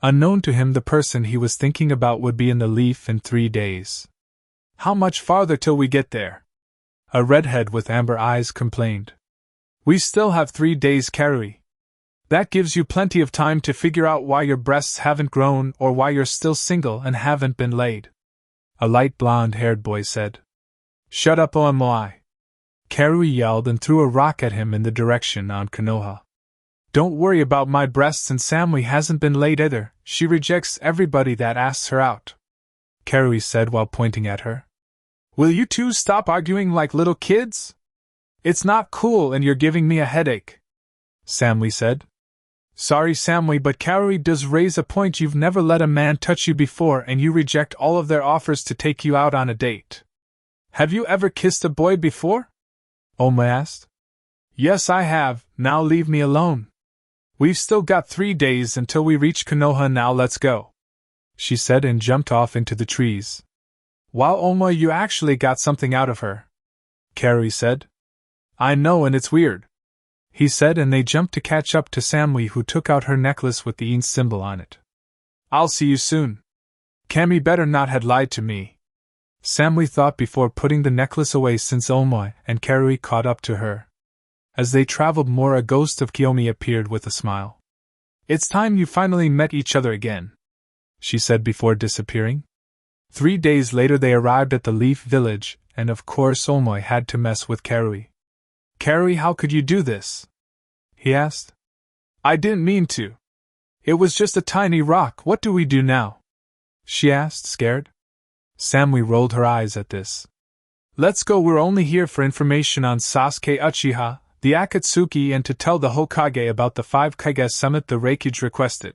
Unknown to him, the person he was thinking about would be in the Leaf in 3 days. How much farther till we get there? A redhead with amber eyes complained. We still have 3 days, Karui. That gives you plenty of time to figure out why your breasts haven't grown or why you're still single and haven't been laid, a light blonde-haired boy said. Shut up, Omoi! Karui yelled and threw a rock at him in the direction on Konoha. Don't worry about my breasts, and Samui hasn't been laid either. She rejects everybody that asks her out, Karui said while pointing at her. Will you two stop arguing like little kids? It's not cool and you're giving me a headache, Samui said. Sorry, Samui, but Karui does raise a point. You've never let a man touch you before and you reject all of their offers to take you out on a date. Have you ever kissed a boy before? Oma asked. Yes, I have. Now leave me alone. We've still got 3 days until we reach Konoha. Now let's go, she said and jumped off into the trees. Wow, Oma, you actually got something out of her, Karui said. I know, and it's weird, he said, and they jumped to catch up to Samui, who took out her necklace with the yin symbol on it. I'll see you soon. Kami better not had lied to me, Samui thought before putting the necklace away, since Omoi and Karui caught up to her. As they traveled more, a ghost of Kiyomi appeared with a smile. It's time you finally met each other again, she said before disappearing. 3 days later they arrived at the Leaf Village, and of course Omoi had to mess with Karui. Karui, how could you do this? He asked. I didn't mean to. It was just a tiny rock. What do we do now? She asked, scared. Samui rolled her eyes at this. Let's go, we're only here for information on Sasuke Uchiha, the Akatsuki, and to tell the Hokage about the 5 Kage summit the Raikage requested.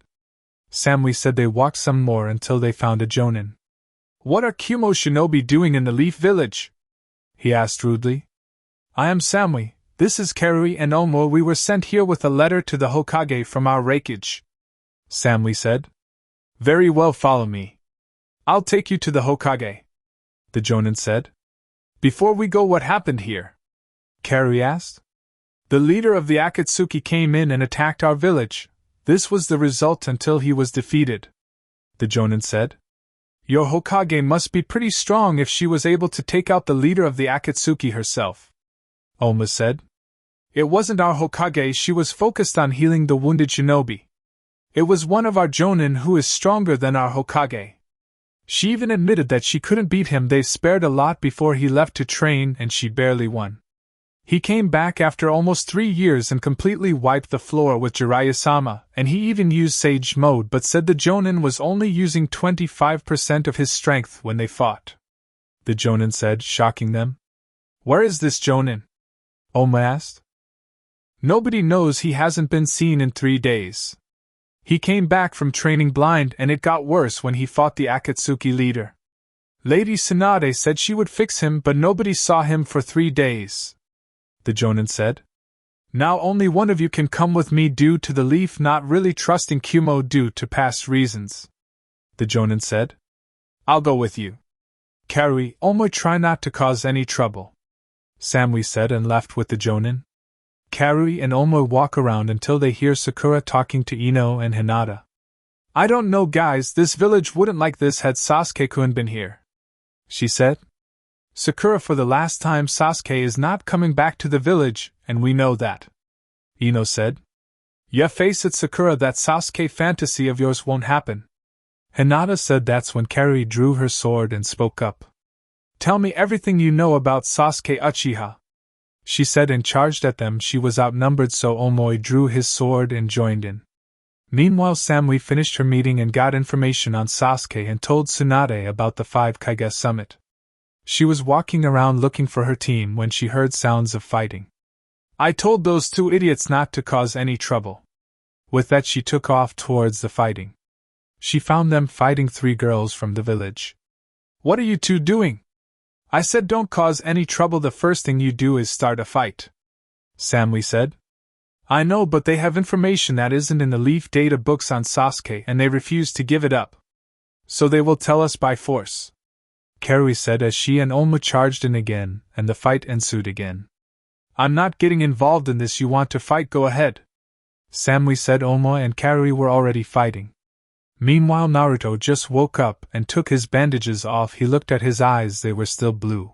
Samui said. They walked some more until they found a jonin. What are Kumo shinobi doing in the Leaf Village? He asked rudely. I am Samui, This is Karui and Omo. We were sent here with a letter to the Hokage from our Raikage, Samui said. Very well, follow me. I'll take you to the Hokage, the Jonin said. Before we go, what happened here? Karui asked. The leader of the Akatsuki came in and attacked our village. This was the result until he was defeated, the Jonin said. Your Hokage must be pretty strong if she was able to take out the leader of the Akatsuki herself, Oma said. It wasn't our Hokage, she was focused on healing the wounded shinobi. It was one of our Jonin who is stronger than our Hokage. She even admitted that she couldn't beat him. They spared a lot before he left to train and she barely won. He came back after almost 3 years and completely wiped the floor with Jiraiya-sama, and he even used Sage Mode but said the Jonin was only using 25% of his strength when they fought, the Jonin said, shocking them. Where is this Jonin? Oma asked. Nobody knows, he hasn't been seen in 3 days. He came back from training blind and it got worse when he fought the Akatsuki leader. Lady Tsunade said she would fix him but nobody saw him for 3 days, the Jonin said. Now only one of you can come with me due to the Leaf not really trusting Kumo due to past reasons, the Jonin said. I'll go with you. Karui, Omo, try not to cause any trouble, Samui said and left with the Jonin. Karui and Omo walk around until they hear Sakura talking to Ino and Hinata. I don't know guys, this village wouldn't like this had Sasuke-kun been here, she said. Sakura, for the last time, Sasuke is not coming back to the village, and we know that, Ino said. Ya face it, Sakura, that Sasuke fantasy of yours won't happen. Hinata said. That's when Karui drew her sword and spoke up. Tell me everything you know about Sasuke Uchiha, she said, and charged at them. She was outnumbered, so Omoi drew his sword and joined in. Meanwhile, Samui finished her meeting and got information on Sasuke and told Tsunade about the 5 Kage summit. She was walking around looking for her team when she heard sounds of fighting. I told those 2 idiots not to cause any trouble. With that, she took off towards the fighting. She found them fighting 3 girls from the village. What are you 2 doing? I said don't cause any trouble. The first thing you do is start a fight, Samui said. I know, but they have information that isn't in the Leaf data books on Sasuke and they refuse to give it up. So they will tell us by force, Karui said as she and Oma charged in again, and the fight ensued again. I'm not getting involved in this. You want to fight, go ahead, Samui said. Oma and Karui were already fighting. Meanwhile, Naruto just woke up and took his bandages off. He looked at his eyes, they were still blue.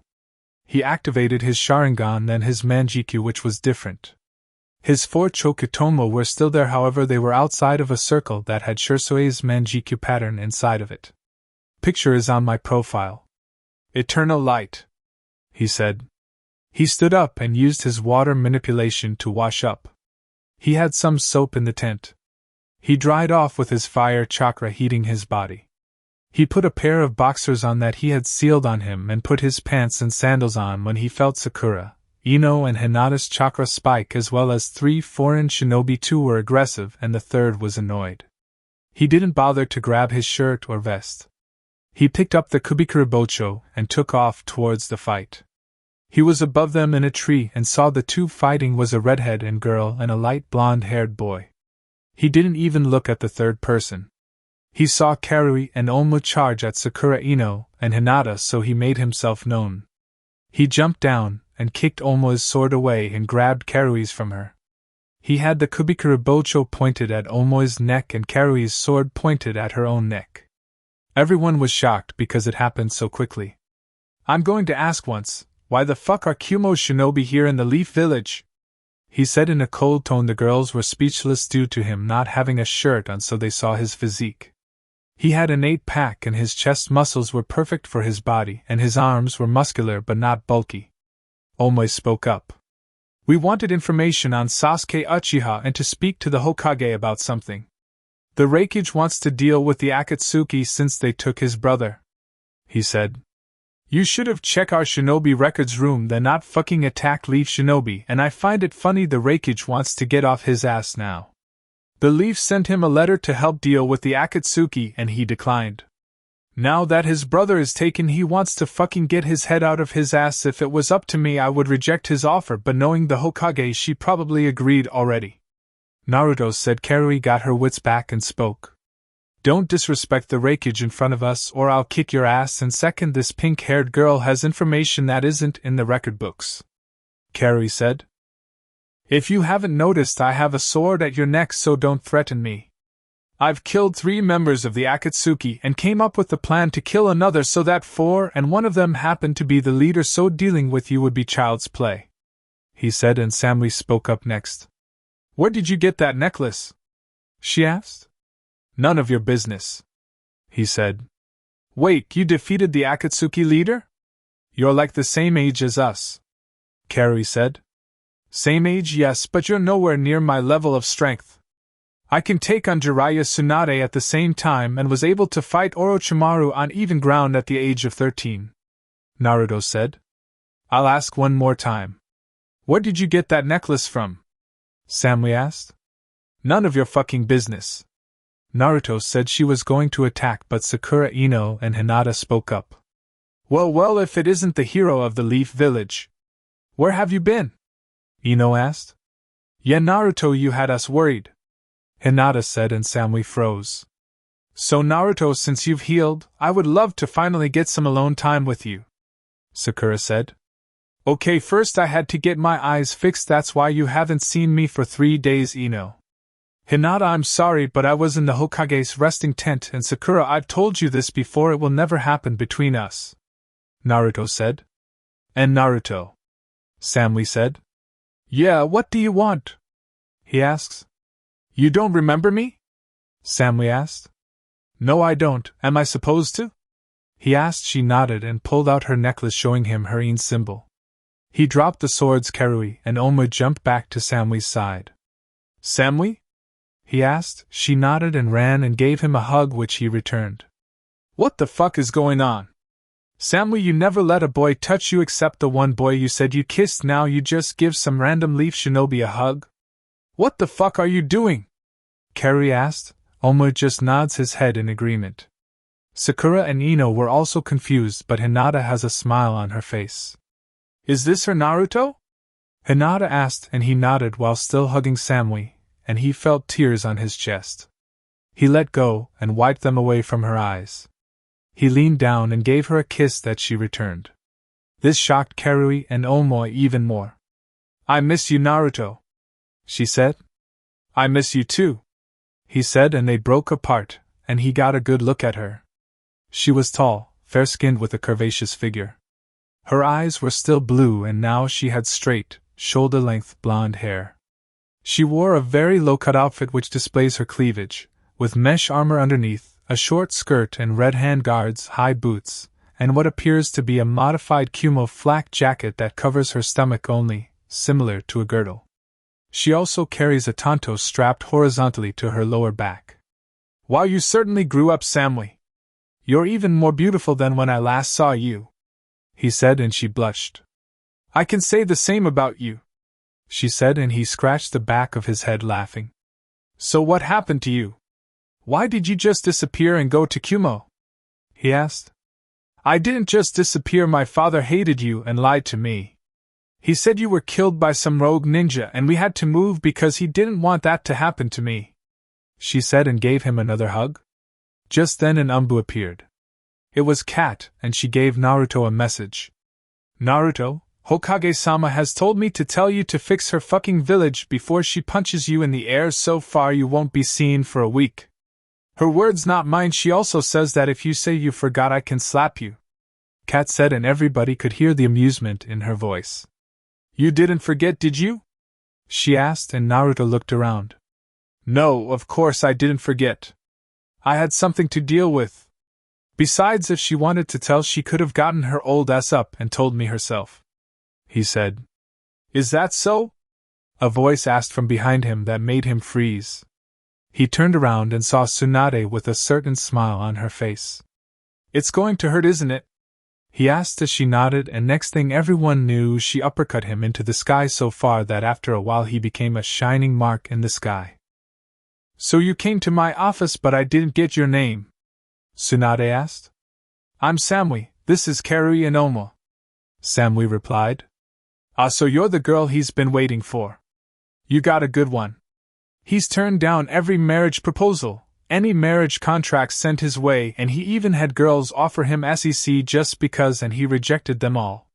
He activated his Sharingan and his Manjikyu, which was different. His 4 Chokutomo were still there, however they were outside of a circle that had Shursue's Manjikyu pattern inside of it. Picture is on my profile. Eternal light, he said. He stood up and used his water manipulation to wash up. He had some soap in the tent. He dried off with his fire chakra, heating his body. He put a pair of boxers on that he had sealed on him and put his pants and sandals on when he felt Sakura, Ino and Hinata's chakra spike, as well as 3 foreign shinobi. 2 were aggressive and the 3rd was annoyed. He didn't bother to grab his shirt or vest. He picked up the Kubikuribocho and took off towards the fight. He was above them in a tree and saw the 2 fighting was a redhead and girl and a light blonde-haired boy. He didn't even look at the 3rd person. He saw Karui and Oma charge at Sakura, Ino, and Hinata, so he made himself known. He jumped down and kicked Oma's sword away and grabbed Karui's from her. He had the Kubikuribocho pointed at Oma's neck and Karui's sword pointed at her own neck. Everyone was shocked because it happened so quickly. I'm going to ask once, why the fuck are Kumo's shinobi here in the Leaf Village? He said in a cold tone. The girls were speechless due to him not having a shirt on, so they saw his physique. He had an 8-pack and his chest muscles were perfect for his body and his arms were muscular but not bulky. Omoi spoke up. We wanted information on Sasuke Uchiha and to speak to the Hokage about something. The Raikage wants to deal with the Akatsuki since they took his brother, he said. You should have checked our shinobi records room, then not fucking attack Leaf shinobi, and I find it funny the Raikage wants to get off his ass now. The Leaf sent him a letter to help deal with the Akatsuki and he declined. Now that his brother is taken, he wants to fucking get his head out of his ass. If it was up to me, I would reject his offer, but knowing the Hokage, she probably agreed already. Naruto said. Karui got her wits back and spoke. Don't disrespect the Raikage in front of us or I'll kick your ass, and second, this pink-haired girl has information that isn't in the record books. Karui said. If you haven't noticed, I have a sword at your neck, so don't threaten me. I've killed 3 members of the Akatsuki and came up with the plan to kill another so that 4 and one of them happened to be the leader, so dealing with you would be child's play. He said, and Samui spoke up next. Where did you get that necklace? She asked. None of your business. He said. Wait, you defeated the Akatsuki leader? You're like the same age as us. Karui said. Same age, yes, but you're nowhere near my level of strength. I can take on Jiraiya Tsunade at the same time and was able to fight Orochimaru on even ground at the age of 13. Naruto said. I'll ask one more time. Where did you get that necklace from? Samui asked. None of your fucking business. Naruto said she was going to attack, but Sakura, Ino, and Hinata spoke up. Well, if it isn't the hero of the Leaf Village. Where have you been? Ino asked. Yeah, Naruto, you had us worried. Hinata said, and Samui froze. So Naruto, since you've healed, I would love to finally get some alone time with you. Sakura said. Okay, first I had to get my eyes fixed, that's why you haven't seen me for 3 days, Ino. Hinata, I'm sorry, but I was in the Hokage's resting tent, and Sakura, I've told you this before, it will never happen between us. Naruto said. And Naruto? Samui said. Yeah, what do you want? He asks. You don't remember me? Samui asked. No, I don't. Am I supposed to? He asked. She nodded and pulled out her necklace, showing him her in symbol. He dropped the swords. Karui and Oma jumped back to Samui's side. Samui? He asked. She nodded and ran and gave him a hug, which he returned. What the fuck is going on? Samui, you never let a boy touch you except the one boy you said you kissed. Now you just give some random leaf shinobi a hug? What the fuck are you doing? Karui asked. Oma just nods his head in agreement. Sakura and Ino were also confused, but Hinata has a smile on her face. Is this her Naruto? Hinata asked, and he nodded while still hugging Samui, and he felt tears on his chest. He let go and wiped them away from her eyes. He leaned down and gave her a kiss that she returned. This shocked Karui and Oma even more. I miss you, Naruto, she said. I miss you too, he said, and they broke apart, and he got a good look at her. She was tall, fair-skinned with a curvaceous figure. Her eyes were still blue, and now she had straight, shoulder-length blonde hair. She wore a very low-cut outfit which displays her cleavage, with mesh armor underneath, a short skirt and red handguards, high boots, and what appears to be a modified Kumo flak jacket that covers her stomach only, similar to a girdle. She also carries a tanto strapped horizontally to her lower back. Wow, you certainly grew up, Samui. You're even more beautiful than when I last saw you, he said, and she blushed. I can say the same about you, she said, and he scratched the back of his head, laughing. So what happened to you? Why did you just disappear and go to Kumo? He asked. I didn't just disappear, my father hated you and lied to me. He said you were killed by some rogue ninja and we had to move because he didn't want that to happen to me, she said, and gave him another hug. Just then an Umbu appeared. It was Kat, and she gave Naruto a message. Naruto, Hokage-sama has told me to tell you to fix her fucking village before she punches you in the air. So far you won't be seen for a week. Her words, not mine. She also says that if you say you forgot, I can slap you, Kat said, and everybody could hear the amusement in her voice. You didn't forget, did you? She asked, and Naruto looked around. No, of course I didn't forget. I had something to deal with. Besides, if she wanted to tell, she could have gotten her old ass up and told me herself, he said. Is that so? A voice asked from behind him that made him freeze. He turned around and saw Tsunade with a certain smile on her face. It's going to hurt, isn't it? He asked as she nodded, and next thing everyone knew, she uppercut him into the sky so far that after a while he became a shining mark in the sky. So you came to my office, but I didn't get your name? Tsunade asked. I'm Samui, this is Karui and Omo. Samui replied. Ah, so you're the girl he's been waiting for. You got a good one. He's turned down every marriage proposal, any marriage contract sent his way, and he even had girls offer him SEC just because, and he rejected them all.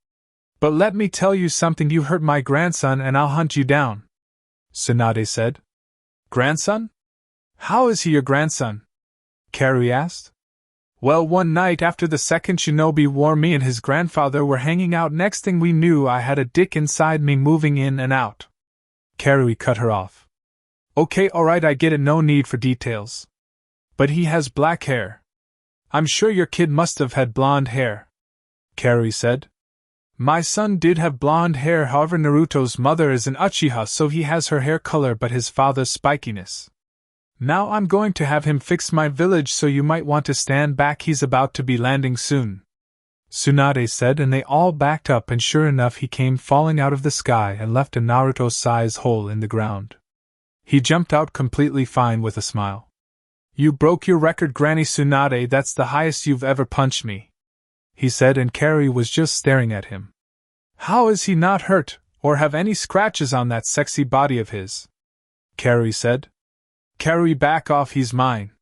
But let me tell you something, you hurt my grandson and I'll hunt you down, Tsunade said. Grandson? How is he your grandson? Karui asked. Well, one night after the second shinobi war, me and his grandfather were hanging out. Next thing we knew, I had a dick inside me moving in and out. Karui cut her off. Okay, alright, I get it, no need for details. But he has black hair. I'm sure your kid must have had blonde hair, Karui said. My son did have blonde hair, however Naruto's mother is an Uchiha, so he has her hair color but his father's spikiness. Now I'm going to have him fix my village, so you might want to stand back, he's about to be landing soon, Tsunade said, and they all backed up, and sure enough he came falling out of the sky and left a Naruto-sized hole in the ground. He jumped out completely fine with a smile. You broke your record, Granny Tsunade, that's the highest you've ever punched me, he said, and Karui was just staring at him. How is he not hurt, or have any scratches on that sexy body of his? Karui said. Karui, back off, he's mine,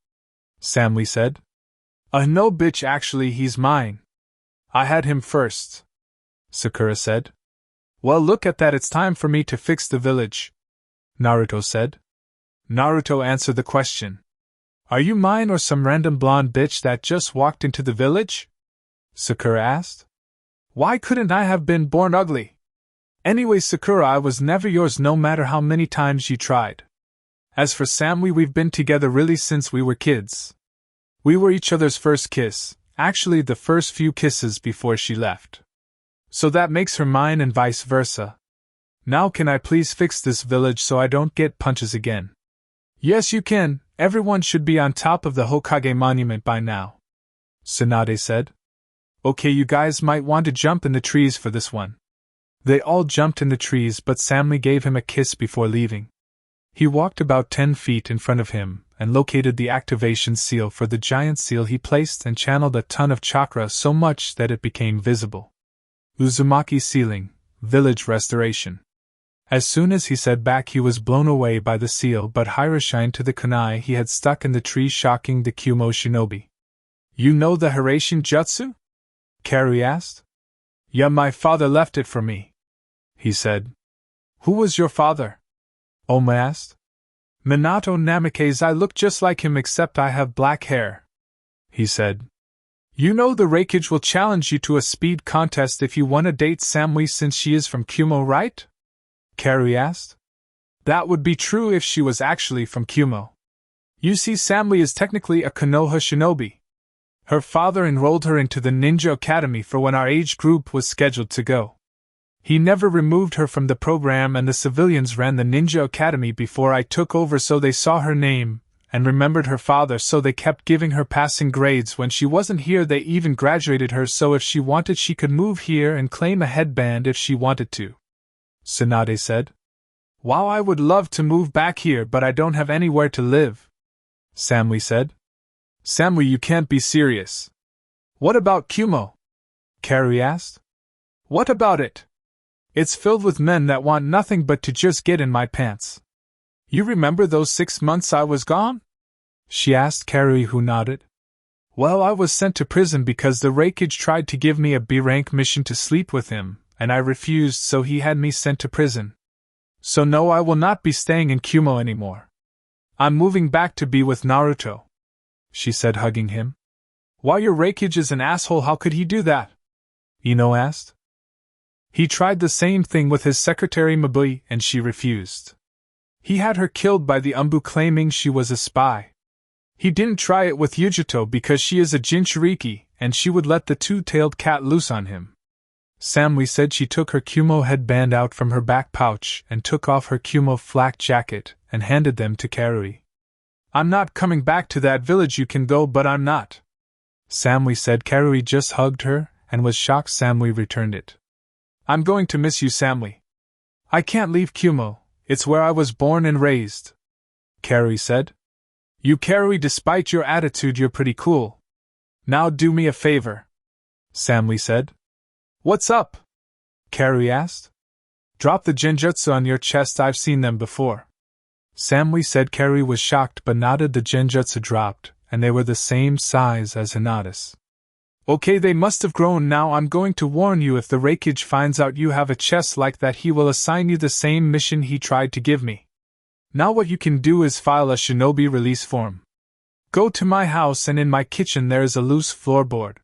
Samui said. No bitch, actually he's mine. I had him first, Sakura said. Well, look at that, it's time for me to fix the village, Naruto said. Naruto, answer the question. Are you mine or some random blonde bitch that just walked into the village? Sakura asked. Why couldn't I have been born ugly? Anyway, Sakura, I was never yours no matter how many times you tried. As for Samui, we've been together really since we were kids. We were each other's first kiss, actually the first few kisses before she left. So that makes her mine and vice versa. Now can I please fix this village so I don't get punches again? Yes, you can. Everyone should be on top of the Hokage monument by now, Tsunade said. Okay, you guys might want to jump in the trees for this one. They all jumped in the trees, but Samui gave him a kiss before leaving. He walked about 10 feet in front of him and located the activation seal for the giant seal he placed and channeled a ton of chakra so much that it became visible. Uzumaki sealing, village restoration. As soon as he said back, he was blown away by the seal, but Hiroshined to the kunai he had stuck in the tree, shocking the Kumo shinobi. You know the Hiraishin jutsu? Karui asked. Yeah, my father left it for me, he said. Who was your father? Oma asked. Minato Namikaze, I look just like him except I have black hair, he said. You know the Raikage will challenge you to a speed contest if you want to date Samui since she is from Kumo, right? Karui asked. That would be true if she was actually from Kumo. You see, Samui is technically a Konoha shinobi. Her father enrolled her into the Ninja Academy for when our age group was scheduled to go. He never removed her from the program, and the civilians ran the Ninja Academy before I took over, so they saw her name and remembered her father, so they kept giving her passing grades. When she wasn't here, they even graduated her, so if she wanted she could move here and claim a headband if she wanted to, Tsunade said. Wow, I would love to move back here, but I don't have anywhere to live, Samui said. Samui, you can't be serious. What about Kumo? Karui asked. What about it? It's filled with men that want nothing but to just get in my pants. You remember those 6 months I was gone? She asked Karui, who nodded. Well, I was sent to prison because the Raikage tried to give me a B-rank mission to sleep with him, and I refused, so he had me sent to prison. So no, I will not be staying in Kumo anymore. I'm moving back to be with Naruto, she said, hugging him. Why, your Raikage is an asshole, how could he do that? Ino asked. He tried the same thing with his secretary Mabui, and she refused. He had her killed by the Umbu, claiming she was a spy. He didn't try it with Yujito because she is a Jinchuriki, and she would let the two-tailed cat loose on him. Samui said she took her Kumo headband out from her back pouch and took off her Kumo flak jacket and handed them to Karui. I'm not coming back to that village, you can go, but I'm not, Samui said. Karui just hugged her and was shocked. Samui returned it. I'm going to miss you, Samui. I can't leave Kumo, it's where I was born and raised, Karui said. You, Karui, despite your attitude, you're pretty cool. Now do me a favor. Samui said. What's up? Carrie asked. Drop the genjutsu on your chest, I've seen them before. Samui said. Carrie was shocked but nodded. The genjutsu dropped, and they were the same size as Hinata's. Okay, they must have grown now. I'm going to warn you, if the Raikage finds out you have a chest like that, he will assign you the same mission he tried to give me. Now what you can do is file a shinobi release form. Go to my house, and in my kitchen there is a loose floorboard.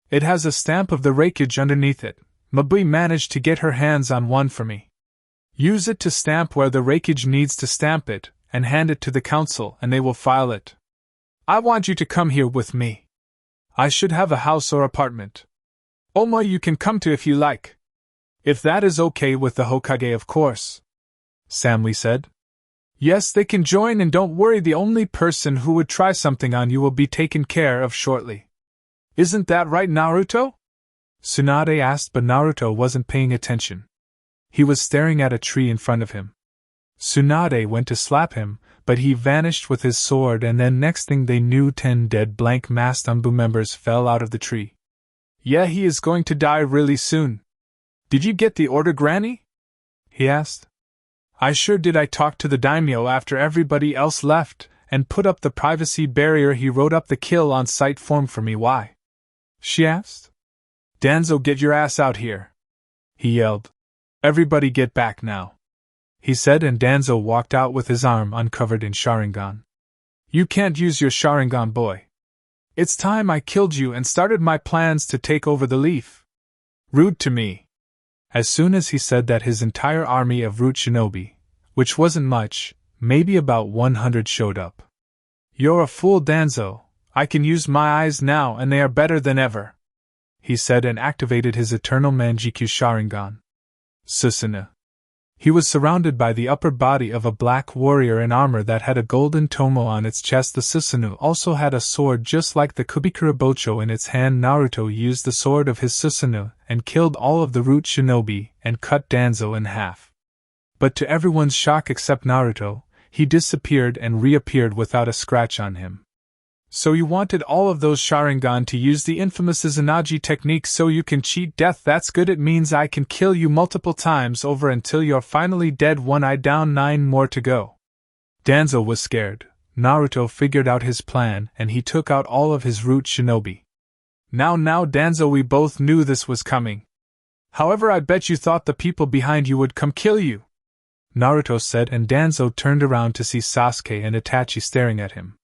It has a stamp of the Raikage underneath it. Mabui managed to get her hands on one for me. Use it to stamp where the Raikage needs to stamp it, and hand it to the council, and they will file it. I want you to come here with me. I should have a house or apartment. Oma you can come to if you like. If that is okay with the Hokage, of course. Samui said. Yes, they can join, and don't worry, the only person who would try something on you will be taken care of shortly. Isn't that right, Naruto? Tsunade asked, but Naruto wasn't paying attention. He was staring at a tree in front of him. Tsunade went to slap him, but he vanished with his sword, and then next thing they knew 10 dead blank-masked Anbu members fell out of the tree. Yeah, he is going to die really soon. Did you get the order, Granny? He asked. I sure did. I talked to the daimyo after everybody else left, and put up the privacy barrier. He wrote up the kill on sight form for me. Why? She asked. Danzo, get your ass out here, he yelled. Everybody get back now, he said, and Danzo walked out with his arm uncovered in Sharingan. You can't use your Sharingan, boy. It's time I killed you and started my plans to take over the leaf. Rude to me. As soon as he said that, his entire army of root shinobi, which wasn't much, maybe about 100, showed up. You're a fool, Danzo. I can use my eyes now, and they are better than ever, he said, and activated his eternal Manjikyu Sharingan. Susanoo. He was surrounded by the upper body of a black warrior in armor that had a golden tomo on its chest. The Susanoo also had a sword just like the Kubikura Bocho in its hand. Naruto used the sword of his Susanoo and killed all of the root shinobi and cut Danzo in half. But to everyone's shock except Naruto, he disappeared and reappeared without a scratch on him. So you wanted all of those Sharingan to use the infamous Izanagi technique so you can cheat death? That's good. It means I can kill you multiple times over until you're finally dead. 1 eye down, 9 more to go. Danzo was scared. Naruto figured out his plan, and he took out all of his root shinobi. Now Danzo, we both knew this was coming. However, I bet you thought the people behind you would come kill you, Naruto said, and Danzo turned around to see Sasuke and Itachi staring at him.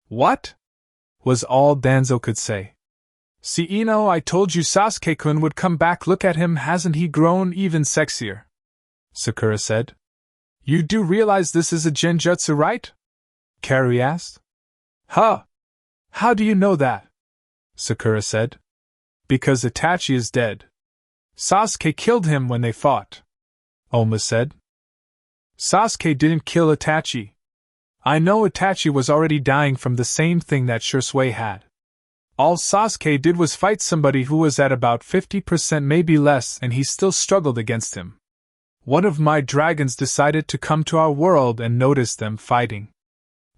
What? Was all Danzo could say. See, Ino, I told you Sasuke-kun would come back. Look at him, hasn't he grown even sexier? Sakura said. You do realize this is a genjutsu, right? Carrie asked. Huh? How do you know that? Sakura said. Because Itachi is dead. Sasuke killed him when they fought, Oma said. Sasuke didn't kill Itachi. I know Itachi was already dying from the same thing that Shisui had. All Sasuke did was fight somebody who was at about 50%, maybe less, and he still struggled against him. One of my dragons decided to come to our world and noticed them fighting.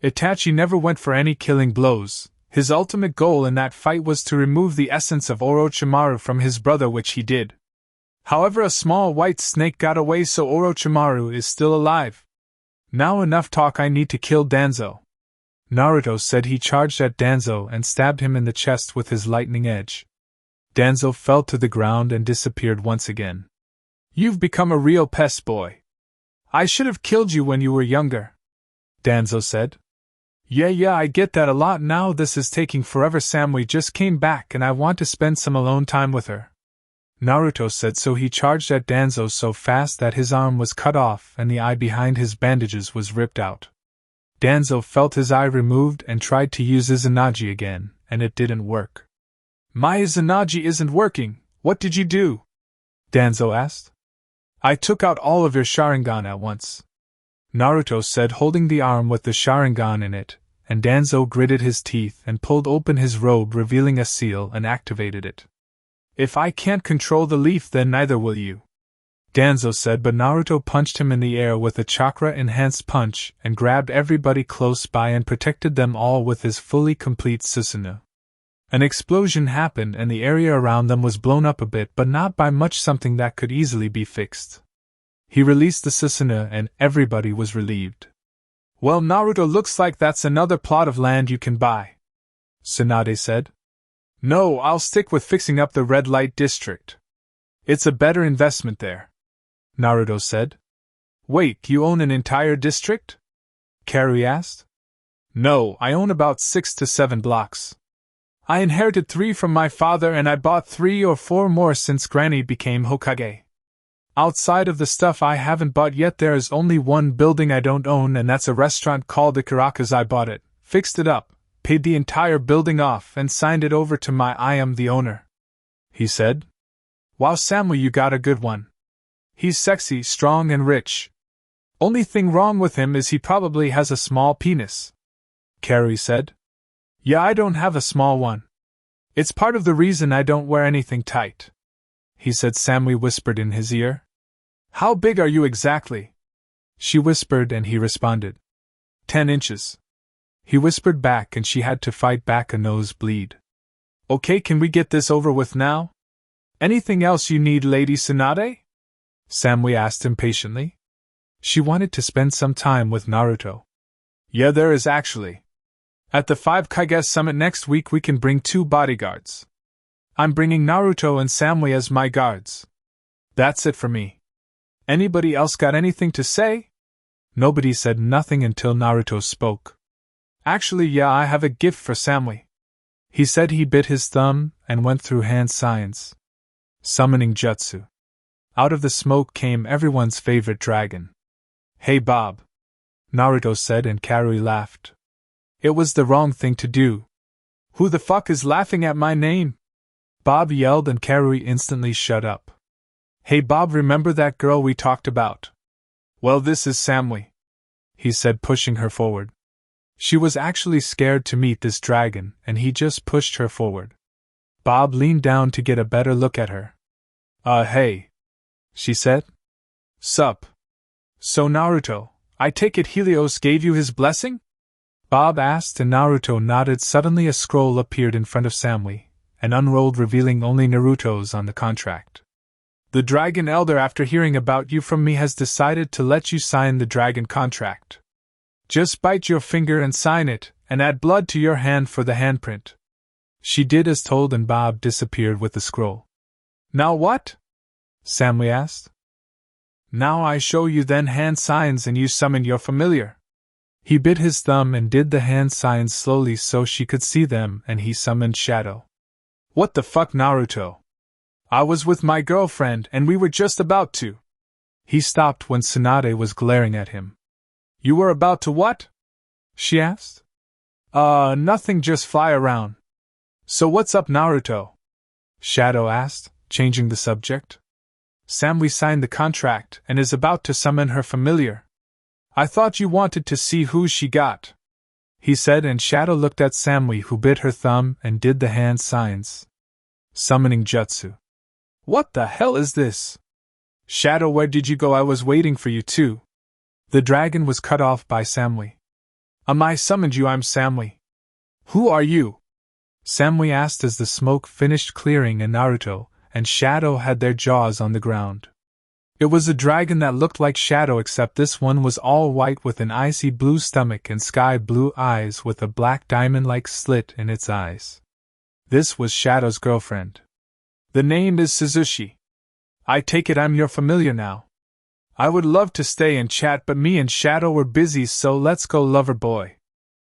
Itachi never went for any killing blows. His ultimate goal in that fight was to remove the essence of Orochimaru from his brother, which he did. However, a small white snake got away, so Orochimaru is still alive. Now enough talk, I need to kill Danzo, Naruto said. He charged at Danzo and stabbed him in the chest with his lightning edge. Danzo fell to the ground and disappeared once again. You've become a real pest, boy. I should have killed you when you were younger, Danzo said. Yeah, I get that a lot now. This is taking forever. Samui just came back and I want to spend some alone time with her, Naruto said, so he charged at Danzo so fast that his arm was cut off and the eye behind his bandages was ripped out. Danzo felt his eye removed and tried to use Izanagi again, and it didn't work. My Izanagi isn't working. What did you do? Danzo asked. I took out all of your Sharingan at once, Naruto said, holding the arm with the Sharingan in it, and Danzo gritted his teeth and pulled open his robe, revealing a seal, and activated it. If I can't control the leaf, then neither will you, Danzo said, but Naruto punched him in the air with a chakra-enhanced punch and grabbed everybody close by and protected them all with his fully complete Susanoo. An explosion happened and the area around them was blown up a bit, but not by much, something that could easily be fixed. He released the Susanoo and everybody was relieved. Well, Naruto, looks like that's another plot of land you can buy, Tsunade said. No, I'll stick with fixing up the red light district. It's a better investment there, Naruto said. Wait, you own an entire district? Carrie asked. No, I own about 6 to 7 blocks. I inherited 3 from my father and I bought 3 or 4 more since Granny became Hokage. Outside of the stuff I haven't bought yet, there is only one building I don't own, and that's a restaurant called Ichiraku. I bought it, fixed it up, paid the entire building off, and signed it over to my I am the owner, he said. Wow, Samuel, you got a good one. He's sexy, strong, and rich. Only thing wrong with him is he probably has a small penis, Carrie said. Yeah, I don't have a small one. It's part of the reason I don't wear anything tight, he said. Samui whispered in his ear. How big are you exactly? She whispered and he responded. 10 inches. He whispered back and she had to fight back a nosebleed. Okay, can we get this over with now? Anything else you need, Lady Tsunade? Samui asked impatiently. She wanted to spend some time with Naruto. Yeah, there is actually. At the 5 Hokage summit next week we can bring 2 bodyguards. I'm bringing Naruto and Samui as my guards. That's it for me. Anybody else got anything to say? Nobody said nothing until Naruto spoke. Actually, yeah, I have a gift for Samui. He said. He bit his thumb and went through hand signs. Summoning jutsu. Out of the smoke came everyone's favorite dragon. Hey Bob, Naruto said, and Karui laughed. It was the wrong thing to do. Who the fuck is laughing at my name? Bob yelled and Karui instantly shut up. Hey Bob, remember that girl we talked about? Well, this is Samui, he said, pushing her forward. She was actually scared to meet this dragon, and he just pushed her forward. Bob leaned down to get a better look at her. Hey, she said. Sup? So Naruto, I take it Helios gave you his blessing? Bob asked, and Naruto nodded. Suddenly a scroll appeared in front of Samui, and unrolled, revealing only Naruto's on the contract. The Dragon Elder, after hearing about you from me, has decided to let you sign the dragon contract. Just bite your finger and sign it, and add blood to your hand for the handprint. She did as told, and Bob disappeared with the scroll. Now what? Samui asked. Now I show you then hand signs and you summon your familiar. He bit his thumb and did the hand signs slowly so she could see them, and he summoned Shadow. What the fuck, Naruto? I was with my girlfriend and we were just about to. He stopped when Tsunade was glaring at him. You were about to what? She asked. Nothing, just fly around. So what's up, Naruto? Shadow asked, changing the subject. Samui signed the contract and is about to summon her familiar. I thought you wanted to see who she got, he said, and Shadow looked at Samui, who bit her thumb and did the hand signs. Summoning jutsu. What the hell is this? Shadow, where did you go? I was waiting for you too. The dragon was cut off by Samui. I summoned you. I'm Samui. Who are you? Samui asked as the smoke finished clearing, and Naruto and Shadow had their jaws on the ground. It was a dragon that looked like Shadow, except this one was all white with an icy blue stomach and sky blue eyes with a black diamond-like slit in its eyes. This was Shadow's girlfriend. The name is Suzushi. I take it I'm your familiar now. I would love to stay and chat, but me and Shadow were busy, so let's go, lover boy,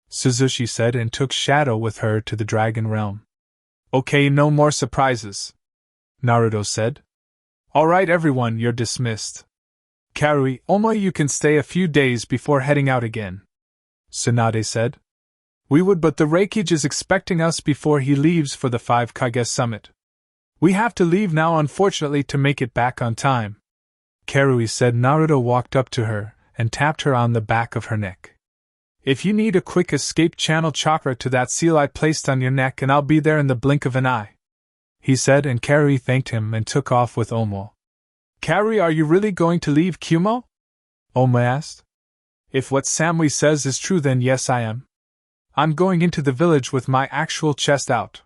Suzushi said, and took Shadow with her to the dragon realm. Okay, no more surprises, Naruto said. Alright everyone, you're dismissed. Karui, only you can stay a few days before heading out again, Tsunade said. We would, but the Reikage is expecting us before he leaves for the 5 Hokage summit. We have to leave now, unfortunately, to make it back on time, Karui said. Naruto walked up to her and tapped her on the back of her neck. If you need a quick escape, channel chakra to that seal I placed on your neck and I'll be there in the blink of an eye, he said, and Karui thanked him and took off with Omo. Karui, are you really going to leave Kumo? Omo asked. If what Samui says is true, then yes, I am. I'm going into the village with my actual chest out.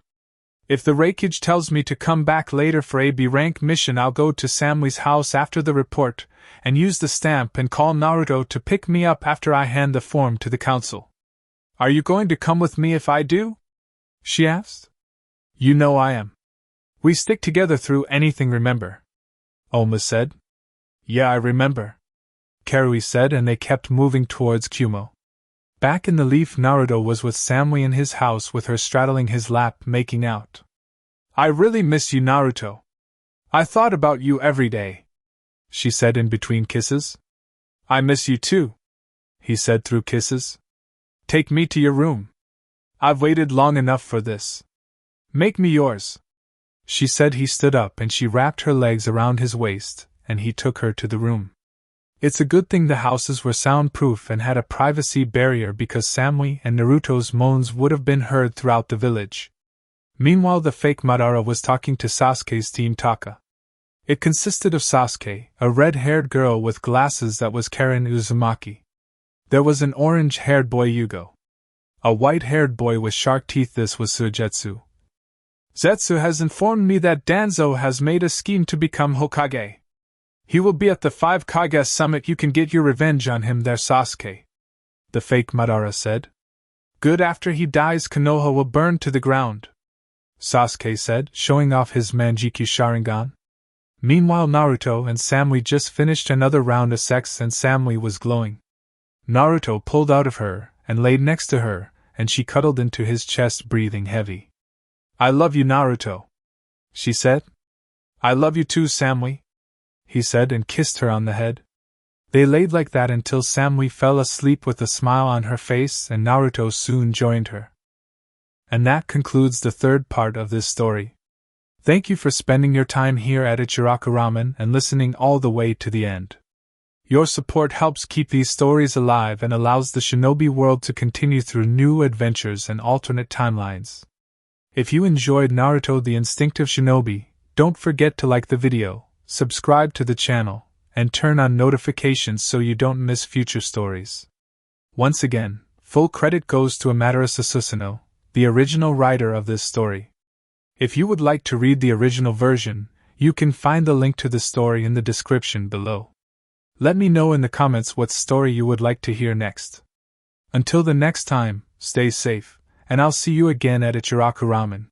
If the Raikage tells me to come back later for a B rank mission, I'll go to Samui's house after the report, and use the stamp and call Naruto to pick me up after I hand the form to the council. Are you going to come with me if I do? She asked. You know I am. We stick together through anything, remember? Oma said. Yeah, I remember, Karui said, and they kept moving towards Kumo. Back in the leaf, Naruto was with Samui in his house with her straddling his lap, making out. I really miss you, Naruto. I thought about you every day, she said in between kisses. I miss you too, he said through kisses. Take me to your room. I've waited long enough for this. Make me yours, she said. He stood up and she wrapped her legs around his waist, and he took her to the room. It's a good thing the houses were soundproof and had a privacy barrier, because Samui and Naruto's moans would have been heard throughout the village. Meanwhile, the fake Madara was talking to Sasuke's team Taka. It consisted of Sasuke, a red-haired girl with glasses that was Karen Uzumaki. There was an orange-haired boy Yugo. A white-haired boy with shark teeth, this was Suigetsu. Zetsu has informed me that Danzo has made a scheme to become Hokage. He will be at the 5 Kage summit. You can get your revenge on him there, Sasuke, the fake Madara said. Good, after he dies Konoha will burn to the ground, Sasuke said, showing off his Manjiki Sharingan. Meanwhile, Naruto and Samui just finished another round of sex and Samui was glowing. Naruto pulled out of her and laid next to her, and she cuddled into his chest, breathing heavy. I love you, Naruto, she said. I love you too, Samui, he said, and kissed her on the head. They laid like that until Samui fell asleep with a smile on her face, and Naruto soon joined her. And that concludes the third part of this story. Thank you for spending your time here at Ichiraku Ramen and listening all the way to the end. Your support helps keep these stories alive and allows the shinobi world to continue through new adventures and alternate timelines. If you enjoyed Naruto the Instinctive Shinobi, don't forget to like the video, subscribe to the channel, and turn on notifications so you don't miss future stories. Once again, full credit goes to Amaterasususano, the original writer of this story. If you would like to read the original version, you can find the link to the story in the description below. Let me know in the comments what story you would like to hear next. Until the next time, stay safe, and I'll see you again at Ichiraku Ramen.